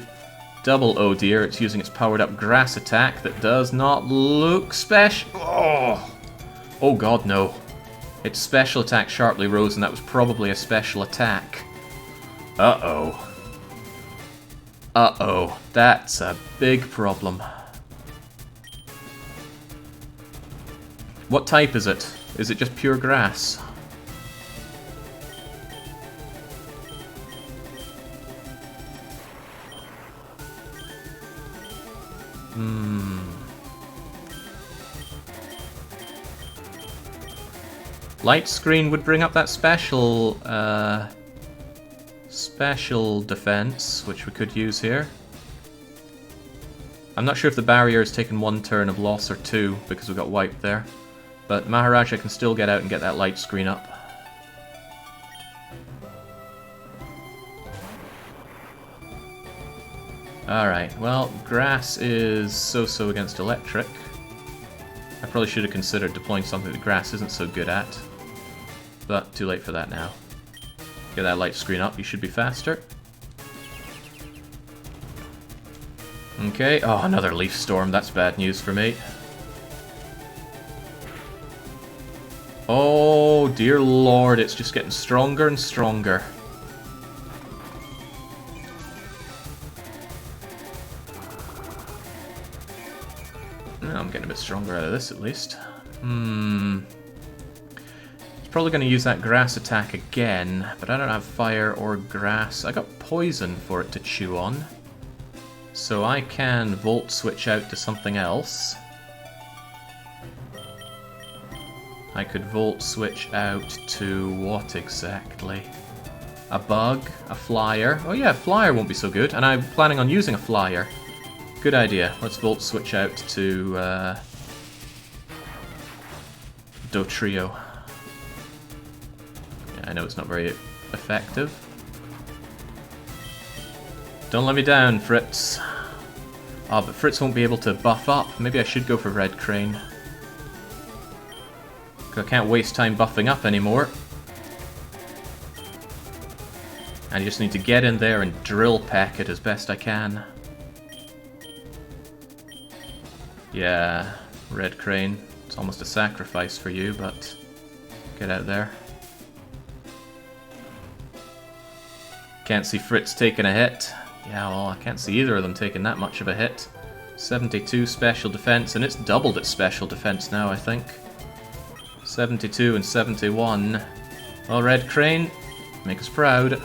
Speaker 1: Double oh dear, it's using its powered up grass attack that does not look special. Oh god, no. Its special attack sharply rose, and that was probably a special attack. Uh-oh. Uh-oh. That's a big problem. What type is it? Is it just pure grass? Light screen would bring up that special defense, which we could use here. I'm not sure if the barrier has taken 1 turn of loss or 2 because we got wiped there. But Maharaja can still get out and get that light screen up. Alright, well, grass is so-so against electric. I probably should have considered deploying something that grass isn't so good at. But too late for that now. Get that light screen up, you should be faster. Okay, oh, another leaf storm, that's bad news for me. Oh, dear lord, it's just getting stronger and stronger. I'm getting a bit stronger out of this, at least. It's probably going to use that grass attack again, but I don't have fire or grass. I got poison for it to chew on. So I can Volt Switch out to something else. I could Volt Switch out to what exactly? A bug? A flyer? Oh yeah, flyer won't be so good, and I'm planning on using a flyer. Good idea. Let's Volt Switch out to Dotrio. Yeah, I know it's not very effective. Don't let me down, Fritz. Ah, but Fritz won't be able to buff up. Maybe I should go for Red Crane. I can't waste time buffing up anymore. I just need to get in there and drill peck it as best I can. Yeah, Red Crane. It's almost a sacrifice for you, but get out there. Can't see Fritz taking a hit. Yeah, well, I can't see either of them taking that much of a hit. 72 special defense, and it's doubled its special defense now, I think. 72 and 71. Well, Red Crane, make us proud.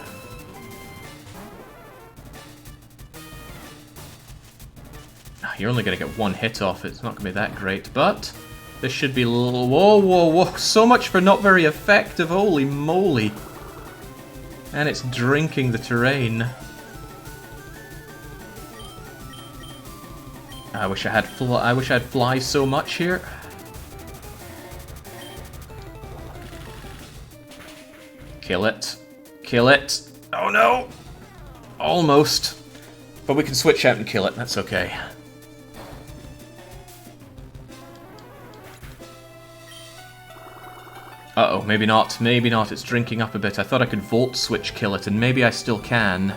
Speaker 1: You're only going to get 1 hit off it. It's not going to be that great, but this should be a little... Whoa, whoa, whoa. So much for not very effective. Holy moly. And it's drinking the terrain. I wish I had fly so much here. Kill it. Kill it. Oh no. Almost. But we can switch out and kill it. That's okay. Uh-oh, maybe not. Maybe not. It's drinking up a bit. I thought I could Volt Switch kill it, and maybe I still can.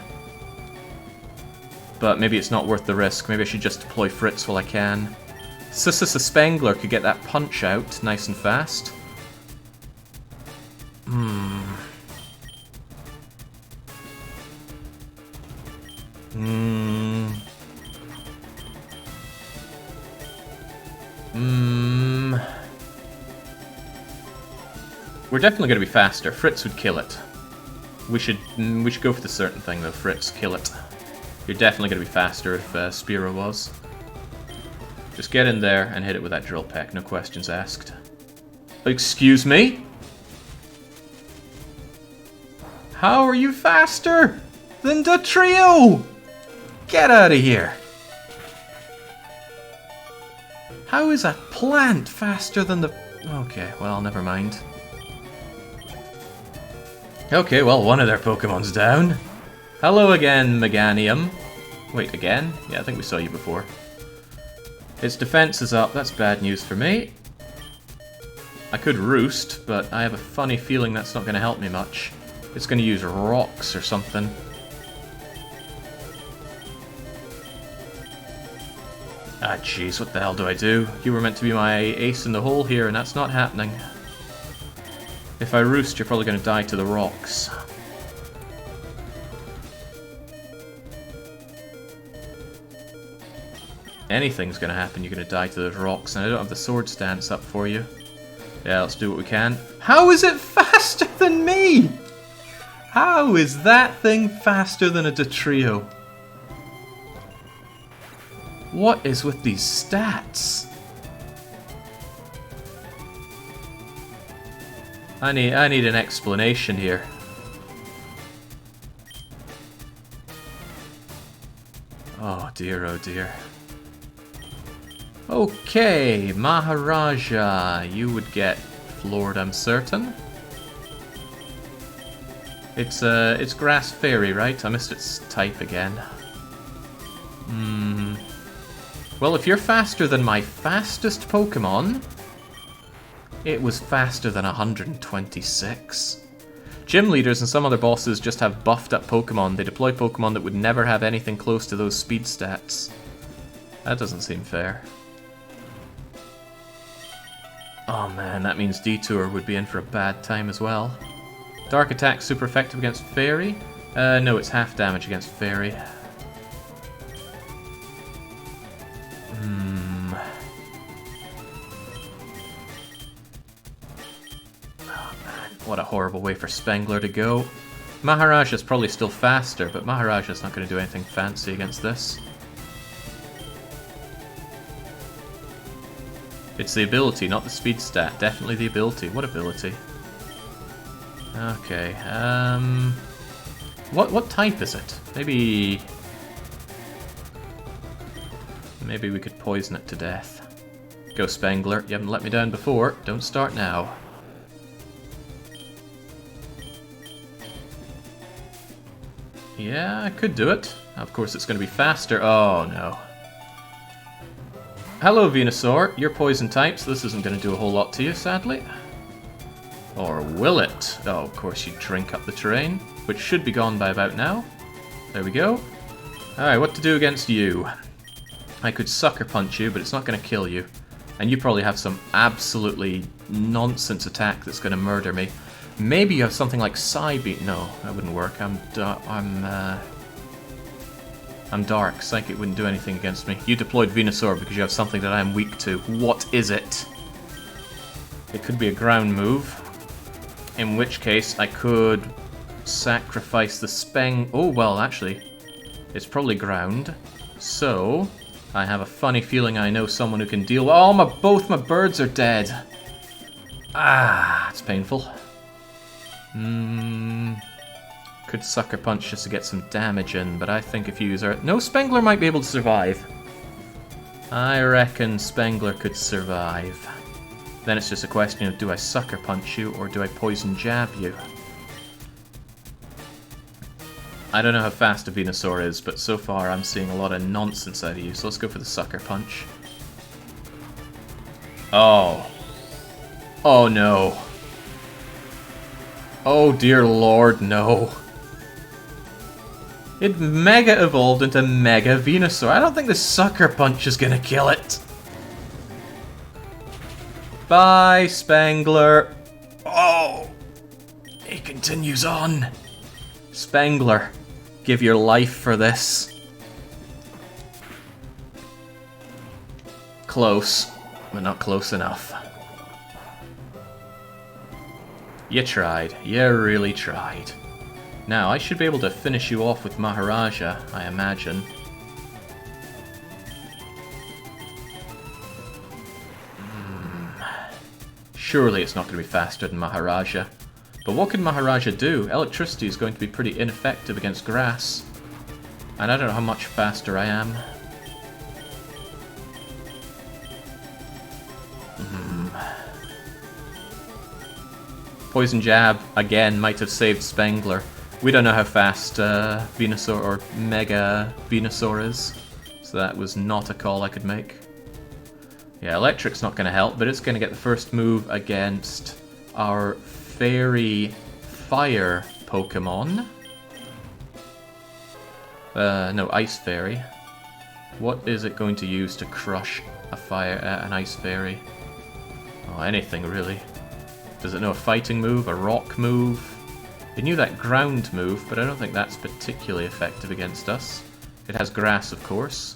Speaker 1: But maybe it's not worth the risk. Maybe I should just deploy Fritz while I can. Spangler could get that punch out nice and fast. We're definitely going to be faster. Fritz would kill it. We should go for the certain thing though. Fritz, kill it. You're definitely going to be faster if Spiro was. Just get in there and hit it with that drill peck. No questions asked. Excuse me? How are you faster than the trio? Get out of here. How is a plant faster than the... Okay, well, never mind. Okay, well, one of their Pokemon's down. Hello again, Meganium. Wait, again? Yeah, I think we saw you before. Its defense is up. That's bad news for me. I could Roost, but I have a funny feeling that's not going to help me much. It's going to use Rocks or something. Ah, jeez, what the hell do I do? You were meant to be my ace in the hole here, and that's not happening. If I Roost, you're probably going to die to the Rocks. Anything's going to happen, you're going to die to those Rocks, and I don't have the Sword Stance up for you. Yeah, let's do what we can. How is it faster than me? How is that thing faster than a Dotrio? What is with these stats? I need an explanation here. Oh dear, oh dear. Okay, Maharaja, you would get floored, I'm certain. It's Grass Fairy, right? I missed its type again. Well, if you're faster than my fastest Pokemon, it was faster than 126. Gym leaders and some other bosses just have buffed up Pokemon. They deploy Pokemon that would never have anything close to those speed stats. That doesn't seem fair. Oh man, that means Detour would be in for a bad time as well. Dark Attack super effective against Fairy? No, it's half damage against Fairy. Oh man, what a horrible way for Spengler to go. Maharaja's probably still faster, but Maharaja's not going to do anything fancy against this. It's the ability, not the speed stat. Definitely the ability. What ability? Okay, What type is it? Maybe we could poison it to death. Go Spengler, you haven't let me down before. Don't start now. Yeah, I could do it. Of course it's going to be faster. Oh no. Hello Venusaur, you're poison type, so this isn't going to do a whole lot to you, sadly. Or will it? Oh, of course you drink up the terrain, which should be gone by about now. There we go. Alright, what to do against you? I could Sucker Punch you, but it's not going to kill you. And you probably have some absolutely nonsense attack that's going to murder me. Maybe you have something like Psybeam. No, that wouldn't work. I'm dark. Psychic wouldn't do anything against me. You deployed Venusaur because you have something that I am weak to. What is it? It could be a ground move. In which case, I could sacrifice the Oh, well, actually, it's probably ground. So, I have a funny feeling I know someone who can deal. Oh, both my birds are dead. Ah, it's painful. Could Sucker Punch just to get some damage in, but I think if you use our... No, Spengler might be able to survive. I reckon Spengler could survive. Then it's just a question of, do I Sucker Punch you, or do I Poison Jab you? I don't know how fast a Venusaur is, but so far I'm seeing a lot of nonsense out of you, so let's go for the Sucker Punch. Oh. Oh no. Oh dear lord, no. It Mega Evolved into Mega Venusaur. I don't think the Sucker Punch is gonna kill it. Bye, Spengler. Oh! He continues on. Spengler, give your life for this. Close, but not close enough. You tried. You really tried. Now, I should be able to finish you off with Maharaja, I imagine. Surely it's not going to be faster than Maharaja. But what can Maharaja do? Electricity is going to be pretty ineffective against grass. And I don't know how much faster I am. Poison Jab, again, might have saved Spengler. We don't know how fast Venusaur or Mega Venusaur is. So that was not a call I could make. Yeah, Electric's not going to help, but it's going to get the first move against our Fairy Fire Pokemon. No, Ice Fairy. What is it going to use to crush an Ice Fairy? Oh, anything really. Does it know a fighting move, a rock move? It knew that ground move, but I don't think that's particularly effective against us. It has grass, of course.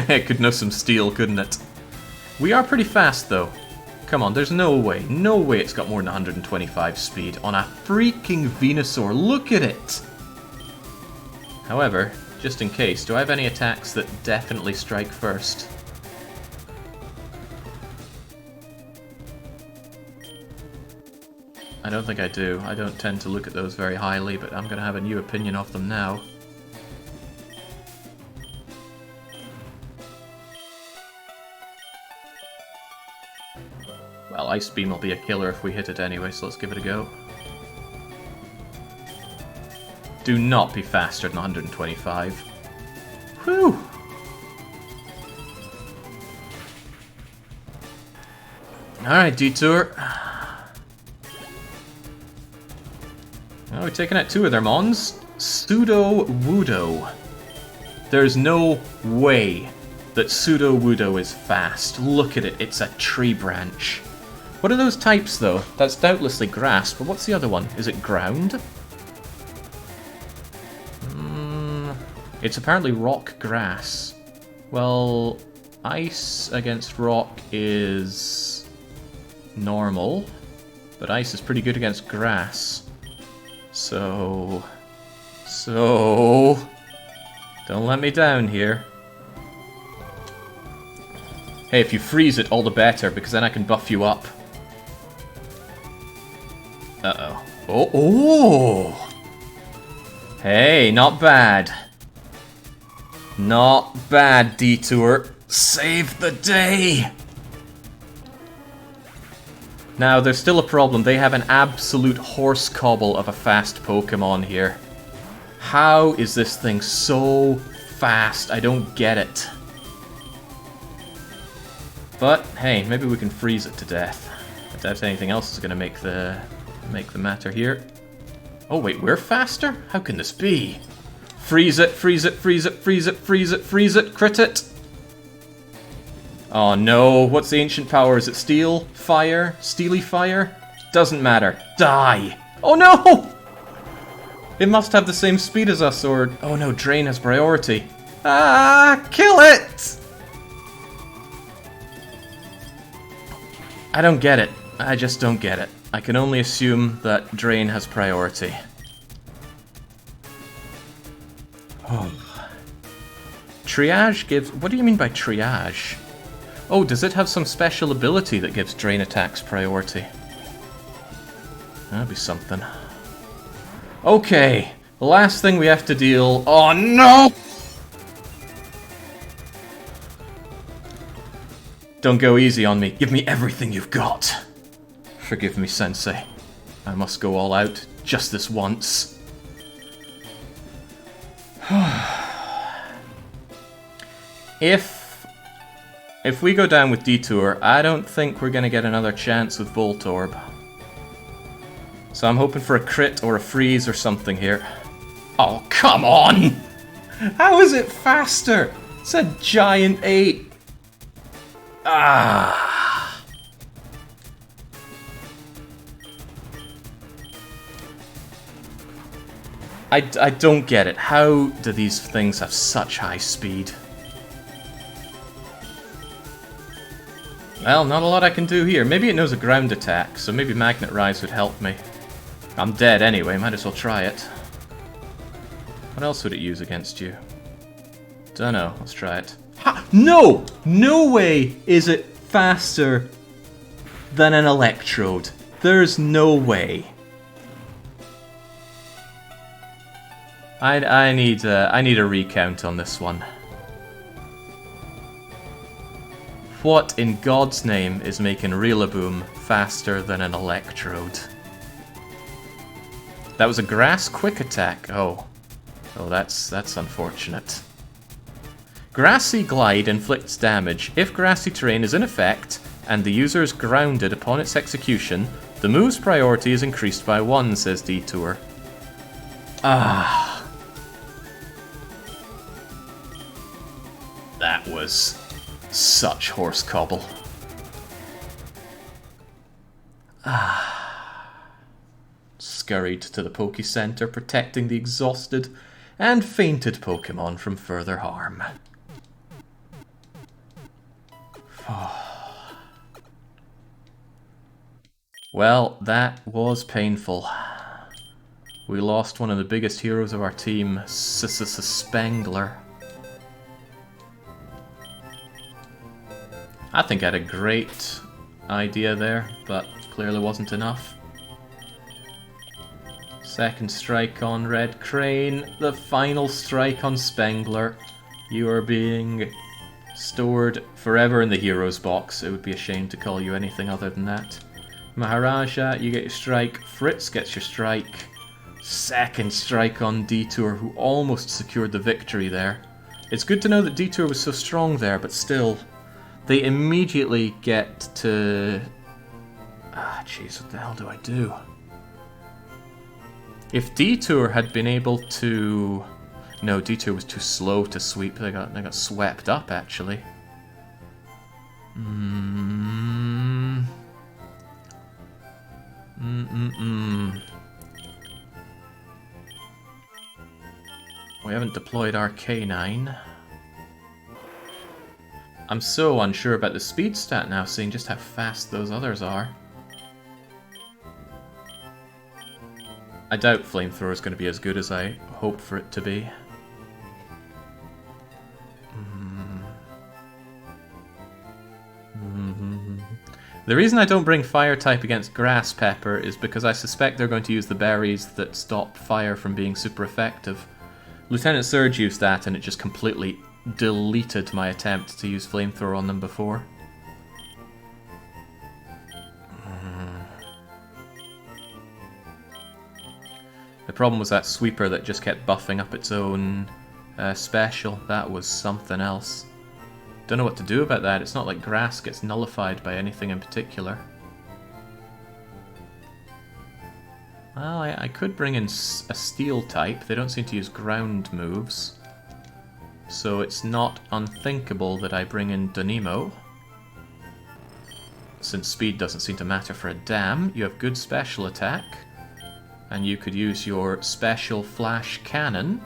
Speaker 1: It could know some steel, couldn't it? We are pretty fast, though. Come on, there's no way it's got more than 125 speed on a freaking Venusaur. Look at it! However, just in case, do I have any attacks that definitely strike first? I don't think I do. I don't tend to look at those very highly, but I'm going to have a new opinion of them now. Well, Ice Beam will be a killer if we hit it anyway, so let's give it a go. Do not be faster than 125. Whew! Alright, Detour. Oh, we're taking out two of their mons. Pseudo-Wudo. There's no way that Pseudo-Wudo is fast. Look at it, it's a tree branch. What are those types, though? That's doubtlessly grass, but what's the other one? Is it ground? It's apparently rock grass. Well, ice against rock is normal, but ice is pretty good against grass. So... don't let me down here. Hey, if you freeze it, all the better, because then I can buff you up. Uh-oh. Oh! Hey, not bad. Not bad, Detour. Save the day! Now, there's still a problem. They have an absolute horse cobble of a fast Pokemon here. How is this thing so fast? I don't get it. But, hey, maybe we can freeze it to death. I doubt anything else is going to make the matter here. Oh wait, we're faster? How can this be? Freeze it, freeze it, freeze it, freeze it, freeze it, freeze it, crit it! Oh no, what's the ancient power? Is it steel? Fire? Steely fire? Doesn't matter. Die! Oh no! It must have the same speed as us, or... oh no, Drain has priority. Ah, kill it! I don't get it. I just don't get it. I can only assume that Drain has priority. Oh. Triage gives... what do you mean by triage? Oh, does it have some special ability that gives Drain attacks priority? That'd be something. Okay, the last thing we have to deal... oh no! Don't go easy on me. Give me everything you've got. Forgive me, Sensei. I must go all out, just this once. If we go down with Detour, I don't think we're going to get another chance with Voltorb. So I'm hoping for a crit or a freeze or something here. Oh, come on! How is it faster? It's a giant 8. Ah! I don't get it. How do these things have such high speed? Well, not a lot I can do here. Maybe it knows a ground attack, so maybe Magnet Rise would help me. I'm dead anyway, might as well try it. What else would it use against you? Dunno, let's try it. Ha! No! No way is it faster than an Electrode. There's no way. I need a recount on this one. What in God's name is making Rillaboom faster than an Electrode? That was a grass quick attack. Oh. Oh, that's unfortunate. Grassy Glide inflicts damage. If grassy terrain is in effect, and the user is grounded upon its execution, the move's priority is increased by 1, says Detour. Ah. That was such horse cobble. Scurried to the Poke Center, protecting the exhausted and fainted Pokemon from further harm. Well, that was painful. We lost one of the biggest heroes of our team, Spangler. I think I had a great idea there, but clearly wasn't enough. Second strike on Red Crane, the final strike on Spangler. You are being stored forever in the hero's box. It would be a shame to call you anything other than that. Maharaja, you get your strike. Fritz gets your strike. Second strike on Detour, who almost secured the victory there. It's good to know that Detour was so strong there, but still, they immediately get to... Ah, jeez, what the hell do I do? If Detour had been able to... No, Detour was too slow to sweep. They got swept up, actually. We haven't deployed Arcanine. I'm so unsure about the speed stat now, seeing just how fast those others are. I doubt Flamethrower is going to be as good as I hoped for it to be. The reason I don't bring Fire type against Grass Pepper is because I suspect they're going to use the berries that stop fire from being super effective. Lieutenant Surge used that and it just completely deleted my attempt to use Flamethrower on them before. The problem was that sweeper that just kept buffing up its own special. That was something else. Don't know what to do about that. It's not like grass gets nullified by anything in particular. Well, I could bring in a steel type. They don't seem to use ground moves. So it's not unthinkable that I bring in Donimo. Since speed doesn't seem to matter for a damn, you have good special attack. And you could use your special flash cannon.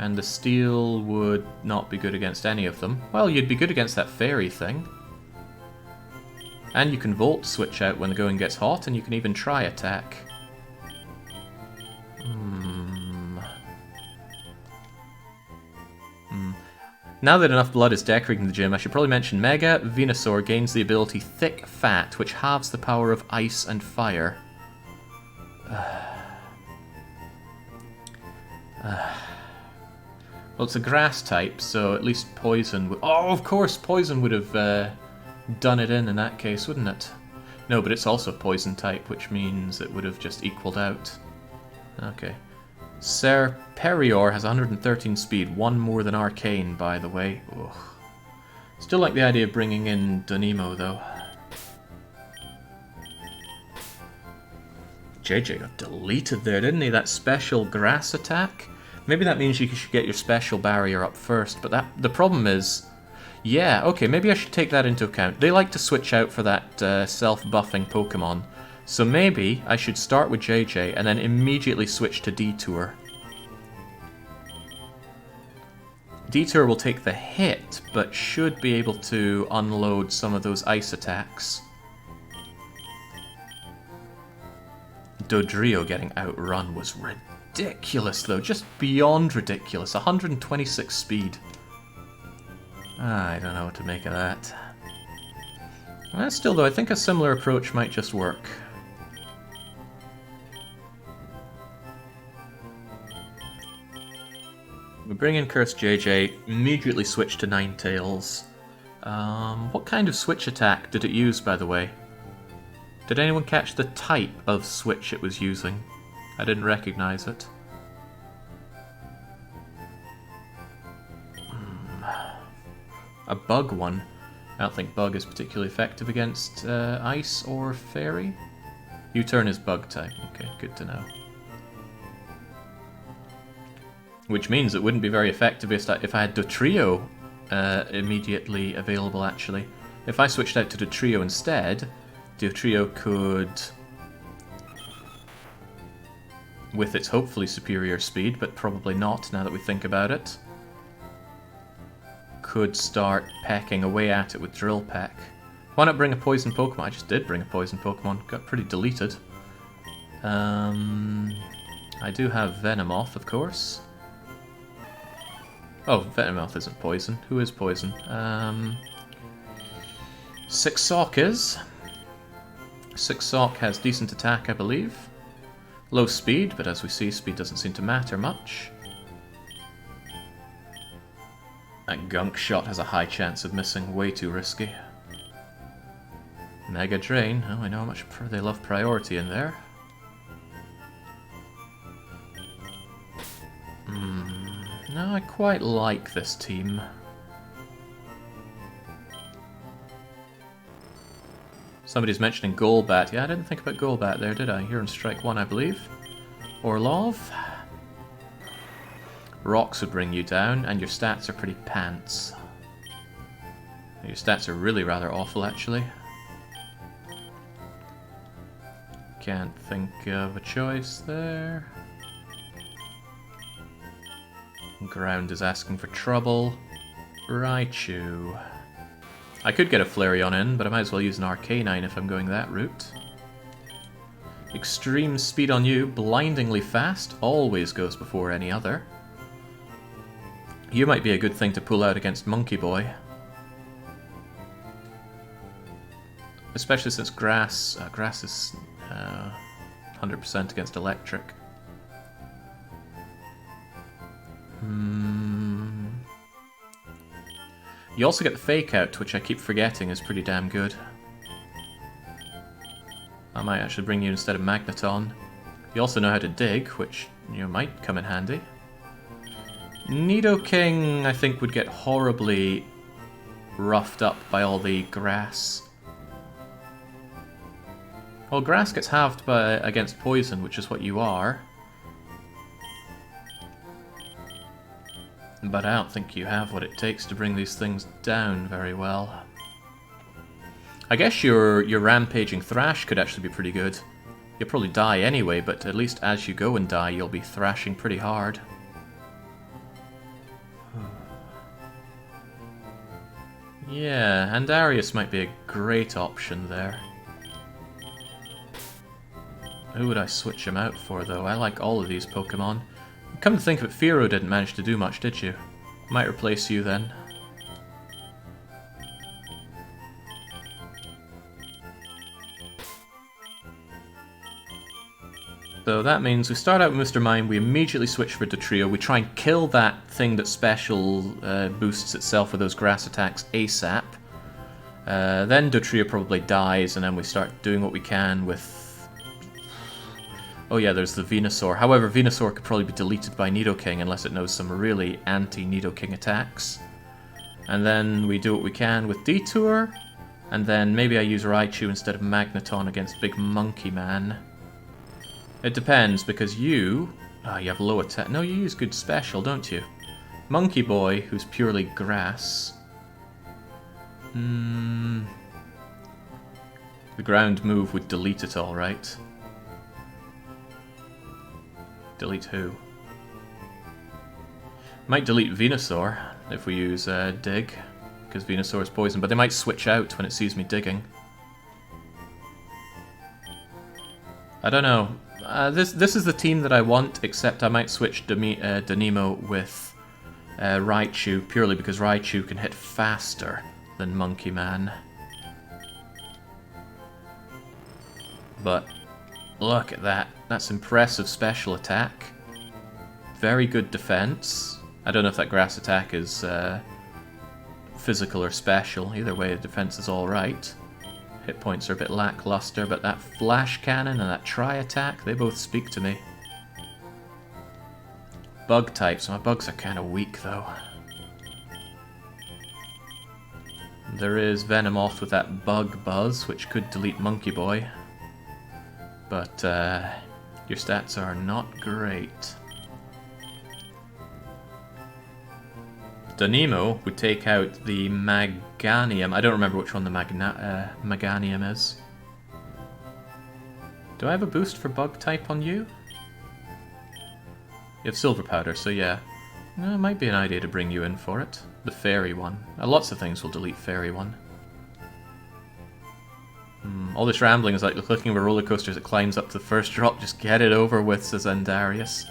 Speaker 1: And the steel would not be good against any of them. Well, you'd be good against that fairy thing. And you can Volt switch out when the going gets hot, and you can even try attack. Now that enough blood is decorating the gym, I should probably mention Mega Venusaur gains the ability Thick Fat, which halves the power of ice and fire. Well, it's a grass type, so at least poison would... Oh, of course, poison would have done it in that case, wouldn't it? No, but it's also poison type, which means it would have just equaled out. Okay. Serperior has 113 speed, one more than Arcane, by the way. Ugh. Still like the idea of bringing in Donimo, though. JJ got deleted there, didn't he? That special grass attack? Maybe that means you should get your special barrier up first, but the problem is... Yeah, okay, maybe I should take that into account. They like to switch out for that self-buffing Pokemon. So maybe I should start with JJ and then immediately switch to Detour. Detour will take the hit, but should be able to unload some of those ice attacks. Dodrio getting outrun was ridiculous, though. Just beyond ridiculous. 126 speed. I don't know what to make of that. Still, though, I think a similar approach might just work. We bring in Cursed JJ, immediately switch to Ninetales. What kind of switch attack did it use, by the way? Did anyone catch the type of switch it was using? I didn't recognize it. A bug one. I don't think bug is particularly effective against ice or fairy. U-turn is bug type. Okay, good to know. Which means it wouldn't be very effective if I had Dotrio immediately available, actually. If I switched out to Dotrio instead, Dotrio could, with its hopefully superior speed, but probably not now that we think about it, could start pecking away at it with Drill Peck. Why not bring a poison Pokemon? I just did bring a poison Pokemon. Got pretty deleted. I do have Venomoth, of course. Oh, Venomoth isn't poison. Who is poison? Six Sock is. Six Sock has decent attack, I believe. Low speed, but as we see, speed doesn't seem to matter much. That Gunk Shot has a high chance of missing, way too risky. Mega Drain, oh, I know how much they love priority in there. No, I quite like this team. Somebody's mentioning Golbat. Yeah, I didn't think about Golbat there, did I? You're on strike one, I believe. Orlov. Rocks would bring you down, and your stats are pretty pants. Your stats are really rather awful, actually. Can't think of a choice there. Ground is asking for trouble. Raichu. I could get a Flareon in, but I might as well use an Arcanine if I'm going that route. Extreme speed on you, blindingly fast, always goes before any other. You might be a good thing to pull out against Monkey Boy. Especially since Grass is 100% against Electric. You also get the Fake Out, which I keep forgetting is pretty damn good. I might actually bring you instead of Magneton. You also know how to dig, which might come in handy. Nidoking, I think, would get horribly roughed up by all the grass. Well, grass gets halved against poison, which is what you are. But I don't think you have what it takes to bring these things down very well. I guess your rampaging Thrash could actually be pretty good. You'll probably die anyway, but at least as you go and die, you'll be thrashing pretty hard. Yeah, and Darius might be a great option there. Who would I switch him out for, though? I like all of these Pokemon. Come to think of it, Fearow didn't manage to do much, did you? Might replace you then. So that means we start out with Mr. Mime, we immediately switch for Dotrio, we try and kill that thing that special boosts itself with those grass attacks ASAP. Then Dotrio probably dies, and then we start doing what we can with... Oh yeah, there's the Venusaur. However, Venusaur could probably be deleted by Nidoking unless it knows some really anti-Nidoking attacks. And then we do what we can with Detour, and then maybe I use Raichu instead of Magneton against Big Monkey Man. It depends, because you have low attack. No, you use good special, don't you? Monkey Boy, who's purely grass. The ground move would delete it all, right? Delete who? Might delete Venusaur if we use Dig, because Venusaur is poison, but they might switch out when it sees me digging. I don't know. This is the team that I want, except I might switch Danimo with Raichu, purely because Raichu can hit faster than Monkey Man. But look at that. That's impressive special attack. Very good defense. I don't know if that grass attack is physical or special. Either way, the defense is alright. Hit points are a bit lackluster, but that Flash Cannon and that Tri-Attack, they both speak to me. Bug types. My bugs are kind of weak, though. There is Venomoth with that Bug Buzz, which could delete Monkey Boy. But your stats are not great. Donimo would take out the Meganium. I don't remember which one the Meganium is. Do I have a boost for Bug type on you? You have Silver Powder, so yeah. It might be an idea to bring you in for it. The Fairy one. Lots of things will delete Fairy one. All this rambling is like the clicking of a roller coaster as it climbs up to the first drop. Just get it over with, says Andarius.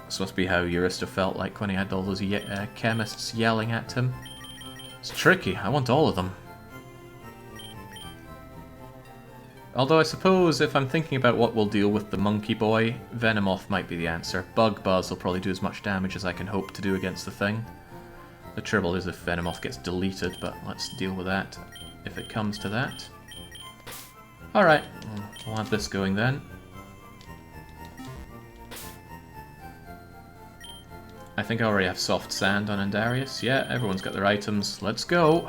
Speaker 1: This must be how Eurista felt like when he had all those chemists yelling at him. It's tricky. I want all of them. Although I suppose if I'm thinking about what will deal with the Monkey Boy, Venomoth might be the answer. Bug Buzz will probably do as much damage as I can hope to do against the thing. The trouble is if Venomoth gets deleted, but let's deal with that if it comes to that. Alright, we'll have this going then. I think I already have Soft Sand on Andarius. Yeah, everyone's got their items. Let's go!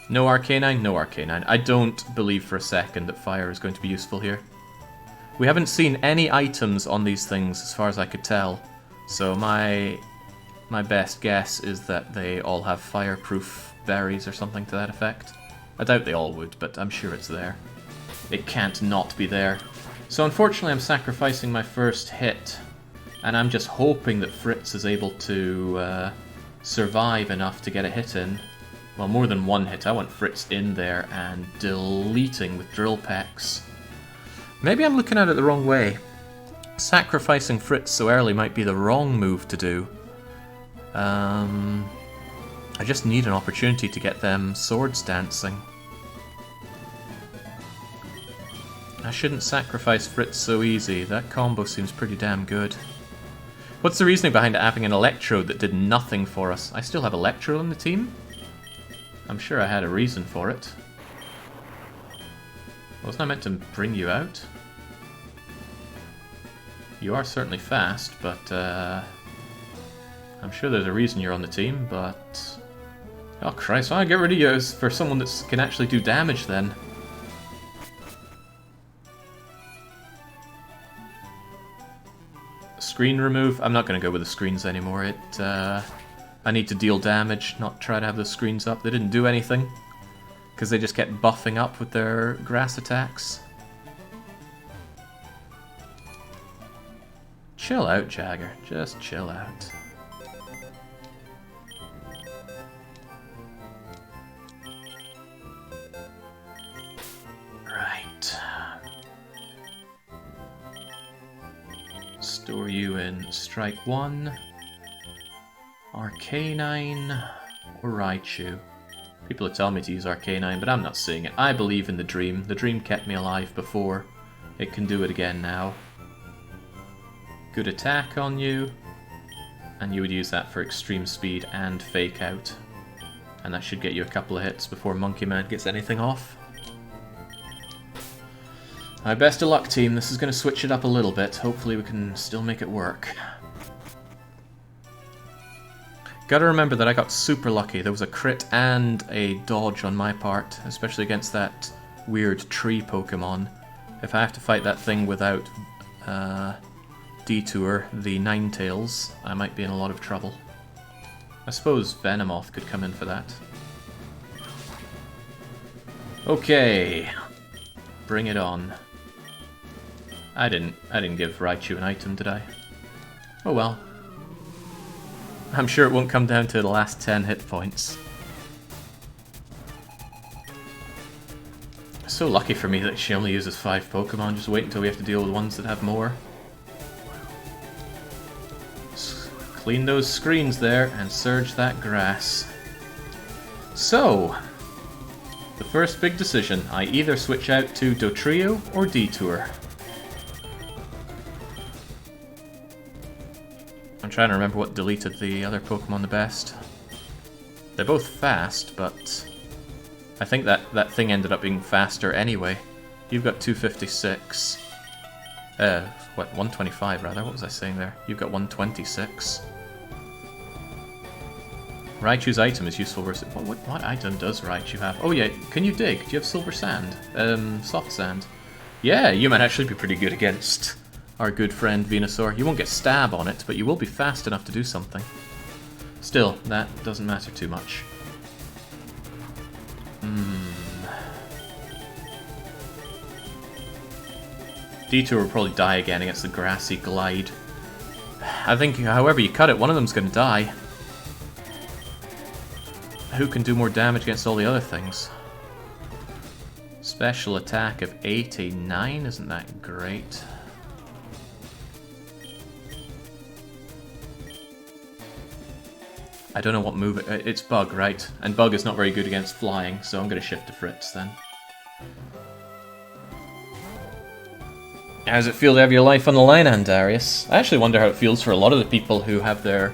Speaker 1: No Arcanine? No Arcanine. I don't believe for a second that fire is going to be useful here. We haven't seen any items on these things as far as I could tell, so my best guess is that they all have fireproof berries or something to that effect. I doubt they all would, but I'm sure it's there. It can't not be there. So unfortunately I'm sacrificing my first hit, and I'm just hoping that Fritz is able to survive enough to get a hit in. Well, more than one hit. I want Fritz in there and deleting with Drill Pecks. Maybe I'm looking at it the wrong way. Sacrificing Fritz so early might be the wrong move to do. I just need an opportunity to get them swords dancing. I shouldn't sacrifice Fritz so easy. That combo seems pretty damn good. What's the reasoning behind having an Electrode that did nothing for us? I still have Electro on the team? I'm sure I had a reason for it. Wasn't I meant to bring you out? You are certainly fast, but I'm sure there's a reason you're on the team, but... Oh Christ, why don't I get rid of you as for someone that can actually do damage then? Screen remove? I'm not going to go with the screens anymore. I need to deal damage, not try to have those screens up. They didn't do anything, because they just kept buffing up with their grass attacks. Chill out, Jagger. Just chill out. Right. Store you in Strike 1. Arcanine or Raichu. People are telling me to use Arcanine, but I'm not seeing it. I believe in the Dream. The Dream kept me alive before. It can do it again now. Good attack on you. And you would use that for extreme speed and fake out. And that should get you a couple of hits before Monkey Man gets anything off. My best of luck, team. This is going to switch it up a little bit. Hopefully we can still make it work. Gotta remember that I got super lucky. There was a crit and a dodge on my part, especially against that weird tree Pokemon. If I have to fight that thing without Detour, the Ninetales, I might be in a lot of trouble. I suppose Venomoth could come in for that. Okay, bring it on. I didn't give Raichu an item, did I? Oh well. I'm sure it won't come down to the last 10 hit points. So lucky for me that she only uses 5 Pokemon. Just wait until we have to deal with ones that have more. Clean those screens there and surge that grass. So, the first big decision. I either switch out to Dotrio or Detour. I'm trying to remember what deleted the other Pokemon the best. They're both fast, but I think that thing ended up being faster anyway. You've got 256. What, 125 rather? What was I saying there? You've got 126. Raichu's item is useful versus... What item does Raichu have? Oh yeah, can you dig? Do you have silver sand? Soft sand. Yeah, you might actually be pretty good against our good friend Venusaur. You won't get stab on it, but you will be fast enough to do something. Still, that doesn't matter too much. Detour will probably die again against the grassy glide. I think however you cut it, one of them's going to die. Who can do more damage against all the other things? Special attack of 89, isn't that great? I don't know what move it's Bug, right? And Bug is not very good against flying, so I'm going to shift to Fritz then. How does it feel to have your life on the line, Andarius? I actually wonder how it feels for a lot of the people who have their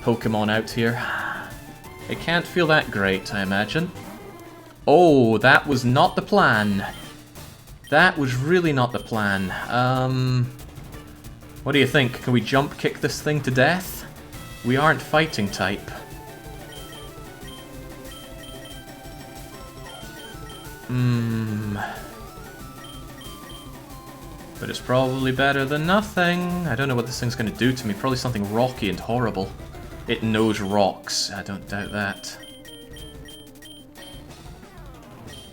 Speaker 1: Pokemon out here. It can't feel that great, I imagine. Oh, that was not the plan. That was really not the plan. What do you think? Can we jump kick this thing to death? We aren't fighting type. But it's probably better than nothing. I don't know what this thing's going to do to me. Probably something rocky and horrible. It knows rocks. I don't doubt that.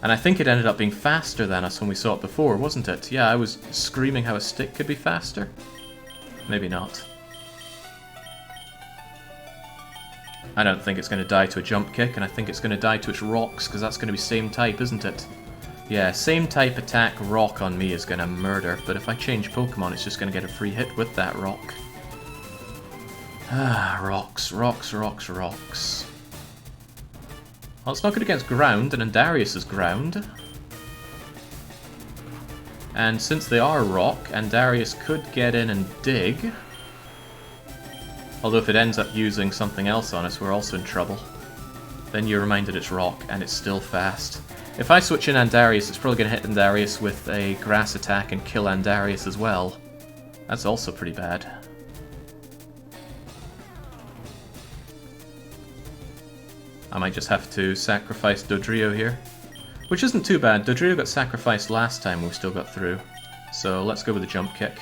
Speaker 1: And I think it ended up being faster than us when we saw it before, wasn't it? Yeah, I was screaming how a stick could be faster. Maybe not. I don't think it's going to die to a jump kick, and I think it's going to die to its rocks, because that's going to be same type, isn't it? Yeah, same type attack rock on me is going to murder, but if I change Pokemon, it's just going to get a free hit with that rock. Ah, rocks, rocks, rocks, rocks. Well, it's not good against ground, and Andarius is ground. And since they are rock, Andarius could get in and dig. Although if it ends up using something else on us, we're also in trouble. Then you're reminded it's rock, and it's still fast. If I switch in Andarius, it's probably going to hit Andarius with a grass attack and kill Andarius as well. That's also pretty bad. I might just have to sacrifice Dodrio here. Which isn't too bad. Dodrio got sacrificed last time we still got through. So let's go with the jump kick.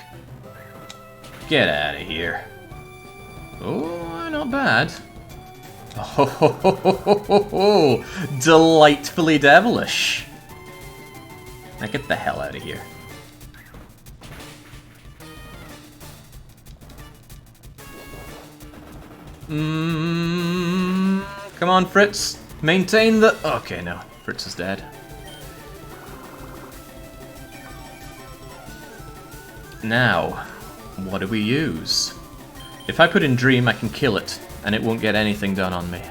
Speaker 1: Get out of here. Oh, not bad. Oh, delightfully devilish. Now get the hell out of here. Come on, Fritz. Maintain the... Okay, no. Fritz is dead. Now, what do we use? If I put in Dream, I can kill it, and it won't get anything done on me.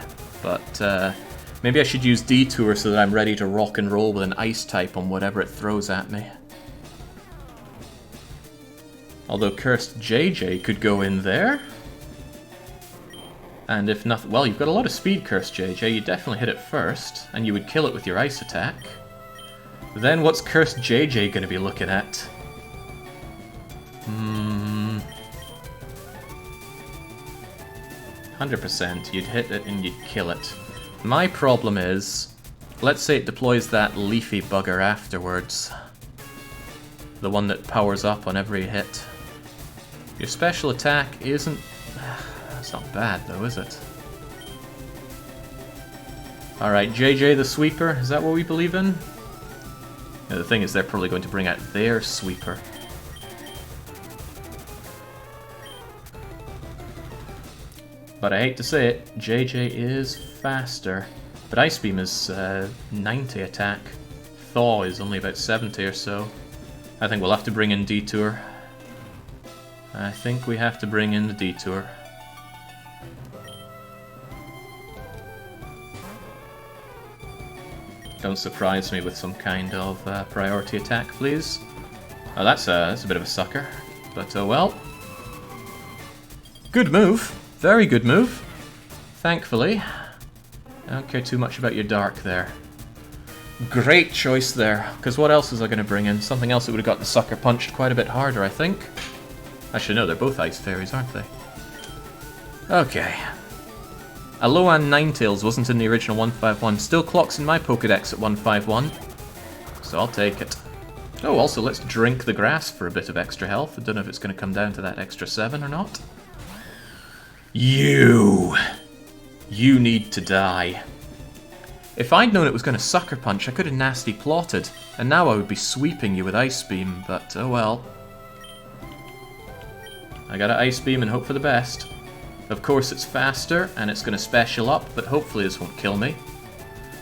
Speaker 1: But maybe I should use Detour so that I'm ready to rock and roll with an Ice type on whatever it throws at me. Although Cursed JJ could go in there. And if nothing... Well, you've got a lot of speed, Cursed JJ. You definitely hit it first, and you would kill it with your Ice attack. Then what's Cursed JJ going to be looking at? 100%. You'd hit it and you'd kill it. My problem is... Let's say it deploys that leafy bugger afterwards. The one that powers up on every hit. Your special attack isn't... That's not bad, though, is it? Alright, JJ the Sweeper, is that what we believe in? Yeah, the thing is, they're probably going to bring out their Sweeper. But I hate to say it, JJ is faster. But Ice Beam is 90 attack. Thaw is only about 70 or so. I think we'll have to bring in Detour. I think we have to bring in the Detour. Don't surprise me with some kind of priority attack, please. Oh, that's a bit of a sucker. But, well. Good move. Very good move. Thankfully. I don't care too much about your Dark there. Great choice there, because what else was I going to bring in? Something else that would have got the sucker punched quite a bit harder, I think. Actually, no, they're both Ice Fairies, aren't they? Okay. Alolan Ninetales wasn't in the original 151. Still clocks in my Pokedex at 151. So I'll take it. Oh, also, let's drink the grass for a bit of extra health. I don't know if it's going to come down to that extra 7 or not. You need to die. If I'd known it was going to Sucker Punch, I could have nasty plotted, and now I would be sweeping you with Ice Beam, but oh well. I gotta Ice Beam and hope for the best. Of course it's faster, and it's going to special up, but hopefully this won't kill me.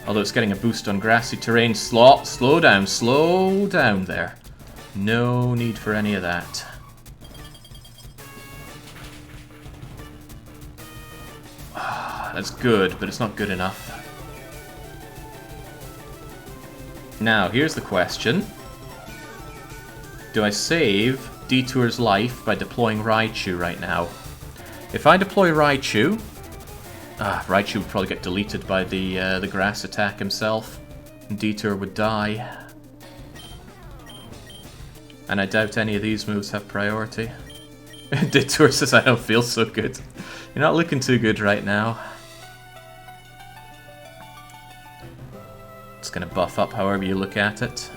Speaker 1: Although it's getting a boost on grassy terrain. Slow down there. No need for any of that. That's good, but it's not good enough. Now, here's the question. Do I save Detour's life by deploying Raichu right now? If I deploy Raichu... Raichu would probably get deleted by the grass attack himself. And Detour would die. And I doubt any of these moves have priority. Detour says I don't feel so good. You're not looking too good right now. It's going to buff up however you look at it.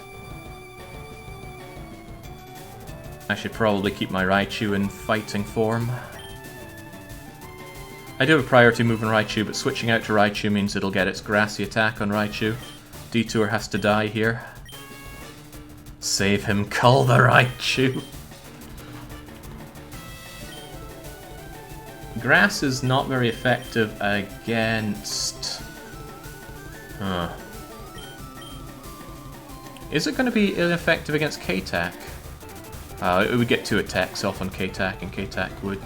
Speaker 1: I should probably keep my Raichu in fighting form. I do have a priority move on Raichu, but switching out to Raichu means it'll get its grassy attack on Raichu. Detour has to die here. Save him, cull the Raichu! Grass is not very effective against... Is it going to be ineffective against K-Tac? It would get 2 attacks off on K-Tac, and K-Tac would...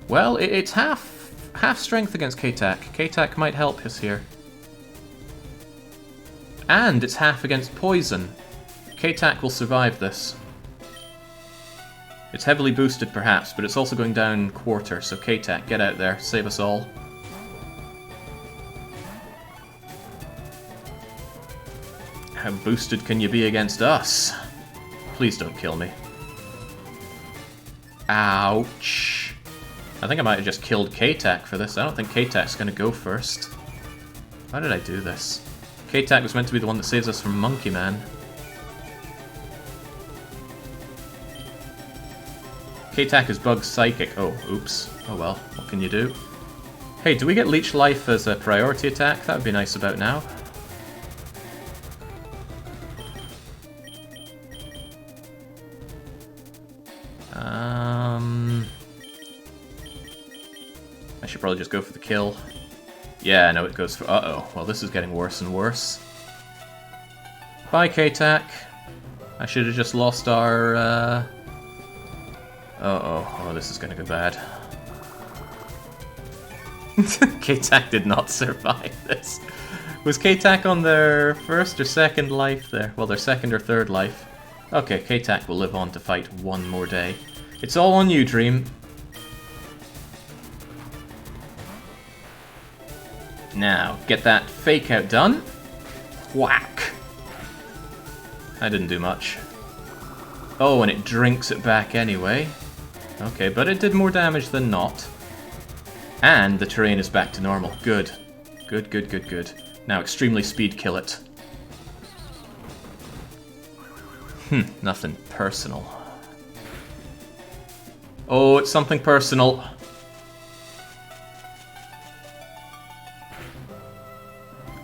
Speaker 1: Well, it's half strength against K-Tac. K-Tac might help us here. And it's half against poison. K-Tac will survive this. It's heavily boosted perhaps, but it's also going down quarter, so K-Tac, get out there, save us all. How boosted can you be against us? Please don't kill me. Ouch. I think I might have just killed K-Tac for this. I don't think K-Tac's going to go first. Why did I do this? K-Tac was meant to be the one that saves us from Monkey Man. K-Tac is Bug Psychic. Oh, oops. Oh well, what can you do? Hey, do we get Leech Life as a priority attack? That would be nice about now. I should probably just go for the kill. Yeah, no, it goes for... Uh-oh. Well, this is getting worse and worse. Bye, K-Tac. I should have just lost our... Uh-oh. Oh, this is gonna go bad. K-Tac did not survive this. Was K-Tac on their first or second life there? Well, their second or third life. Okay, K-Tac will live on to fight one more day. It's all on you, Dream. Now, get that fake out done. Whack! That didn't do much. Oh, and it drinks it back anyway. Okay, but it did more damage than not. And the terrain is back to normal. Good. Good, good, good, good. Now, extremely speed kill it. Nothing personal. Oh, it's something personal.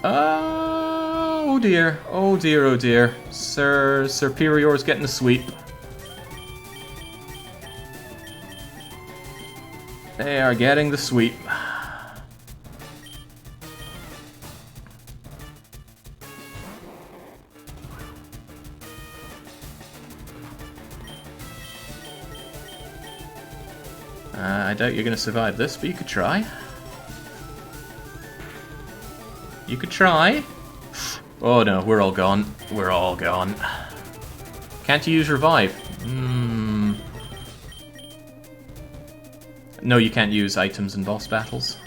Speaker 1: Oh dear, oh dear, oh dear. Sir Superior's getting the sweep. They are getting the sweep. I doubt you're going to survive this, but you could try. You could try. Oh no, we're all gone. We're all gone. Can't you use Revive? No, you can't use items in boss battles.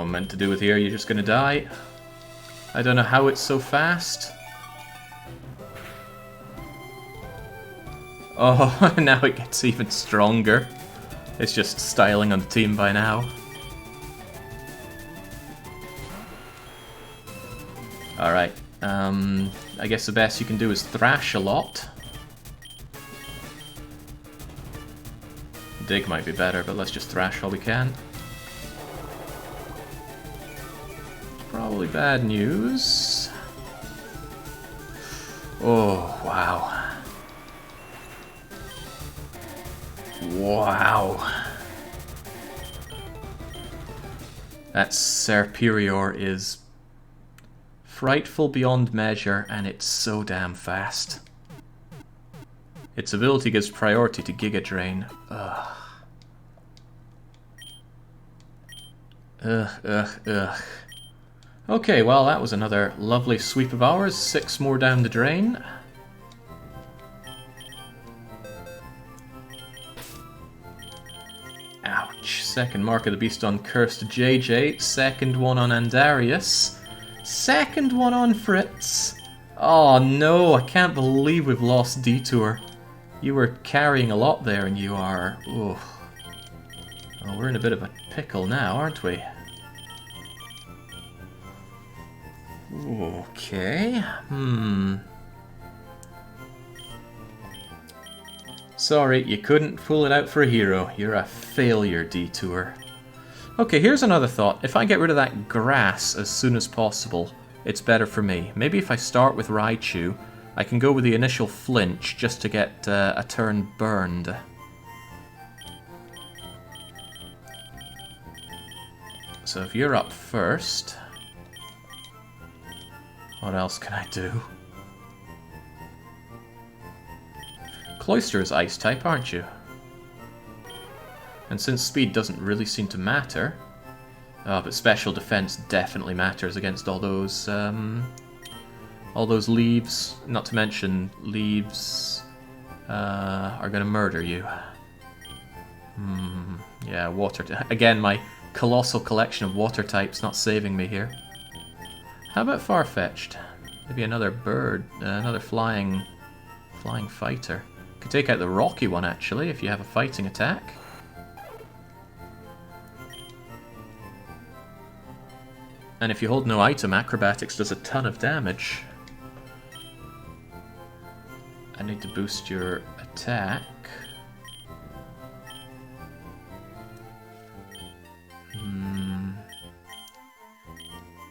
Speaker 1: I'm meant to do with here. You're just gonna die. I don't know how it's so fast. Oh, now it gets even stronger. It's just styling on the team by now. Alright, I guess the best you can do is thrash a lot. Dig might be better, but let's just thrash all we can. Probably bad news. Oh, wow. Wow. That Serperior is frightful beyond measure, and it's so damn fast. Its ability gives priority to Giga Drain. Ugh. Ugh. Okay, well, that was another lovely sweep of ours. 6 more down the drain. Ouch. Second Mark of the Beast on Cursed JJ. Second one on Andarius. Second one on Fritz. Oh no, I can't believe we've lost Detour. You were carrying a lot there and you are... Ooh. Well, we're in a bit of a pickle now, aren't we? Okay. Sorry, you couldn't pull it out for a hero. You're a failure, Detour. Okay, here's another thought. If I get rid of that grass as soon as possible, it's better for me. Maybe if I start with Raichu, I can go with the initial flinch just to get a turn burned. So if you're up first, what else can I do? Cloyster is ice type, aren't you? And since speed doesn't really seem to matter, but special defense definitely matters against all those leaves. Not to mention leaves are gonna murder you. Yeah, water. Again, my colossal collection of water types not saving me here. How about Farfetch'd? Maybe another bird, another flying fighter. Could take out the rocky one actually if you have a fighting attack. And if you hold no item, acrobatics does a ton of damage. I need to boost your attack.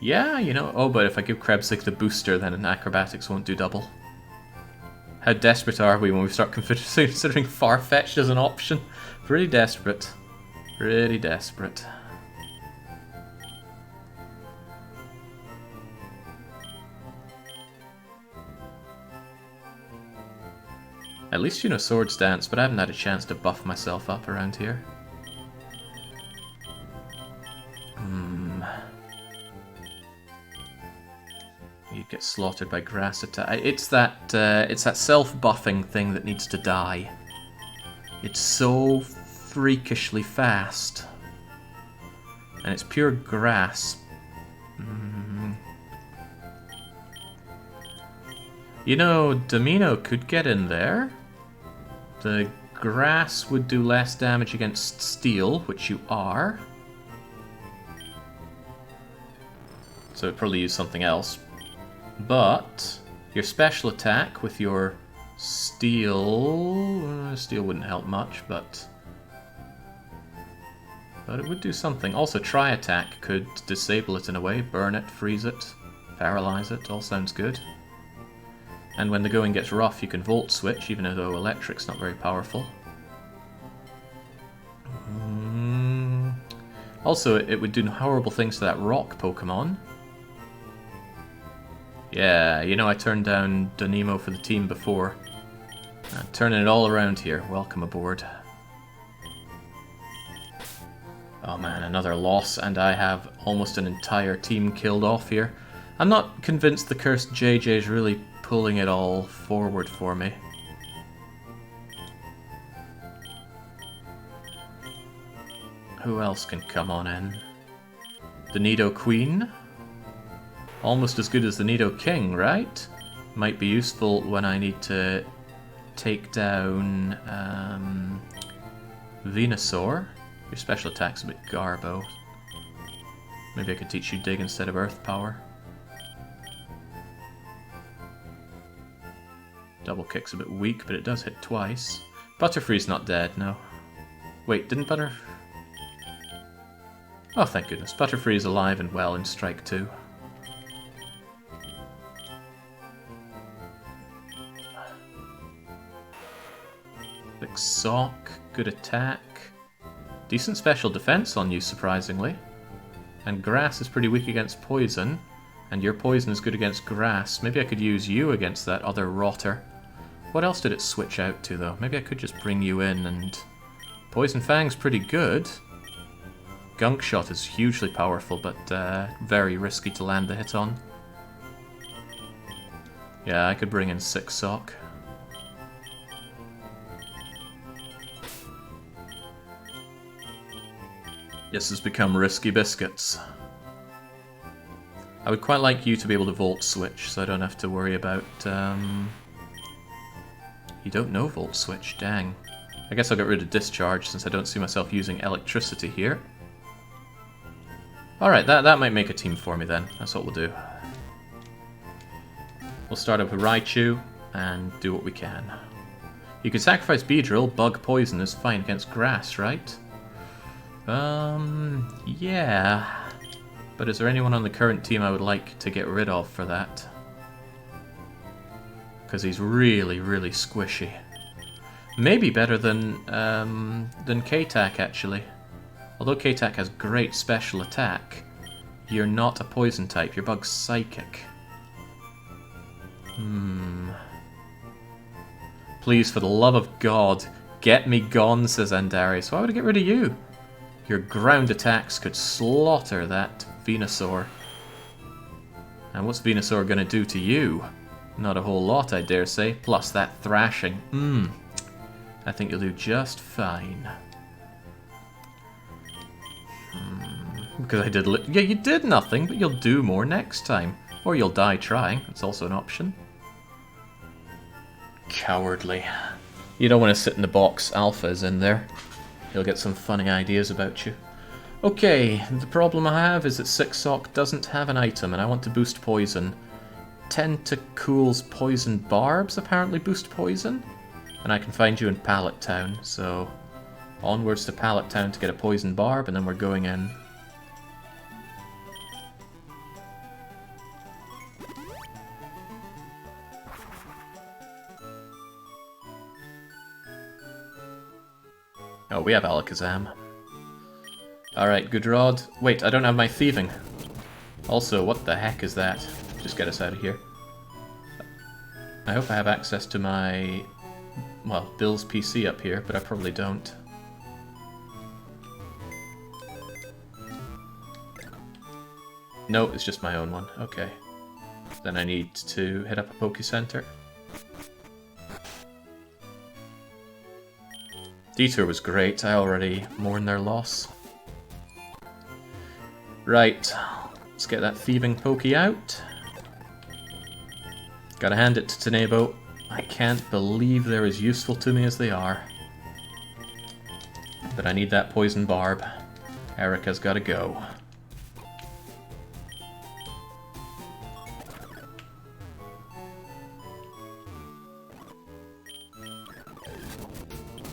Speaker 1: Yeah, you know, oh, but if I give Krebsik the booster, then an acrobatics won't do double. How desperate are we when we start considering Farfetch'd as an option? Pretty desperate. Pretty desperate. At least you know Swords Dance, but I haven't had a chance to buff myself up around here. You get slaughtered by grass attack. It's that self-buffing thing that needs to die. It's so freakishly fast, and it's pure grass. You know, Domino could get in there. The grass would do less damage against steel, which you are. So it'd probably use something else. But your special attack with your steel... steel wouldn't help much, but it would do something. Also, Tri-Attack could disable it in a way. Burn it, freeze it, paralyze it. All sounds good. And when the going gets rough, you can Volt Switch, even though Electric's not very powerful. Also, it would do horrible things to that rock Pokemon. Yeah, you know I turned down Donimo for the team before. I'm turning it all around here. Welcome aboard. Oh man, another loss, and I have almost an entire team killed off here. I'm not convinced the Cursed JJ is really pulling it all forward for me. Who else can come on in? The Nidoqueen. Almost as good as the Nidoking, right? Might be useful when I need to take down Venusaur. Your special attack's a bit garbo. Maybe I could teach you Dig instead of Earth Power. Double Kick's a bit weak, but it does hit twice. Butterfree's not dead, no. Wait, didn't Butter... Oh, thank goodness. Butterfree's alive and well in Strike 2. Big Sock, good attack. Decent special defense on you, surprisingly. And Grass is pretty weak against poison. And your poison is good against grass. Maybe I could use you against that other rotter. What else did it switch out to, though? Maybe I could just bring you in and... Poison Fang's pretty good. Gunk Shot is hugely powerful, but very risky to land the hit on. Yeah, I could bring in Sick Sock. This has become risky biscuits. I would quite like you to be able to Volt Switch, so I don't have to worry about... You don't know Volt Switch, dang. I guess I'll get rid of Discharge, since I don't see myself using electricity here. Alright, that might make a team for me then. That's what we'll do. We'll start up with Raichu, and do what we can. You could sacrifice Beedrill, Bug Poison is fine against Grass, right? Yeah. But is there anyone on the current team I would like to get rid of for that? Because he's really, really squishy. Maybe better than K-Tak, actually. Although K-Tak has great special attack, you're not a poison type, you're Bug's Psychic. Please, for the love of God, get me gone, says Andarius. Why would I get rid of you? Your ground attacks could slaughter that Venusaur. And what's Venusaur gonna do to you? Not a whole lot, I dare say. Plus that thrashing. I think you'll do just fine. Because I did... Yeah, you did nothing, but you'll do more next time. Or you'll die trying. That's also an option. Cowardly. You don't want to sit in the box. Alpha is in there. He'll get some funny ideas about you. Okay, the problem I have is that Sick Sock doesn't have an item, and I want to boost poison. Tentacool's Poison Barbs apparently boost poison, and I can find you in Pallet Town, so onwards to Pallet Town to get a Poison Barb, and then we're going in. Oh, we have Alakazam. Alright, good rod. Wait, I don't have my thieving. Also, what the heck is that? Just get us out of here. I hope I have access to my... well, Bill's PC up here, but I probably don't. No, it's just my own one. Okay. Then I need to hit up a Poke Center. Detour was great. I already mourn their loss. Right. Let's get that thieving Poke out. Gotta hand it to Tenebo. I can't believe they're as useful to me as they are. But I need that Poison Barb. Erika's gotta go.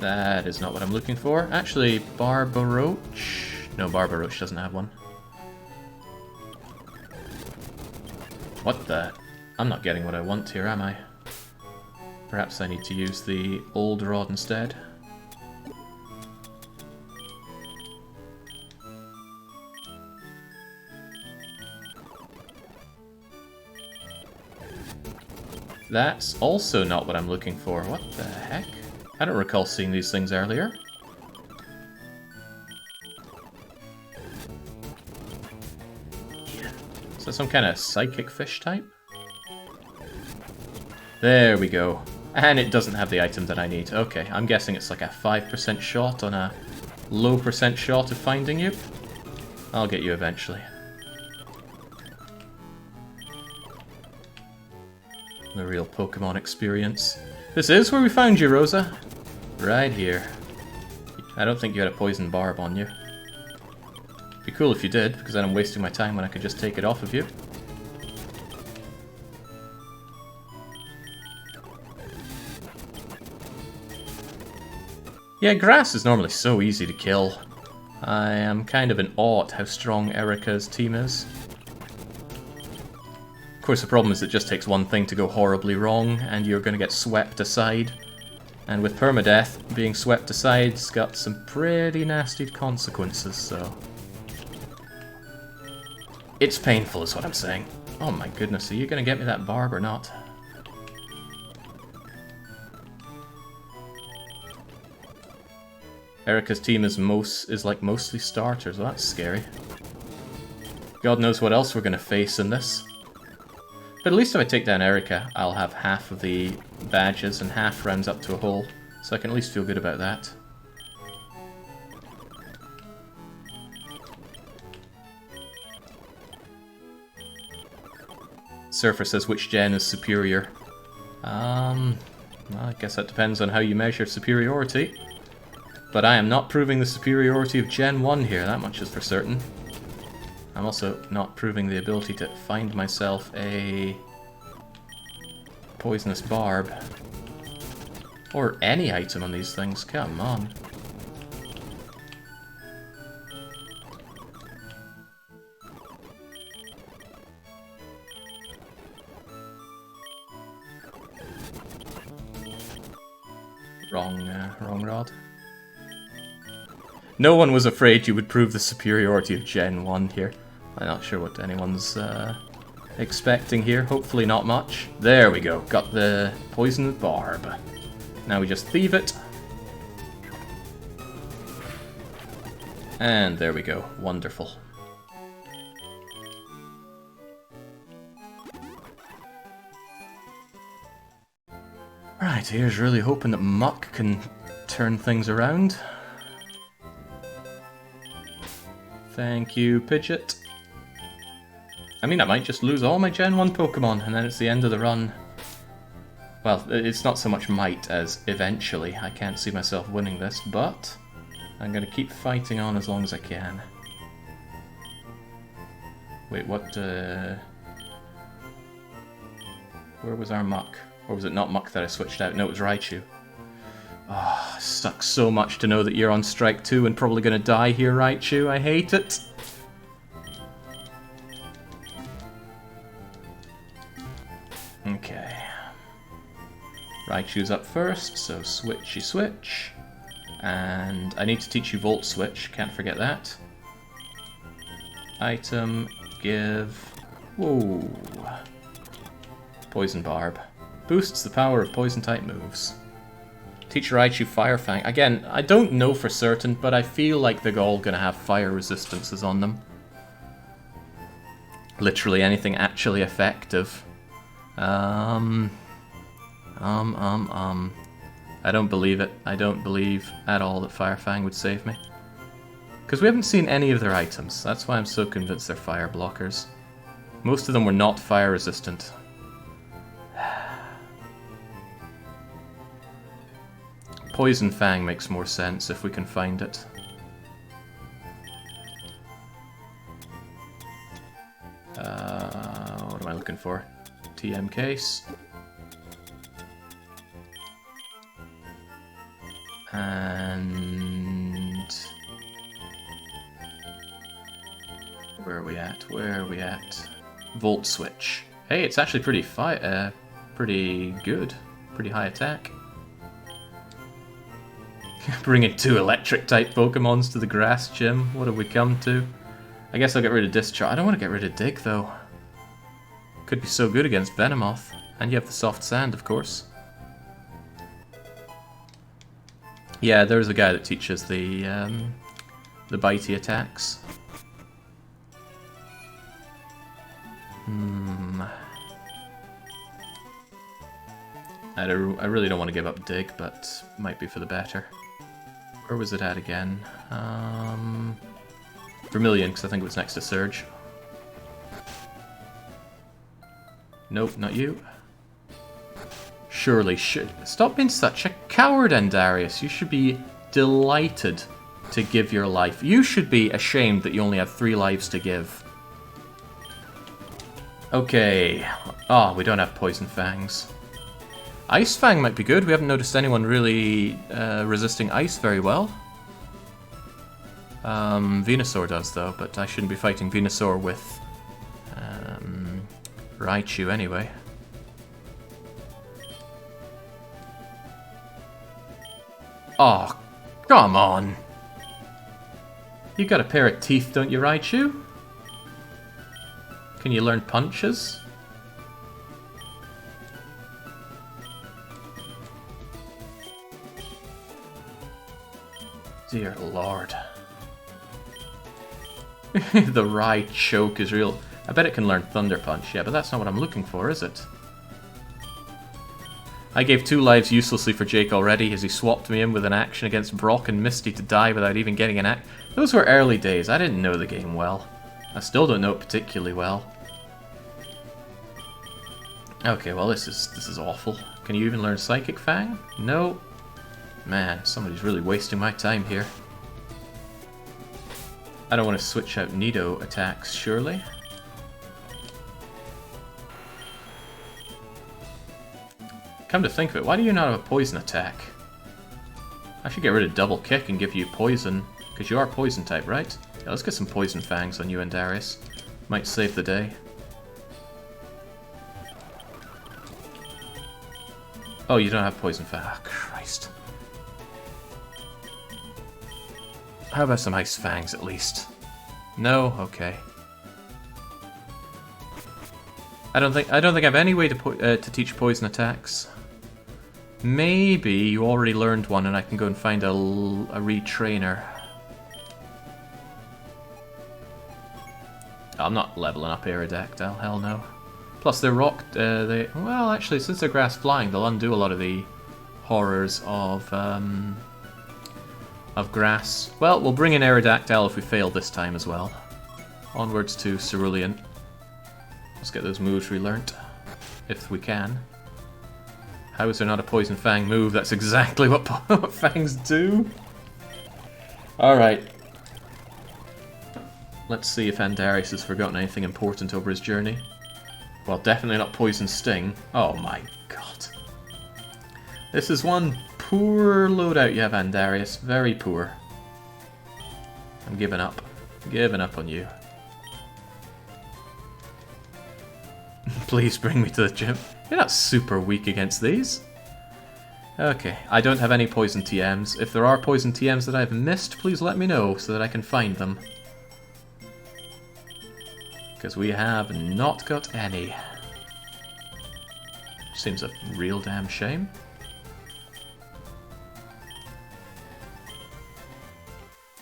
Speaker 1: That is not what I'm looking for. Actually, Barbaroach? No, Barbaroach doesn't have one. What the? I'm not getting what I want here, am I? Perhaps I need to use the old rod instead. That's also not what I'm looking for. What the heck? I don't recall seeing these things earlier. Is that some kind of psychic fish type? There we go. And it doesn't have the item that I need. Okay, I'm guessing it's like a 5% shot on a low percent shot of finding you. I'll get you eventually. The real Pokemon experience. This is where we found you, Rosa. Right here. I don't think you had a poison barb on you. Be cool if you did, because then I'm wasting my time when I could just take it off of you. Yeah, grass is normally so easy to kill. I am kind of in awe at how strong Erika's team is. Of course, the problem is it just takes one thing to go horribly wrong, and you're going to get swept aside. And with permadeath, being swept aside's got some pretty nasty consequences, so... It's painful is what I'm saying. Oh my goodness, are you going to get me that barb or not? Erika's team is mostly starters, well, that's scary. God knows what else we're going to face in this. But at least if I take down Erika, I'll have half of the badges and half rounds up to a hole, so I can at least feel good about that. Surfer says which gen is superior. Well, I guess that depends on how you measure superiority. But I am not proving the superiority of Gen 1 here, that much is for certain. I'm also not proving the ability to find myself a poisonous barb. Or any item on these things, come on. Wrong rod. No one was afraid you would prove the superiority of Gen 1 here. I'm not sure what anyone's expecting here. Hopefully not much. There we go. Got the poison barb. Now we just thieve it. And there we go. Wonderful. Right, here's really hoping that Muck can turn things around. Thank you, Pidgeot. I mean, I might just lose all my Gen 1 Pokemon, and then it's the end of the run. Well, it's not so much might as eventually. I can't see myself winning this, but I'm going to keep fighting on as long as I can. Wait, what, Where was our Muck? Or was it not Muck that I switched out? No, it was Raichu. Oh, sucks so much to know that you're on strike 2 and probably going to die here, Raichu. I hate it. Okay. Raichu's up first, so switchy switch. And I need to teach you Volt Switch, can't forget that. Item, give... Whoa. Poison Barb. Boosts the power of Poison-type moves. Teach Raichu Fire Fang. Again, I don't know for certain, but I feel like they're all going to have fire resistances on them. Literally anything actually effective. I don't believe it. I don't believe at all that Fire Fang would save me. Because we haven't seen any of their items. That's why I'm so convinced they're fire blockers. Most of them were not fire resistant. Poison Fang makes more sense if we can find it. What am I looking for? TM case. And... Where are we at? Where are we at? Volt Switch. Hey, it's actually pretty pretty good. Pretty high attack. Bringing 2 electric-type Pokemons to the grass gym. What have we come to? I guess I'll get rid of Discharge. I don't want to get rid of Dig, though. Could be so good against Venomoth. And you have the Soft Sand, of course. Yeah, there's a guy that teaches the bitey attacks. I really don't want to give up Dig, but might be for the better. Where was it at again? Vermilion, because I think it was next to Surge. Nope, not you. surely. Stop being such a coward, Endarius. You should be delighted to give your life. You should be ashamed that you only have 3 lives to give. Okay. Oh, we don't have Poison Fangs. Ice Fang might be good. We haven't noticed anyone really resisting ice very well. Venusaur does, though, but I shouldn't be fighting Venusaur with Raichu anyway. Oh, come on! You got a pair of teeth, don't you, Raichu? Can you learn punches? Dear Lord. The Raichoke is real. I bet it can learn Thunder Punch, yeah, but that's not what I'm looking for, is it? I gave 2 lives uselessly for Jake already as he swapped me in with an action against Brock and Misty to die without even getting an act. Those were early days. I didn't know the game well. I still don't know it particularly well. Okay, well this is awful. Can you even learn Psychic Fang? No. Man, somebody's really wasting my time here. I don't want to switch out Nido attacks, surely. Come to think of it, why do you not have a poison attack? I should get rid of double kick and give you poison, because you are poison type, right? Yeah, let's get some poison fangs on you and Darius. Might save the day. Oh, you don't have poison fang. Oh, Christ. How about some ice fangs at least? No? Okay. I don't think I have any way to teach poison attacks. Maybe you already learned one and I can go and find a retrainer. I'm not leveling up Aerodactyl, hell no. Plus they're rocked, well actually since they're grass flying they'll undo a lot of the horrors of grass. Well, we'll bring in Aerodactyl if we fail this time as well. Onwards to Cerulean. Let's get those moves relearnt, if we can. How is there not a Poison Fang move? That's exactly what Fangs do. Alright. Let's see if Andarius has forgotten anything important over his journey. Well, definitely not Poison Sting. Oh my god. This is one poor loadout you have, Andarius. Very poor. I'm giving up. Giving up on you. Please bring me to the gym. You're not super weak against these. Okay, I don't have any poison TMs. If there are poison TMs that I've missed, please let me know so that I can find them. Because we have not got any. Seems a real damn shame.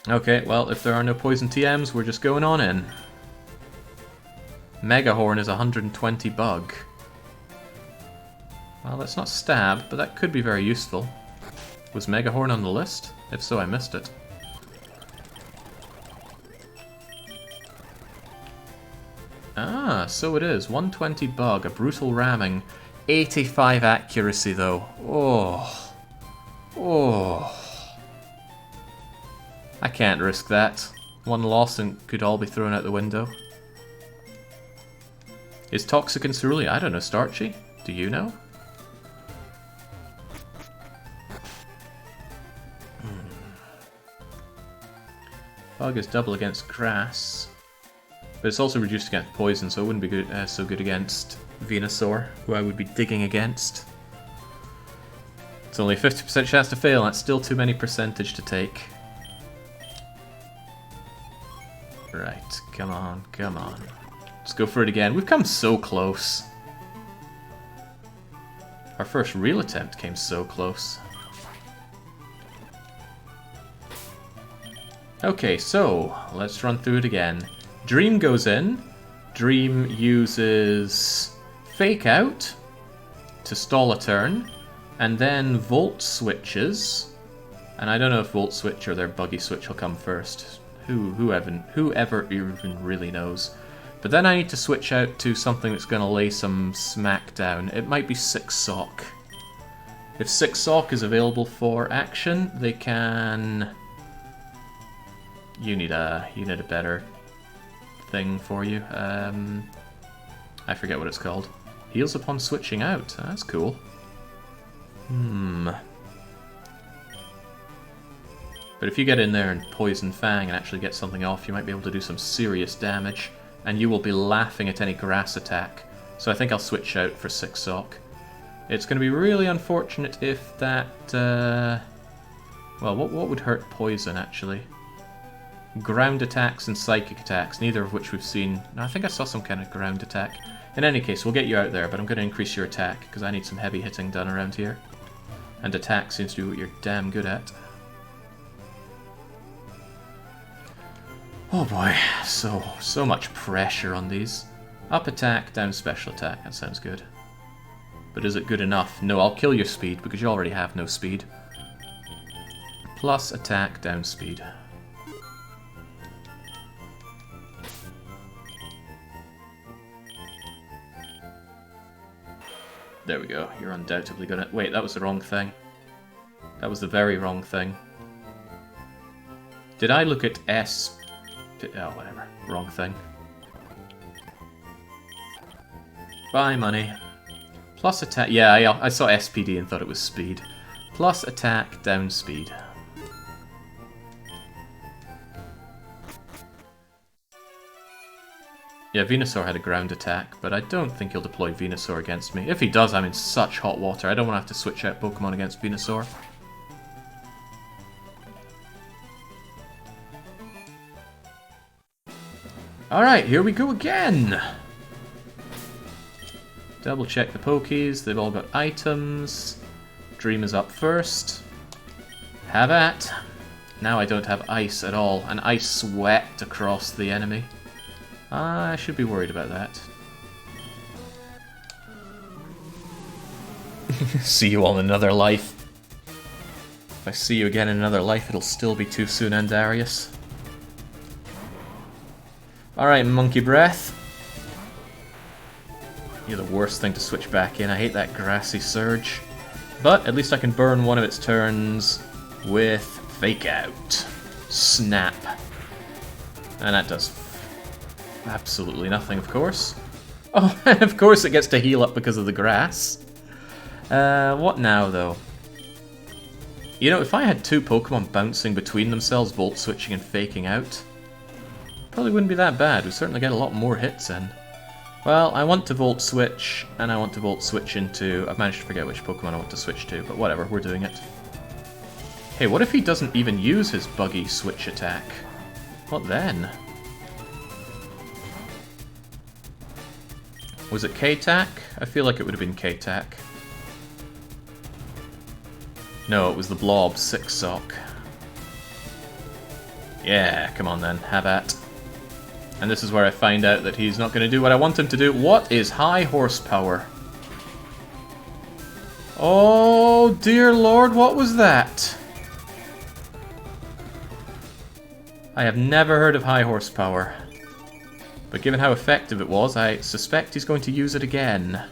Speaker 1: Okay, well, if there are no poison TMs, we're just going on in. Megahorn is 120 bug. Well, that's not stab, but that could be very useful. Was Megahorn on the list? If so, I missed it. Ah, so it is. 120 bug, a brutal ramming. 85 accuracy, though. Oh. Oh. I can't risk that. One loss and could all be thrown out the window. Is Toxic and Cerulean? I don't know, Starchy? Do you know? Bug is double against grass. But it's also reduced against poison, so it wouldn't be good, so good against Venusaur, who I would be digging against. It's only a 50% chance to fail, and that's still too many percentage to take. Right, come on, come on. Let's go for it again. We've come so close. Our first real attempt came so close. Okay, so let's run through it again. Dream goes in. Dream uses Fake Out to stall a turn. And then Volt switches. And I don't know if Volt Switch or their Buggy Switch will come first. Whoever even really knows. But then I need to switch out to something that's going to lay some smack down. It might be Six Sock. If Sick Sock is available for action, they can... You need a better thing for you. I forget what it's called. Heals upon switching out. That's cool. But if you get in there and Poison Fang and actually get something off, you might be able to do some serious damage, and you will be laughing at any grass attack. So I think I'll switch out for Sick Sock. It's going to be really unfortunate if that... Well, what would hurt Poison, actually? Ground attacks and Psychic attacks, neither of which we've seen. I think I saw some kind of ground attack. In any case, we'll get you out there, but I'm going to increase your attack, because I need some heavy hitting done around here. And attack seems to be what you're damn good at. Oh boy, so much pressure on these. Up attack, down special attack, that sounds good. But is it good enough? No, I'll kill your speed, because you already have no speed. Plus attack, down speed. There we go, you're undoubtedly gonna... Wait, that was the wrong thing. That was the very wrong thing. Did I look at S... Oh, whatever. Wrong thing. Buy money. Plus attack... Yeah, I saw SPD and thought it was speed. Plus attack, down speed. Yeah, Venusaur had a ground attack, but I don't think he'll deploy Venusaur against me. If he does, I'm in such hot water. I don't want to have to switch out Pokemon against Venusaur. Alright, here we go again! Double check the Pokies, they've all got items. Dream is up first. Have at. Now I don't have ice at all, and ice swept across the enemy. I should be worried about that. See you all in another life. If I see you again in another life, it'll still be too soon, Andarius. Alright, Monkey Breath. You're the worst thing to switch back in. I hate that grassy surge. But at least I can burn one of its turns with Fake Out. Snap. And that does absolutely nothing, of course. Oh, and of course it gets to heal up because of the grass. What now, though? You know, if I had two Pokemon bouncing between themselves, Volt Switching and Faking Out, probably wouldn't be that bad. We certainly get a lot more hits in. Well, I want to Volt Switch, and I want to Volt Switch into... I've managed to forget which Pokemon I want to switch to, but whatever, we're doing it. Hey, what if he doesn't even use his Buggy Switch attack? What then? Was it K-Tack? I feel like it would have been K-Tack. No, it was the Blob, Sick Sock. Yeah, come on then, have at. And this is where I find out that he's not going to do what I want him to do. What is high horsepower? Oh, dear lord, what was that? I have never heard of high horsepower. But given how effective it was, I suspect he's going to use it again.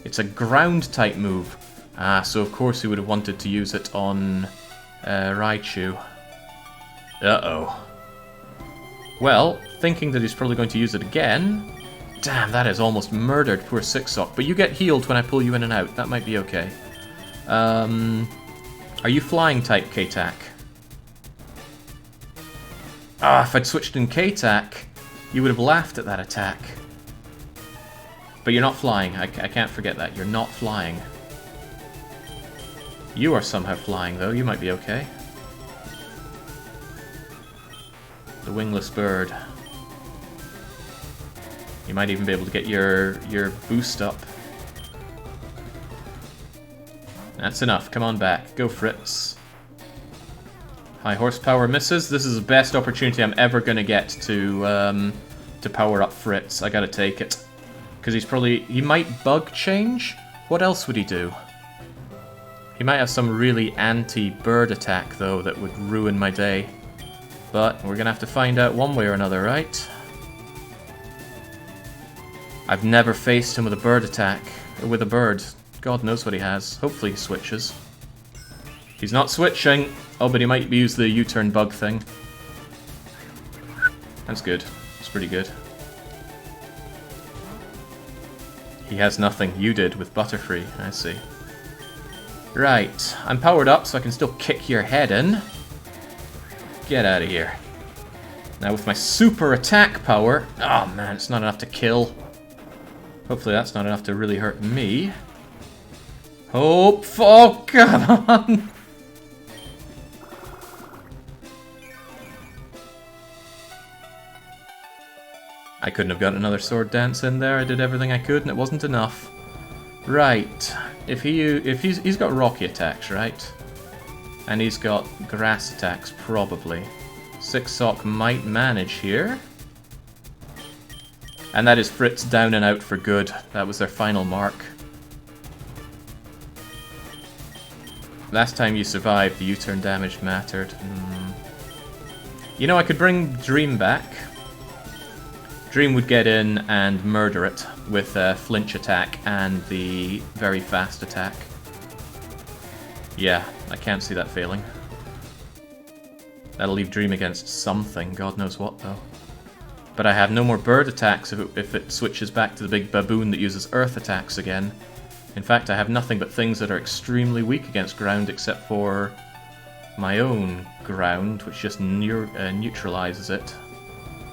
Speaker 1: It's a ground-type move. Ah, so of course he would have wanted to use it on Raichu. Uh-oh. Well, thinking that he's probably going to use it again... Damn, that has almost murdered poor Sick Sock. But you get healed when I pull you in and out. That might be okay. Are you Flying-type, K-Tack? Ah, if I'd switched in K-Tack, you would have laughed at that attack. But you're not flying. I can't forget that. You're not flying. You are somehow flying, though. You might be okay. The wingless bird. You might even be able to get your boost up. That's enough. Come on back. Go, Fritz. High horsepower misses. This is the best opportunity I'm ever going to get to power up Fritz. I gotta take it. Because he's probably... He might bug change? What else would he do? He might have some really anti-bird attack, though, that would ruin my day. But we're gonna have to find out one way or another, right? I've never faced him with a bird attack. With a bird God knows what he has. Hopefully he switches. He's not switching. Oh, but he might use the U-turn bug thing. That's good. It's pretty good. He has nothing. You did with Butterfree. I see. Right. I'm powered up so I can still kick your head in. Get out of here. Now with my super attack power... Oh man, it's not enough to kill. Hopefully that's not enough to really hurt me. Hope... Oh, come on! I couldn't have got another sword dance in there. I did everything I could and it wasn't enough. Right. If he's got rocky attacks, right? And he's got grass attacks, probably. Six Sock might manage here. And that is Fritz down and out for good. That was their final mark. Last time you survived, the U-turn damage mattered. You know, I could bring Dream back. Dream would get in and murder it with a flinch attack and the very fast attack. Yeah, I can't see that failing. That'll leave Dream against something, God knows what though. But I have no more bird attacks if it switches back to the big baboon that uses earth attacks again. In fact, I have nothing but things that are extremely weak against ground except for my own ground, which just neutralizes it.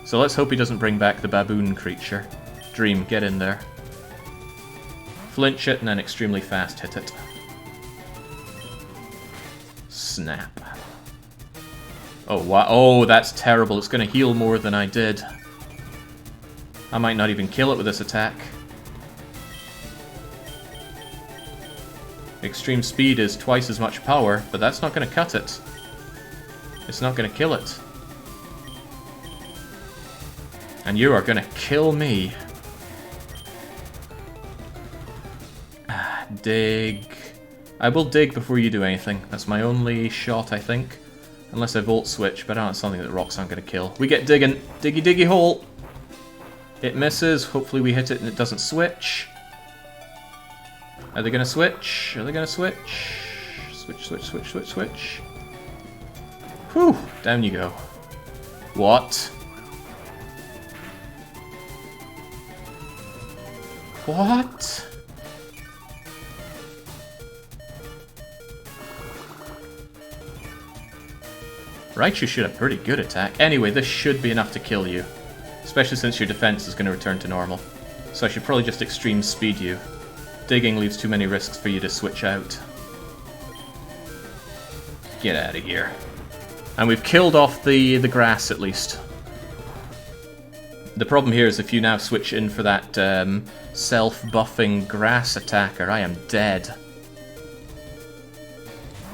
Speaker 1: So let's hope he doesn't bring back the baboon creature. Dream, get in there. Flinch it and then extremely fast hit it. Snap. Oh, wow. Oh, that's terrible. It's going to heal more than I did. I might not even kill it with this attack. Extreme speed is twice as much power, but that's not going to cut it. It's not going to kill it. And you are going to kill me. Dig. I will dig before you do anything. That's my only shot, I think. Unless I Volt Switch, but I don't know, something that rocks aren't going to kill. We get digging. Diggy diggy hole. It misses. Hopefully we hit it and it doesn't switch. Are they going to switch? Are they going to switch? Switch, switch, switch, switch, switch. Whew. Down you go. What? What? Raichu should have pretty good attack. Anyway, this should be enough to kill you. Especially since your defense is going to return to normal. So I should probably just extreme speed you. Digging leaves too many risks for you to switch out. Get out of here. And we've killed off the grass at least. The problem here is if you now switch in for that self-buffing grass attacker, I am dead.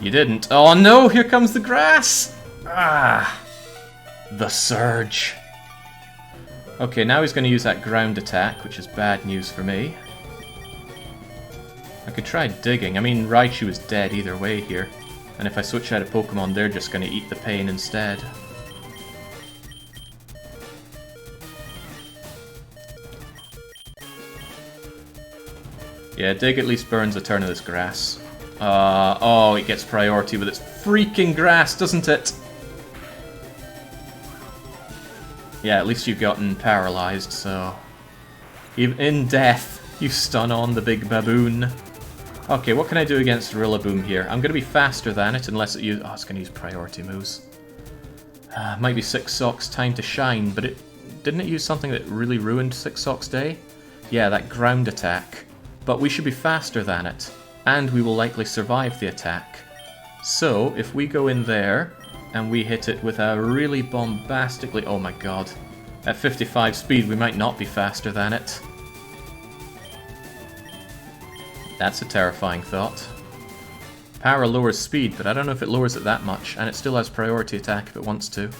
Speaker 1: You didn't. Oh no, here comes the grass! Ah! The surge. Okay, now he's going to use that ground attack, which is bad news for me. I could try digging. I mean, Raichu is dead either way here. And if I switch out a Pokemon, they're just going to eat the pain instead. Yeah, dig at least burns a turn of this grass. Oh, it gets priority with its freaking grass, doesn't it? Yeah, at least you've gotten paralyzed, so... Even in death, you stun on the big baboon. Okay, what can I do against Rillaboom here? I'm going to be faster than it, unless it uses... Oh, it's going to use priority moves. Might be Six Sock's time to shine, but didn't it use something that really ruined Six Sock's day? Yeah, that ground attack. But we should be faster than it, and we will likely survive the attack. So, if we go in there, and we hit it with a really bombastically... Oh my god. At 55 speed, we might not be faster than it. That's a terrifying thought. Power lowers speed, but I don't know if it lowers it that much, and it still has priority attack if it wants to.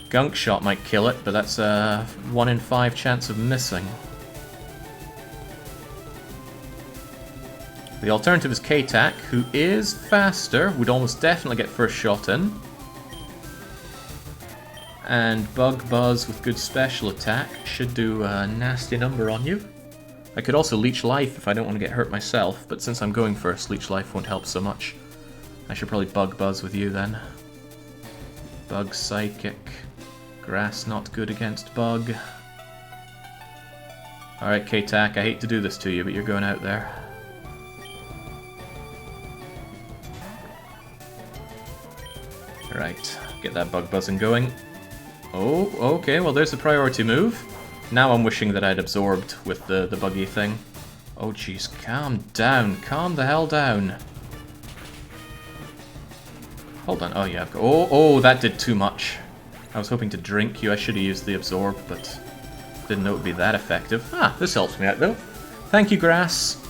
Speaker 1: Gunk Shot might kill it, but that's a 1 in 5 chance of missing. The alternative is K-Tac, who is faster, would almost definitely get first shot in. And Bug Buzz with good special attack should do a nasty number on you. I could also Leech Life if I don't want to get hurt myself, but since I'm going first, Leech Life won't help so much. I should probably Bug Buzz with you then. Bug Psychic. Grass not good against Bug. Alright, K-Tac, I hate to do this to you, but you're going out there. Right, get that Bug Buzzing going. Oh, okay, well there's the priority move. Now I'm wishing that I'd absorbed with the buggy thing. Oh jeez, calm down, calm the hell down. Hold on, oh yeah, oh, that did too much. I was hoping to drink you, I should have used the absorb, but didn't know it would be that effective. Ah, this helps me out though. Thank you, Grass.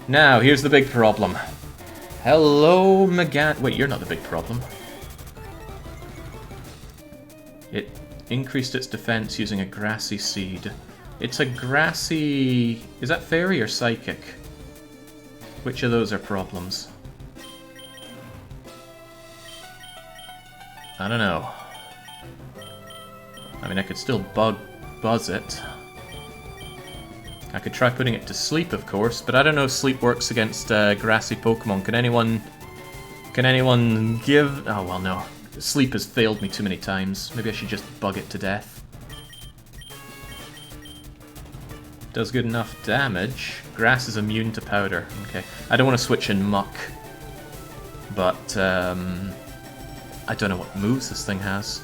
Speaker 1: Now, here's the big problem. Hello, Wait, you're not the big problem. It increased its defense using a grassy seed. It's a grassy... Is that fairy or psychic? Which of those are problems? I don't know. I mean, I could still buzz it. I could try putting it to sleep, of course, but I don't know if sleep works against grassy Pokemon. Can anyone give... Oh, well, no. Sleep has failed me too many times. Maybe I should just bug it to death. Does good enough damage. Grass is immune to powder. Okay. I don't want to switch in Muck. But, I don't know what moves this thing has.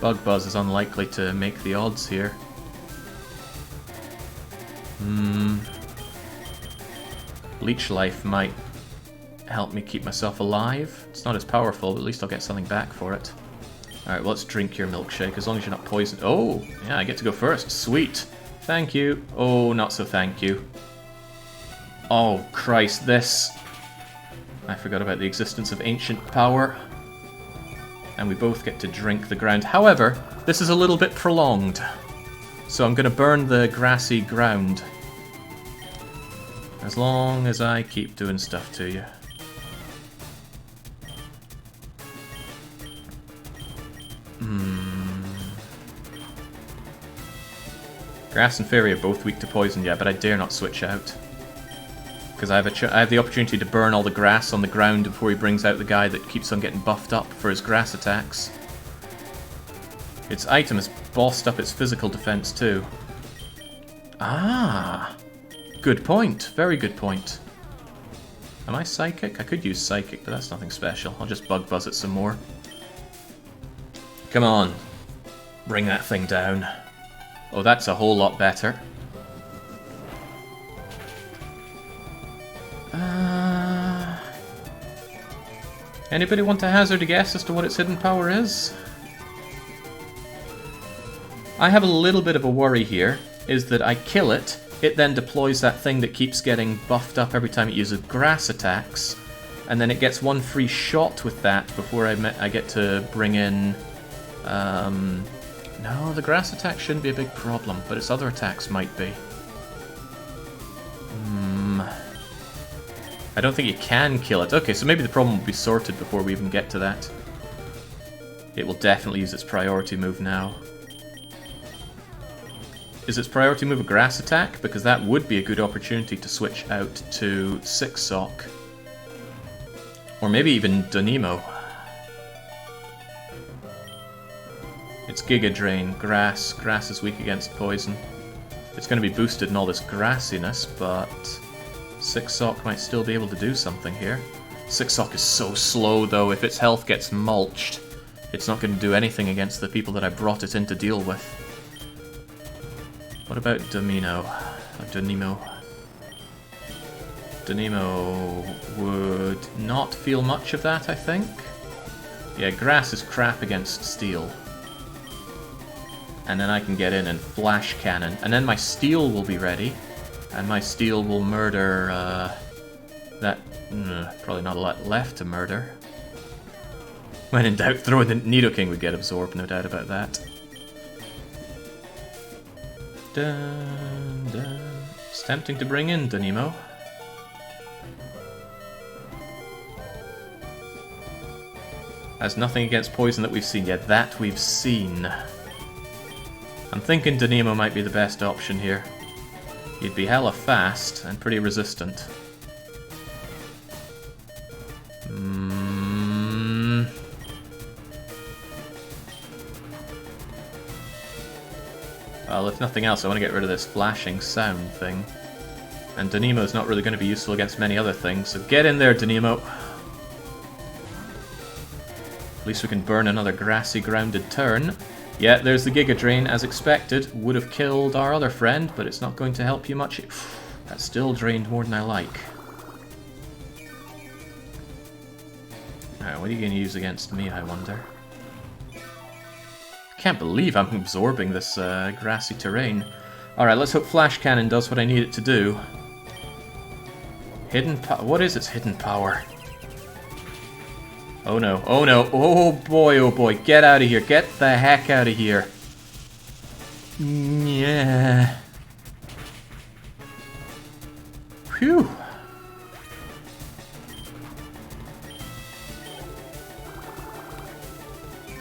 Speaker 1: Bug Buzz is unlikely to make the odds here. Leech Life might help me keep myself alive. It's not as powerful, but at least I'll get something back for it. Alright, well, let's drink your milkshake, as long as you're not poisoned. Oh, yeah, I get to go first. Sweet. Thank you. Oh, not so thank you. Oh, Christ, this... I forgot about the existence of ancient power. And we both get to drink the ground. However, this is a little bit prolonged. So I'm going to burn the grassy ground. As long as I keep doing stuff to you. Grass and Fairy are both weak to poison, yeah, but I dare not switch out. Because I have the opportunity to burn all the grass on the ground before he brings out the guy that keeps on getting buffed up for his grass attacks. Its item has bossed up its physical defense too. Ah! Good point. Very good point. Am I Psychic? I could use Psychic, but that's nothing special. I'll just Bug Buzz it some more. Come on. Bring that thing down. Oh, that's a whole lot better. Anybody want to hazard a guess as to what its hidden power is? I have a little bit of a worry here, is that I kill it, it then deploys that thing that keeps getting buffed up every time it uses grass attacks, and then it gets one free shot with that before I get to bring in... No, the grass attack shouldn't be a big problem, but its other attacks might be. I don't think you can kill it. Okay, so maybe the problem will be sorted before we even get to that. It will definitely use its priority move now. Is its priority move a grass attack? Because that would be a good opportunity to switch out to Six Sock. Or maybe even Donimo. It's Giga Drain, grass. Grass is weak against poison. It's going to be boosted in all this grassiness, but... Six Sock might still be able to do something here. Six Sock is so slow, though. If its health gets mulched, it's not going to do anything against the people that I brought it in to deal with. What about Donimo? Donimo would not feel much of that, I think. Yeah, grass is crap against steel. And then I can get in and flash cannon. And then my steel will be ready. And my steel will murder, that... probably not a lot left to murder. When in doubt, throwing the Nidoking would get absorbed, no doubt about that. Dun, dun. It's tempting to bring in Donimo. Has nothing against poison that we've seen yet. That we've seen. I'm thinking Donimo might be the best option here. You'd be hella fast and pretty resistant. Well, if nothing else, I want to get rid of this flashing sound thing. And Danimo's not really going to be useful against many other things, so get in there, Danimo. At least we can burn another grassy grounded turn. Yeah, there's the Giga Drain, as expected. Would have killed our other friend, but it's not going to help you much. That still drained more than I like. Alright, what are you going to use against me, I wonder? I can't believe I'm absorbing this grassy terrain. Alright, let's hope Flash Cannon does what I need it to do. Hidden power. What is its hidden power? Oh no, oh no, oh boy, get out of here, get the heck out of here. Yeah. Phew.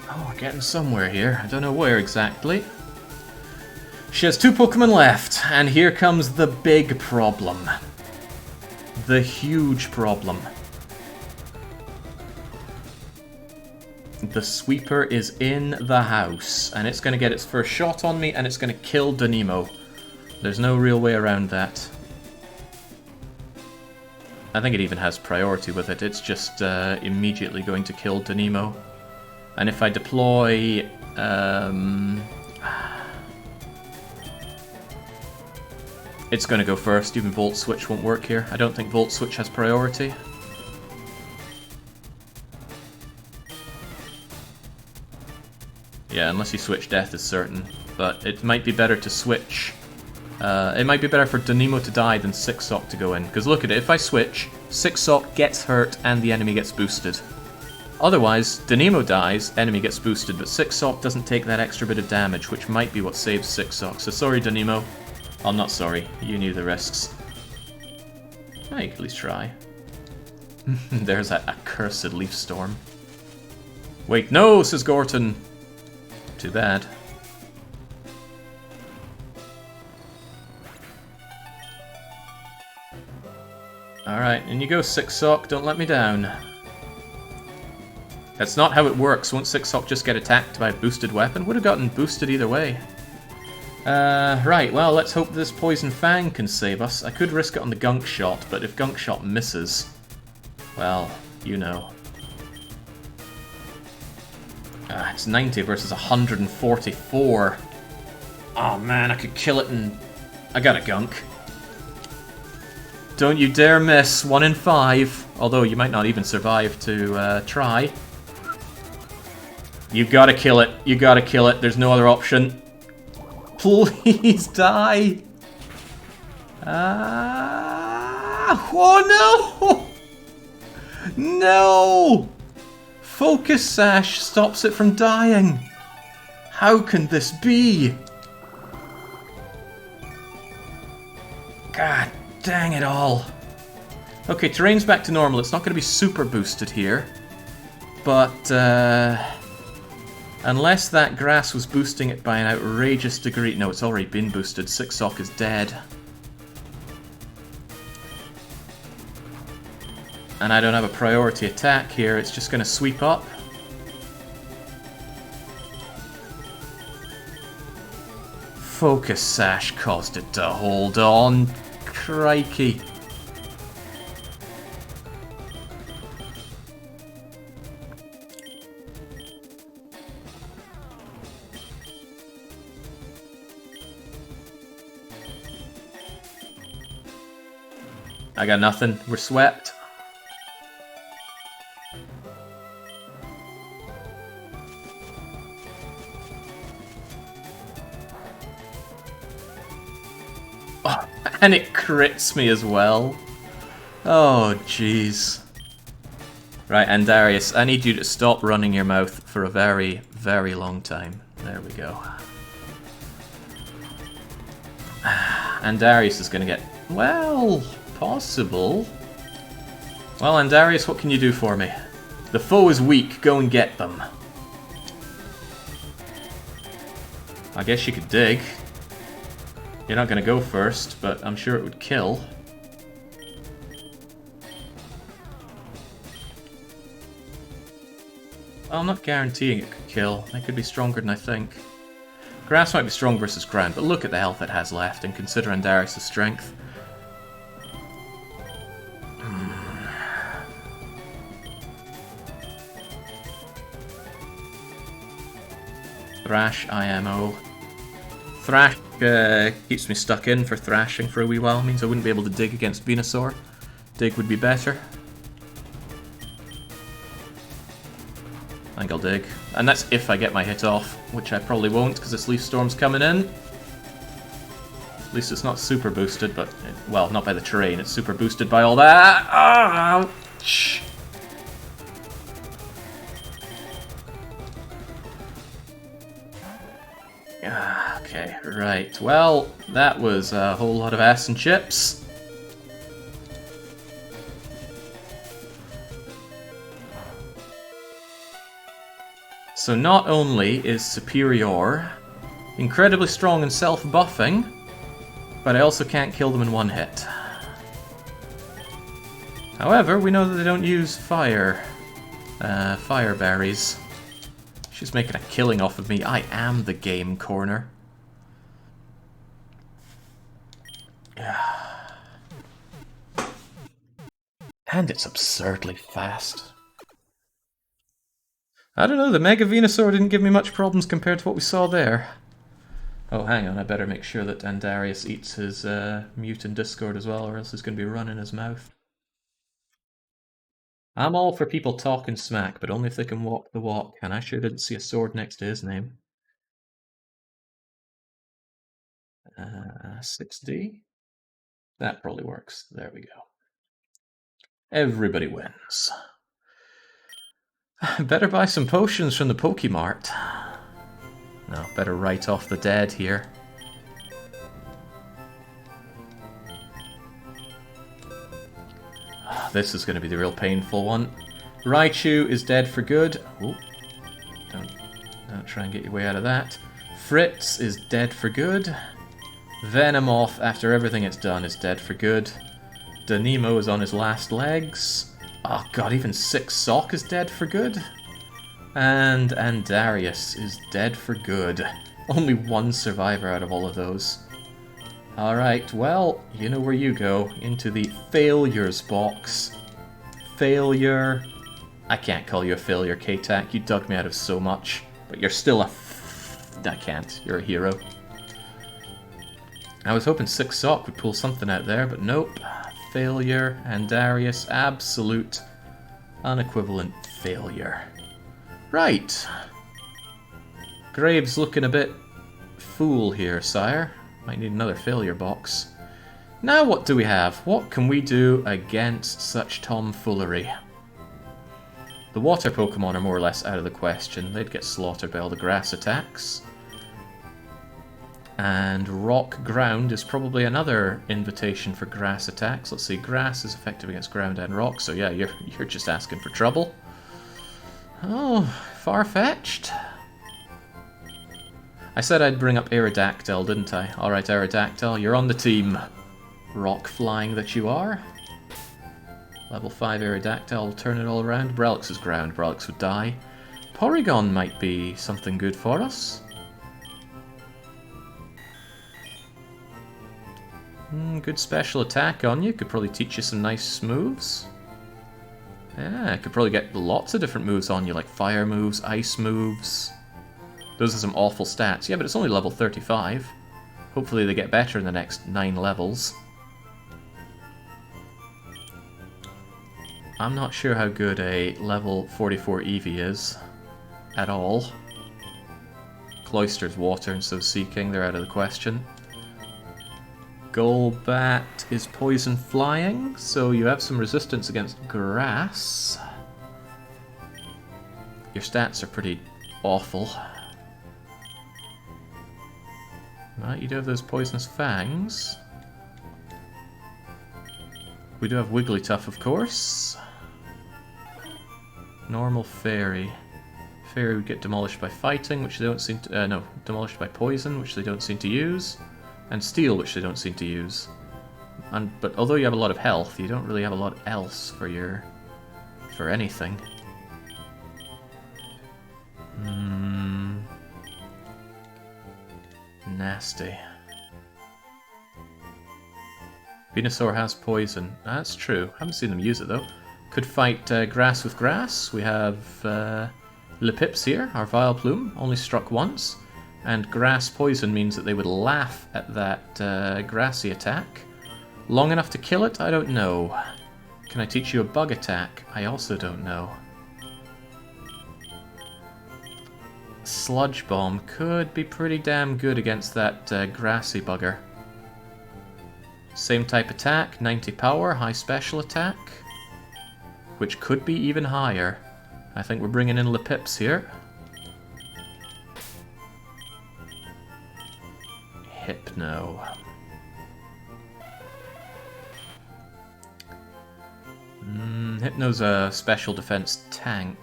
Speaker 1: Oh, we're getting somewhere here. I don't know where exactly. She has 2 Pokemon left, and here comes the big problem. The huge problem. The Sweeper is in the house, and it's going to get its first shot on me, and it's going to kill Danimo. There's no real way around that. I think it even has priority with it. It's just immediately going to kill Danimo. And if I deploy... it's going to go first. Even Volt Switch won't work here. I don't think Volt Switch has priority. Yeah, unless you switch, death is certain. But it might be better to switch. It might be better for Danimo to die than Sixsock to go in. Because look at it, if I switch, Sixsock gets hurt and the enemy gets boosted. Otherwise, Danimo dies, enemy gets boosted, but Sixsock doesn't take that extra bit of damage, which might be what saves Sixsock. So sorry, Danimo. I'm not sorry. You knew the risks. Oh, you could at least try. There's that accursed Leaf Storm. Wait, no, says Gorton. Too bad. Alright, in you go, Sixsock. Don't let me down. That's not how it works. Won't Sixsock just get attacked by a boosted weapon? Would have gotten boosted either way. Right, well, let's hope this Poison Fang can save us. I could risk it on the Gunk Shot, but if Gunk Shot misses, well, you know. It's 90 versus 144. Oh man, I could kill it and... I got a Gunk. Don't you dare miss. 1 in 5. Although you might not even survive to try. You gotta kill it. You gotta kill it. There's no other option. Please die. Oh no! No! Focus Sash stops it from dying. How can this be? God dang it all. Okay, terrain's back to normal. It's not going to be super boosted here. But, unless that grass was boosting it by an outrageous degree... No, it's already been boosted. Sixsock is dead. And I don't have a priority attack here. It's just going to sweep up. Focus Sash caused it to hold on. Crikey. I got nothing. We're swept. Oh, and it crits me as well. Oh, jeez. Right, Andarius, I need you to stop running your mouth for a very, very long time. There we go. Andarius is going to get... Well, possible. Well, Andarius, what can you do for me? The foe is weak. Go and get them. I guess you could dig. You're not going to go first, but I'm sure it would kill. Well, I'm not guaranteeing it could kill. It could be stronger than I think. Grass might be strong versus ground, but look at the health it has left, and consider Andarius' strength. Thrash, IMO. Thrash keeps me stuck in for thrashing for a wee while. Means I wouldn't be able to dig against Venusaur. Dig would be better. I think I'll dig. And that's if I get my hit off, which I probably won't because this Leaf Storm's coming in. At least it's not super boosted, but... well, not by the terrain. It's super boosted by all that. Ouch! Okay, right. Well, that was a whole lot of ass and chips. So not only is Superior incredibly strong and self-buffing, but I also can't kill them in one hit. However, we know that they don't use fire berries. She's making a killing off of me. I am the game corner. And it's absurdly fast. I don't know, the Mega Venusaur didn't give me much problems compared to what we saw there. Oh, hang on, I better make sure that Andarius eats his mute in Discord as well, or else he's going to be running his mouth. I'm all for people talking smack, but only if they can walk the walk, and I sure didn't see a sword next to his name. 6D? That probably works. There we go. Everybody wins. Better buy some potions from the Pokemart. No, better write off the dead here. This is going to be the real painful one. Raichu is dead for good. Ooh. Don't try and get your way out of that. Fritz is dead for good. Venomoth, after everything it's done, is dead for good. Danimo is on his last legs. Oh god, even Six Sock is dead for good. And Andarius is dead for good. Only one survivor out of all of those. Alright, well, you know where you go. Into the failures box. Failure. I can't call you a failure, K-Tac. You dug me out of so much. But you're still a... I can't. You're a hero. I was hoping Six Sock would pull something out there, but nope. Failure. Andarius. Absolute, unequivalent failure. Right. Graves looking a bit fool here, sire. Might need another failure box. Now what do we have? What can we do against such tomfoolery? The water Pokemon are more or less out of the question. They'd get slaughtered by all the grass attacks. And rock ground is probably another invitation for grass attacks. Let's see, grass is effective against ground and rock, so yeah, you're just asking for trouble. Oh, far-fetched. I said I'd bring up Aerodactyl, didn't I? Alright, Aerodactyl, you're on the team. Rock flying that you are. Level 5 Aerodactyl will turn it all around. Brelix is ground, Brelix would die. Porygon might be something good for us. Good special attack on you. Could probably teach you some nice moves. Yeah, could probably get lots of different moves on you, like fire moves, ice moves. Those are some awful stats. Yeah, but it's only level 35. Hopefully they get better in the next 9 levels. I'm not sure how good a level 44 Eevee is. At all. Cloyster's water and so Seeking, they're out of the question. Golbat is poison flying, so you have some resistance against grass. Your stats are pretty awful. Right, you do have those poisonous fangs. We do have Wigglytuff, of course. Normal Fairy. Fairy would get demolished by fighting, which they don't seem to... no, demolished by poison, which they don't seem to use. And Steel, which they don't seem to use. But although you have a lot of health, you don't really have a lot else for anything. Nasty. Venusaur has poison. That's true. Haven't seen them use it though. Could fight grass with grass. We have Lipips here, our Vileplume, only struck once. And grass poison means that they would laugh at that grassy attack. Long enough to kill it? I don't know. Can I teach you a bug attack? I also don't know. Sludge Bomb could be pretty damn good against that grassy bugger. Same type attack, 90 power, high special attack. Which could be even higher. I think we're bringing in Lipips here. Hypno. Hypno's a special defense tank.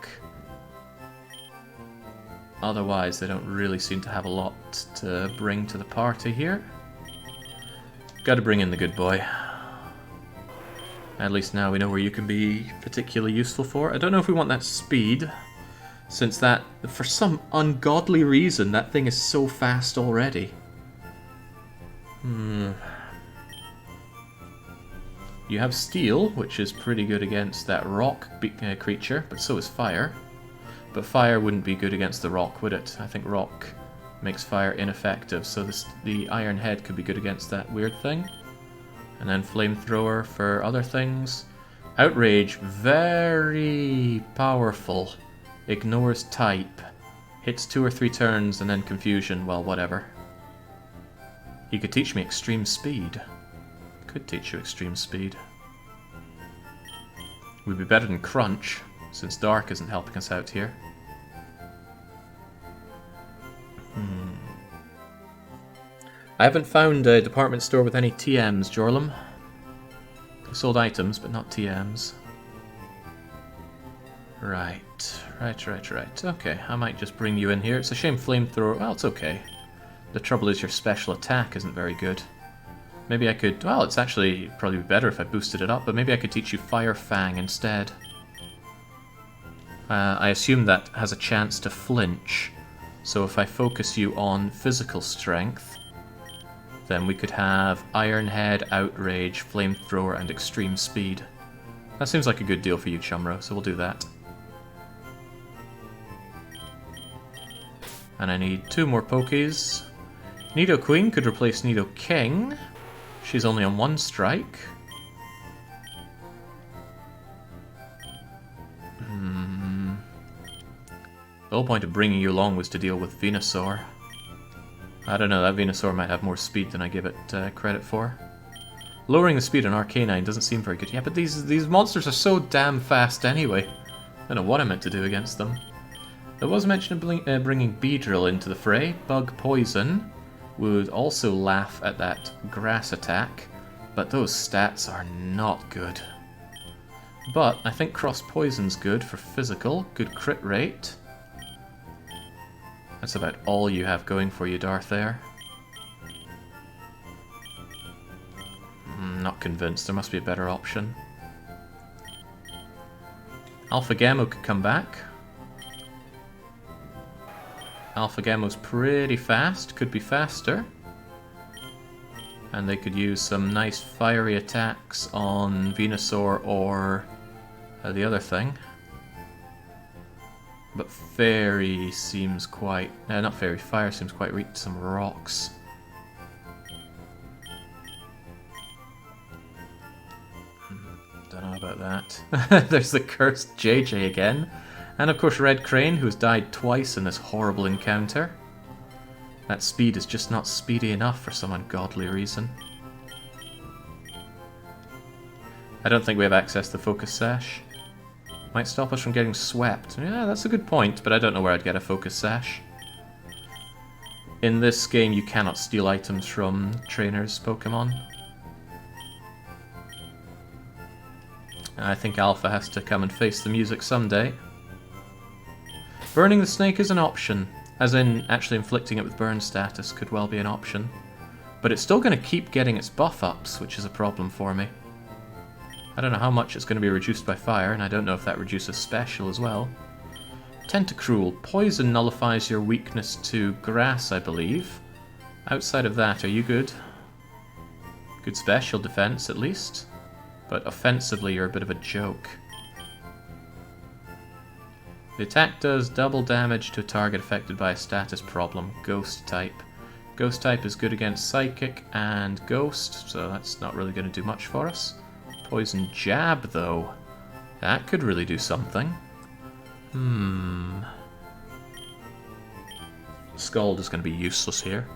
Speaker 1: Otherwise, they don't really seem to have a lot to bring to the party here. Gotta bring in the good boy. At least now we know where you can be particularly useful for. I don't know if we want that speed, since that, for some ungodly reason, that thing is so fast already. You have Steel, which is pretty good against that rock creature, but so is Fire. But Fire wouldn't be good against the rock, would it? I think rock makes Fire ineffective, so the Iron Head could be good against that weird thing. And then Flamethrower for other things. Outrage, very powerful. Ignores type. Hits 2 or 3 turns and then Confusion, well, whatever. He could teach me Extreme Speed. Could teach you Extreme Speed. Would be better than Crunch, since Dark isn't helping us out here. I haven't found a department store with any TMs, Jorlum. We sold items, but not TMs. Right. Okay, I might just bring you in here. It's a shame Flamethrower... Well, it's okay. The trouble is your special attack isn't very good. Maybe I could... Well, it's actually probably better if I boosted it up, but maybe I could teach you Fire Fang instead. I assume that has a chance to flinch. So if I focus you on physical strength, then we could have Iron Head, Outrage, Flamethrower, and Extreme Speed. That seems like a good deal for you, Chumro, so we'll do that. And I need 2 more Pokies. Nidoqueen could replace Nidoking. She's only on 1 strike. The whole point of bringing you along was to deal with Venusaur. I don't know, that Venusaur might have more speed than I give it credit for. Lowering the speed on Arcanine doesn't seem very good. Yeah, but these monsters are so damn fast anyway. I don't know what I meant to do against them. There was mention of bringing Beedrill into the fray. Bug Poison would also laugh at that grass attack, but those stats are not good. But I think Cross Poison's good for physical, good crit rate. That's about all you have going for you, Darthair. Not convinced, there must be a better option. Alpha Gamma could come back. Alpha Gamma's pretty fast, could be faster. And they could use some nice fiery attacks on Venusaur or the other thing. But Fairy seems quite... not Fairy, Fire seems quite weak to some rocks. Don't know about that. There's the cursed JJ again. And of course Red Crane, who has died twice in this horrible encounter. That speed is just not speedy enough for some ungodly reason. I don't think we have access to Focus Sash. Might stop us from getting swept. Yeah, that's a good point, but I don't know where I'd get a Focus Sash. In this game, you cannot steal items from trainers' Pokemon. I think Alpha has to come and face the music someday. Burning the snake is an option, as in actually inflicting it with burn status could well be an option. But it's still going to keep getting its buff ups, which is a problem for me. I don't know how much it's going to be reduced by fire, and I don't know if that reduces special as well. Tentacruel. Poison nullifies your weakness to grass, I believe. Outside of that, are you good? Good special defense, at least. But offensively, you're a bit of a joke. The attack does double damage to a target affected by a status problem. Ghost type. Ghost type is good against Psychic and Ghost, so that's not really going to do much for us. Poison Jab, though. That could really do something. Scald is going to be useless here.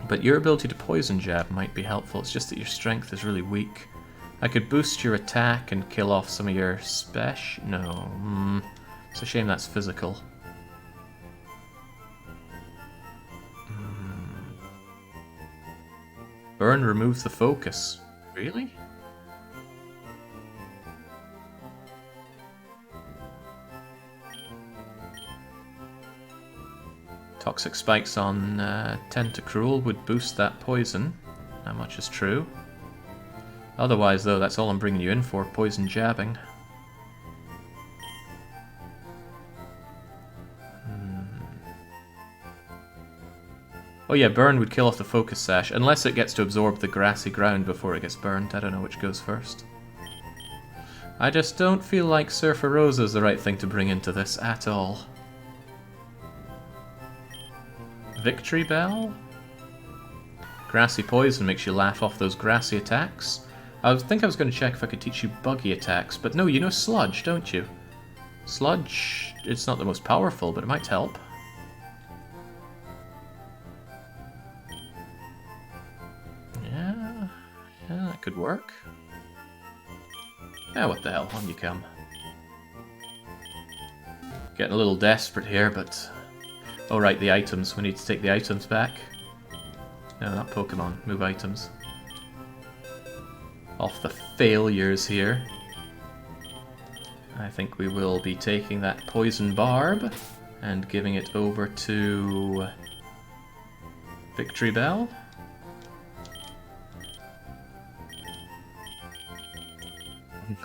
Speaker 1: But your ability to Poison Jab might be helpful. It's just that your strength is really weak. I could boost your attack and kill off some of your special... No. It's a shame that's physical. Burn removes the focus. Really? Toxic spikes on Tentacruel would boost that poison. That much is true. Otherwise, though, that's all I'm bringing you in for, poison jabbing. Oh yeah, burn would kill off the focus sash, unless it gets to absorb the grassy ground before it gets burned. I don't know which goes first. I just don't feel like Surfer Rosa is the right thing to bring into this at all. Victory Bell? Grassy Poison makes you laugh off those grassy attacks. I think I was going to check if I could teach you buggy attacks, but no, you know Sludge, don't you? Sludge, it's not the most powerful, but it might help. Yeah, that could work. Yeah, what the hell, on you come. Getting a little desperate here, but... Oh right, the items. We need to take the items back. No, not Pokemon. Move items. Off the failures here. I think we will be taking that Poison Barb and giving it over to Victory Bell.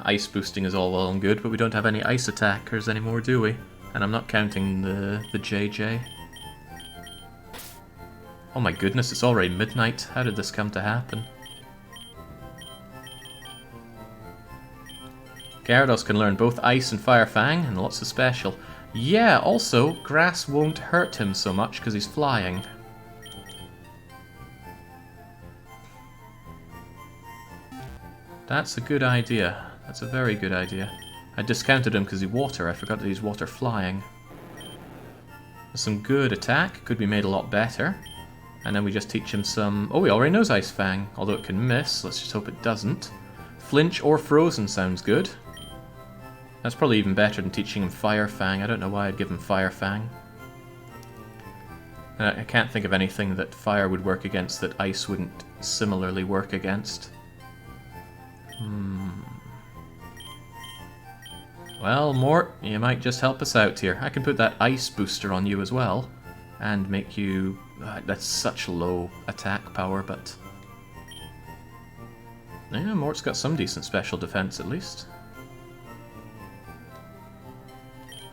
Speaker 1: Ice boosting is all well and good, but we don't have any ice attackers anymore, do we? And I'm not counting the JJ. Oh my goodness, it's already midnight. How did this come to happen? Gyarados can learn both Ice and Fire Fang, and lots of special. Yeah, also, grass won't hurt him so much because he's flying. That's a good idea. That's a very good idea. I discounted him because he's water. I forgot that he's water flying. Some good attack. Could be made a lot better. And then we just teach him some... Oh, he already knows Ice Fang, although it can miss. Let's just hope it doesn't. Flinch or Frozen sounds good. That's probably even better than teaching him Fire Fang. I don't know why I'd give him Fire Fang. I can't think of anything that Fire would work against that Ice wouldn't similarly work against. Well, Mort, you might just help us out here. I can put that Ice booster on you as well. And make you... that's such low attack power, but... Yeah, Mort's got some decent special defense at least.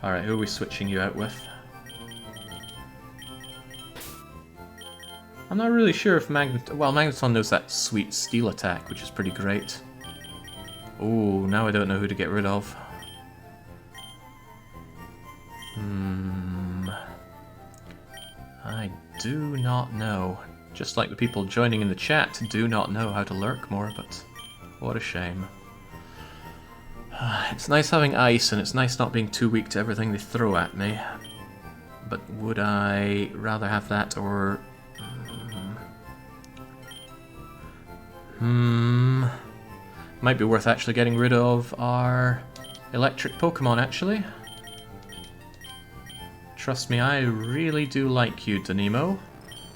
Speaker 1: Alright, who are we switching you out with? I'm not really sure if Magneton knows that sweet steel attack, which is pretty great. Oh, now I don't know who to get rid of. I do not know. Just like the people joining in the chat do not know how to lurk more, but what a shame. It's nice having ice, and it's nice not being too weak to everything they throw at me. But would I rather have that or... Might be worth actually getting rid of our electric Pokemon, actually. Trust me, I really do like you, Danimo.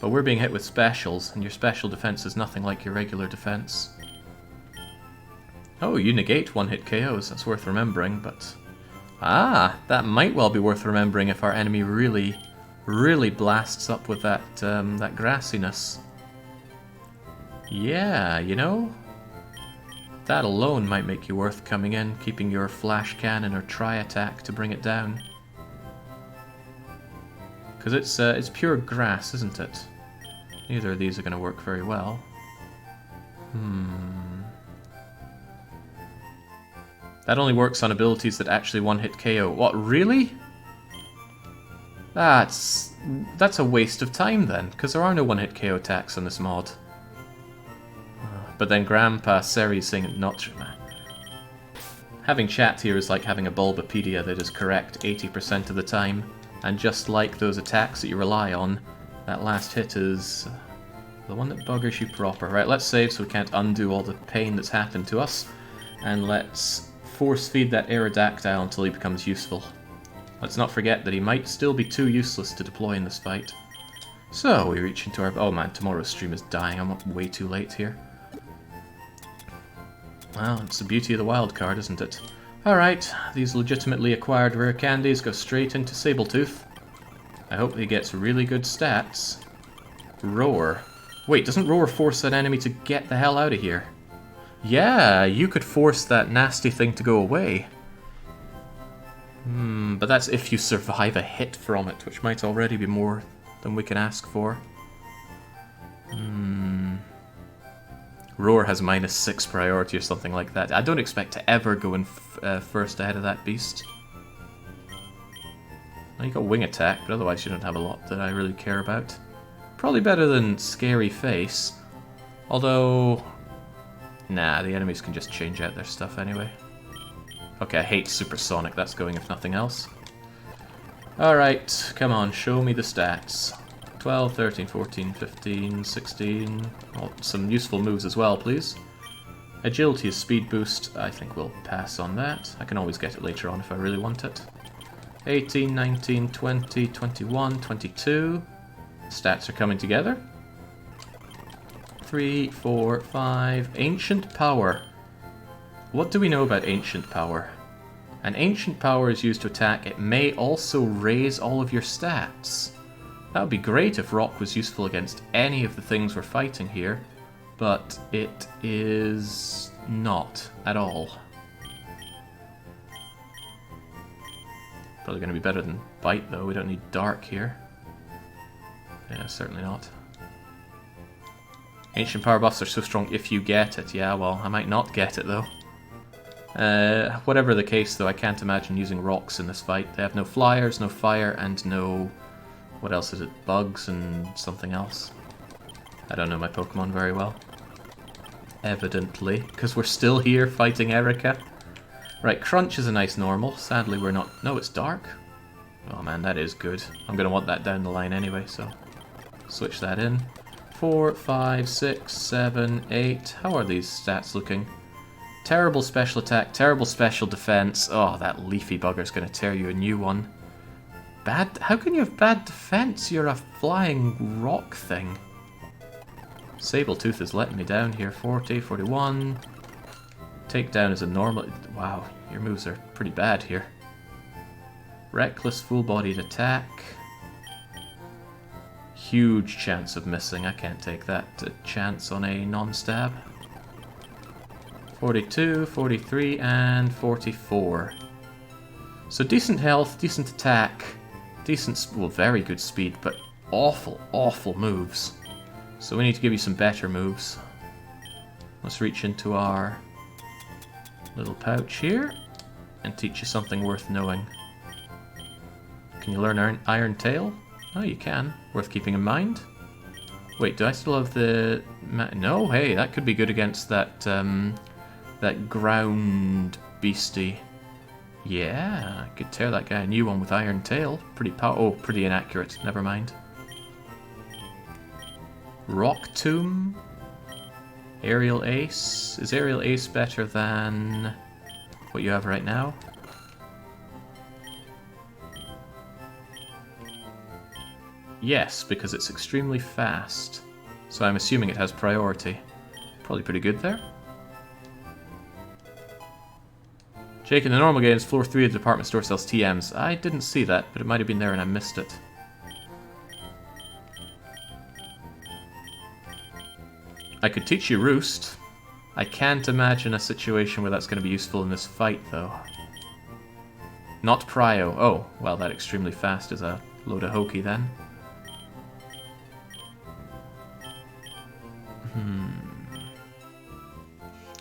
Speaker 1: But we're being hit with specials, and your special defense is nothing like your regular defense. Oh, you negate one-hit KOs, that's worth remembering, but... Ah, that might well be worth remembering if our enemy really really blasts up with that, that grassiness. Yeah, you know, that alone might make you worth coming in, keeping your flash cannon or tri-attack to bring it down. Because it's pure grass, isn't it? Neither of these are going to work very well. That only works on abilities that actually one-hit KO. What, really? That's a waste of time then, because there are no one-hit KO attacks on this mod. But then Grandpa Seri saying not... Having chat here is like having a Bulbapedia that is correct 80% of the time, and just like those attacks that you rely on, that last hit is the one that buggers you proper. Right, let's save so we can't undo all the pain that's happened to us, and let's force feed that Aerodactyl until he becomes useful. Let's not forget that he might still be too useless to deploy in this fight. So, we reach into our... Oh man, tomorrow's stream is dying, I'm up way too late here. Well, it's the beauty of the wild card, isn't it? Alright, these legitimately acquired rare candies go straight into Sabletooth. I hope he gets really good stats. Roar. Wait, doesn't Roar force that enemy to get the hell out of here? Yeah, you could force that nasty thing to go away. But that's if you survive a hit from it, which might already be more than we can ask for. Roar has -6 priority or something like that. I don't expect to ever go in first ahead of that beast. Well, you got Wing Attack, but otherwise you don't have a lot that I really care about. Probably better than Scary Face. Although... Nah, the enemies can just change out their stuff anyway. Okay, I hate Supersonic, that's going if nothing else. Alright, come on, show me the stats. 12, 13, 14, 15, 16... Oh, some useful moves as well, please. Agility is speed boost. I think we'll pass on that. I can always get it later on if I really want it. 18, 19, 20, 21, 22. Stats are coming together. 3, 4, 5... Ancient Power. What do we know about Ancient Power? An Ancient Power is used to attack. It may also raise all of your stats. That would be great if Rock was useful against any of the things we're fighting here, but it is not at all. Probably going to be better than Bite though, we don't need Dark here. Yeah, certainly not. Ancient Power buffs are so strong if you get it. Yeah, well, I might not get it though. Whatever the case though, I can't imagine using Rocks in this fight. They have no Flyers, no Fire, and no... What else is it? Bugs and something else. I don't know my Pokemon very well. Evidently, because we're still here fighting Erika. Right, Crunch is a nice normal. Sadly we're not... No, it's Dark. Oh man, that is good. I'm going to want that down the line anyway, so... Switch that in. 4, 5, 6, 7, 8... How are these stats looking? Terrible special attack, terrible special defense. Oh, that leafy bugger's going to tear you a new one. Bad... How can you have bad defense? You're a flying rock thing. Sabletooth is letting me down here. 40, 41. Takedown is a normal... Wow, your moves are pretty bad here. Reckless full-bodied attack. Huge chance of missing. I can't take that chance on a non-stab. 42, 43, and 44. So decent health, decent attack, decent... Well, very good speed, but awful, awful moves. So we need to give you some better moves. Let's reach into our little pouch here and teach you something worth knowing. Can you learn Iron Tail? Oh, you can. Worth keeping in mind. Wait, do I still have the... No, hey, that could be good against that, that ground beastie. Yeah, I could tear that guy a new one with Iron Tail. Pretty inaccurate. Never mind. Rock Tomb. Aerial Ace. Is Aerial Ace better than what you have right now? Yes, because it's extremely fast. So I'm assuming it has priority. Probably pretty good there. Jake, in the normal games, floor 3 of the department store sells TMs. I didn't see that, but it might have been there and I missed it. I could teach you Roost. I can't imagine a situation where that's going to be useful in this fight, though. Not Prio. Oh, well, that extremely fast is a load of hokey, then.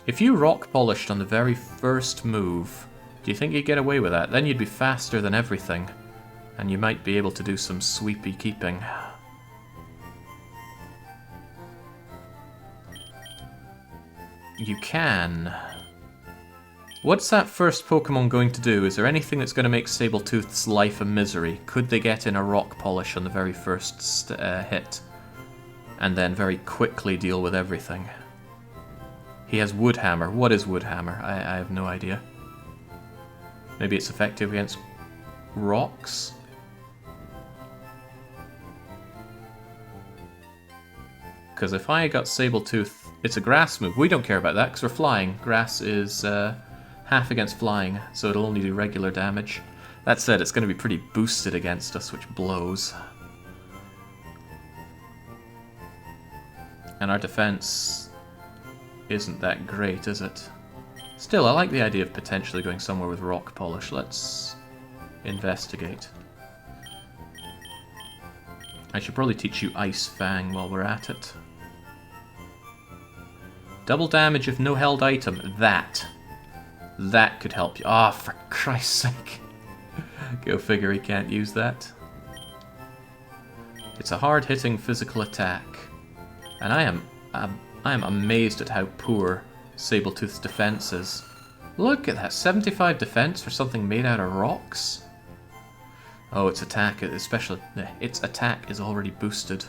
Speaker 1: If you rock polished on the very first move, do you think you'd get away with that? Then you'd be faster than everything, and you might be able to do some sweepy keeping. You can. What's that first Pokemon going to do? Is there anything that's going to make Sabletooth's life a misery? Could they get in a rock polish on the very first hit, and then very quickly deal with everything? He has Wood Hammer. What is Wood Hammer? I have no idea. Maybe it's effective against rocks? Because if I got Sabletooth... It's a grass move. We don't care about that because we're flying. Grass is half against flying, so it'll only do regular damage. That said, it's going to be pretty boosted against us, which blows. And our defense isn't that great, is it? Still, I like the idea of potentially going somewhere with rock polish. Let's investigate. I should probably teach you Ice Fang while we're at it. Double damage if no held item. That could help you. Ah, for Christ's sake. Go figure he can't use that. It's a hard-hitting physical attack. And I am amazed at how poor Sabletooth's defense is. Look at that, 75 defense for something made out of rocks? Oh, its attack, especially its attack is already boosted.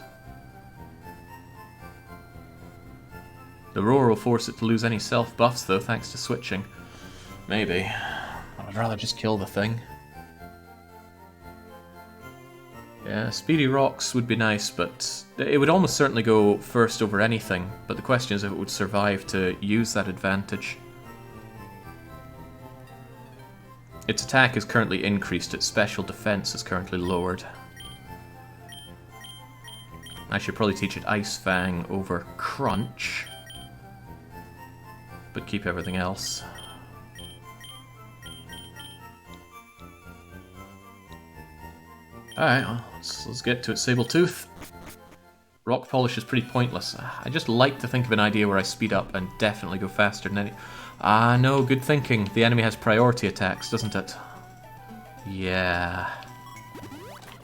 Speaker 1: The roar will force it to lose any self-buffs, though, thanks to switching. Maybe. I'd rather just kill the thing. Yeah, Speedy Rocks would be nice, but it would almost certainly go first over anything. But the question is if it would survive to use that advantage. Its attack is currently increased, its special defense is currently lowered. I should probably teach it Ice Fang over Crunch. But keep everything else. Alright, well, let's get to it. Sabletooth. Rock Polish is pretty pointless. I just like to think of an idea where I speed up and definitely go faster than any... Ah, no, good thinking. The enemy has priority attacks, doesn't it? Yeah.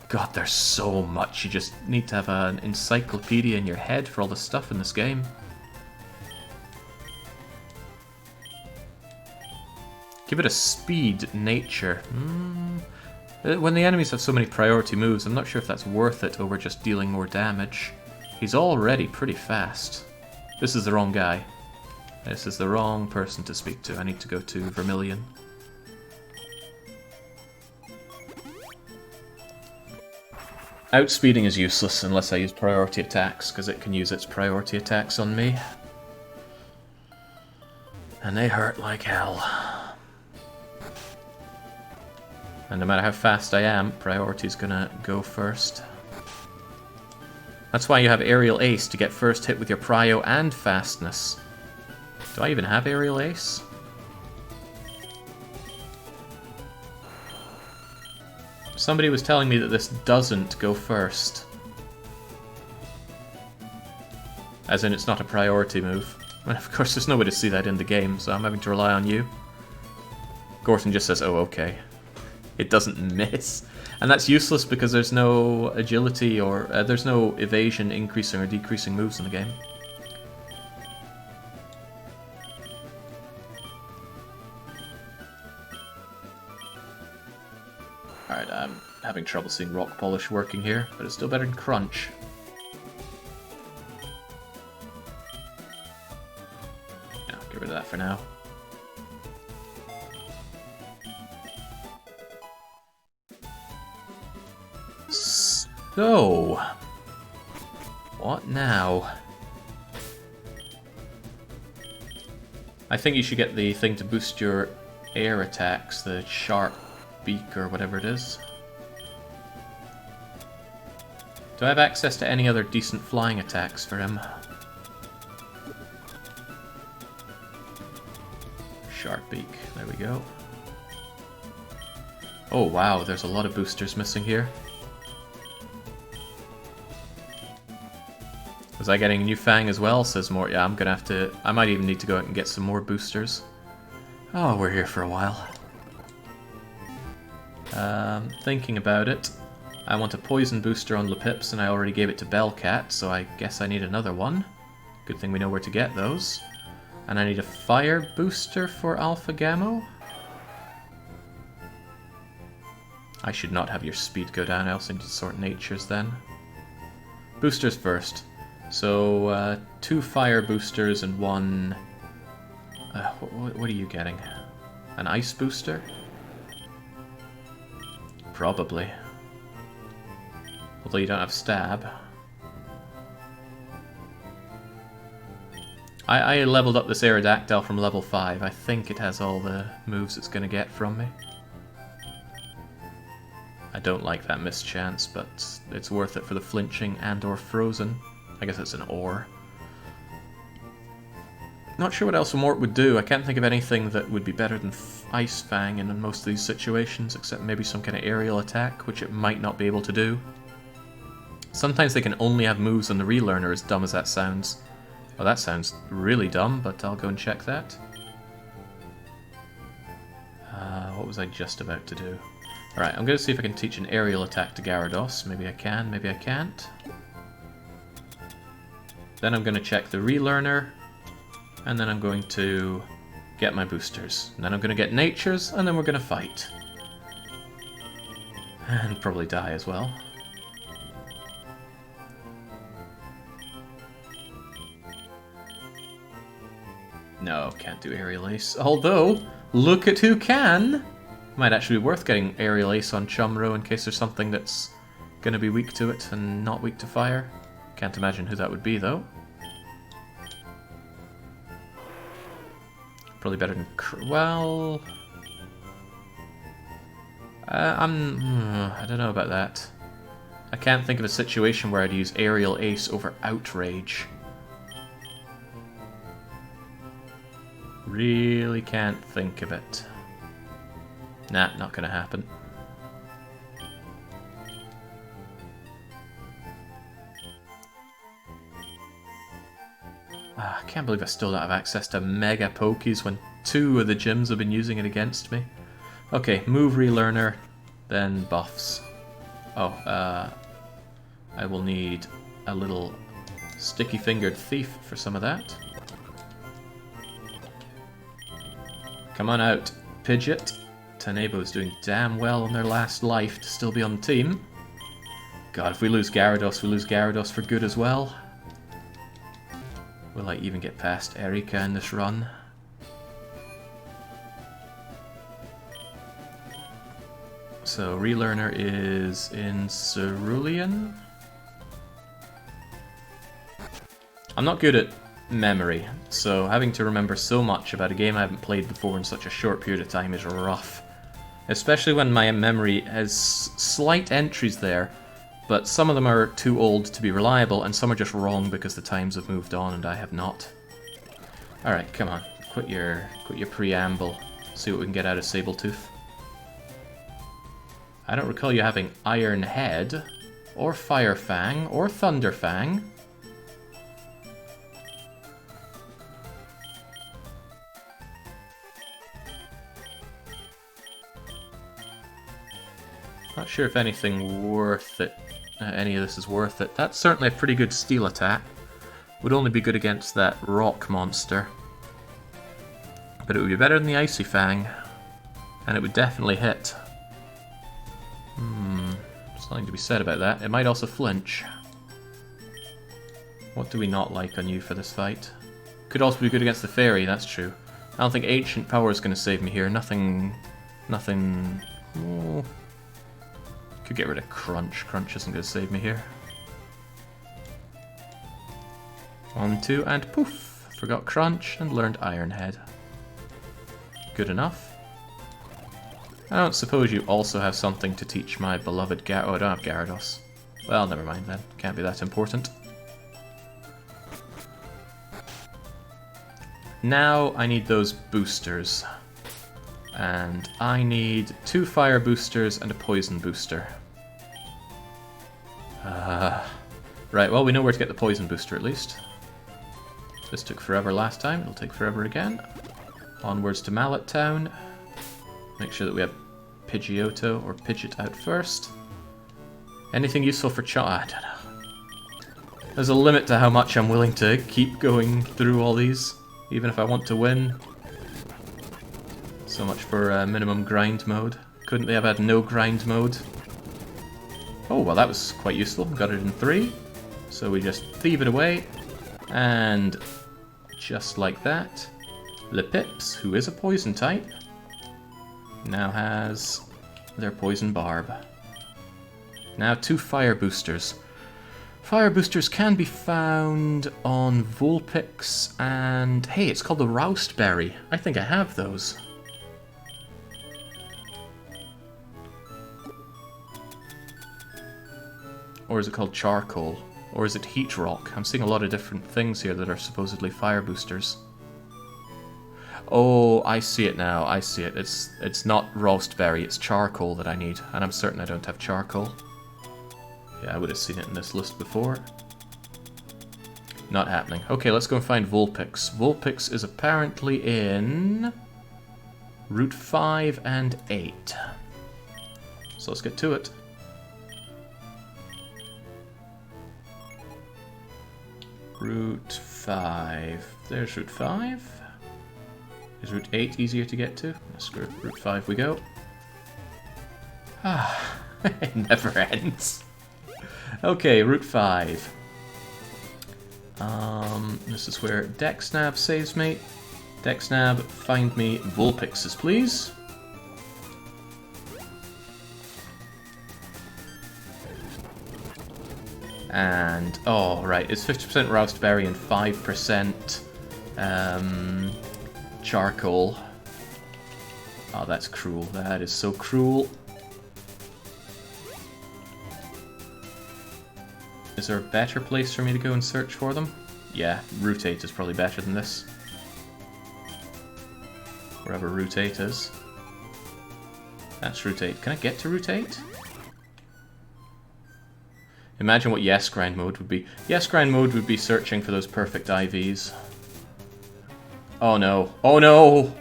Speaker 1: God, there's so much. You just need to have an encyclopedia in your head for all the stuff in this game. Give it a speed nature. When the enemies have so many priority moves, I'm not sure if that's worth it over just dealing more damage. He's already pretty fast. This is the wrong guy. This is the wrong person to speak to. I need to go to Vermilion. Outspeeding is useless unless I use priority attacks, because it can use its priority attacks on me. And they hurt like hell. And no matter how fast I am, priority's gonna go first. That's why you have Aerial Ace, to get first hit with your Prio and fastness. Do I even have Aerial Ace? Somebody was telling me that this doesn't go first. As in, it's not a priority move. And of course, there's no way to see that in the game, so I'm having to rely on you. Gorton just says, oh, okay. It doesn't miss. And that's useless because there's no agility or there's no evasion increasing or decreasing moves in the game. Alright, I'm having trouble seeing Rock Polish working here, but it's still better than Crunch. Yeah, get rid of that for now. So, what now? I think you should get the thing to boost your air attacks, the Sharp Beak or whatever it is. Do I have access to any other decent flying attacks for him? Sharp Beak. There we go. Oh wow, there's a lot of boosters missing here. Was I getting a new Fang as well? Says Mort. Yeah, I'm gonna have to... I might even need to go out and get some more boosters. Oh, we're here for a while. Thinking about it, I want a poison booster on Lepips, and I already gave it to Bellcat, so I guess I need another one. Good thing we know where to get those. And I need a fire booster for Alpha Gamo. I should not have your speed go down, I also need to sort natures then. Boosters first. So, 2 fire boosters and 1... what are you getting? An ice booster? Probably. Although you don't have stab. I leveled up this Aerodactyl from level 5. I think it has all the moves it's going to get from me. I don't like that mischance, but it's worth it for the flinching and or frozen. I guess it's an ore. Not sure what else Mort would do. I can't think of anything that would be better than Ice Fang in most of these situations, except maybe some kind of aerial attack, which it might not be able to do. Sometimes they can only have moves on the relearner, as dumb as that sounds. Well, that sounds really dumb, but I'll go and check that. What was I just about to do? Alright, I'm going to see if I can teach an aerial attack to Gyarados. Maybe I can, maybe I can't. Then I'm going to check the relearner, and then I'm going to get my boosters. And then I'm going to get natures, and then we're going to fight. And probably die as well. No, can't do Aerial Ace. Although, look at who can! Might actually be worth getting Aerial Ace on Chumro in case there's something that's going to be weak to it and not weak to fire. Can't imagine who that would be, though. Probably better than... well... I don't know about that. I can't think of a situation where I'd use Aerial Ace over Outrage. Really can't think of it. Nah, not gonna happen. I can't believe I still don't have access to Mega Pokies when 2 of the gyms have been using it against me. Okay, move relearner, then buffs. Oh, I will need a little sticky-fingered thief for some of that. Come on out, Pidgeot. Tenebo's doing damn well on their last life to still be on the team. God, if we lose Gyarados, we lose Gyarados for good as well. Will I even get past Erika in this run? So, relearner is in Cerulean. I'm not good at memory, so having to remember so much about a game I haven't played before in such a short period of time is rough. Especially when my memory has slight entries there, but some of them are too old to be reliable, and some are just wrong because the times have moved on and I have not. Alright, come on, quit your preamble. See what we can get out of Sabletooth. I don't recall you having Iron Head, or Fire Fang, or Thunder Fang. Not sure if anything worth it. Any of this is worth it. That's certainly a pretty good steel attack. Would only be good against that rock monster. But it would be better than the Icy Fang. And it would definitely hit. There's nothing to be said about that. It might also flinch. What do we not like on you for this fight? Could also be good against the fairy, that's true. I don't think Ancient Power is going to save me here. Nothing... Oh. Could get rid of Crunch. Crunch isn't going to save me here. 1, 2, and poof! Forgot Crunch and learned Iron Head. Good enough. I don't suppose you also have something to teach my beloved Oh, I don't have Gyarados. Well, never mind then. Can't be that important. Now I need those boosters. And I need 2 fire boosters and a poison booster. Right, well, we know where to get the poison booster at least. This took forever last time, it'll take forever again. Onwards to Mallet Town. Make sure that we have Pidgeotto or Pidgeot out first. Anything useful for I don't know. There's a limit to how much I'm willing to keep going through all these, even if I want to win. So much for minimum grind mode. Couldn't they have had no grind mode? Oh, well that was quite useful. Got it in 3. So we just thieve it away. And just like that, Lipips, who is a poison type, now has their poison barb. Now 2 fire boosters. Fire boosters can be found on Vulpix and... hey, it's called the Roustberry. I think I have those. Or is it called Charcoal? Or is it Heat Rock? I'm seeing a lot of different things here that are supposedly fire boosters. Oh, I see it now. I see it. It's not Roustberry, it's Charcoal that I need. And I'm certain I don't have Charcoal. Yeah, I would have seen it in this list before. Not happening. Okay, let's go and find Vulpix. Vulpix is apparently in Route 5 and 8. So let's get to it. Route 5. There's Route 5. Is Route 8 easier to get to? Screw Route 5 we go. Ah, it never ends. Okay, Route 5. This is where Dexnav saves me. Dexnav, find me Vulpixes, please. And, oh, right, it's 50% Roustberry and 5% Charcoal. Oh, that's cruel. That is so cruel. Is there a better place for me to go and search for them? Yeah, Route 8 is probably better than this. Wherever Route 8 is. That's Route 8. Can I get to Route 8? Imagine what Yes Grind mode would be. Yes Grind mode would be searching for those perfect IVs. Oh no. Oh no!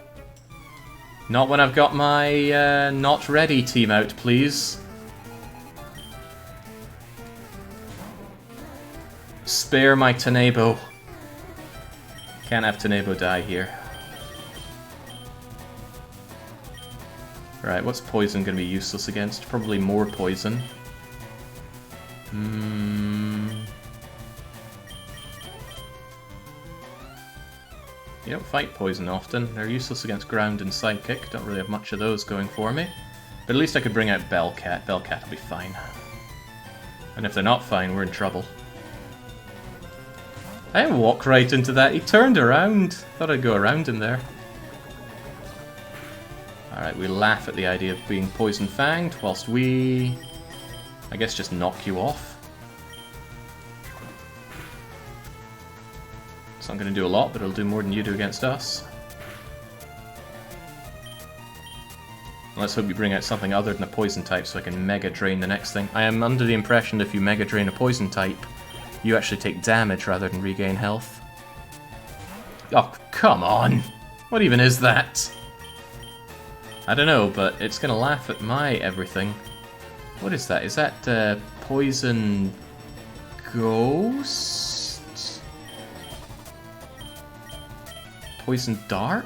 Speaker 1: Not when I've got my not ready team out, please. Spare my Tenebo. Can't have Tenebo die here. Right, what's poison going to be useless against? Probably more poison. You don't fight poison often. They're useless against ground and psychic. Don't really have much of those going for me. But at least I could bring out Bellcat. Bellcat will be fine. And if they're not fine, we're in trouble. I didn't walk right into that. He turned around. Thought I'd go around him there. Alright, we laugh at the idea of being poison fanged whilst we... I guess just knock you off. It's not going to do a lot, but it'll do more than you do against us. Let's hope you bring out something other than a poison type so I can Mega Drain the next thing. I am under the impression that if you Mega Drain a poison type, you actually take damage rather than regain health. Oh, come on! What even is that? I don't know, but it's going to laugh at my everything. What is that? Is that Poison Ghost? Poison Dark?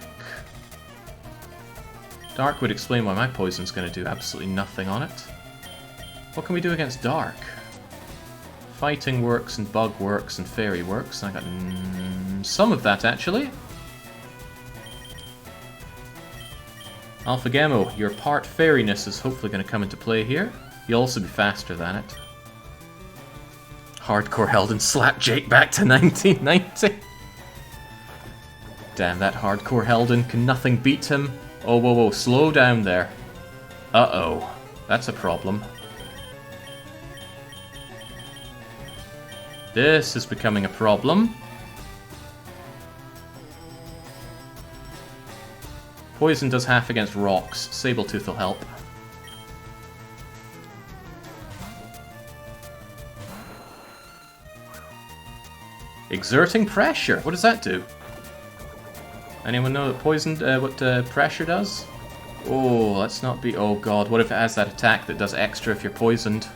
Speaker 1: Dark would explain why my poison's going to do absolutely nothing on it. What can we do against Dark? Fighting works, and Bug works, and Fairy works. I got some of that, actually. Alphagamo, your part fairiness is hopefully going to come into play here. You'll also be faster than it. Hardcore Heldon slapped Jake back to 1990. Damn, that Hardcore Heldon, can nothing beat him? Oh, whoa, whoa, slow down there. Uh-oh, that's a problem. This is becoming a problem. Poison does half against rocks. Sabletooth will help. Exerting pressure. What does that do? Anyone know that poison, what pressure does? Oh, let's not be... Oh god, what if it has that attack that does extra if you're poisoned?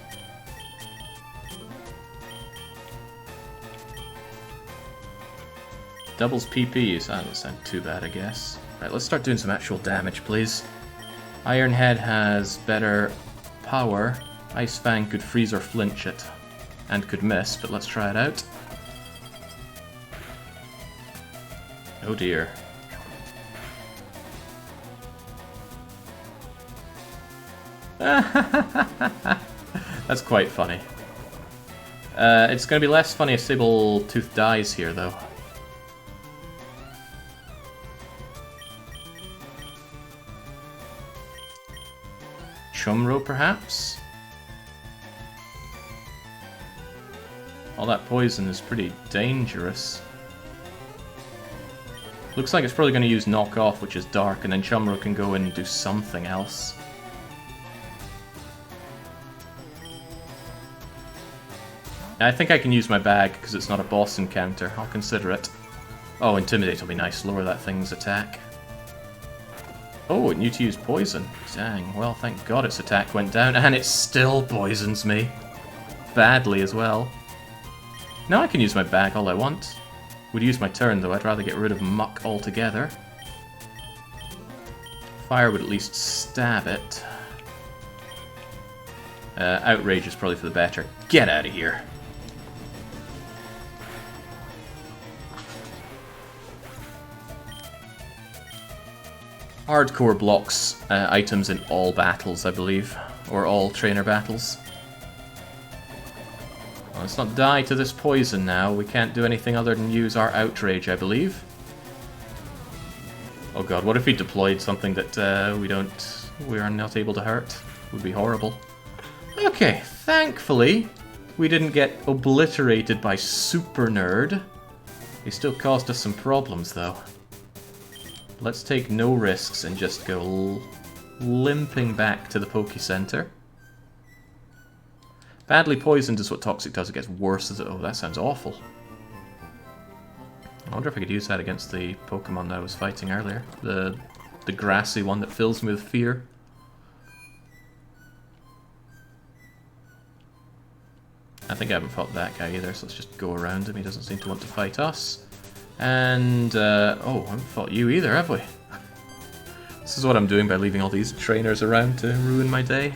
Speaker 1: Doubles PPs. That doesn't sound too bad, I guess. Right, let's start doing some actual damage, please. Ironhead has better power. Ice Fang could freeze or flinch it. And could miss, but let's try it out. Oh dear. That's quite funny. It's going to be less funny if Sabletooth dies here, though. Chumro, perhaps? All that poison is pretty dangerous. Looks like it's probably going to use Knock Off, which is dark, and then Chumro can go in and do something else. I think I can use my bag, because it's not a boss encounter. I'll consider it. Oh, Intimidate will be nice. Lower that thing's attack. Oh, it knew to use poison. Dang, well, thank god its attack went down, and it still poisons me. Badly as well. Now I can use my bag all I want. Would use my turn, though. I'd rather get rid of Muck altogether. Fire would at least stab it. Outrage is probably for the better. Get out of here. Hardcore blocks items in all battles, I believe. Or all trainer battles. Well, let's not die to this poison now. We can't do anything other than use our outrage, I believe. Oh god, what if we deployed something that we are not able to hurt? Would be horrible. Okay, thankfully, we didn't get obliterated by Super Nerd. He still caused us some problems, though. Let's take no risks and just go limping back to the Poke Center. Badly poisoned is what Toxic does. It gets worse as it... Oh, that sounds awful. I wonder if I could use that against the Pokemon that I was fighting earlier. The grassy one that fills me with fear. I think I haven't fought that guy either, so let's just go around him. He doesn't seem to want to fight us. And, oh, I haven't fought you either, have we? This is what I'm doing by leaving all these trainers around to ruin my day.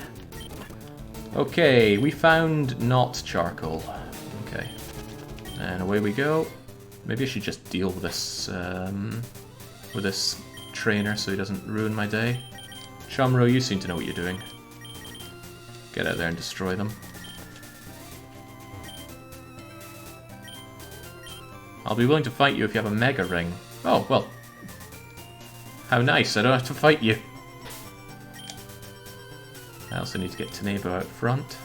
Speaker 1: Okay, we found not charcoal. Okay. And away we go. Maybe I should just deal with this trainer so he doesn't ruin my day. Chumro, you seem to know what you're doing. Get out there and destroy them. I'll be willing to fight you if you have a Mega Ring. Oh, well. How nice, I don't have to fight you. I also need to get Tenebo out front.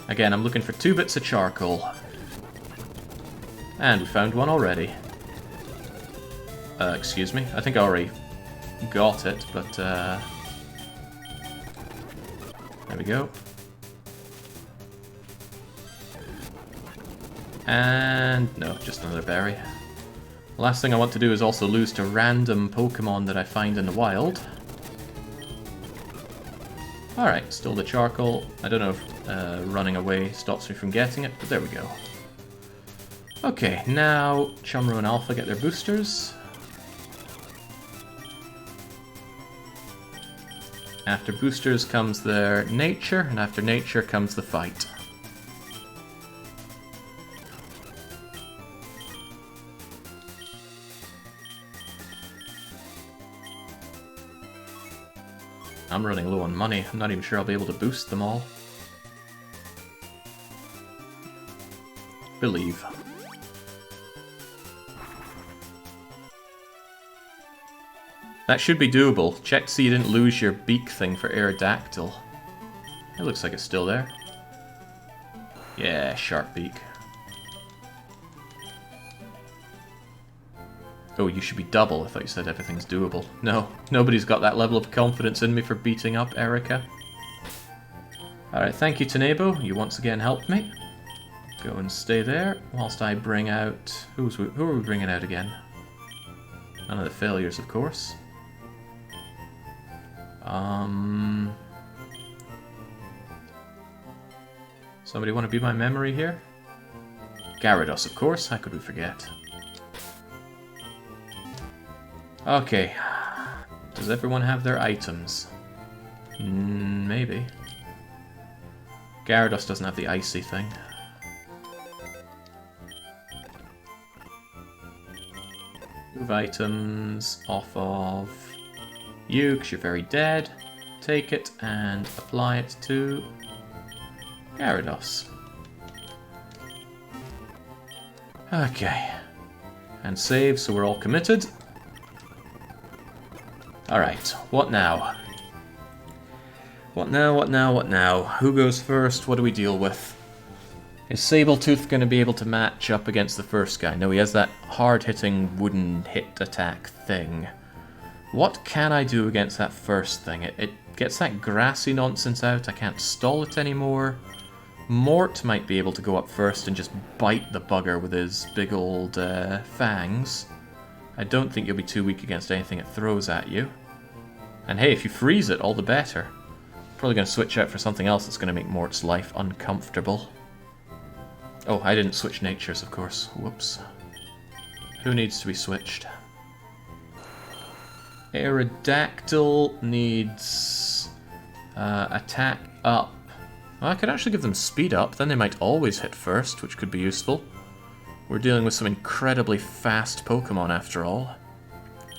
Speaker 1: Again, I'm looking for 2 bits of charcoal. And we found one already. Excuse me. I think I already got it, but there we go. And no, just another berry. Last thing I want to do is also lose to random Pokemon that I find in the wild. Alright, still the charcoal. I don't know if running away stops me from getting it, but there we go. Okay, now Chumro and Alpha get their boosters. After boosters comes their nature, and after nature comes the fight. I'm running low on money. I'm not even sure I'll be able to boost them all. Believe. That should be doable. Check to see you didn't lose your beak thing for Aerodactyl. It looks like it's still there. Yeah, sharp beak. Oh, you should be double. I thought you said everything's doable. No, nobody's got that level of confidence in me for beating up Erika. Alright, thank you, Tenebo. You once again helped me. Go and stay there whilst I bring out... Who are we bringing out again? None of the failures, of course. Somebody want to be my memory here? Gyarados, of course. How could we forget? Okay. Does everyone have their items? Maybe. Gyarados doesn't have the icy thing. Move items off of you, because you're very dead. Take it and apply it to Gyarados. Okay. And save, so we're all committed. Alright, what now? What now? Who goes first? What do we deal with? Is Sabletooth going to be able to match up against the first guy? No, he has that hard-hitting wooden hit attack thing. What can I do against that first thing? It gets that grassy nonsense out. I can't stall it anymore. Mort might be able to go up first and just bite the bugger with his big old fangs. I don't think you'll be too weak against anything it throws at you. And hey, if you freeze it, all the better. Probably going to switch out for something else that's going to make Mort's life uncomfortable. Oh, I didn't switch natures, of course. Whoops. Who needs to be switched? Aerodactyl needs attack up. Well, I could actually give them speed up, then they might always hit first, which could be useful. We're dealing with some incredibly fast Pokemon after all.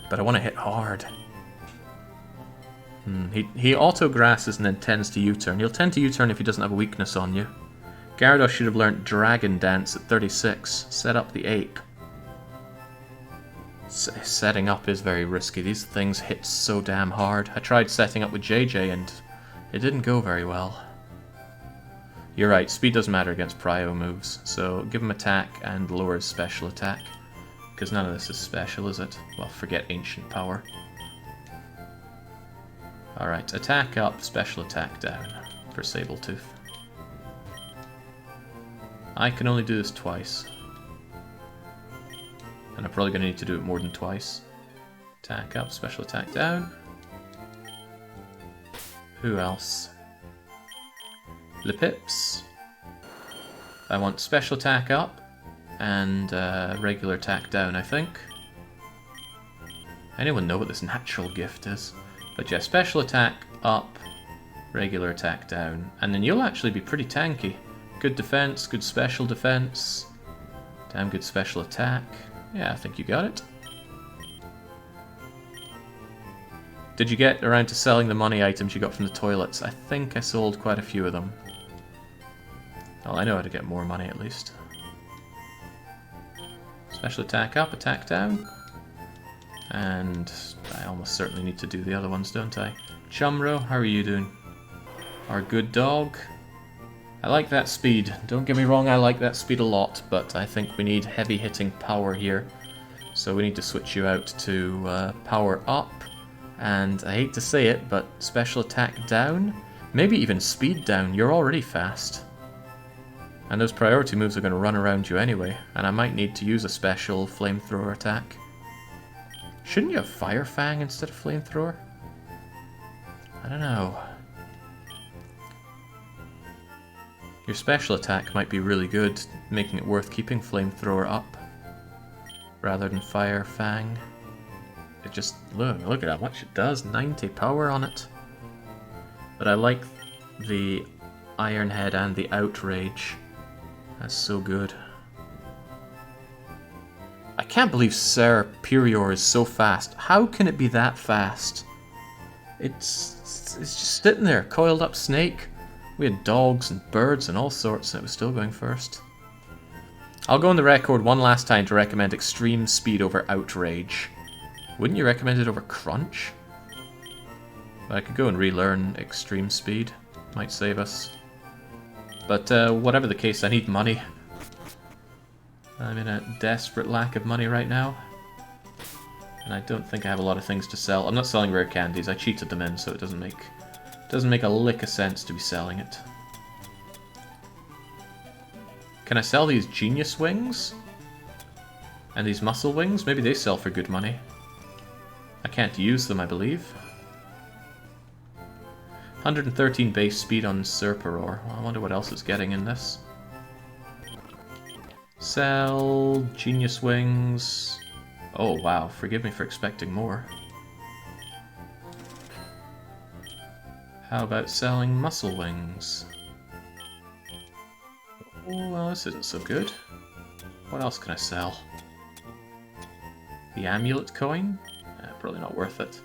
Speaker 1: But I want to hit hard. He auto-grasses and then tends to U-turn. He'll tend to U-turn if he doesn't have a weakness on you. Gyarados should have learnt Dragon Dance at 36. Set up the ape. Setting up is very risky. These things hit so damn hard. I tried setting up with JJ and it didn't go very well. You're right, speed doesn't matter against Prio moves, so give him attack and lower his special attack. Because none of this is special, is it? Well, forget Ancient Power. Alright, attack up, special attack down for Sabletooth. I can only do this twice. And I'm probably going to need to do it more than twice. Attack up, special attack down. Who else? Lipips. I want special attack up and regular attack down, I think. Anyone know what this natural gift is? But yeah, special attack up, regular attack down. And then you'll actually be pretty tanky. Good defense, good special defense. Damn good special attack. Yeah, I think you got it. Did you get around to selling the money items you got from the toilets? I think I sold quite a few of them. Well, I know how to get more money at least. Special attack up, attack down. And I almost certainly need to do the other ones, don't I? Chumro, how are you doing? Our good dog. I like that speed. Don't get me wrong, I like that speed a lot, but I think we need heavy hitting power here. So we need to switch you out to power up. And I hate to say it, but special attack down? Maybe even speed down. You're already fast. And those priority moves are going to run around you anyway, and I might need to use a special flamethrower attack. Shouldn't you have Fire Fang instead of flamethrower? I don't know. Your special attack might be really good, making it worth keeping flamethrower up rather than Fire Fang. It just, look at how much it does, 90 power on it. But I like the Iron Head and the Outrage. That's so good. I can't believe Serperior is so fast. How can it be that fast? It's just sitting there, coiled up snake. We had dogs and birds and all sorts, and it was still going first. I'll go on the record one last time to recommend Extreme Speed over Outrage. Wouldn't you recommend it over Crunch? But I could go and relearn Extreme Speed. Might save us. But whatever the case, I need money. I'm in a desperate lack of money right now. And I don't think I have a lot of things to sell. I'm not selling rare candies. I cheated them in, so it doesn't make a lick of sense to be selling it. Can I sell these genius wings? And these muscle wings? Maybe they sell for good money. I can't use them, I believe. 113 base speed on Serperor. Well, I wonder what else it's getting in this. Sell genius wings. Oh wow, forgive me for expecting more. How about selling muscle wings? Oh, well, this isn't so good. What else can I sell? The amulet coin? Probably not worth it.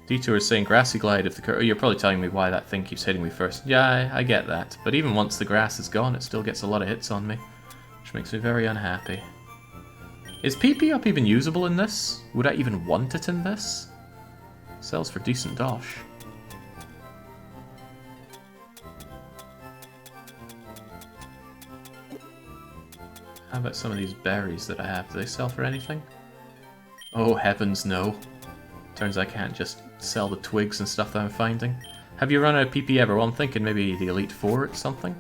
Speaker 1: Detour is saying grassy glide if the you're probably telling me why that thing keeps hitting me first. Yeah, I get that. But even once the grass is gone, it still gets a lot of hits on me. Which makes me very unhappy. Is PP up even usable in this? Would I even want it in this? Sells for decent dosh. How about some of these berries that I have? Do they sell for anything? Oh heavens no. Turns out I can't just sell the twigs and stuff that I'm finding. Have you run out of PP ever? Well, I'm thinking maybe the Elite Four or something.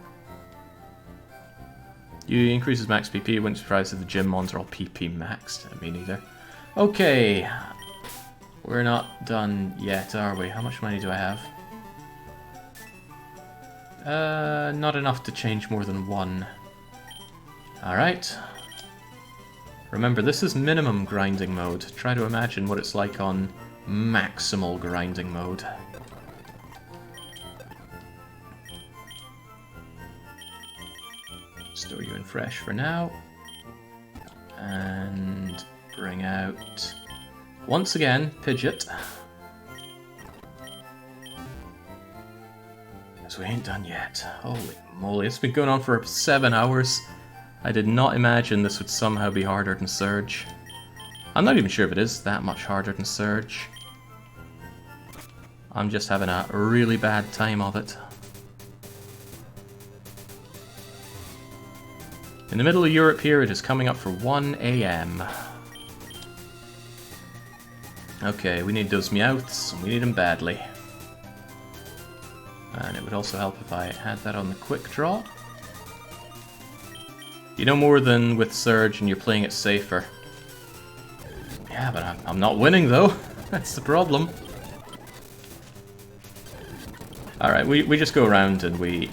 Speaker 1: You increases max PP, wouldn't surprise if the gym mons are all PP maxed. Me neither. Okay. We're not done yet, are we? How much money do I have? Not enough to change more than one. Alright. Remember, this is minimum grinding mode. Try to imagine what it's like on maximal grinding mode. Store you in fresh for now. And bring out, once again, Pidgeot. Because we ain't done yet. Holy moly, it's been going on for 7 hours. I did not imagine this would somehow be harder than Surge. I'm not even sure if it is that much harder than Surge. I'm just having a really bad time of it. In the middle of Europe here, it is coming up for 1 AM. Okay, we need those Meowths, and we need them badly. And it would also help if I had that on the quick draw. You know more than with Surge and you're playing it safer. Yeah, but I'm not winning though. That's the problem. Alright, we just go around and we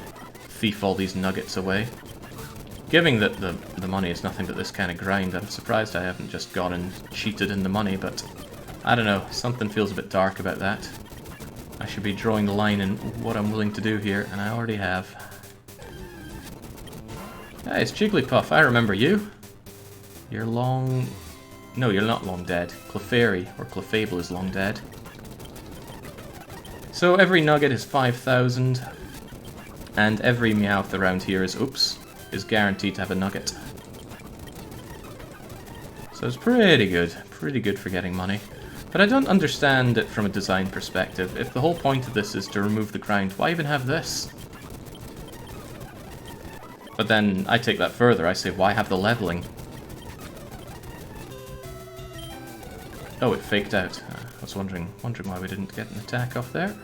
Speaker 1: thief all these nuggets away. Given that the money is nothing but this kind of grind, I'm surprised I haven't just gone and cheated in the money, but I don't know, something feels a bit dark about that. I should be drawing the line in what I'm willing to do here, and I already have. Hey, it's Jigglypuff, I remember you. You're long... No, you're not long dead. Clefairy, or Clefable, is long dead. So every nugget is 5,000, and every Meowth around here is, oops, is guaranteed to have a nugget. So it's pretty good for getting money. But I don't understand it from a design perspective. If the whole point of this is to remove the grind, why even have this? But then I take that further, I say, why have the leveling? Oh, it faked out. I was wondering why we didn't get an attack off there.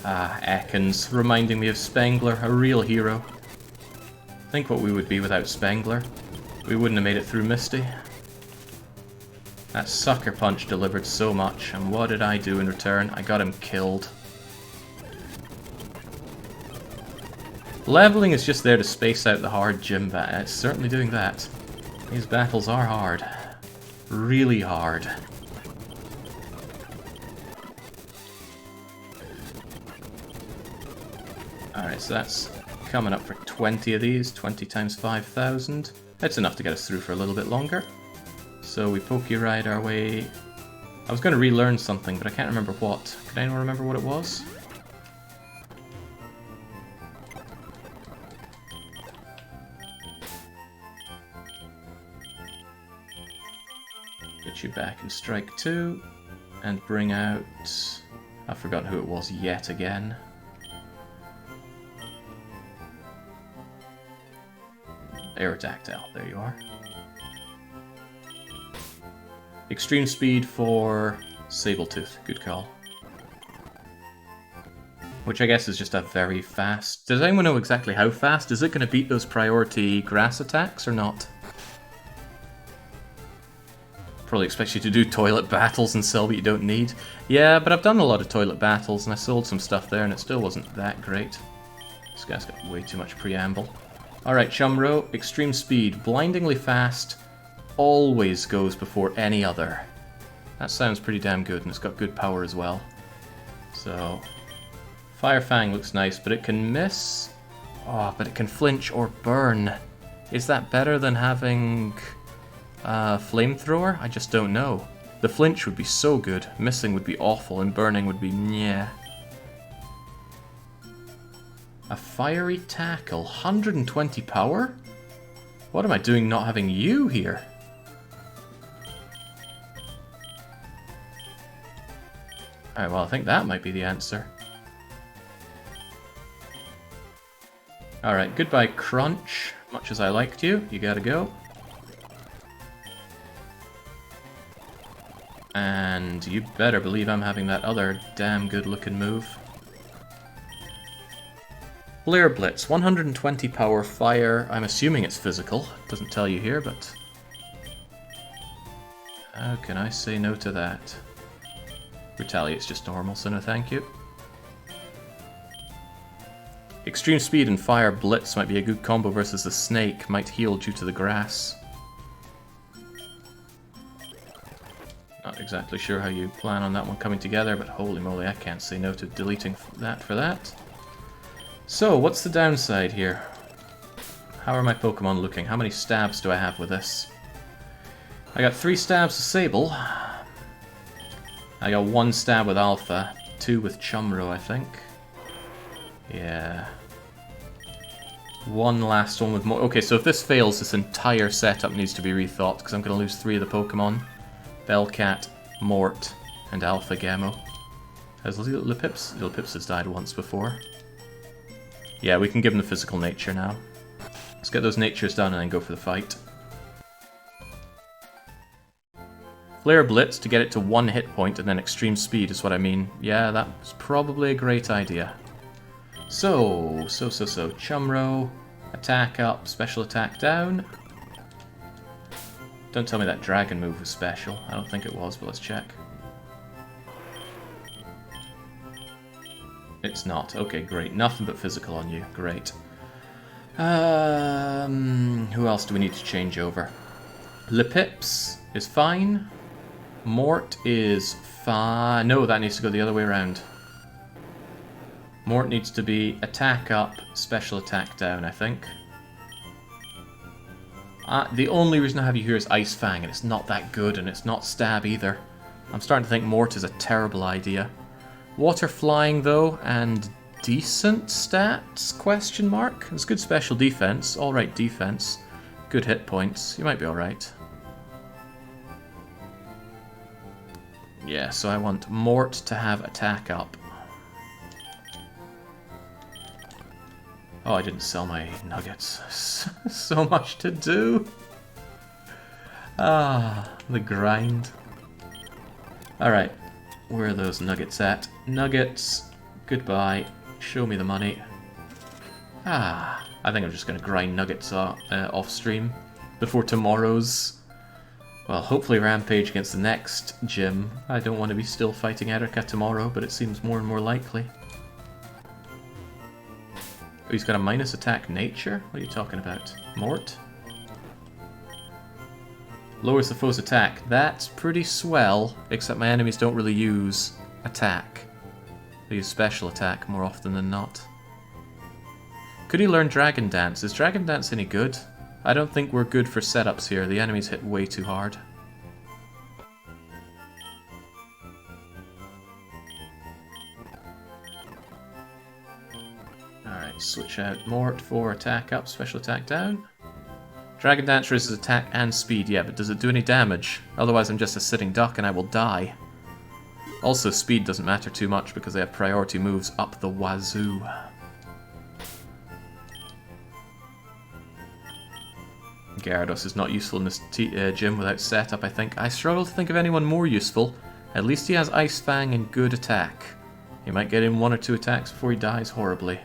Speaker 1: Ah, Ekans, reminding me of Spangler, a real hero. Think what we would be without Spangler. We wouldn't have made it through Misty. That Sucker Punch delivered so much, and what did I do in return? I got him killed. Leveling is just there to space out the hard gym battle. It's certainly doing that. These battles are hard. Really hard. Alright, so that's coming up for 20 of these. 20 times 5,000. That's enough to get us through for a little bit longer. So we Poke-Ride our way... I was going to relearn something, but I can't remember what. Can anyone remember what it was? Get you back in Strike 2. And bring out... I've forgotten who it was yet again. Aerodactyl, there you are. Extreme speed for Sabletooth, good call. Which I guess is just a very fast... Does anyone know exactly how fast? Is it going to beat those priority grass attacks or not? Probably expects you to do toilet battles and sell what you don't need. Yeah, but I've done a lot of toilet battles and I sold some stuff there and it still wasn't that great. This guy's got way too much preamble. Alright, Chumro, extreme speed, blindingly fast, always goes before any other. That sounds pretty damn good and it's got good power as well. So, Fire Fang looks nice, but it can miss. Oh, but it can flinch or burn. Is that better than having... Flamethrower? I just don't know. The flinch would be so good, missing would be awful, and burning would be nyeh. A Fiery Tackle, 120 power? What am I doing not having you here? Alright, well I think that might be the answer. Alright, goodbye Crunch. Much as I liked you, you gotta go. And you better believe I'm having that other damn good looking move. Flare Blitz, 120 power fire. I'm assuming it's physical. Doesn't tell you here, but... How can I say no to that? Retaliate's just normal, so no thank you. Extreme Speed and Fire Blitz might be a good combo versus the Snake. Might heal due to the grass. Not exactly sure how you plan on that one coming together, but holy moly, I can't say no to deleting that for that. So, what's the downside here? How are my Pokemon looking? How many stabs do I have with this? I got 3 stabs with Sable. I got 1 stab with Alpha, 2 with Chumro, I think. Yeah. 1 last one with Mo... Okay, so if this fails, this entire setup needs to be rethought, because I'm going to lose 3 of the Pokemon. Bellcat, Mort, and Alpha Gammo. Has Lipips? Lipips has died once before. Yeah, we can give him the physical nature now. Let's get those natures done and then go for the fight. Flare Blitz to get it to 1 hit point and then extreme speed is what I mean. Yeah, that's probably a great idea. So. Chumro, attack up, special attack down. Don't tell me that dragon move was special. I don't think it was, but let's check. It's not. Okay, great. Nothing but physical on you. Great. Who else do we need to change over? Lipips is fine. Mort is fine. No, that needs to go the other way around. Mort needs to be attack up, special attack down, I think. The only reason I have you here is Ice Fang, and it's not that good, and it's not Stab either. I'm starting to think Mort is a terrible idea. Water Flying, though, and decent stats, question mark? It's good special defense, alright defense, good hit points, you might be alright. Yeah, so I want Mort to have attack up. Oh, I didn't sell my nuggets. So much to do. Ah, the grind. Alright, where are those nuggets at? Nuggets, goodbye. Show me the money. Ah, I think I'm just going to grind nuggets off stream before tomorrow's... Well, hopefully Rampage against the next gym. I don't want to be still fighting Erika tomorrow, but it seems more and more likely. Oh, he's got a minus attack nature? What are you talking about? Mort? Lowers the foe's attack. That's pretty swell, except my enemies don't really use attack. They use special attack more often than not. Could he learn Dragon Dance? Is Dragon Dance any good? I don't think we're good for setups here. The enemies hit way too hard. Alright, switch out Mort for attack up, special attack down. Dragon Dance raises attack and speed, yeah, but does it do any damage? Otherwise I'm just a sitting duck and I will die. Also, speed doesn't matter too much because they have priority moves up the wazoo. Gyarados is not useful in this gym without setup, I think. I struggle to think of anyone more useful. At least he has Ice Fang and good attack. He might get in 1 or 2 attacks before he dies horribly.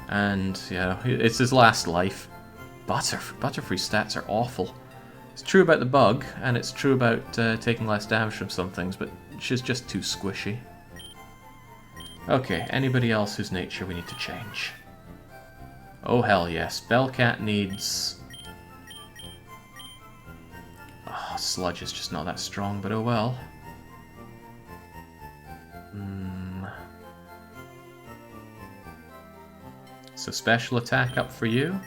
Speaker 1: And, yeah, it's his last life. Butterfree stats are awful. It's true about the bug, and it's true about taking less damage from some things, but she's just too squishy. Okay, anybody else whose nature we need to change? Oh hell yes, Bellcat needs... Oh, Sludge is just not that strong, but oh well. So special attack up for you.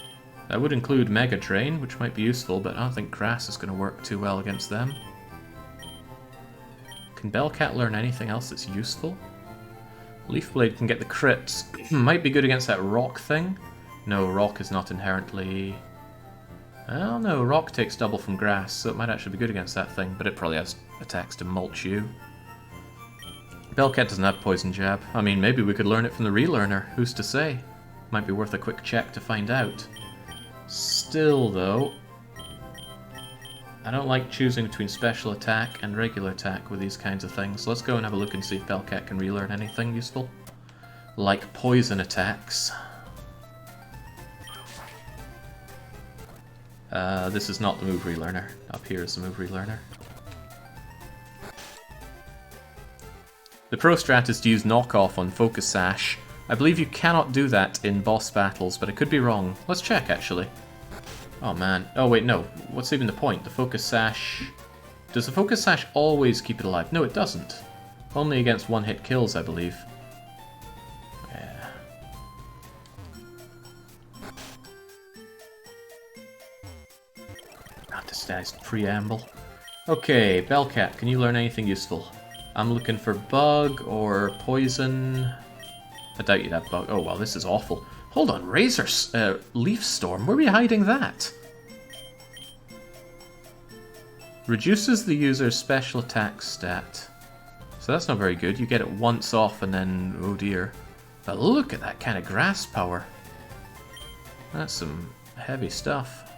Speaker 1: That would include Mega Drain, which might be useful, but I don't think Grass is going to work too well against them. Can Bellcat learn anything else that's useful? Leaf Blade can get the crits. Might be good against that Rock thing. No, Rock is not inherently... Well, no, Rock takes double from Grass, so it might actually be good against that thing, but it probably has attacks to mulch you. Bellcat doesn't have Poison Jab. I mean, maybe we could learn it from the relearner. Who's to say? Might be worth a quick check to find out. Still, though, I don't like choosing between special attack and regular attack with these kinds of things. So let's go and have a look and see if Bellcat can relearn anything useful. Like poison attacks. This is not the move relearner. Up here is the move relearner. The pro strat is to use knockoff on Focus Sash. I believe you cannot do that in boss battles, but I could be wrong. Let's check, actually. Oh man. Oh wait, no. What's even the point? The Focus Sash... Does the Focus Sash always keep it alive? No, it doesn't. Only against one-hit kills, I believe. Yeah. Not this guy's preamble. Okay, Bellcat, can you learn anything useful? I'm looking for Bug or Poison... I doubt you'd have Bug. Oh, well, this is awful. Hold on, Leaf Storm? Where were you hiding that? Reduces the user's special attack stat. So that's not very good. You get it once off and then, oh dear. But look at that kind of grass power. That's some heavy stuff.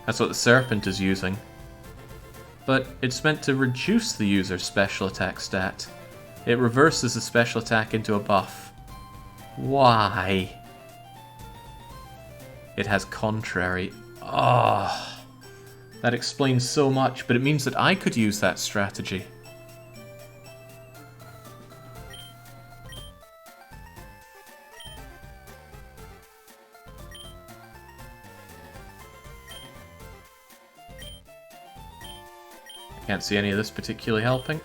Speaker 1: That's what the Serpent is using. But it's meant to reduce the user's special attack stat. It reverses the special attack into a buff. Why? It has contrary. Ah, oh, that explains so much, but it means that I could use that strategy. Can't see any of this particularly helping.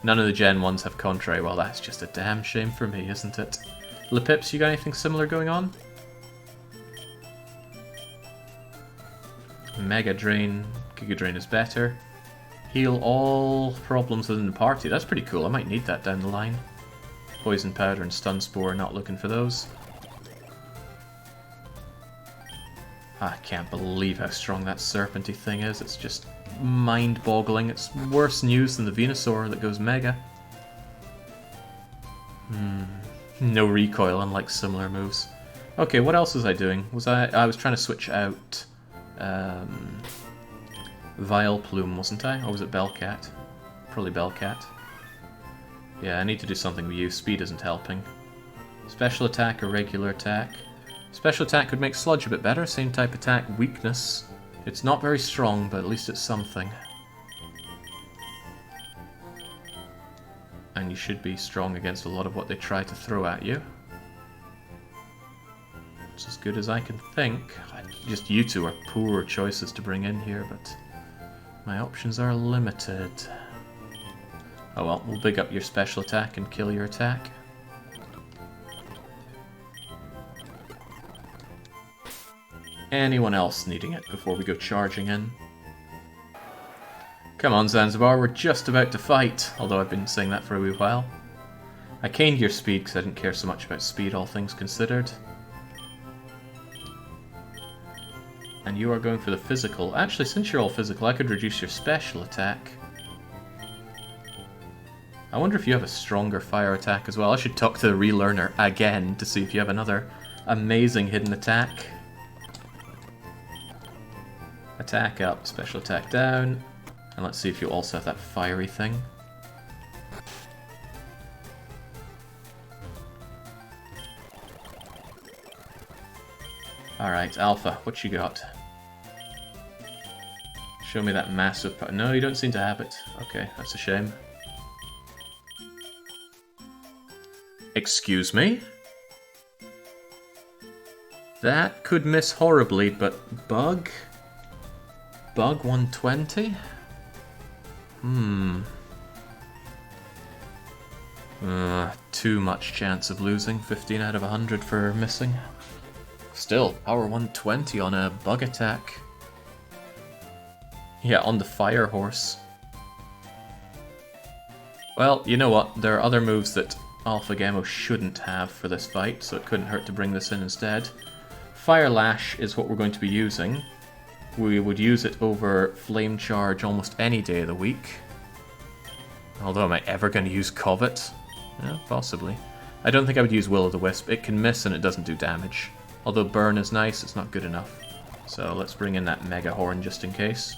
Speaker 1: None of the Gen 1s have contrary. Well, that's just a damn shame for me, isn't it? Lipips, you got anything similar going on? Mega Drain. Giga Drain is better. Heal all problems within the party. That's pretty cool. I might need that down the line. Poison Powder and Stun Spore, not looking for those. I can't believe how strong that Serpenty thing is. It's just mind-boggling. It's worse news than the Venusaur that goes Mega. No recoil, unlike similar moves. Okay, what else was I doing? I was trying to switch out Vileplume, wasn't I? Or was it Bellcat? Probably Bellcat. Yeah, I need to do something with you. Speed isn't helping. Special attack or regular attack? Special attack could make Sludge a bit better. Same type attack, weakness. It's not very strong, but at least it's something. And you should be strong against a lot of what they try to throw at you. It's as good as I can think. Just you two are poor choices to bring in here, but my options are limited. Oh well, we'll big up your special attack and kill your attack. Anyone else needing it before we go charging in? Come on, Zanzibar, we're just about to fight, although I've been saying that for a wee while. I caned your speed because I didn't care so much about speed, all things considered. And you are going for the physical. Actually, since you're all physical, I could reduce your special attack. I wonder if you have a stronger fire attack as well. I should talk to the relearner again to see if you have another amazing hidden attack. Attack up, special attack down. And let's see if you also have that fiery thing. Alright, Alpha, what you got? Show me that massive... No, you don't seem to have it. Okay, that's a shame. Excuse me? That could miss horribly, but Bug? Bug 120? Too much chance of losing. 15 out of 100 for missing. Still, power 120 on a bug attack. Yeah, on the fire horse. Well, you know what? There are other moves that Alpha Gemo shouldn't have for this fight, so it couldn't hurt to bring this in instead. Fire Lash is what we're going to be using. We would use it over Flame Charge almost any day of the week. Although, am I ever going to use Covet? Yeah, possibly. I don't think I would use Will-o'-the-Wisp. It can miss and it doesn't do damage. Although Burn is nice, it's not good enough. So let's bring in that Mega Horn just in case.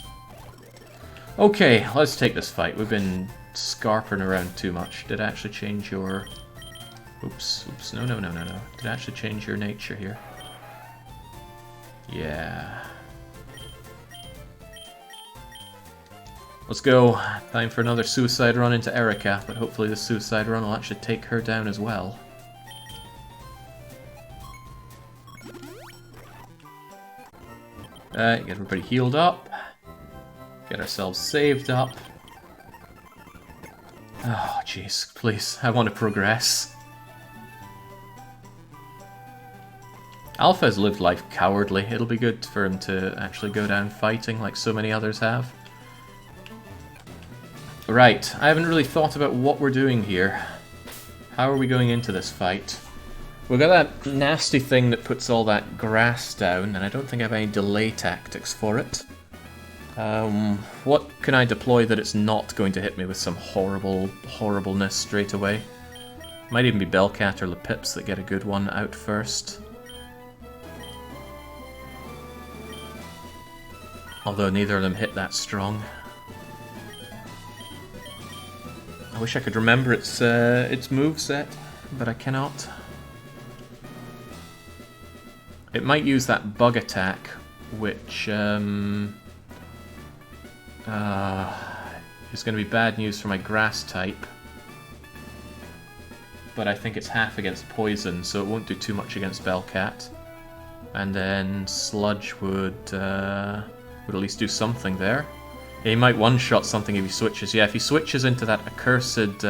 Speaker 1: Okay, let's take this fight. We've been scarping around too much. Did I actually change your... Oops, no. Did I actually change your nature here? Yeah. Let's go. Time for another suicide run into Erika, but hopefully the suicide run will actually take her down as well. Get everybody healed up. Get ourselves saved up. Oh, jeez. Please, I want to progress. Alpha has lived life cowardly. It'll be good for him to actually go down fighting like so many others have. Right, I haven't really thought about what we're doing here. How are we going into this fight? We've got that nasty thing that puts all that grass down, and I don't think I have any delay tactics for it. What can I deploy that it's not going to hit me with some horribleness straight away? Might even be Bellcat or Lepips that get a good one out first. Although neither of them hit that strong. I wish I could remember its moveset, but I cannot. It might use that bug attack, which is going to be bad news for my grass type. But I think it's half against poison, so it won't do too much against Bellcat. And then Sludge would at least do something there. Yeah, he might one-shot something if he switches. Yeah, if he switches into that accursed...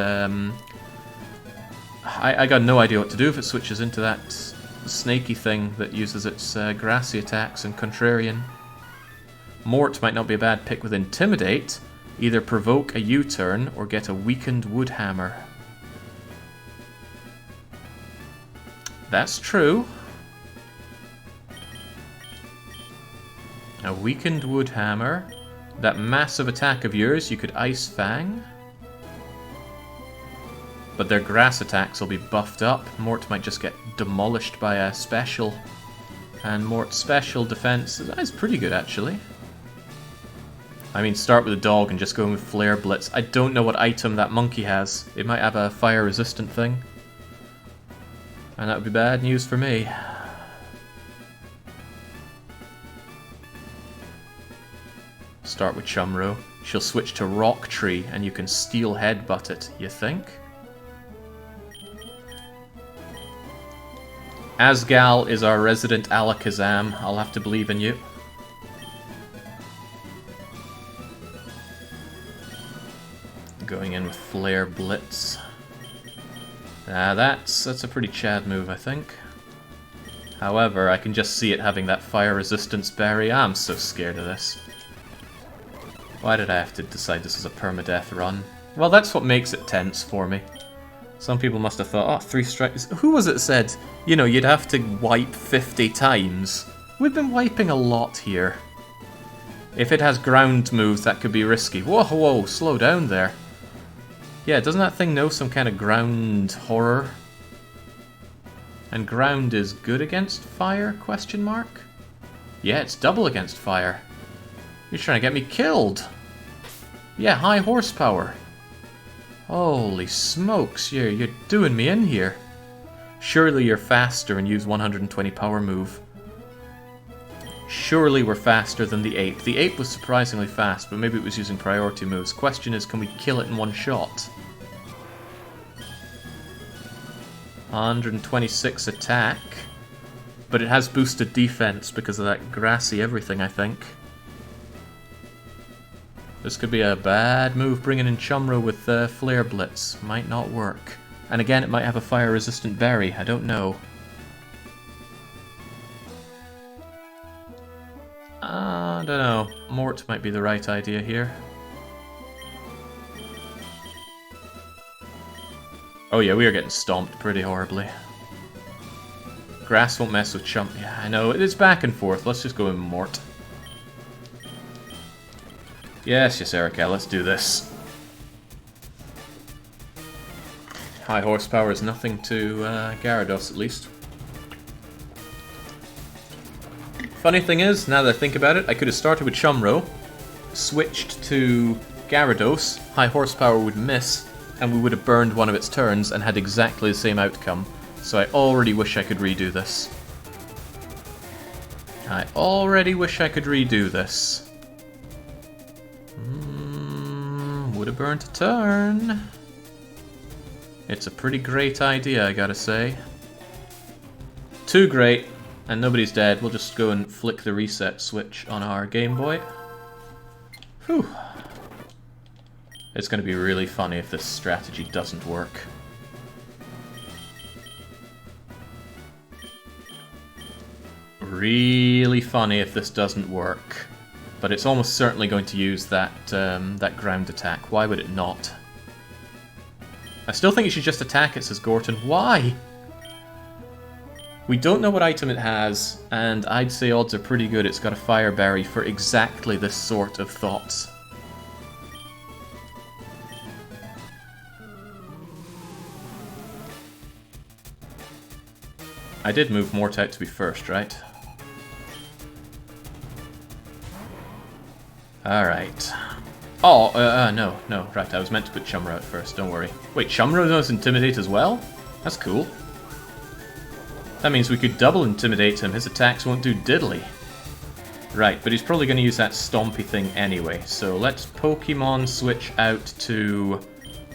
Speaker 1: I got no idea what to do if it switches into that snaky thing that uses its grassy attacks and Contrarian. Mort might not be a bad pick with Intimidate. Either provoke a U-turn or get a weakened wood hammer. That's true. A weakened wood hammer. That massive attack of yours, you could Ice Fang. But their grass attacks will be buffed up. Mort might just get demolished by a special. And Mort's special defense is pretty good, actually. I mean, start with a dog and just go in with Flare Blitz. I don't know what item that monkey has. It might have a fire-resistant thing. And that would be bad news for me. Start with Chumro. She'll switch to Rock Tree and you can Steel Headbutt it, you think? Asgal is our resident Alakazam. I'll have to believe in you. Going in with Flare Blitz. That's a pretty Chad move, I think. However, I can just see it having that fire resistance berry. I'm so scared of this. Why did I have to decide this was a permadeath run? Well, that's what makes it tense for me. Some people must have thought, oh, 3 strikes. Who was it said, you know, you'd have to wipe 50 times We've been wiping a lot here. If it has ground moves, that could be risky. Whoa, whoa, slow down there. Yeah, doesn't that thing know some kind of ground horror? And ground is good against fire, question mark? Yeah, it's double against fire. You're trying to get me killed. Yeah, high horsepower. Holy smokes, you're doing me in here. Surely you're faster and use 120 power move. Surely we're faster than the ape. The ape was surprisingly fast, but maybe it was using priority moves. Question is, can we kill it in one shot? 126 attack. But it has boosted defense because of that grassy everything, I think. This could be a bad move, bringing in Chumro with Flare Blitz. Might not work. And again, it might have a fire-resistant berry. I don't know. I don't know. Mort might be the right idea here. Oh yeah, we are getting stomped pretty horribly. Grass won't mess with Chump. Yeah, I know. It's back and forth. Let's just go in Mort. Yes, Erika, let's do this. High horsepower is nothing to Gyarados, at least. Funny thing is, now that I think about it, I could have started with Chumro, switched to Gyarados, high horsepower would miss, and we would have burned one of its turns and had exactly the same outcome. So I already wish I could redo this. I already wish I could redo this. Would have burnt a turn. It's a pretty great idea, I gotta say. Too great, and nobody's dead. We'll just go and flick the reset switch on our Game Boy. Whew. It's gonna be really funny if this strategy doesn't work. Really funny if this doesn't work. But it's almost certainly going to use that that ground attack. Why would it not? I still think it should just attack it, says Gorton. Why? We don't know what item it has, and I'd say odds are pretty good it's got a Fire Berry for exactly this sort of thoughts. I did move Mort out to be first, right? Alright. Oh, no, right, I was meant to put Chumro out first, don't worry. Wait, Chumro knows Intimidate as well? That's cool. That means we could double Intimidate him, his attacks won't do diddly. Right, but he's probably going to use that Stompy thing anyway, so let's Pokemon switch out to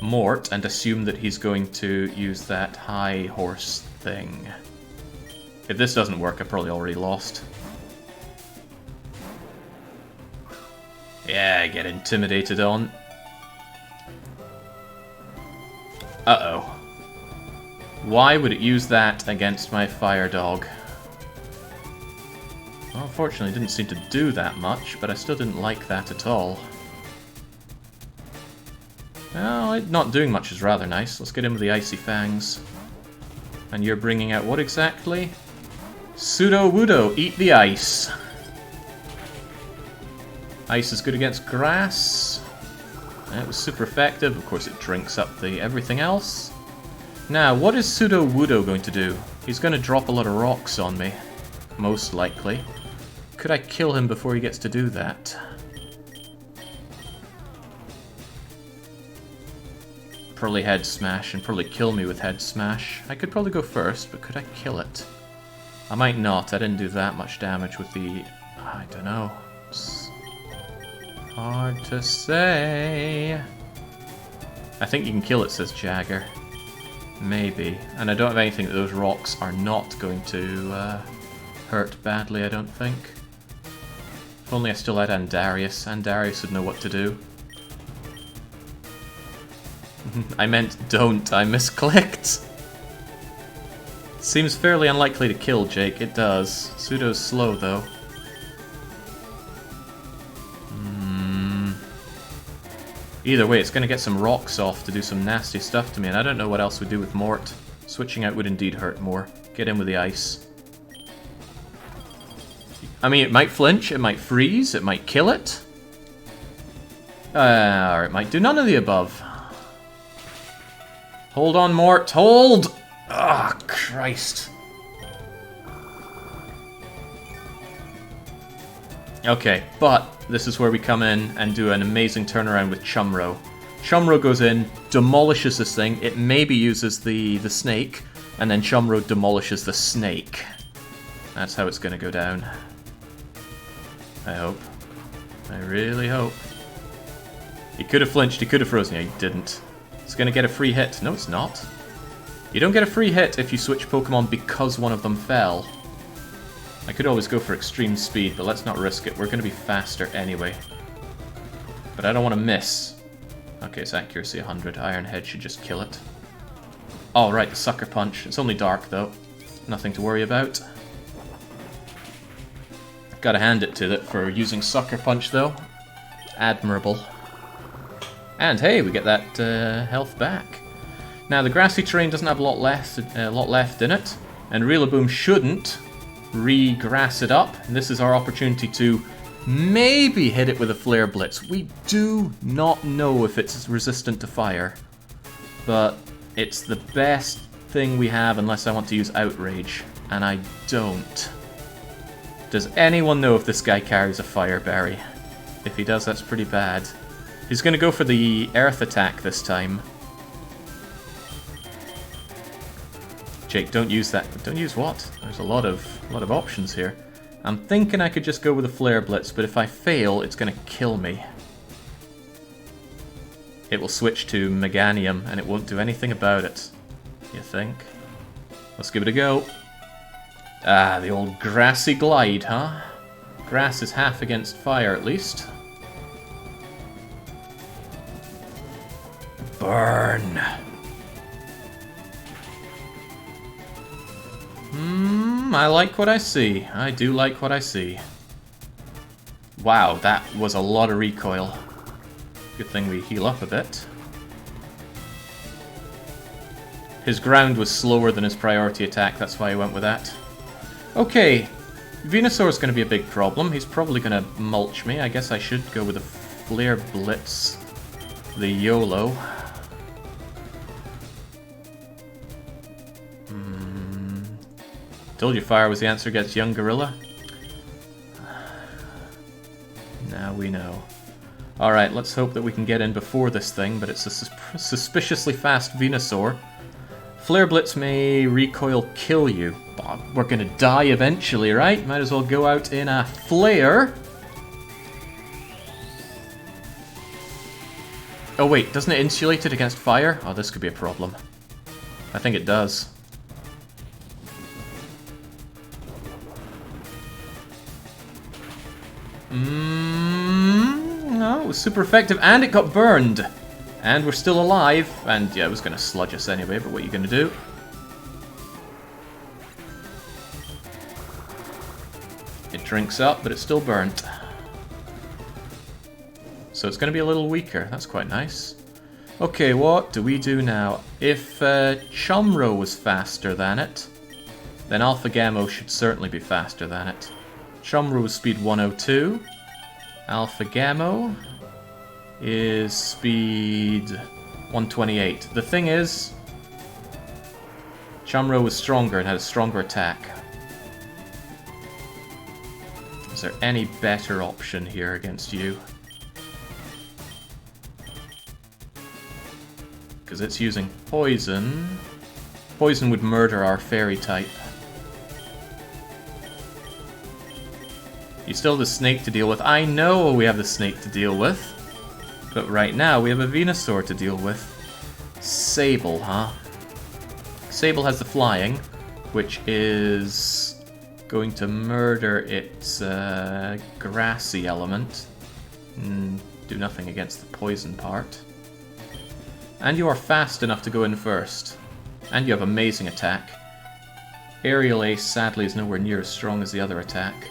Speaker 1: Mort and assume that he's going to use that high horse thing. If this doesn't work, I've probably already lost. Yeah, get intimidated on. Uh-oh. Why would it use that against my fire dog? Well, unfortunately, it didn't seem to do that much, but I still didn't like that at all. Well, it not doing much is rather nice. Let's get in with the Icy Fangs. And you're bringing out what exactly? Pseudo-Wudo, eat the ice. Ice is good against grass. That was super effective. Of course, it drinks up the everything else. Now, what is Pseudo-Wudo going to do? He's going to drop a lot of rocks on me. Most likely. Could I kill him before he gets to do that? Probably Head Smash, and probably kill me with Head Smash. I could probably go first, but could I kill it? I might not. I didn't do that much damage with the... I don't know. It's hard to say. I think you can kill it, says Jagger. Maybe. And I don't have anything that those rocks are not going to hurt badly, I don't think. If only I still had Andarius. Andarius would know what to do. I meant don't. I misclicked. Seems fairly unlikely to kill, Jake. It does. Pseudo's slow, though. Either way, it's going to get some rocks off to do some nasty stuff to me, and I don't know what else we do with Mort. Switching out would indeed hurt more. Get in with the ice. I mean, it might flinch, it might freeze, it might kill it. Or it might do none of the above. Hold on, Mort, hold! Ah, oh, Christ. Okay, but this is where we come in and do an amazing turnaround with Chumro. Chumro goes in, demolishes this thing, it maybe uses the snake, and then Chumro demolishes the snake. That's how it's going to go down. I hope. I really hope. He could have flinched, he could have frozen. Yeah, he didn't. It's going to get a free hit. No, it's not. You don't get a free hit if you switch Pokemon because one of them fell. I could always go for extreme speed, but let's not risk it. We're going to be faster anyway. But I don't want to miss. Okay, it's accuracy 100. Iron Head should just kill it. Oh, right, the Sucker Punch. It's only dark, though. Nothing to worry about. Gotta hand it to it for using Sucker Punch, though. Admirable. And hey, we get that health back. Now, the grassy terrain doesn't have a lot left in it, and Rillaboom shouldn't re-grass it up. And this is our opportunity to maybe hit it with a Flare Blitz. We do not know if it's resistant to fire, but it's the best thing we have unless I want to use Outrage, and I don't. Does anyone know if this guy carries a Fire Berry? If he does, that's pretty bad. He's going to go for the Earth attack this time. Jake, don't use that. Don't use what? There's a lot of options here. I'm thinking I could just go with a Flare Blitz, but if I fail, it's going to kill me. It will switch to Meganium, and it won't do anything about it. You think? Let's give it a go. Ah, the old Grassy Glide, huh? Grass is half against fire, at least. Burn! I like what I see. I do like what I see. Wow, that was a lot of recoil. Good thing we heal up a bit. His ground was slower than his priority attack, that's why I went with that. Okay, Venusaur's going to be a big problem. He's probably going to mulch me. I guess I should go with a Flare Blitz. The YOLO. Told you fire was the answer against young Gorilla. Now we know. Alright, let's hope that we can get in before this thing, but it's a suspiciously fast Venusaur. Flare Blitz may recoil kill you. But we're gonna die eventually, right? Might as well go out in a flare. Oh wait, doesn't it insulate it against fire? Oh, this could be a problem. I think it does. No, it was super effective, and it got burned. And we're still alive, and yeah, it was going to sludge us anyway, but what are you going to do? It drinks up, but it's still burnt. So it's going to be a little weaker, that's quite nice. Okay, what do we do now? If Chumro was faster than it, then Alpha Gamma should certainly be faster than it. Chumro was speed 102. Alpha Gamma is speed 128. The thing is, Chumro was stronger and had a stronger attack. Is there any better option here against you? Because it's using poison. Poison would murder our fairy type. You still have the snake to deal with. I know we have the snake to deal with. But right now we have a Venusaur to deal with. Sable, huh? Sable has the flying, which is going to murder its grassy element. Do nothing against the poison part. And you are fast enough to go in first. And you have amazing attack. Aerial Ace, sadly, is nowhere near as strong as the other attack.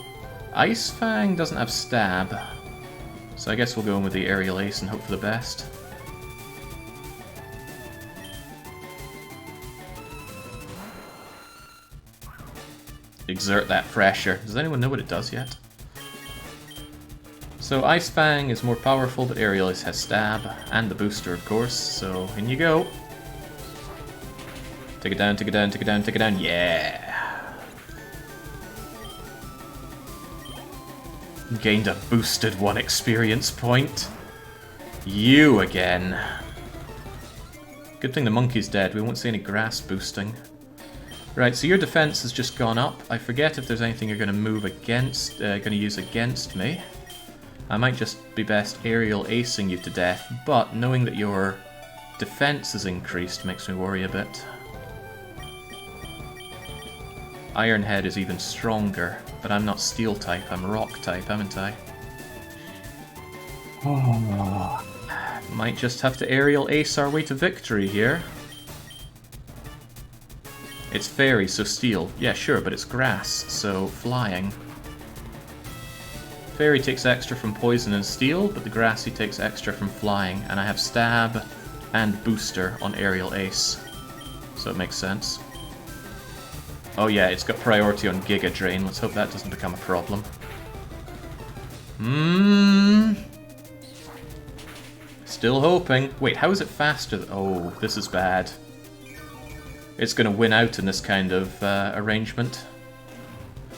Speaker 1: Ice Fang doesn't have stab. So I guess we'll go in with the Aerial Ace and hope for the best. exert that pressure. Does anyone know what it does yet? So Ice Fang is more powerful, but Aerial Ace has Stab, and the booster, of course, so in you go. Take it down, take it down, take it down, take it down, yeah! Gained a boosted 1 experience point. You again. Good thing the monkey's dead, we won't see any grass boosting. Right, so your defense has just gone up. I forget if there's anything you're going to move against, going to use against me. I might just be best aerial acing you to death, but knowing that your defense is increased makes me worry a bit. Iron Head is even stronger, but I'm not steel type, I'm rock type, haven't I? Oh. Might just have to aerial ace our way to victory here. It's fairy, so steel. Yeah, sure, but it's grass, so flying. Fairy takes extra from poison and steel, but the grassy takes extra from flying, and I have stab and booster on aerial ace, so it makes sense. Oh yeah, it's got priority on Giga Drain. Let's hope that doesn't become a problem. Still hoping. Wait, how is it faster? Oh, this is bad. It's going to win out in this kind of arrangement.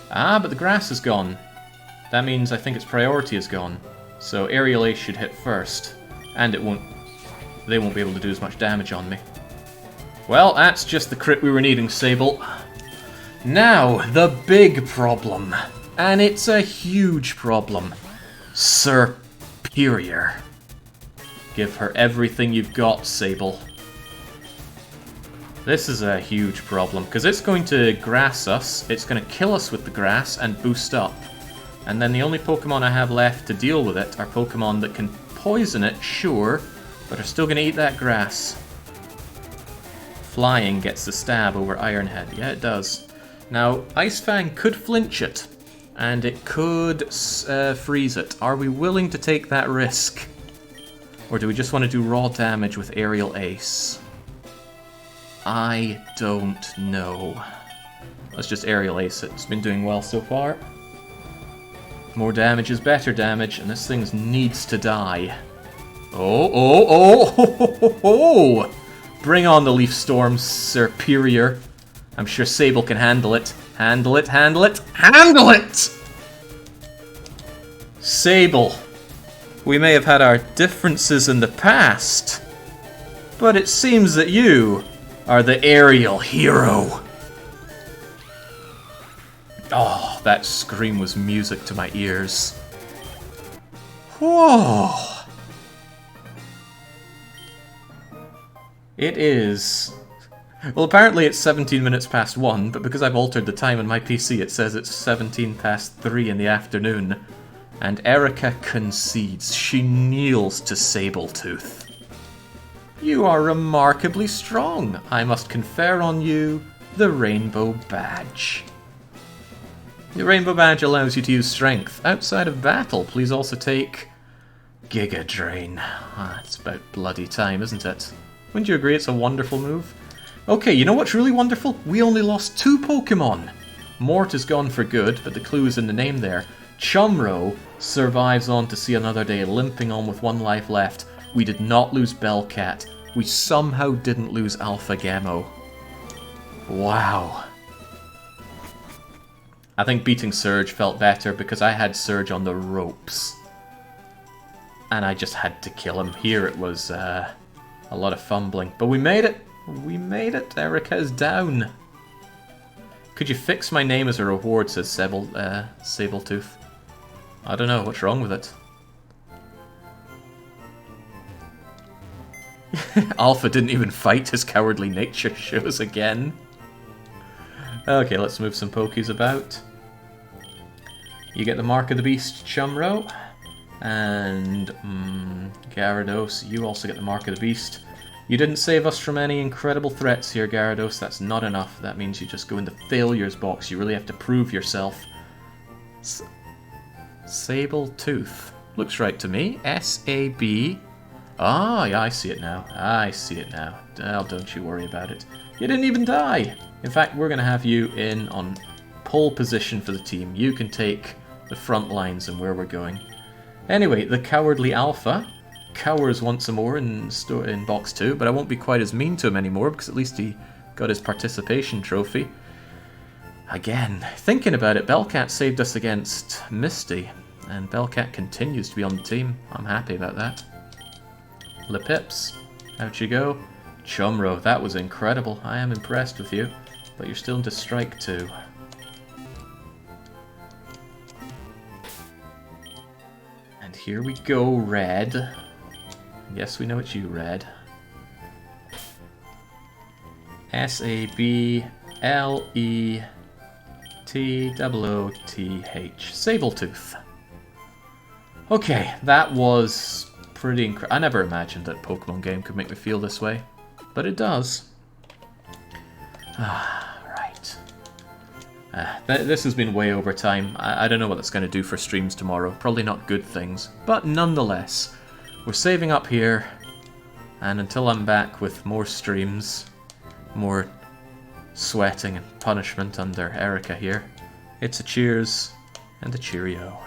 Speaker 1: Ah, but the grass is gone. That means I think its priority is gone. So Aerial Ace should hit first. And it won't... They won't be able to do as much damage on me. Well, that's just the crit we were needing, Sable. Now, the big problem. And it's a huge problem. Superior. Give her everything you've got, Sable. This is a huge problem, because it's going to grass us, it's going to kill us with the grass and boost up. And then the only Pokemon I have left to deal with it are Pokemon that can poison it, sure, but are still going to eat that grass. Flying gets the stab over Iron Head. Yeah, it does. Now, Ice Fang could flinch it, and it could freeze it. Are we willing to take that risk? Or do we just want to do raw damage with Aerial Ace? I don't know. Let's just Aerial Ace it. It's been doing well so far. More damage is better damage, and this thing needs to die. Oh! Bring on the Leaf Storm, Superior. I'm sure Sable can handle it. Handle it, handle it, handle it! Sable. We may have had our differences in the past, but it seems that you are the aerial hero. Oh, that scream was music to my ears. Whoa! It is... Well, apparently it's 17 minutes past 1, but because I've altered the time on my PC, it says it's 17 past 3 in the afternoon. And Erika concedes. She kneels to Sabletooth. You are remarkably strong. I must confer on you the Rainbow Badge. The Rainbow Badge allows you to use strength. Outside of battle, please also take Giga Drain. Ah, it's about bloody time, isn't it? Wouldn't you agree it's a wonderful move? Okay, you know what's really wonderful? We only lost 2 Pokemon. Mort is gone for good, but the clue is in the name there. Chumro survives on to see another day, limping on with 1 life left. We did not lose Bellcat. We somehow didn't lose Alpha Gemo. Wow. I think beating Surge felt better because I had Surge on the ropes. And I just had to kill him. Here it was a lot of fumbling. But we made it! We made it! Erika is down. Could you fix my name as a reward, says Sabletooth. I don't know, what's wrong with it? Alpha didn't even fight, his cowardly nature shows again. Okay, let's move some Pokies about. You get the Mark of the Beast, Chumro. And Gyarados, you also get the Mark of the Beast. You didn't save us from any incredible threats here, Gyarados. That's not enough. That means you just go in the failures box. You really have to prove yourself. Sabletooth. Looks right to me. S-A-B. Ah, yeah, I see it now. I see it now. Oh, don't you worry about it. You didn't even die. In fact, we're going to have you in on pole position for the team. You can take the front lines and where we're going. Anyway, the Cowardly Alpha cowers once more in box 2, but I won't be quite as mean to him anymore because at least he got his participation trophy. Again, thinking about it, Bellcat saved us against Misty, and Bellcat continues to be on the team. I'm happy about that. Lepips, out you go. Chumro, that was incredible. I am impressed with you, but you're still into strike 2. And here we go, Red. Yes, we know it's you, Red. S-A-B-L-E-T-O-O-T-H. Sabletooth. Okay, that was pretty incredible. I never imagined that a Pokemon game could make me feel this way, but it does. Right. This has been way over time. I don't know what that's going to do for streams tomorrow. Probably not good things, but nonetheless, we're saving up here, and until I'm back with more streams, more sweating and punishment under Erika here, it's a cheers and a cheerio.